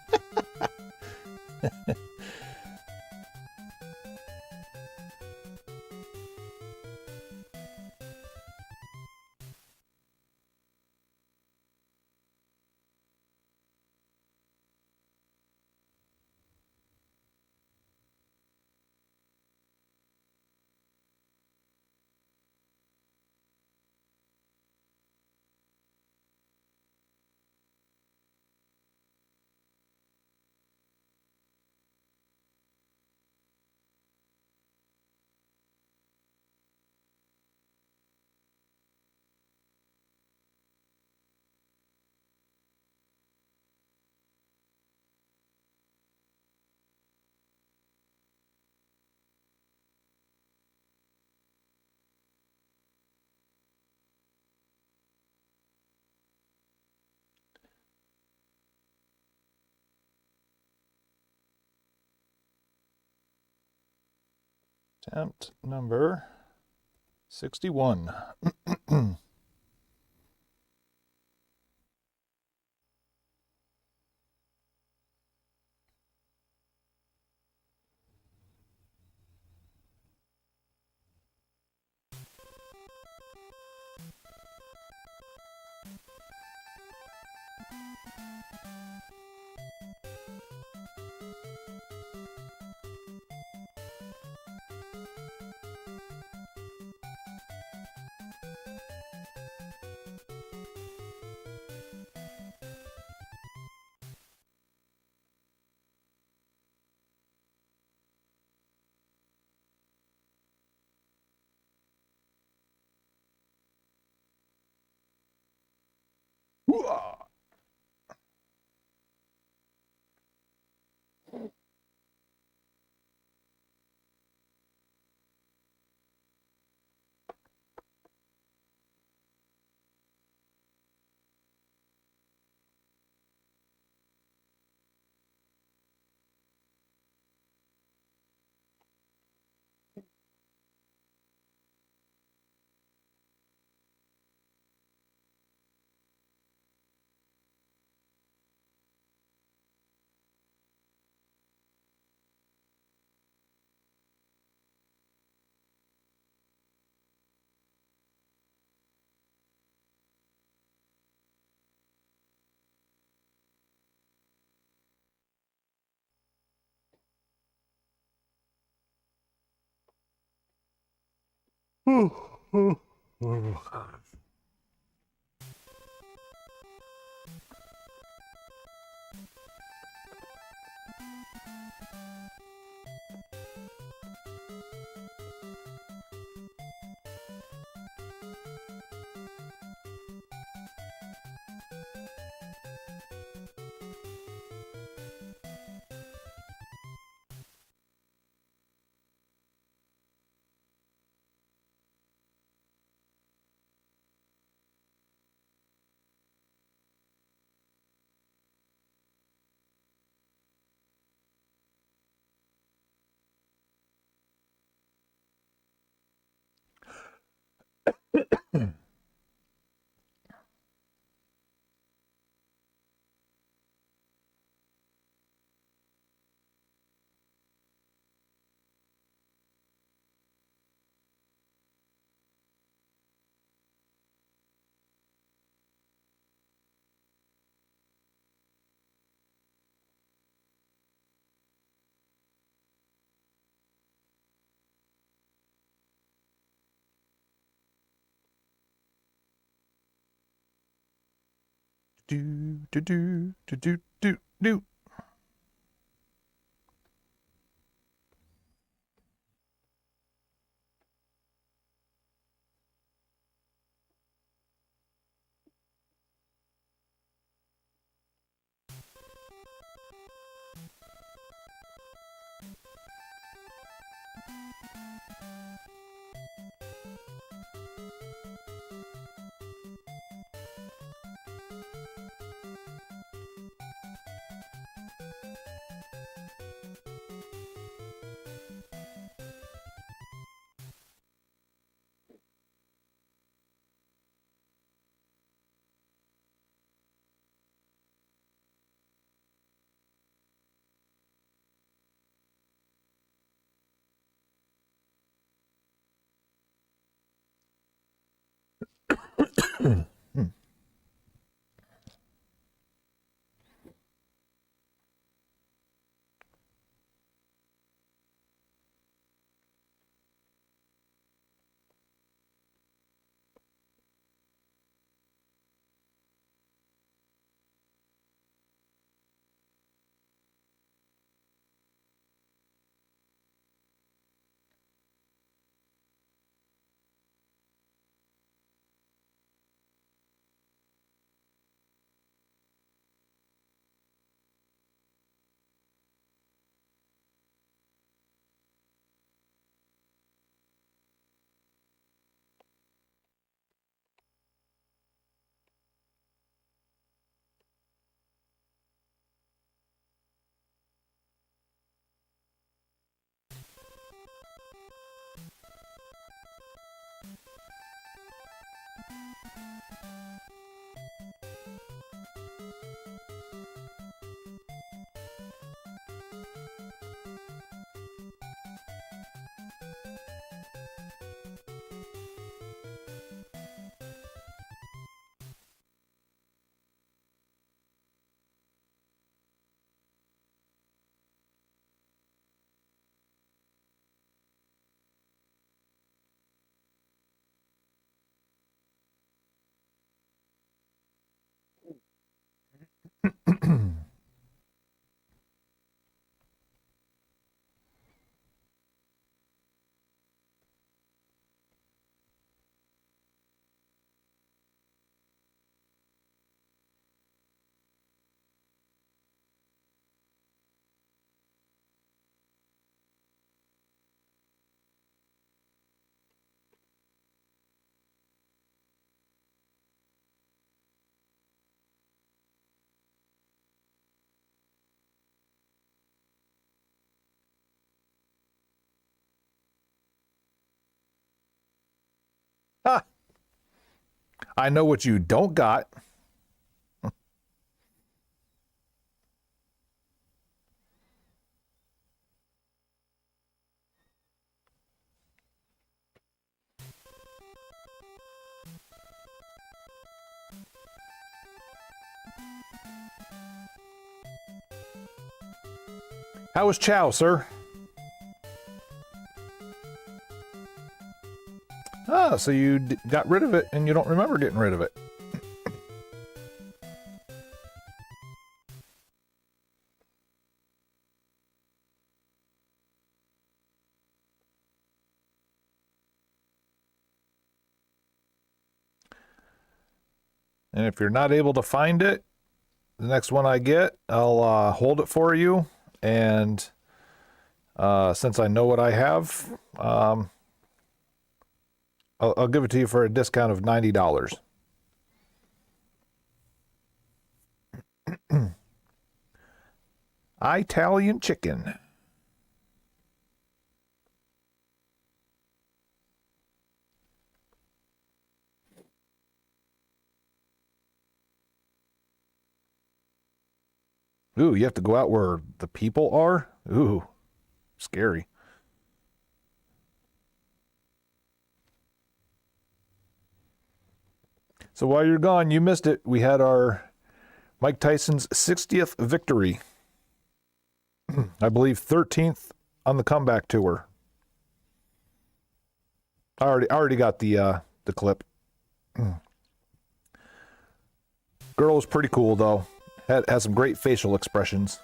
Speaker 1: Attempt number 61. Do do do do do do do. Ha! I know what you don't got. How was chow, sir? Ah, so you got rid of it and you don't remember getting rid of it. And if you're not able to find it, the next one I get, I'll hold it for you. And since I know what I have, I'll give it to you for a discount of $90. Italian chicken. Ooh, you have to go out where the people are? Ooh, scary. So while you're gone, you missed it. We had our Mike Tyson's 60th victory. I believe 13th on the comeback tour. I already got the clip. Girl was pretty cool though. Had some great facial expressions.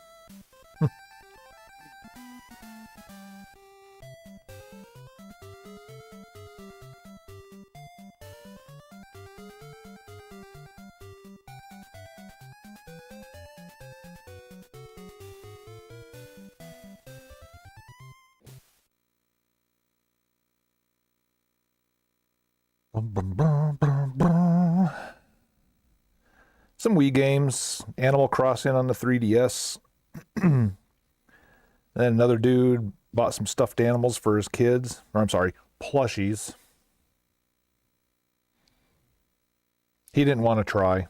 Speaker 1: Some Wii games, Animal Crossing on the 3DS. Then another dude bought some stuffed animals for his kids. Or I'm sorry, plushies. He didn't want to try.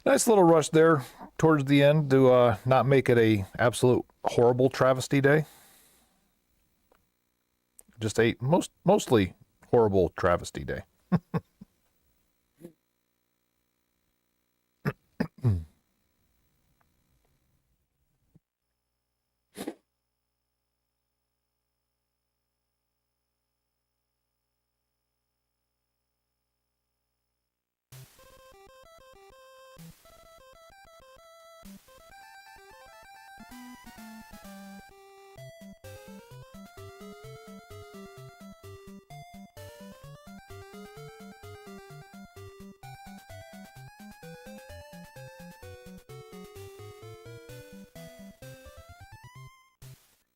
Speaker 1: Nice little rush there towards the end to not make it a absolute horrible travesty day. Just a mostly horrible travesty day.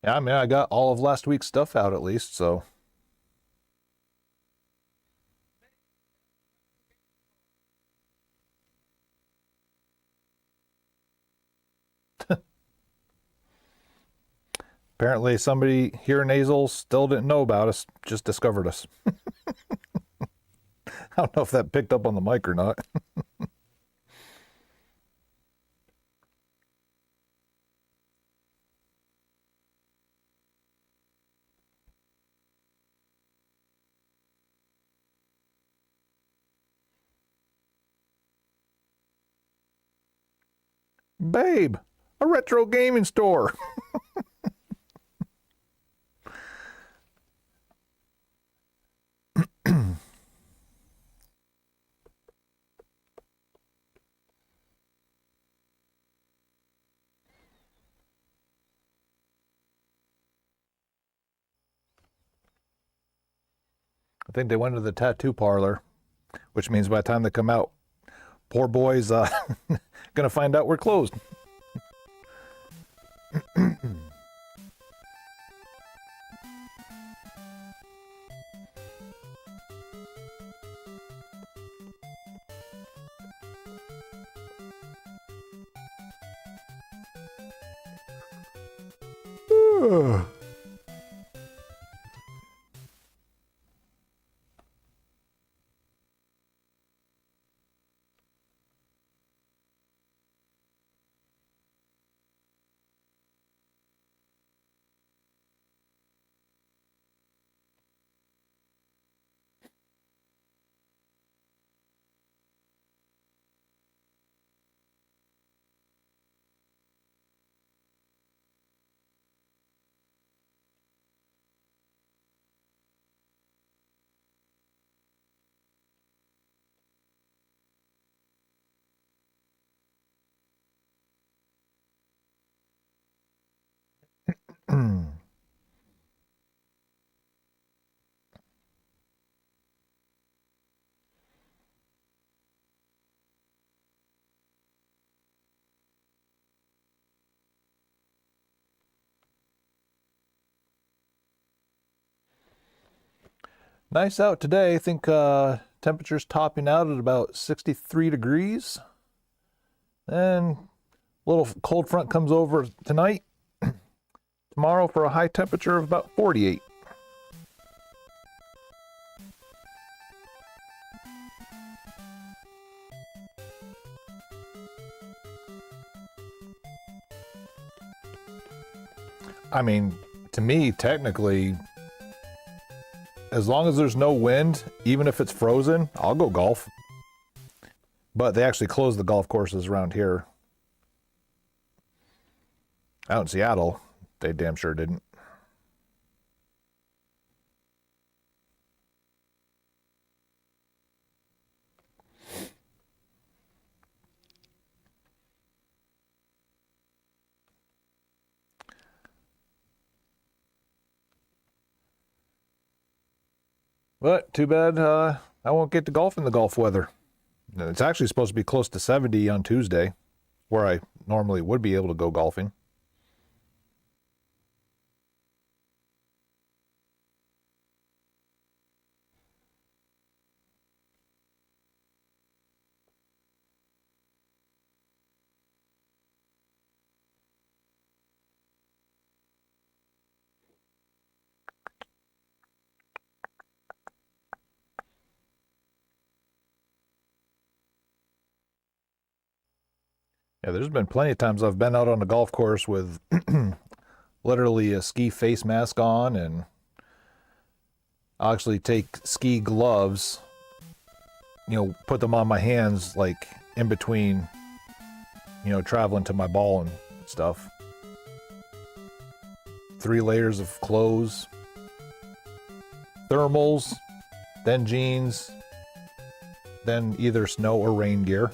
Speaker 1: Yeah, I mean, I got all of last week's stuff out at least, so. Apparently somebody here in Azle still didn't know about us, just discovered us. I don't know if that picked up on the mic or not. Babe, a retro gaming store. I think they went to the tattoo parlor, which means by the time they come out, poor boy's gonna find out we're closed. Nice out today. I think temperature's topping out at about 63 degrees. Then a little cold front comes over tonight. Tomorrow for a high temperature of about 48. I mean, to me, technically, as long as there's no wind, even if it's frozen, I'll go golf. But they actually closed the golf courses around here. Out in Seattle, they damn sure didn't. But too bad I won't get to golf in the golf weather. It's actually supposed to be close to 70 on Tuesday, where I normally would be able to go golfing. Yeah, there's been plenty of times I've been out on the golf course with literally a ski face mask on, and I'll actually take ski gloves, put them on my hands, like in between, traveling to my ball and stuff. 3 layers of clothes, thermals, then jeans, then either snow or rain gear.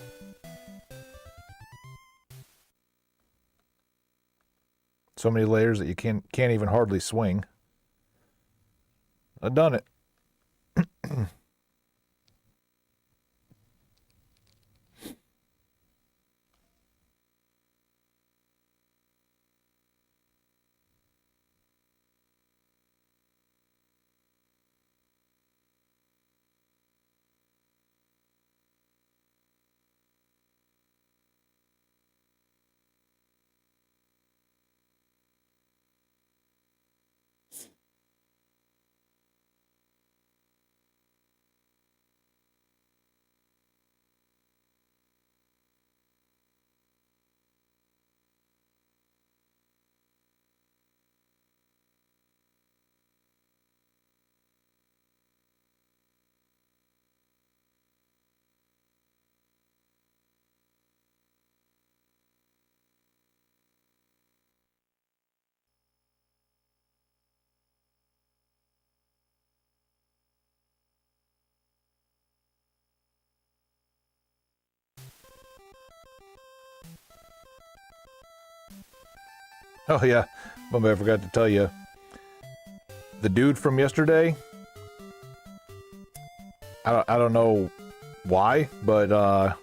Speaker 1: So many layers that you can't even hardly swing. I've done it. Oh yeah, I forgot to tell you. The dude from yesterday, I don't know why, but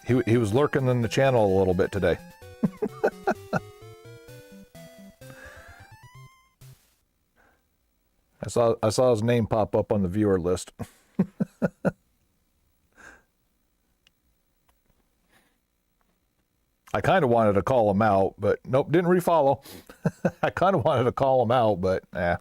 Speaker 1: he was lurking in the channel a little bit today. I saw his name pop up on the viewer list. I kind of wanted to call him out, but nope, didn't refollow. I kind of wanted to call him out, but eh.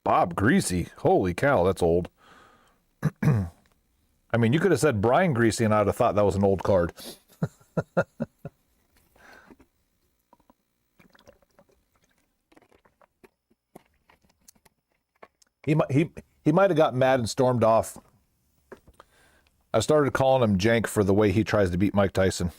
Speaker 1: Bob Greasy. Holy cow, that's old. I mean, you could have said Brian Greasy and I'd have thought that was an old card. He might have got mad and stormed off. I started calling him Jank for the way he tries to beat Mike Tyson.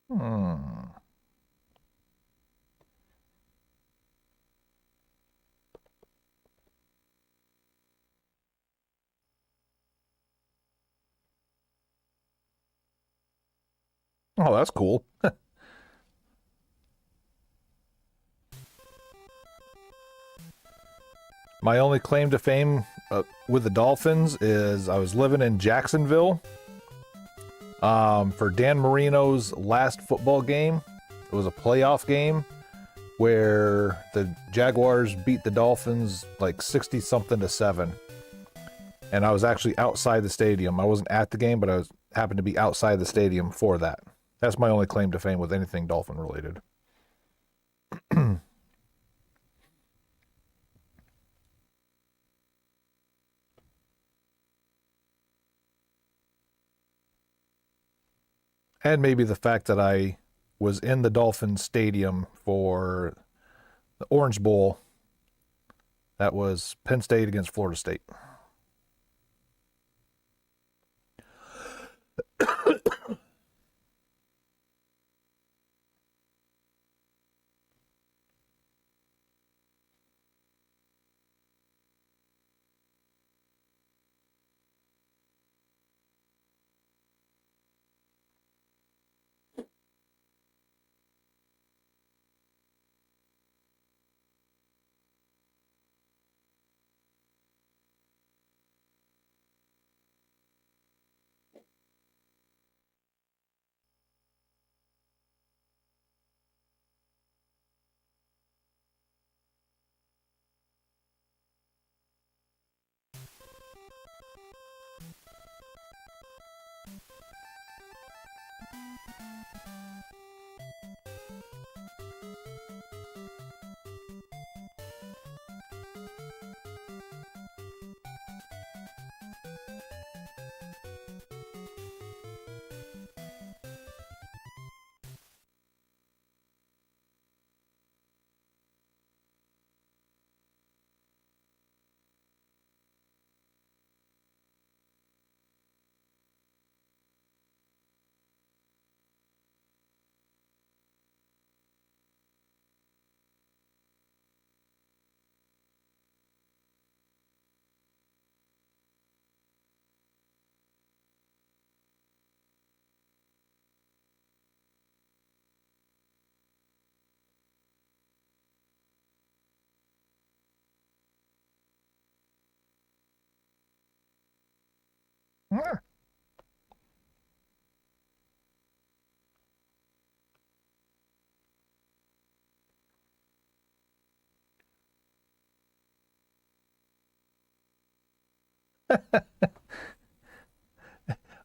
Speaker 1: Hmm. Oh, that's cool. My only claim to fame with the Dolphins is I was living in Jacksonville for Dan Marino's last football game. It was a playoff game where the Jaguars beat the Dolphins like 60-something to 7. And I was actually outside the stadium. I wasn't at the game, but I happened to be outside the stadium for that. That's my only claim to fame with anything Dolphin related. And maybe the fact that I was in the Dolphin Stadium for the Orange Bowl. That was Penn State against Florida State.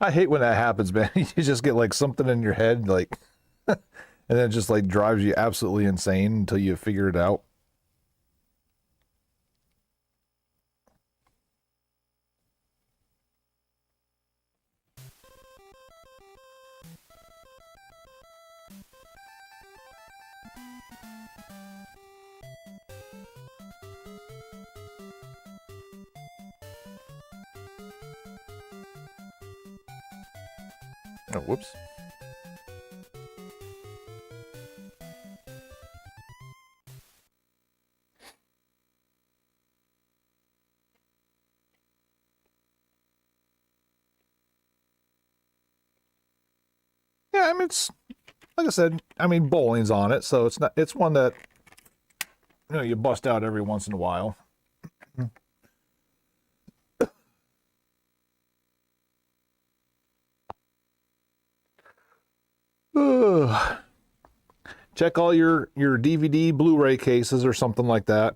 Speaker 1: I hate when that happens, man. You just get like something in your head, like, and then it just like drives you absolutely insane until you figure it out. Oh, whoops. Yeah, I mean, it's like I said. I mean, bowling's on it, so it's not. It's one that you bust out every once in a while. Check all your DVD, Blu-ray cases or something like that.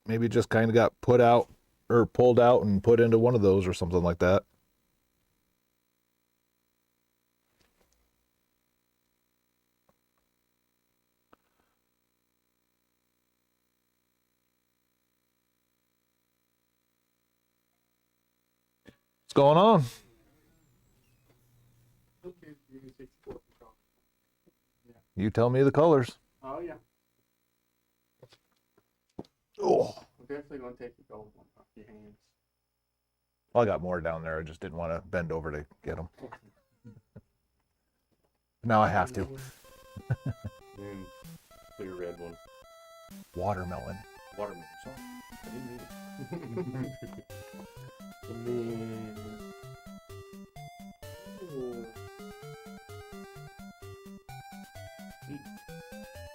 Speaker 1: Maybe it just kind of got put out or pulled out and put into one of those or something like that. What's going on?
Speaker 9: Okay, you can take the control.
Speaker 1: You tell me the colors.
Speaker 9: Oh yeah.
Speaker 1: Oh,
Speaker 9: We're definitely gonna take the gold one off your hands.
Speaker 1: well, I got more down there. I just didn't want to bend over to get them. Now I have to.
Speaker 10: And clear red one.
Speaker 1: Watermelon.
Speaker 10: Watermelon. Sorry. I didn't read it. And then. Oh. Sweet.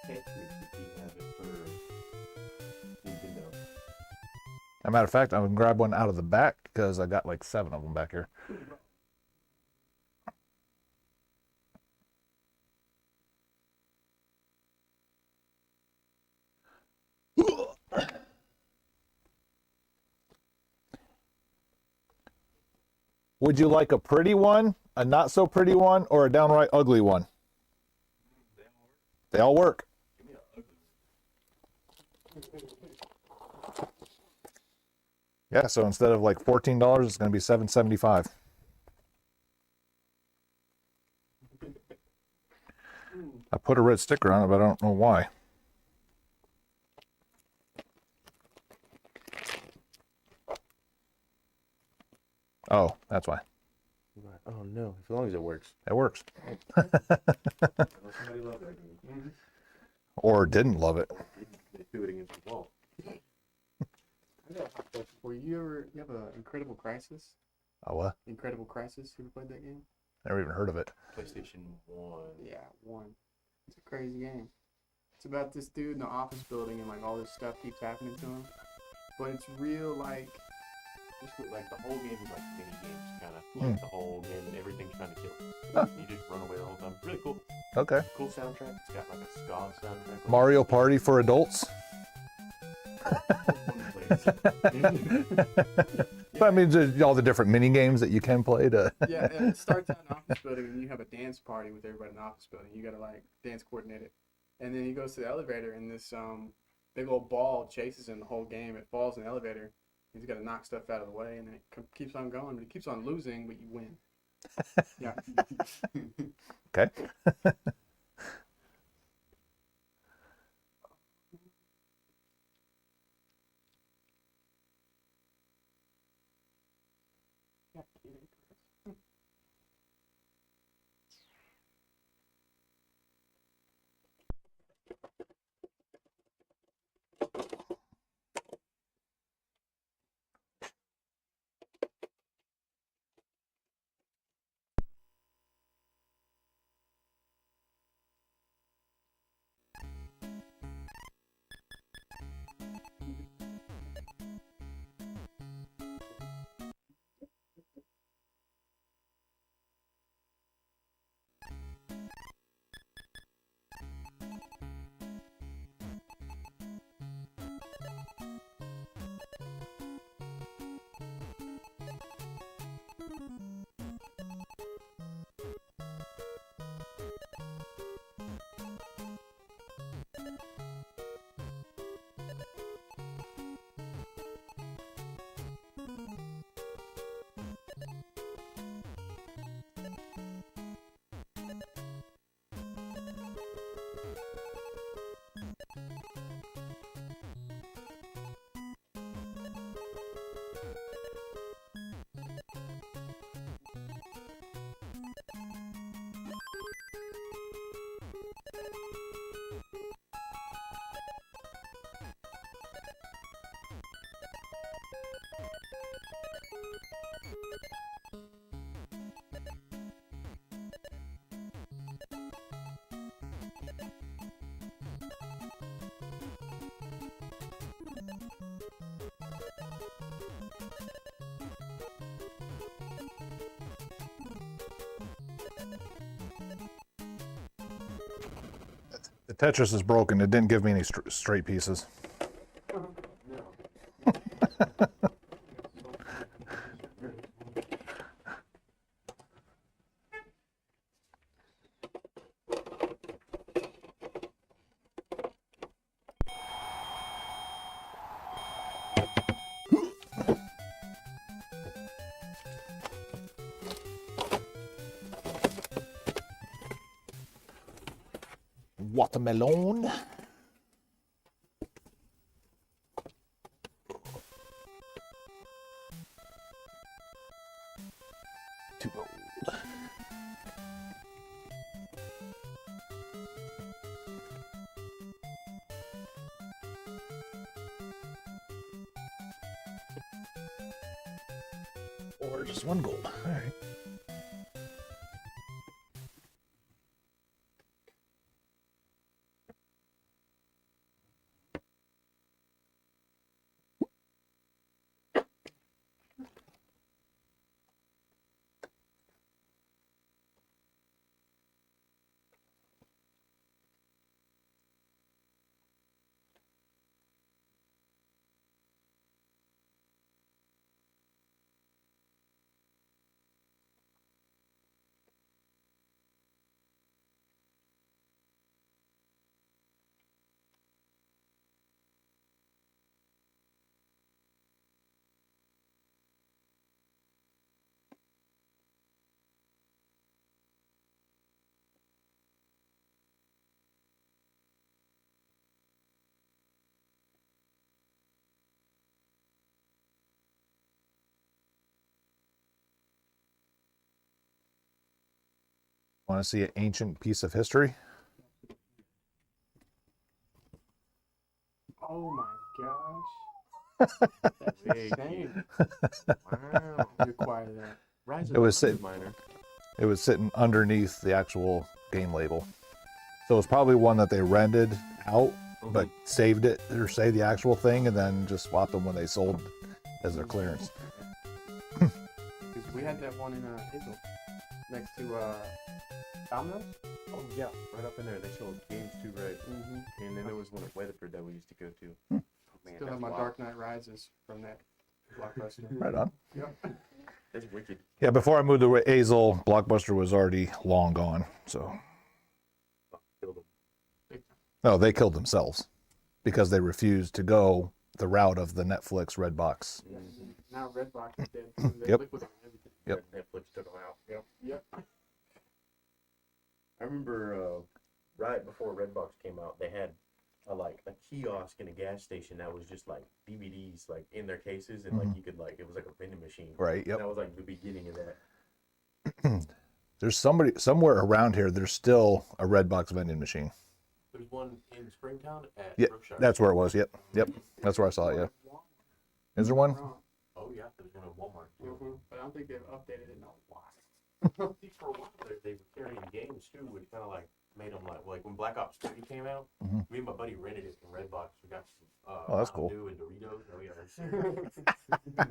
Speaker 10: Tetris if you have it for Nintendo.
Speaker 1: As a matter of fact, I'm gonna grab one out of the back because I got like 7 of them back here. Would you like a pretty one, a not so pretty one, or a downright ugly one? They all work. Yeah, so instead of like $14, it's going to be $7.75. I put a red sticker on it, but I don't know why. Oh, that's why.
Speaker 10: Oh no, as long as it works.
Speaker 1: It works.
Speaker 10: Somebody loved it.
Speaker 1: Or didn't love it.
Speaker 10: They threw it against the wall.
Speaker 9: I got a hot question for you. You have a Incredible Crisis?
Speaker 1: Oh, what?
Speaker 9: Incredible Crisis? You ever played that game?
Speaker 1: Never even heard of it.
Speaker 10: PlayStation 1.
Speaker 9: Yeah, one. It's a crazy game. It's about this dude in the office building and like all this stuff keeps happening to him. But it's real like
Speaker 10: Just like the whole game is like mini games, kind of.
Speaker 1: Hmm.
Speaker 10: The whole game and everything's trying to kill.
Speaker 1: Huh.
Speaker 10: You just run away the whole time. Really cool.
Speaker 1: Okay.
Speaker 10: Cool soundtrack. It's got like a ska soundtrack.
Speaker 1: Mario Party for adults? But I mean, just all the different mini games that you can play to.
Speaker 9: yeah, it starts out in an office building and you have a dance party with everybody in the office building. You gotta like dance coordinate it. And then he goes to the elevator and this big old ball chases him the whole game. It falls in the elevator. He's got to knock stuff out of the way, and then it keeps on going. But he keeps on losing, but you win. Yeah.
Speaker 1: Okay. Tetris is broken. It didn't give me any straight pieces. Watermelon. Too old. Or just one gold. All right. Want to see an ancient piece of history?
Speaker 9: Oh my gosh. That's insane.
Speaker 10: Wow.
Speaker 9: You acquire that.
Speaker 10: Rise of
Speaker 1: It was
Speaker 10: the
Speaker 1: sitting-
Speaker 10: miner.
Speaker 1: It was sitting underneath the actual game label. So it's probably one that they rented out, but saved it or saved the actual thing and then just swapped them when they sold as their clearance.
Speaker 9: Because we had that one in Hazel. Next to Domino's.
Speaker 10: Oh yeah, right up in there. They showed games too, right?
Speaker 9: Mm-hmm.
Speaker 10: And then there was one at Weatherford that we used to go to.
Speaker 1: Hmm.
Speaker 10: Oh, man,
Speaker 9: Still
Speaker 10: that's
Speaker 9: have my
Speaker 10: wild.
Speaker 9: Dark Knight Rises from that blockbuster.
Speaker 1: Right on.
Speaker 9: Yep.
Speaker 10: That's wicked.
Speaker 1: Yeah, before I moved to Azel, Blockbuster was already long gone. So
Speaker 10: Killed him.
Speaker 1: no, they killed themselves because they refused to go the route of the Netflix Redbox.
Speaker 9: Now Redbox is dead. Too. They
Speaker 1: Yep.
Speaker 9: liquidate everything.
Speaker 1: Yep.
Speaker 10: Netflix took them out. Yep.
Speaker 9: Yep.
Speaker 10: I remember right before Redbox came out, they had a kiosk in a gas station that was just like DVDs like in their cases, and like you could like it was like a vending machine.
Speaker 1: Right. Yep.
Speaker 10: That was like the beginning of that.
Speaker 1: There's somewhere around here. There's still a Redbox vending machine.
Speaker 10: There's one in Springtown at
Speaker 1: Yeah,
Speaker 10: Brookshire.
Speaker 1: that's where it was. Yep. That's where I saw it. Yeah. Is there one?
Speaker 10: Oh yeah, there's one at Walmart too.
Speaker 9: Mm-hmm. But I don't think they've updated it in a while.
Speaker 10: See, for a while they were carrying games too, which kind of like made them like when Black Ops 3 came out.
Speaker 1: Mhm.
Speaker 10: Me and my buddy rented it from Redbox. We got some
Speaker 1: Oh, that's cool.
Speaker 10: Mountain Dew and Doritos. Oh,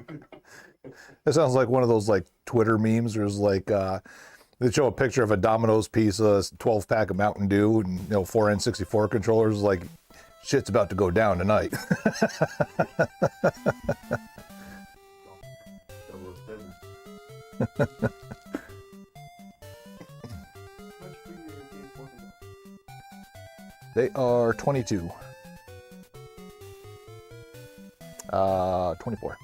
Speaker 10: yeah.
Speaker 1: It sounds like one of those like Twitter memes. There's like they show a picture of a Domino's pizza, 12 pack of Mountain Dew, and 4 N64 controllers. Like shit's about to go down tonight.
Speaker 10: 007.
Speaker 9: Much for your game portable.
Speaker 1: They are 22. 24.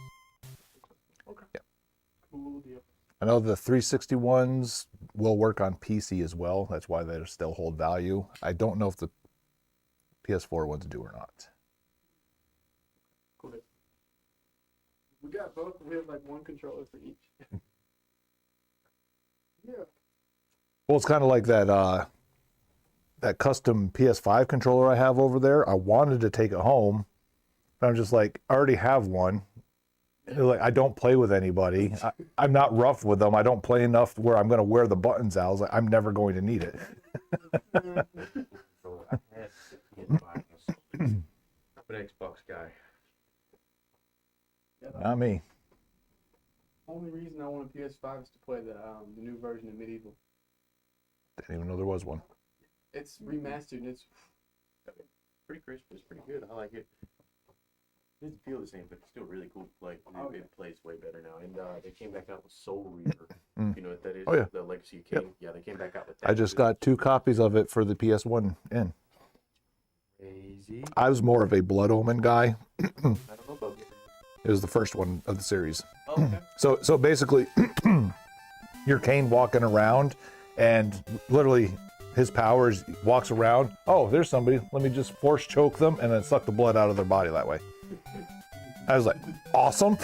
Speaker 9: Cool deal.
Speaker 1: I know the 360 ones will work on PC as well. That's why they still hold value. I don't know if the PS4 ones do or not.
Speaker 9: Cool. We got both. We have like one controller for each. Yeah.
Speaker 1: Well, it's kind of like that that custom PS5 controller I have over there. I wanted to take it home, but I'm just like, I already have one. Like, I don't play with anybody. I'm not rough with them. I don't play enough where I'm going to wear the buttons out. I was like, I'm never going to need it.
Speaker 10: So I had the PS5 myself. I'm an Xbox guy.
Speaker 1: Not me.
Speaker 9: Only reason I want a PS5 is to play the new version of Medieval.
Speaker 1: Didn't even know there was one.
Speaker 9: It's remastered and it's
Speaker 10: Pretty crisp. It's pretty good. I like it. It doesn't feel the same, but it's still really cool. Like it plays way better now. And they came back out with Soul Reaver. You know what that is?
Speaker 1: Oh, yeah.
Speaker 10: The Legacy King. Yeah, they came back out with that.
Speaker 1: I just got 2 copies of it for the PS1 in.
Speaker 10: Crazy.
Speaker 1: I was more of a Blood Omen guy.
Speaker 10: I don't know about it.
Speaker 1: It was the first one of the series.
Speaker 10: Oh, okay.
Speaker 1: So basically, you're Kane walking around, and literally his powers walks around. Oh, there's somebody. Let me just force choke them and then suck the blood out of their body that way. I was like, awesome.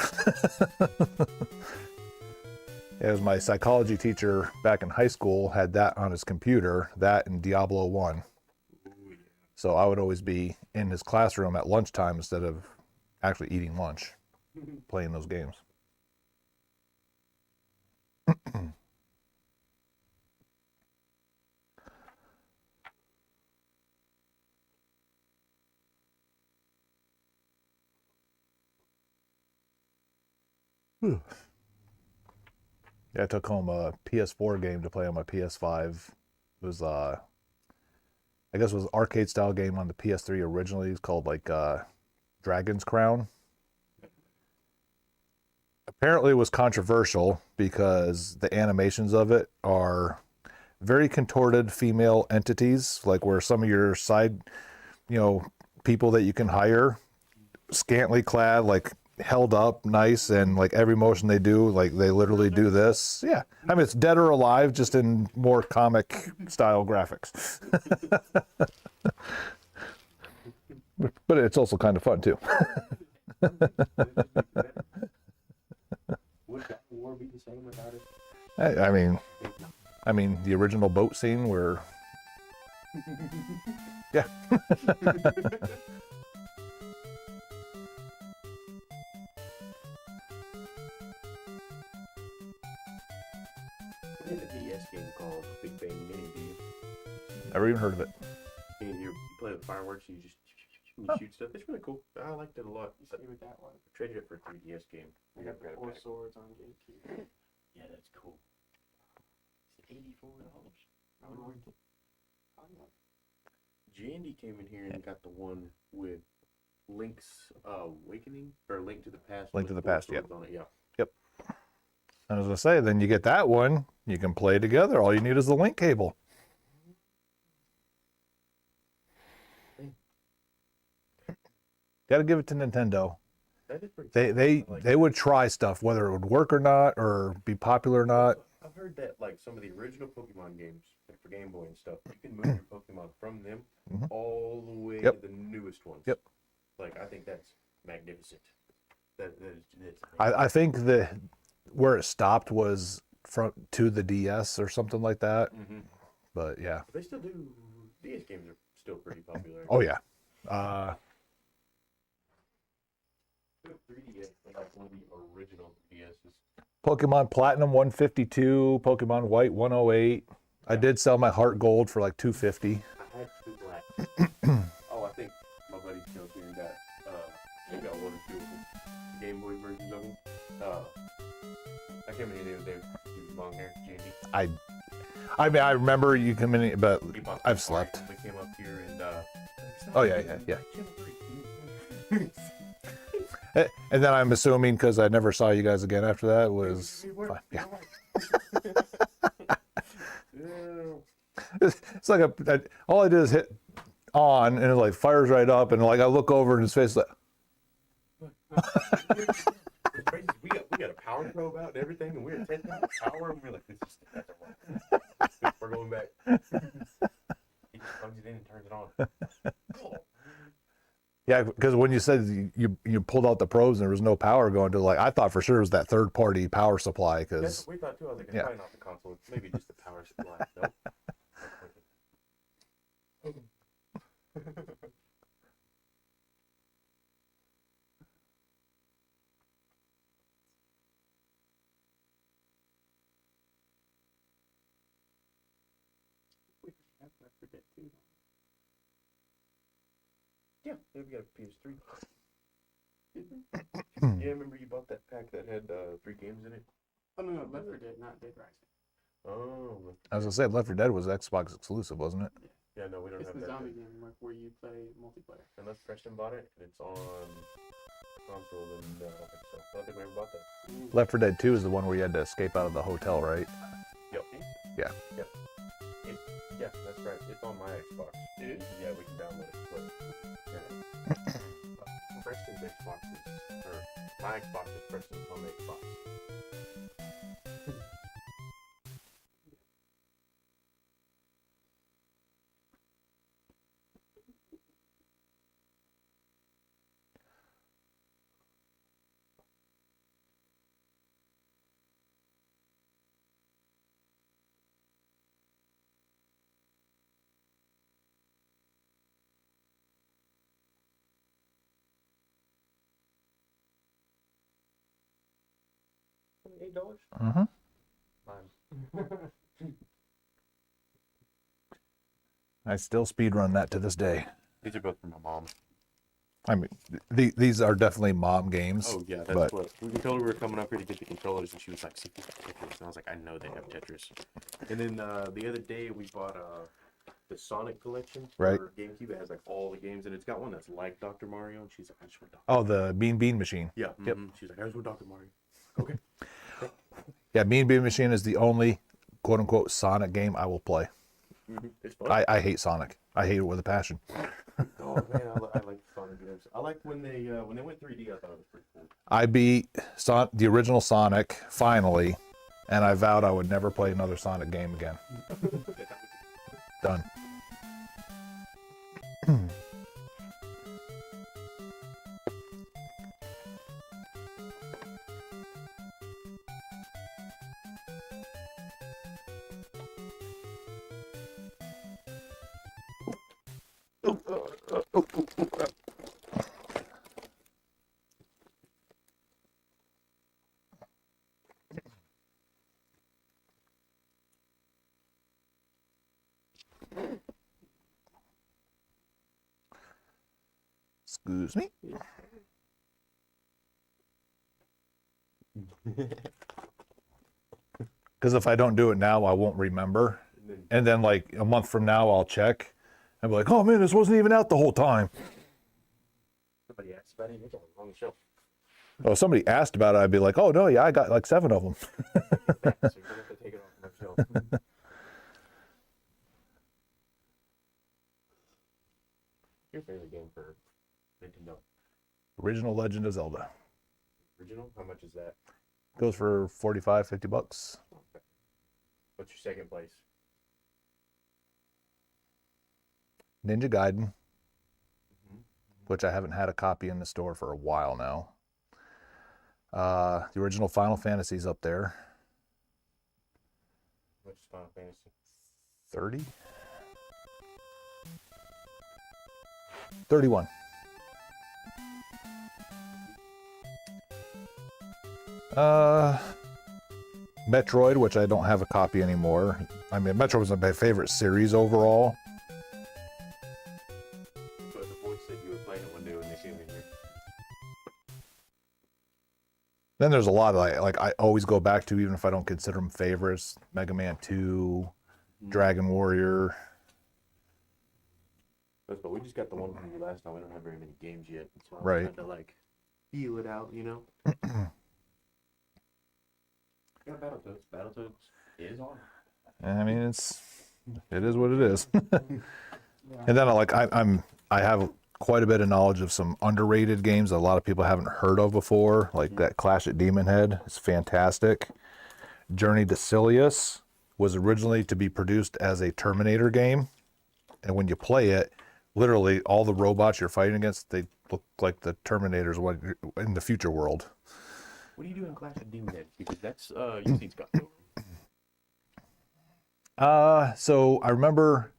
Speaker 1: It was my psychology teacher back in high school had that on his computer, that and Diablo 1. So I would always be in his classroom at lunchtime instead of actually eating lunch, playing those games. Yeah, I took home a PS4 game to play on my PS5. It was I guess it was an arcade style game on the PS3 originally. It's called like Dragon's Crown. Apparently it was controversial because the animations of it are very contorted female entities, like where some of your side, people that you can hire, scantily clad, like held up nice, and like every motion they do, like they literally do this. Yeah. I mean, it's Dead or Alive, just in more comic style graphics. But it's also kind of fun too.
Speaker 10: Would God of War be the same without it?
Speaker 1: I mean, the original boat scene where, yeah.
Speaker 10: We had a DS game called Big Bang Mini.
Speaker 1: Never even heard of it.
Speaker 10: And you play with fireworks, and you just shoot stuff. It's really cool. I liked it a lot.
Speaker 9: You see with that one.
Speaker 10: Traded it for a 3DS game.
Speaker 9: I got the 4 swords on GameCube.
Speaker 10: Yeah, that's cool. It's $84.
Speaker 9: I would worth it.
Speaker 10: Jandy came in here and got the one with Link's Awakening, or Link to the Past.
Speaker 1: Link to the Past, yep.
Speaker 10: On it, yeah.
Speaker 1: Yep. And as I say, then you get that one, you can play together. All you need is the link cable. Got to give it to Nintendo.
Speaker 10: That is pretty cool.
Speaker 1: They would try stuff, whether it would work or not, or be popular or not.
Speaker 10: I've heard that like some of the original Pokemon games, like for Game Boy and stuff, you can move your Pokemon from them all the way to the newest ones.
Speaker 1: Yep.
Speaker 10: Like I think that's magnificent. That's
Speaker 1: I think where it stopped was to the DS or something like that. But yeah.
Speaker 10: But they still do. DS games are still pretty popular.
Speaker 1: Oh yeah.
Speaker 10: 3DS, like one of the original DSs.
Speaker 1: Pokemon Platinum 152, Pokemon White 108. I did sell my Heart Gold for like $250.
Speaker 10: I had 2 black. Oh, I think my buddy Joe here got 1 or 2 of them. Game Boy versions of them. I came in here the other day with long hair, Jandy.
Speaker 1: I mean, I remember you come in, but I've slept.
Speaker 10: We came up here and
Speaker 1: Oh yeah. And then I'm assuming, because I never saw you guys again after that, was fine. Yeah. It's like all I did is hit on, and it like fires right up, and like I look over, and his face like.
Speaker 10: we got a power probe out and everything, and we're testing the power, and we're like, this is we're going back. He just plugs it in and turns it on.
Speaker 1: Yeah, because when you said you pulled out the probes and there was no power going to, like, I thought for sure it was that third party power supply.
Speaker 10: That's
Speaker 1: Because
Speaker 10: what we thought too. I was like, it's probably not the console. It's maybe just the power supply. Nope. Yeah, we got a PS3. Did we? Yeah, remember you bought that pack that had 3 games in it?
Speaker 9: Oh, no, Left 4 Dead, not Dead Rising.
Speaker 10: Oh.
Speaker 1: as I said, Left 4 Dead was Xbox exclusive, wasn't it?
Speaker 10: Yeah, no, we don't
Speaker 9: It's
Speaker 10: have
Speaker 9: the
Speaker 10: that
Speaker 9: zombie
Speaker 10: yet.
Speaker 9: game where you play multiplayer.
Speaker 10: Unless Preston bought it, and it's on console, then no, I don't think so. I don't think we ever bought that.
Speaker 1: Left 4 Dead 2 is the one where you had to escape out of the hotel, right?
Speaker 10: Yep.
Speaker 1: Yeah.
Speaker 10: Yep. Yeah, that's right. It's on my Xbox. Yeah, we can download it. But, yeah. Preston's Xbox is, or my Xbox is Preston's on the Xbox. $8?
Speaker 1: Mm-hmm.
Speaker 10: Fine.
Speaker 1: I still speedrun that to this day.
Speaker 10: These are both from my mom.
Speaker 1: I mean, these are definitely mom games.
Speaker 10: Oh yeah, that's
Speaker 1: but
Speaker 10: what we told her we were coming up here to get the controllers, and she was like, "See, if you have Tetris," and I was like, "I know they have Tetris." And then the other day we bought the Sonic collection
Speaker 1: Right.
Speaker 10: for GameCube. It has like all the games, and it's got one that's like Dr. Mario, and she's like, "I just want Dr."
Speaker 1: Oh, the Bean Machine.
Speaker 10: Yeah.
Speaker 1: Yep.
Speaker 10: She's like, "I just want Dr. Mario." Okay.
Speaker 1: Yeah, Bean Machine is the only quote unquote Sonic game I will play.
Speaker 10: It's fun.
Speaker 1: I hate Sonic. I hate it with a passion.
Speaker 10: Oh man, I like Sonic games. I liked when they went 3D. I thought it was pretty cool.
Speaker 1: I beat the original Sonic finally, and I vowed I would never play another Sonic game again. Done. Excuse me. Because if I don't do it now, I won't remember. And then like a month from now, I'll check. I'll be like, oh man, this wasn't even out the whole time.
Speaker 10: Somebody asked about it. It's on the wrong shelf.
Speaker 1: Oh, if somebody asked about it, I'd be like, oh no, yeah, I got like 7 of them.
Speaker 10: So you're gonna have to take it off my shelf. Your favorite game for Nintendo?
Speaker 1: Original Legend of Zelda.
Speaker 10: Original? How much is that?
Speaker 1: Goes for 45, 50 bucks.
Speaker 10: Okay. What's your second place?
Speaker 1: Ninja Gaiden, which I haven't had a copy in the store for a while now. The original Final Fantasy's up there.
Speaker 10: Which is Final Fantasy?
Speaker 1: 30? 31. Metroid, which I don't have a copy anymore. I mean, Metroid was my favorite series overall.
Speaker 10: But the boys said you were playing it one day when they came in here.
Speaker 1: Then there's a lot of like I always go back to, even if I don't consider them favorites. Mega Man 2, Dragon Warrior.
Speaker 10: But we just got the one from you last time. We don't have very many games yet, so I'm
Speaker 1: Right.
Speaker 10: trying to like feel it out, you know. Yeah, Battletoads. Battletoads is on.
Speaker 1: I mean, it is what it is. And then I have quite a bit of knowledge of some underrated games that a lot of people haven't heard of before, like that Clash at Demon Head. It's fantastic. Journey to Silius was originally to be produced as a Terminator game, and when you play it, literally all the robots you're fighting against, they look like the Terminators in the future world.
Speaker 10: What do you do in Clash of Demon Head? Because that's UC's got to.
Speaker 1: So I remember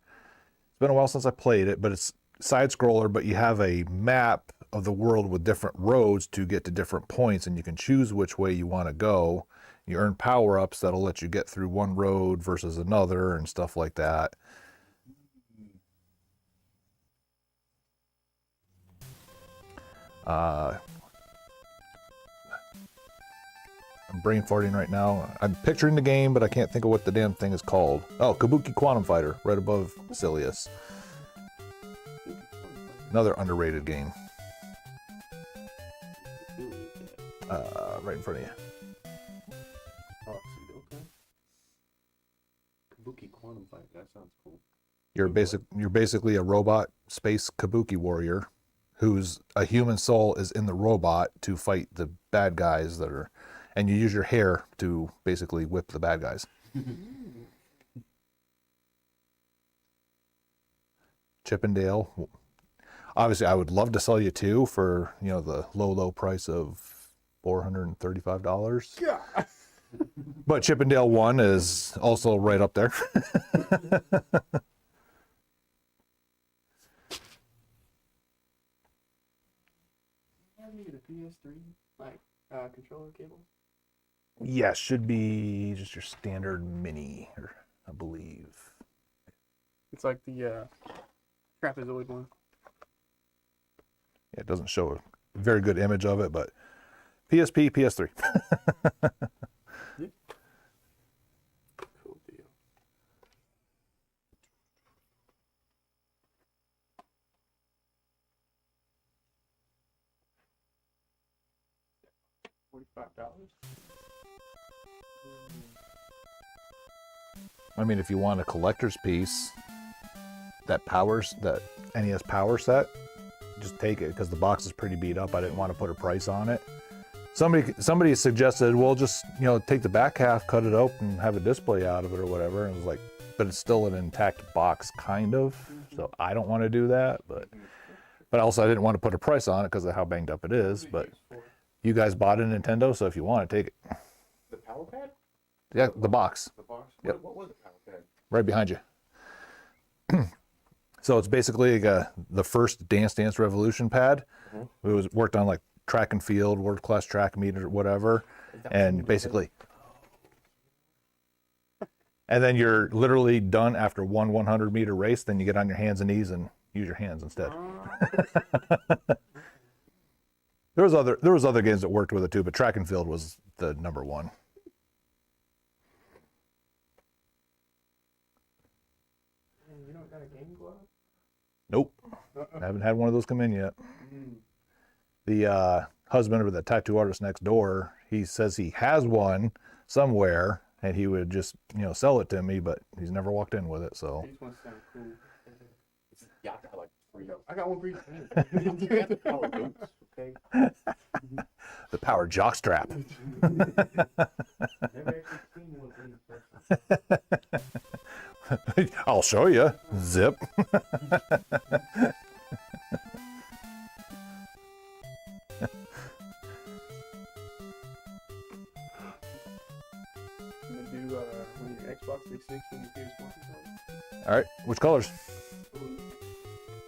Speaker 1: it's been a while since I played it, but it's side scroller, but you have a map of the world with different roads to get to different points, and you can choose which way you want to go. You earn power-ups that'll let you get through one road versus another and stuff like that. I'm brain farting right now. I'm picturing the game, but I can't think of what the damn thing is called. Oh, Kabuki Quantum Fighter, right above Silius. Another underrated game. Right in front of you.
Speaker 10: Oh, see, okay. Kabuki Quantum Fight. That sounds cool.
Speaker 1: You're basically a robot space kabuki warrior whose a human soul is in the robot to fight the bad guys that are, and you use your hair to basically whip the bad guys. Chippendale. Obviously, I would love to sell you two for, you know, the low price of $435.
Speaker 9: Yeah.
Speaker 1: But Chippendale 1 is also right up there.
Speaker 9: Have you the PS3 like controller cable?
Speaker 1: Yes, should be just your standard mini, I believe.
Speaker 9: It's like the trapezoid one.
Speaker 1: It doesn't show a very good image of it, but PSP, PS3.
Speaker 9: Cool deal. $45.
Speaker 1: I mean, if you want a collector's piece, that NES Power set, just take it because the box is pretty beat up. I didn't want to put a price on it. Somebody suggested, well, just, you know, take the back half, cut it open, and have a display out of it or whatever. And it was like, but it's still an intact box, kind of. So I don't want to do that. But also, I didn't want to put a price on it because of how banged up it is. But you guys bought a Nintendo, so if you want it, take it.
Speaker 10: The Power Pad?
Speaker 1: Yeah, the box.
Speaker 10: The box?
Speaker 1: Yep.
Speaker 10: What was the Power Pad?
Speaker 1: Right behind you. So it's basically like the first Dance Dance Revolution pad. It was worked on like track and field, world class track meet or whatever, and basically, and then you're literally done after one 100-meter race. Then you get on your hands and knees and use your hands instead. There was other games that worked with it too, but track and field was the number one.
Speaker 9: You don't got a game glove?
Speaker 1: Nope, I haven't had one of those come in yet. The husband of the tattoo artist next door, he says he has one somewhere, and he would just, you know, sell it to me, but he's never walked in with it. So
Speaker 9: These ones sound cool.
Speaker 10: Yeah, I got like 3.
Speaker 9: I got one for you.
Speaker 10: Power Goats, okay?
Speaker 1: the Power Jockstrap.
Speaker 10: Never actually seen one in person.
Speaker 1: I'll show you. Zip.
Speaker 9: I'm gonna do one of your Xbox 360 and your PS4 controllers.
Speaker 1: All right, which colors?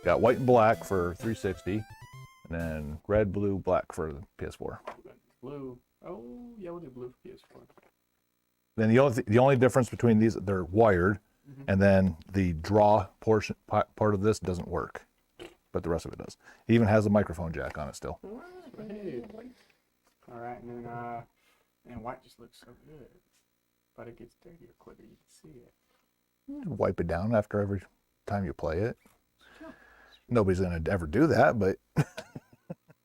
Speaker 1: Got white and black for 360, and then red, blue, black for the PS4.
Speaker 9: Blue. Oh, yeah, we'll do blue for PS4.
Speaker 1: Then the only difference between these, they're wired, and then the draw portion part of this doesn't work, but the rest of it does. It even has a microphone jack on it still.
Speaker 9: Hey. All right, and then and white just looks so good, but it gets dirtier quicker. You can see it.
Speaker 1: Wipe it down after every time you play it. Nobody's gonna ever do that, but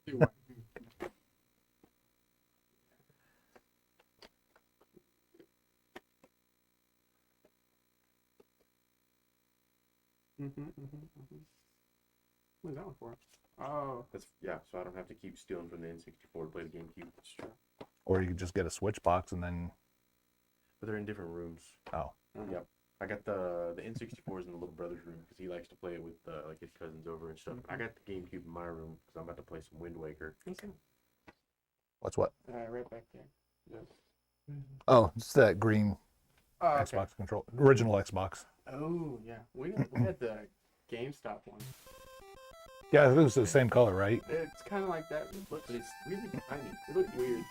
Speaker 9: Do white. What is that one for? Oh,
Speaker 10: That's, yeah, so I don't have to keep stealing from the N64 to play the GameCube. That's true.
Speaker 1: or you could just get a Switch box and then
Speaker 10: But they're in different rooms.
Speaker 1: oh.
Speaker 10: Yep. I got the N64s in the little brother's room because he likes to play it with like his cousins over and stuff. I got the GameCube in my room because I'm about to play some Wind Waker.
Speaker 9: okay.
Speaker 1: What's what?
Speaker 9: Right back there. Yes.
Speaker 1: Oh, it's that green
Speaker 9: Oh, okay.
Speaker 1: Xbox control, original Xbox.
Speaker 9: Oh, yeah. We had the GameStop one.
Speaker 1: Yeah, it was the same color, right?
Speaker 9: It's kind of like that, but it's really tiny. It looks weird.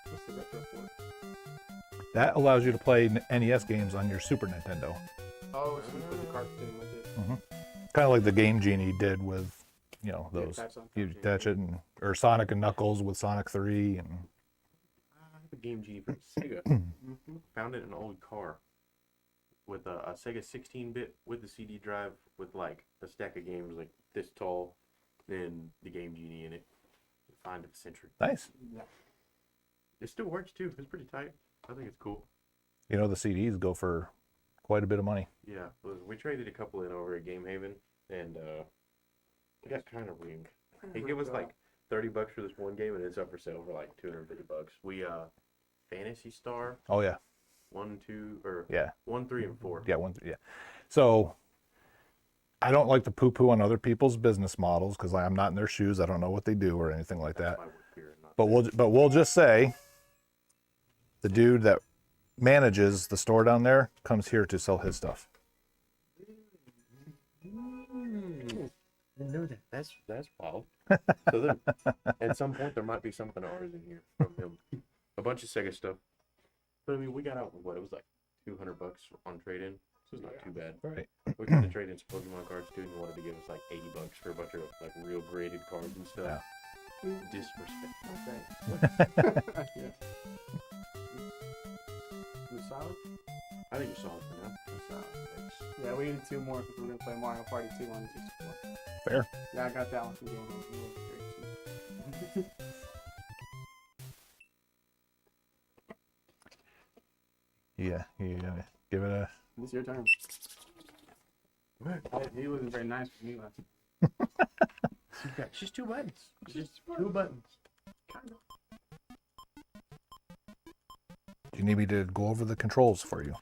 Speaker 9: What's the retro port?
Speaker 1: That allows you to play NES games on your Super Nintendo.
Speaker 9: Oh, so you put the cartridge in with it.
Speaker 1: Kind of like the Game Genie did with, you know,
Speaker 9: Yeah,
Speaker 1: those.
Speaker 9: that's on
Speaker 1: You
Speaker 9: cartridge.
Speaker 1: attach it, or Sonic and Knuckles with Sonic 3, and
Speaker 10: I have a Game Genie from Sega. Found it in an old car. with a Sega 16-bit with the CD drive with like a stack of games like this tall, and the Game Genie in it. Find of the century.
Speaker 1: Nice.
Speaker 4: Yeah.
Speaker 10: It still works too. It's pretty tight. I think it's cool.
Speaker 1: You know, the CDs go for quite a bit of money.
Speaker 10: Yeah, we traded a couple in over at Game Haven, and we got kind of reamed. He gave us like $30 for this one game, and it's up for sale for like $250. We Fantasy Star
Speaker 1: Oh yeah,
Speaker 10: 1, 2, or
Speaker 1: yeah,
Speaker 10: 1, 3, and 4.
Speaker 1: yeah, yeah. So I don't like to poo-poo on other people's business models because I'm not in their shoes. I don't know what they do or anything like that.
Speaker 10: That's why we're here, not
Speaker 1: But we'll just say the dude that manages the store down there comes here to sell his stuff.
Speaker 10: didn't know that. That's wild. So then, at some point, there might be something ours in here from him. A bunch of Sega stuff. But I mean, we got out with what? It was like $200 on trade-in. So it's not too bad.
Speaker 1: Right.
Speaker 10: We could have traded in some Pokemon cards too, and wanted to give us like $80 for a bunch of like real graded cards and stuff. Disrespect.
Speaker 9: Yeah. You solid?
Speaker 10: I think you're solid for now.
Speaker 9: Yeah, we needed 2 more because we're gonna play Mario Party 2 on the 64.
Speaker 1: Fair.
Speaker 9: Yeah, I got that one from Game Over.
Speaker 1: Yeah, yeah. Give it a.
Speaker 9: It's your turn. He wasn't very nice with me last time.
Speaker 10: It's just 2 buttons. It's just 2 buttons.
Speaker 1: Do you need me to go over the controls for you?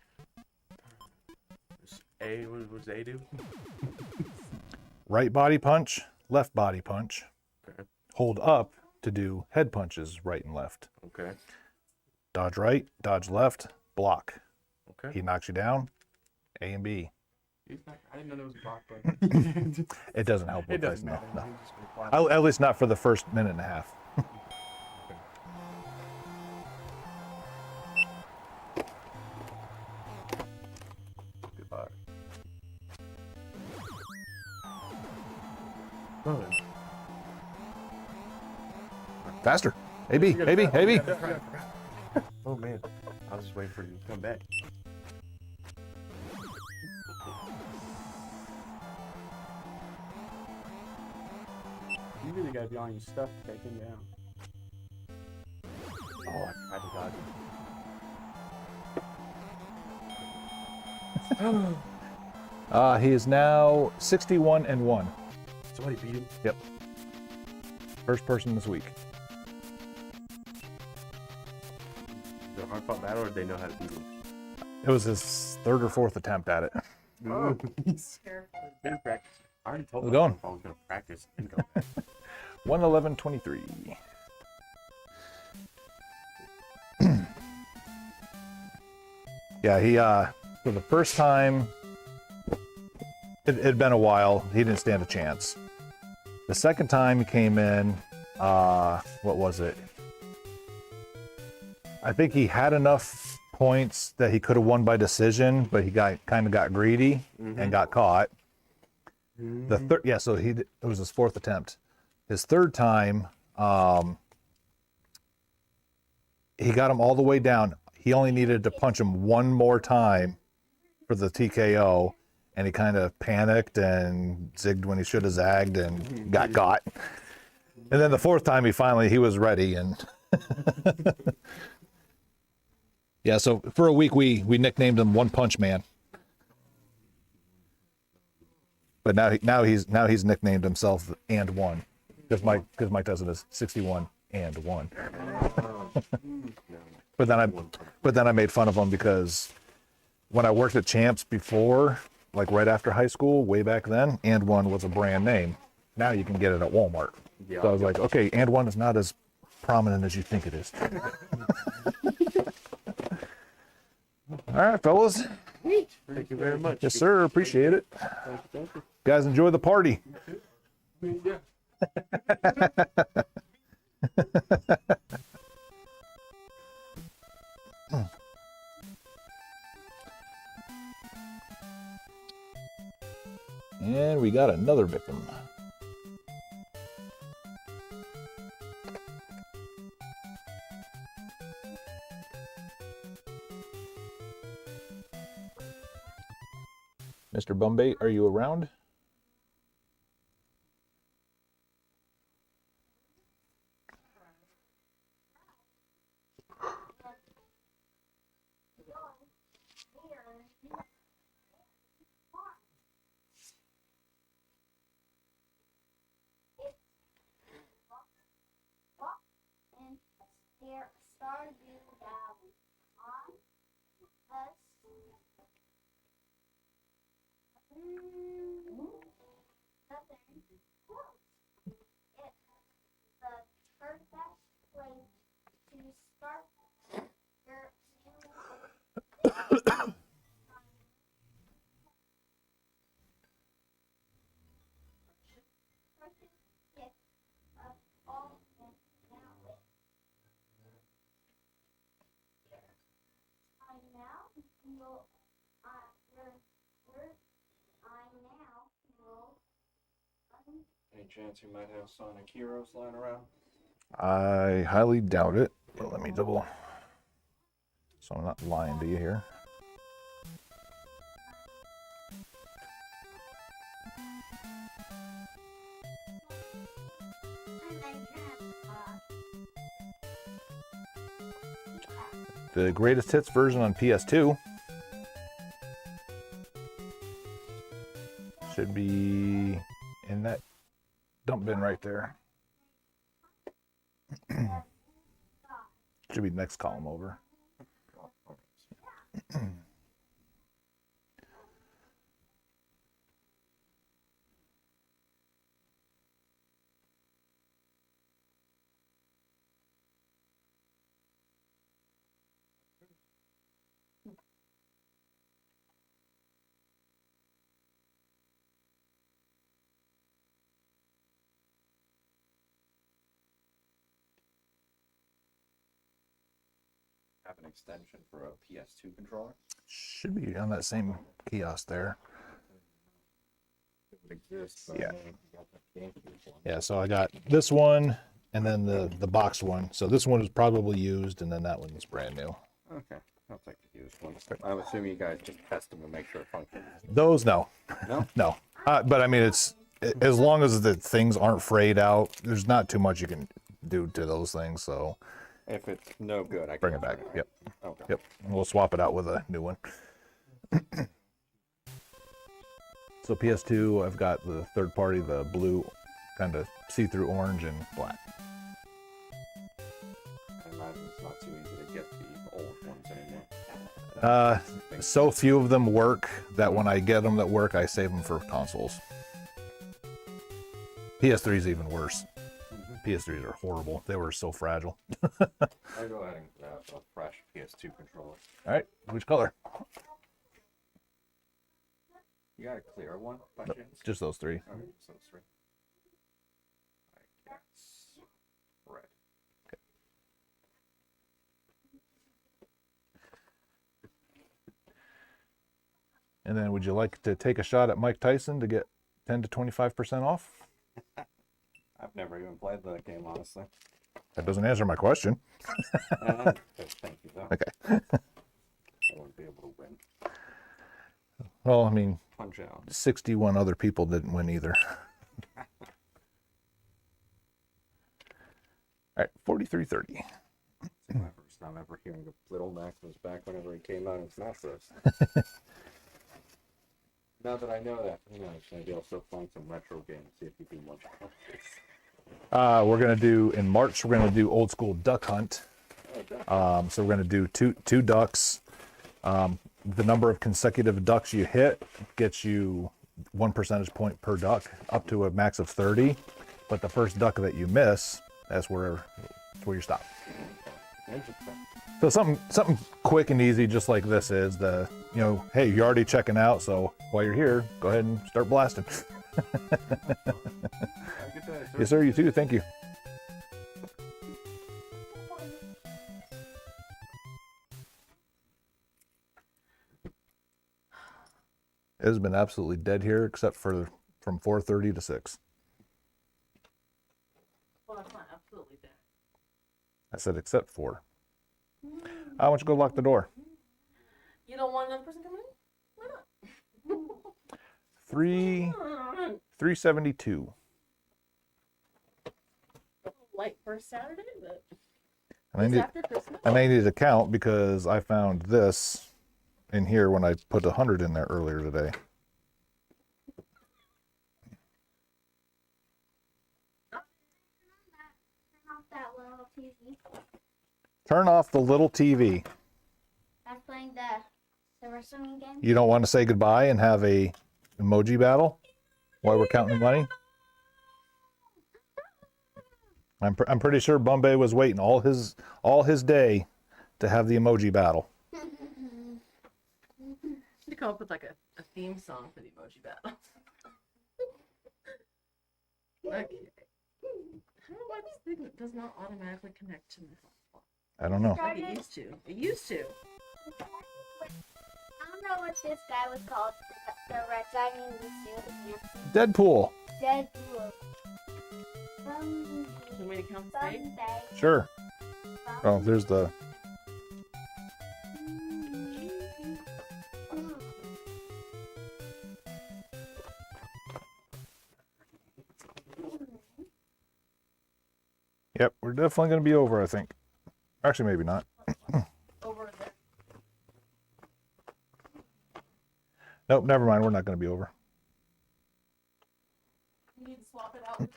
Speaker 10: What does A do?
Speaker 1: Right body punch, left body punch.
Speaker 10: Okay.
Speaker 1: Hold up to do head punches, right and left.
Speaker 10: Okay.
Speaker 1: Dodge right, dodge left, block.
Speaker 10: Okay.
Speaker 1: He knocks you down, A and B.
Speaker 9: I didn't know there was a block button.
Speaker 1: It doesn't help
Speaker 9: It
Speaker 1: with
Speaker 9: doesn't
Speaker 1: Tyson,
Speaker 9: matter.
Speaker 1: no.
Speaker 9: You just reply.
Speaker 1: At least not for the first minute and a half.
Speaker 10: Goodbye.
Speaker 1: Faster. AB, AB, AB.
Speaker 10: Oh man, I was just waiting for you to come back.
Speaker 9: You really gotta be on your stuff to take him down.
Speaker 10: Oh, I tried to dodge
Speaker 1: He is now 61 and 1.
Speaker 10: Somebody beat him.
Speaker 1: Yep. First person this week.
Speaker 10: Is it a hard fought battle, or did they know how to beat him?
Speaker 1: It was his 3rd or 4th attempt at it.
Speaker 10: Oh,
Speaker 2: Sure.
Speaker 10: been practice. I already told
Speaker 1: How's
Speaker 10: him
Speaker 1: it going?
Speaker 10: I was gonna practice and come back.
Speaker 1: 111.23. Yeah, he for the first time, it had been a while. He didn't stand a chance. The second time he came in, what was it? I think he had enough points that he could have won by decision, but he kind of got greedy and got caught. The third, yeah, so it was his 4th attempt. His 3rd time, he got him all the way down. He only needed to punch him one more time for the TKO, and he kind of panicked and zigged when he should have zagged and got caught. And then the 4th time, he was ready, and yeah. So for a week, we nicknamed him One Punch Man. But now he's nicknamed himself And One, because Mike Tyson is 61 and 1. But then I made fun of him because when I worked at Champs before, like right after high school, way back then, And One was a brand name. Now you can get it at Walmart.
Speaker 10: Yeah,
Speaker 1: So I was like, okay, And One is not as prominent as you think it is. All right, fellas.
Speaker 10: Thank you very much.
Speaker 1: Yes, sir. Appreciate it.
Speaker 10: Thank you.
Speaker 1: Guys, enjoy the party.
Speaker 9: Yeah.
Speaker 1: And we got another victim. Mr. Bombay, are you around?
Speaker 10: Any chance you might have Sonic Heroes lying around?
Speaker 1: I highly doubt it, but let me double. So I'm not lying to you here. The greatest hits version on PS2 should be in that dump bin right there. Should be next column over.
Speaker 10: Have an extension for a PS2 controller?
Speaker 1: Should be on that same kiosk there.
Speaker 10: It would exist.
Speaker 1: Yeah.
Speaker 10: You got the GameCube one.
Speaker 1: Yeah, so I got this one and then the box one. So this one is probably used and then that one's brand new.
Speaker 10: Okay, I'll take the used one. I'm assuming you guys just test them to make sure it functions.
Speaker 1: Those, no.
Speaker 10: No?
Speaker 1: No. But I mean, it's as long as the things aren't frayed out, there's not too much you can do to those things. So
Speaker 10: If it's no good, I can
Speaker 1: bring it back.
Speaker 10: return
Speaker 1: Yep.
Speaker 10: Okay.
Speaker 1: Yep. We'll swap it out with a new one. So PS2, I've got the third party, the blue, kind of see-through orange and black.
Speaker 10: I imagine it's not too easy to get the old ones anymore.
Speaker 1: So few of them work that when I get them that work, I save them for consoles. PS3 is even worse. PS3s are horrible. They were so fragile.
Speaker 10: I'll go ahead and grab a fresh PS2 controller.
Speaker 1: All right, which color?
Speaker 10: You got a clear one by
Speaker 1: Nope,
Speaker 10: chance?
Speaker 1: just those three.
Speaker 10: Okay, so it's three. I guess red.
Speaker 1: And then would you like to take a shot at Mike Tyson to get 10 to 25% off?
Speaker 10: I've never even played that game, honestly.
Speaker 1: That doesn't answer my question.
Speaker 10: Thank you, though.
Speaker 1: Okay.
Speaker 10: I wouldn't be able to win.
Speaker 1: Well, I mean,
Speaker 10: Punch out.
Speaker 1: 61 other people didn't win either. All right, 4330.
Speaker 10: It's my first time ever hearing of Little Maximus back whenever he came out in Smash Bros. Now that I know that, maybe I'll still find some retro games, see if you do much updates.
Speaker 1: We're going to do, in March, we're going to do old school duck hunt. So we're going to do two ducks. The number of consecutive ducks you hit gets you 1 percentage point per duck, up to a max of 30. But the first duck that you miss, that's where you stop.
Speaker 10: Interesting.
Speaker 1: So something quick and easy, just like this is. Hey, you're already checking out, so while you're here, go ahead and start blasting.
Speaker 10: Have a good day, sir.
Speaker 1: Yes, sir. You too. Thank you. It has been absolutely dead here, except for from 4:30 to 6.
Speaker 2: Well, that's not absolutely dead.
Speaker 1: I said except for. I want you to go lock the door.
Speaker 2: You don't want another person coming in? Why not?
Speaker 1: 372.
Speaker 2: Like first Saturday, but
Speaker 1: And I
Speaker 2: it's
Speaker 1: need,
Speaker 2: after Christmas.
Speaker 1: and I needed to count because I found this in here when I put 100 in there earlier today.
Speaker 11: That little TV.
Speaker 1: Turn off the little TV.
Speaker 11: That's playing the wrestling game.
Speaker 1: You don't want to say goodbye and have a emoji battle while we're counting money? I'm pretty sure Bombay was waiting all his day to have the emoji battle.
Speaker 2: To come up with like a theme song for the emoji battle. Okay. How do I this thing that does not automatically connect to my phone?
Speaker 1: I don't know.
Speaker 2: Like it used to. It used to.
Speaker 11: I don't know what this guy was called. The red guy in the suit.
Speaker 1: Deadpool.
Speaker 11: Deadpool.
Speaker 2: Do you want me to count the stage?
Speaker 11: Someday.
Speaker 1: Sure. Oh, there's the... Yep, we're definitely going to be over, I think. Actually, maybe not.
Speaker 2: Over there.
Speaker 1: Nope, never mind. We're not going to be over.
Speaker 2: You need to swap it out.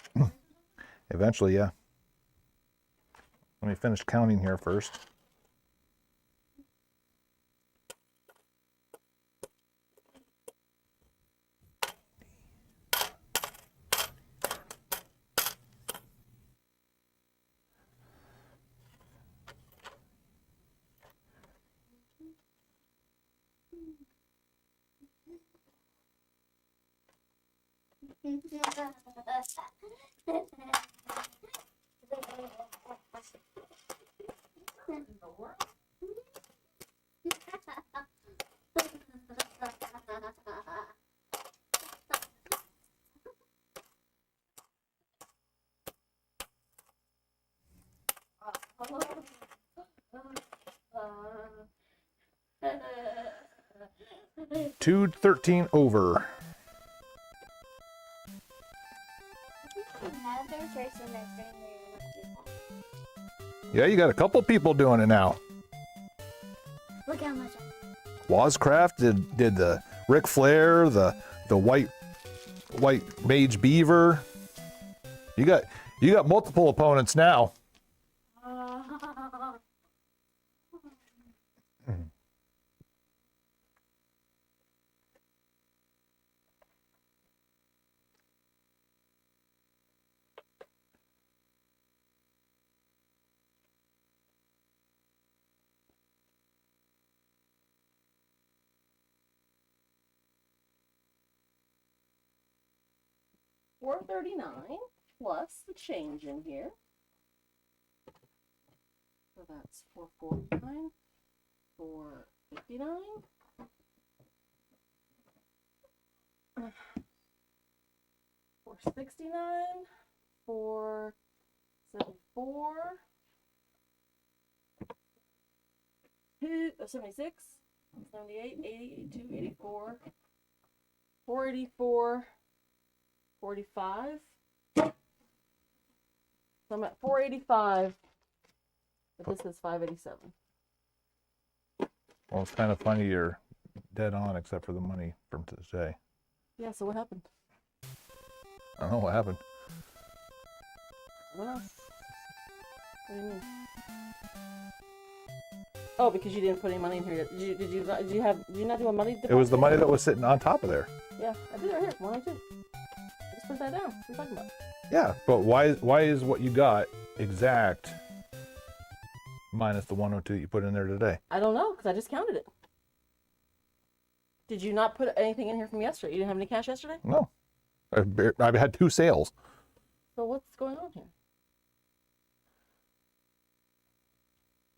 Speaker 1: Eventually, yeah. Let me finish counting here first. Two 13 over.
Speaker 11: Now there's Tyson that's doing it.
Speaker 1: Yeah, you got a couple people doing it now.
Speaker 11: Look how much.
Speaker 1: Wazcraft did the Ric Flair, the white mage beaver. You got multiple opponents now.
Speaker 2: $439 plus the change in here. So that's $449, $459, $469, $474, 76, 78, 80, 82, 84, 484, 45. So I'm at 485, but this is 587.
Speaker 1: Well, it's kind of funny you're dead on except for the money from today.
Speaker 2: Yeah, so what happened?
Speaker 1: I don't know what happened.
Speaker 2: What else? What do you mean? Oh, because you didn't put any money in here yet. Did you not do a money deposit?
Speaker 1: It was the money that was sitting on top of there.
Speaker 2: Yeah, I did it right here. 102. I just put that down. What are you talking about?
Speaker 1: Yeah, but why is what you got exact minus the 102 you put in there today?
Speaker 2: I don't know, because I just counted it. Did you not put anything in here from yesterday? You didn't have any cash yesterday?
Speaker 1: No. I've had 2 sales.
Speaker 2: So what's going on here?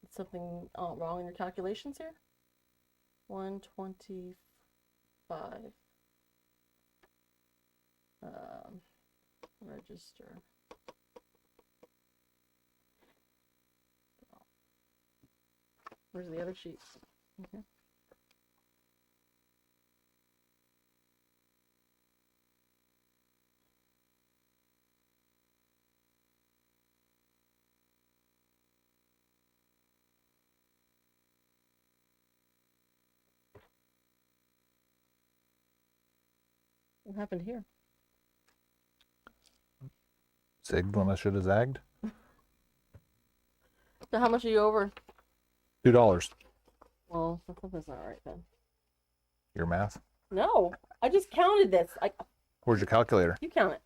Speaker 2: Is something wrong in your calculations here? 125. Register. Where's the other sheet? Okay. What happened here?
Speaker 1: Zigged when I should have zagged.
Speaker 2: So how much are you over?
Speaker 1: $2.
Speaker 2: Well, something's not right then.
Speaker 1: Your math.
Speaker 2: No, I just counted this.
Speaker 1: Where's your calculator?
Speaker 2: You count it.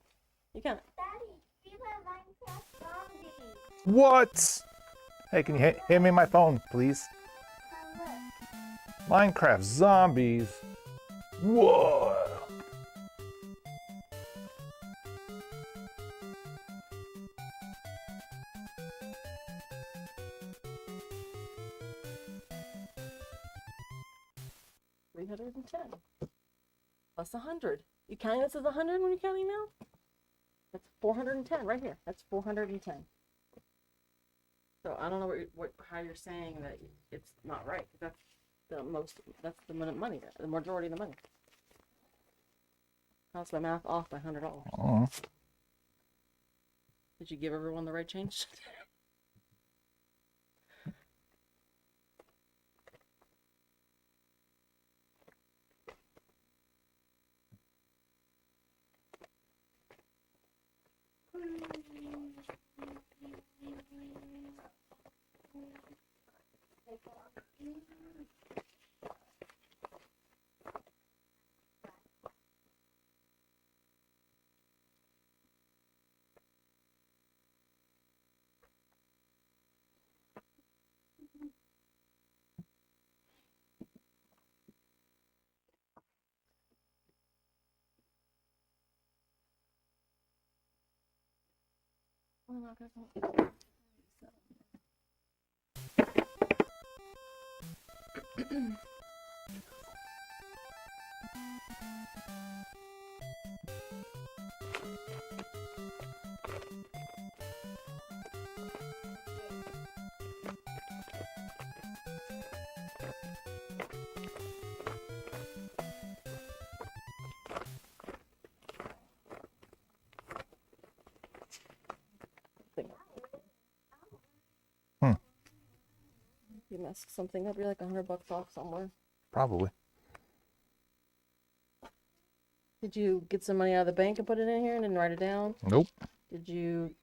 Speaker 2: You count it.
Speaker 11: Daddy, we have Minecraft zombies.
Speaker 1: What? Hey, can you hand me my phone, please?
Speaker 11: Come look.
Speaker 1: Minecraft zombies. Whoa.
Speaker 2: $310 plus 100. You counting this as 100 when you're counting now? That's 410 right here. That's 410. So I don't know how you're saying that it's not right. That's the most. That's the money. The majority of the money. How's my math off by $100?
Speaker 1: Oh.
Speaker 2: Did you give everyone the right change? You messed something up. You're like $100 off somewhere.
Speaker 1: Probably.
Speaker 2: Did you get some money out of the bank and put it in here and didn't write it down?
Speaker 1: Nope.
Speaker 2: Did you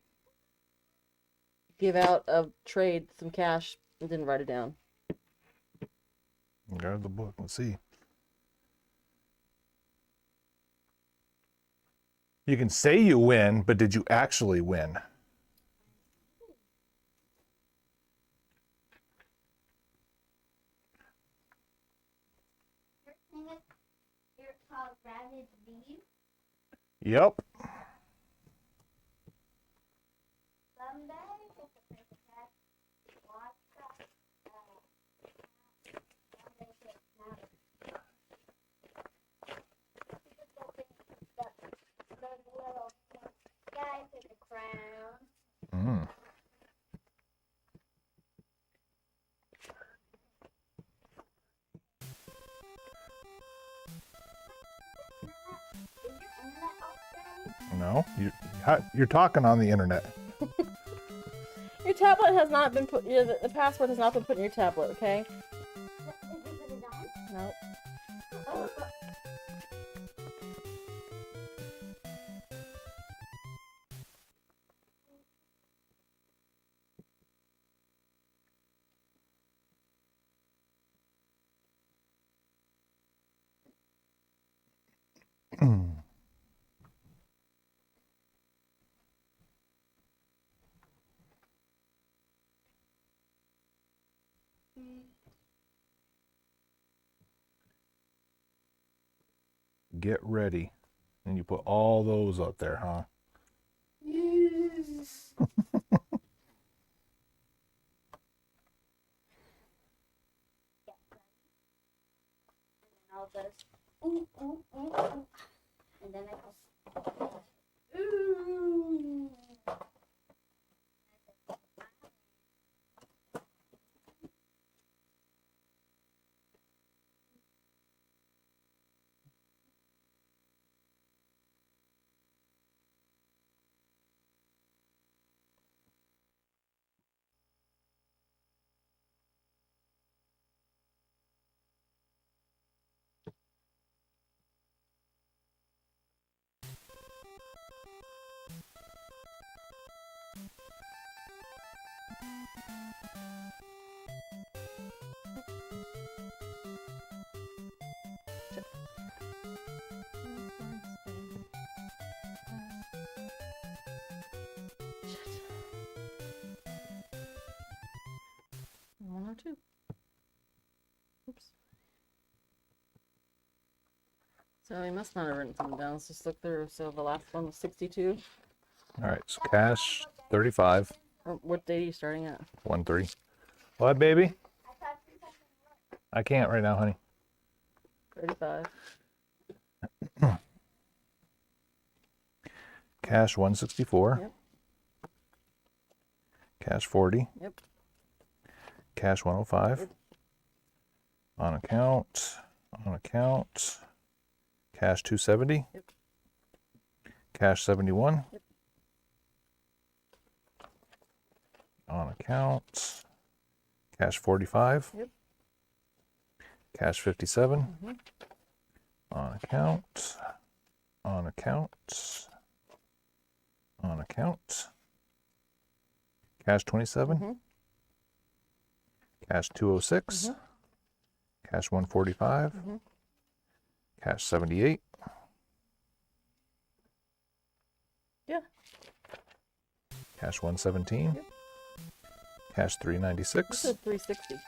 Speaker 2: give out a trade some cash and didn't write it down?
Speaker 1: Grab the book. Let's see. You can say you win, but did you actually win?
Speaker 11: You're called Rabbit Beef.
Speaker 1: Yep.
Speaker 11: Someday, if the princess watch that, someday it's not. Just open the little guy to the crown.
Speaker 1: Mm.
Speaker 11: Is your internet off, Daddy?
Speaker 1: No, you're talking on the internet.
Speaker 2: Your tablet has not been put. The password has not been put in your tablet. Okay.
Speaker 11: Did you put it on?
Speaker 2: No.
Speaker 1: Get ready. And you put all those up there, huh?
Speaker 11: All this. Ooh, ooh, ooh, ooh. And then it goes. Ooh.
Speaker 2: One or two. Oops. So he must not have written something down. Let's just look through. So the last one was 62.
Speaker 1: All right, so cash 35,
Speaker 2: What date are you starting at?
Speaker 1: 1-3. What, baby? I can't right now, honey.
Speaker 2: 35.
Speaker 1: Cash 164.
Speaker 2: Yep.
Speaker 1: Cash 40.
Speaker 2: Yep.
Speaker 1: Cash 105.
Speaker 2: Yep.
Speaker 1: On account. On account. Cash 270.
Speaker 2: Yep.
Speaker 1: Cash 71.
Speaker 2: Yep.
Speaker 1: On account. Cash 45.
Speaker 2: Yep.
Speaker 1: Cash 57.
Speaker 2: Mhm.
Speaker 1: On account. On account. On account. Cash 27.
Speaker 2: Mhm.
Speaker 1: Cash 206.
Speaker 2: Mhm.
Speaker 1: Cash 145.
Speaker 2: Mhm.
Speaker 1: Cash 78.
Speaker 2: Yeah.
Speaker 1: Cash 117.
Speaker 2: Yep.
Speaker 1: Cash
Speaker 2: You
Speaker 1: 396.
Speaker 2: said 360.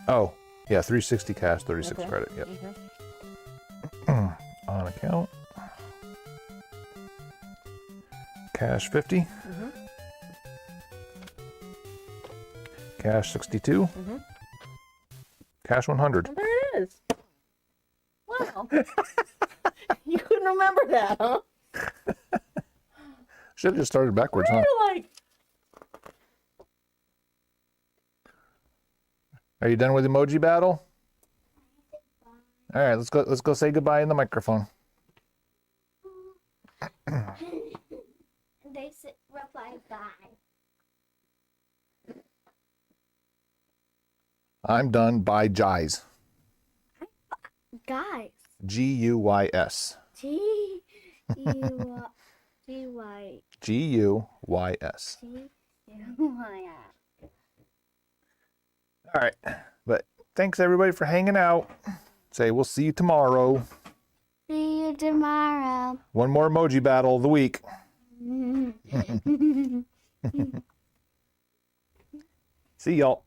Speaker 1: Oh, yeah, 360 cash, 36
Speaker 2: Okay.
Speaker 1: credit. Yep.
Speaker 2: Okay.
Speaker 1: On account. Cash 50.
Speaker 2: Mhm.
Speaker 1: Cash 62.
Speaker 2: Mhm.
Speaker 1: Cash 100.
Speaker 2: Well, there it is. Wow. You couldn't remember that, huh?
Speaker 1: Should have just started backwards, huh?
Speaker 2: You're like,
Speaker 1: Are you done with emoji battle? All right, let's go. Let's go say goodbye in the microphone.
Speaker 11: They reply bye.
Speaker 1: I'm done. By Jize.
Speaker 11: Guys.
Speaker 1: Guys.
Speaker 11: G U G Y
Speaker 1: Guys.
Speaker 11: G U Y S.
Speaker 1: All right, but thanks everybody for hanging out. Say we'll see you tomorrow.
Speaker 11: See you tomorrow.
Speaker 1: One more emoji battle of the week. See y'all.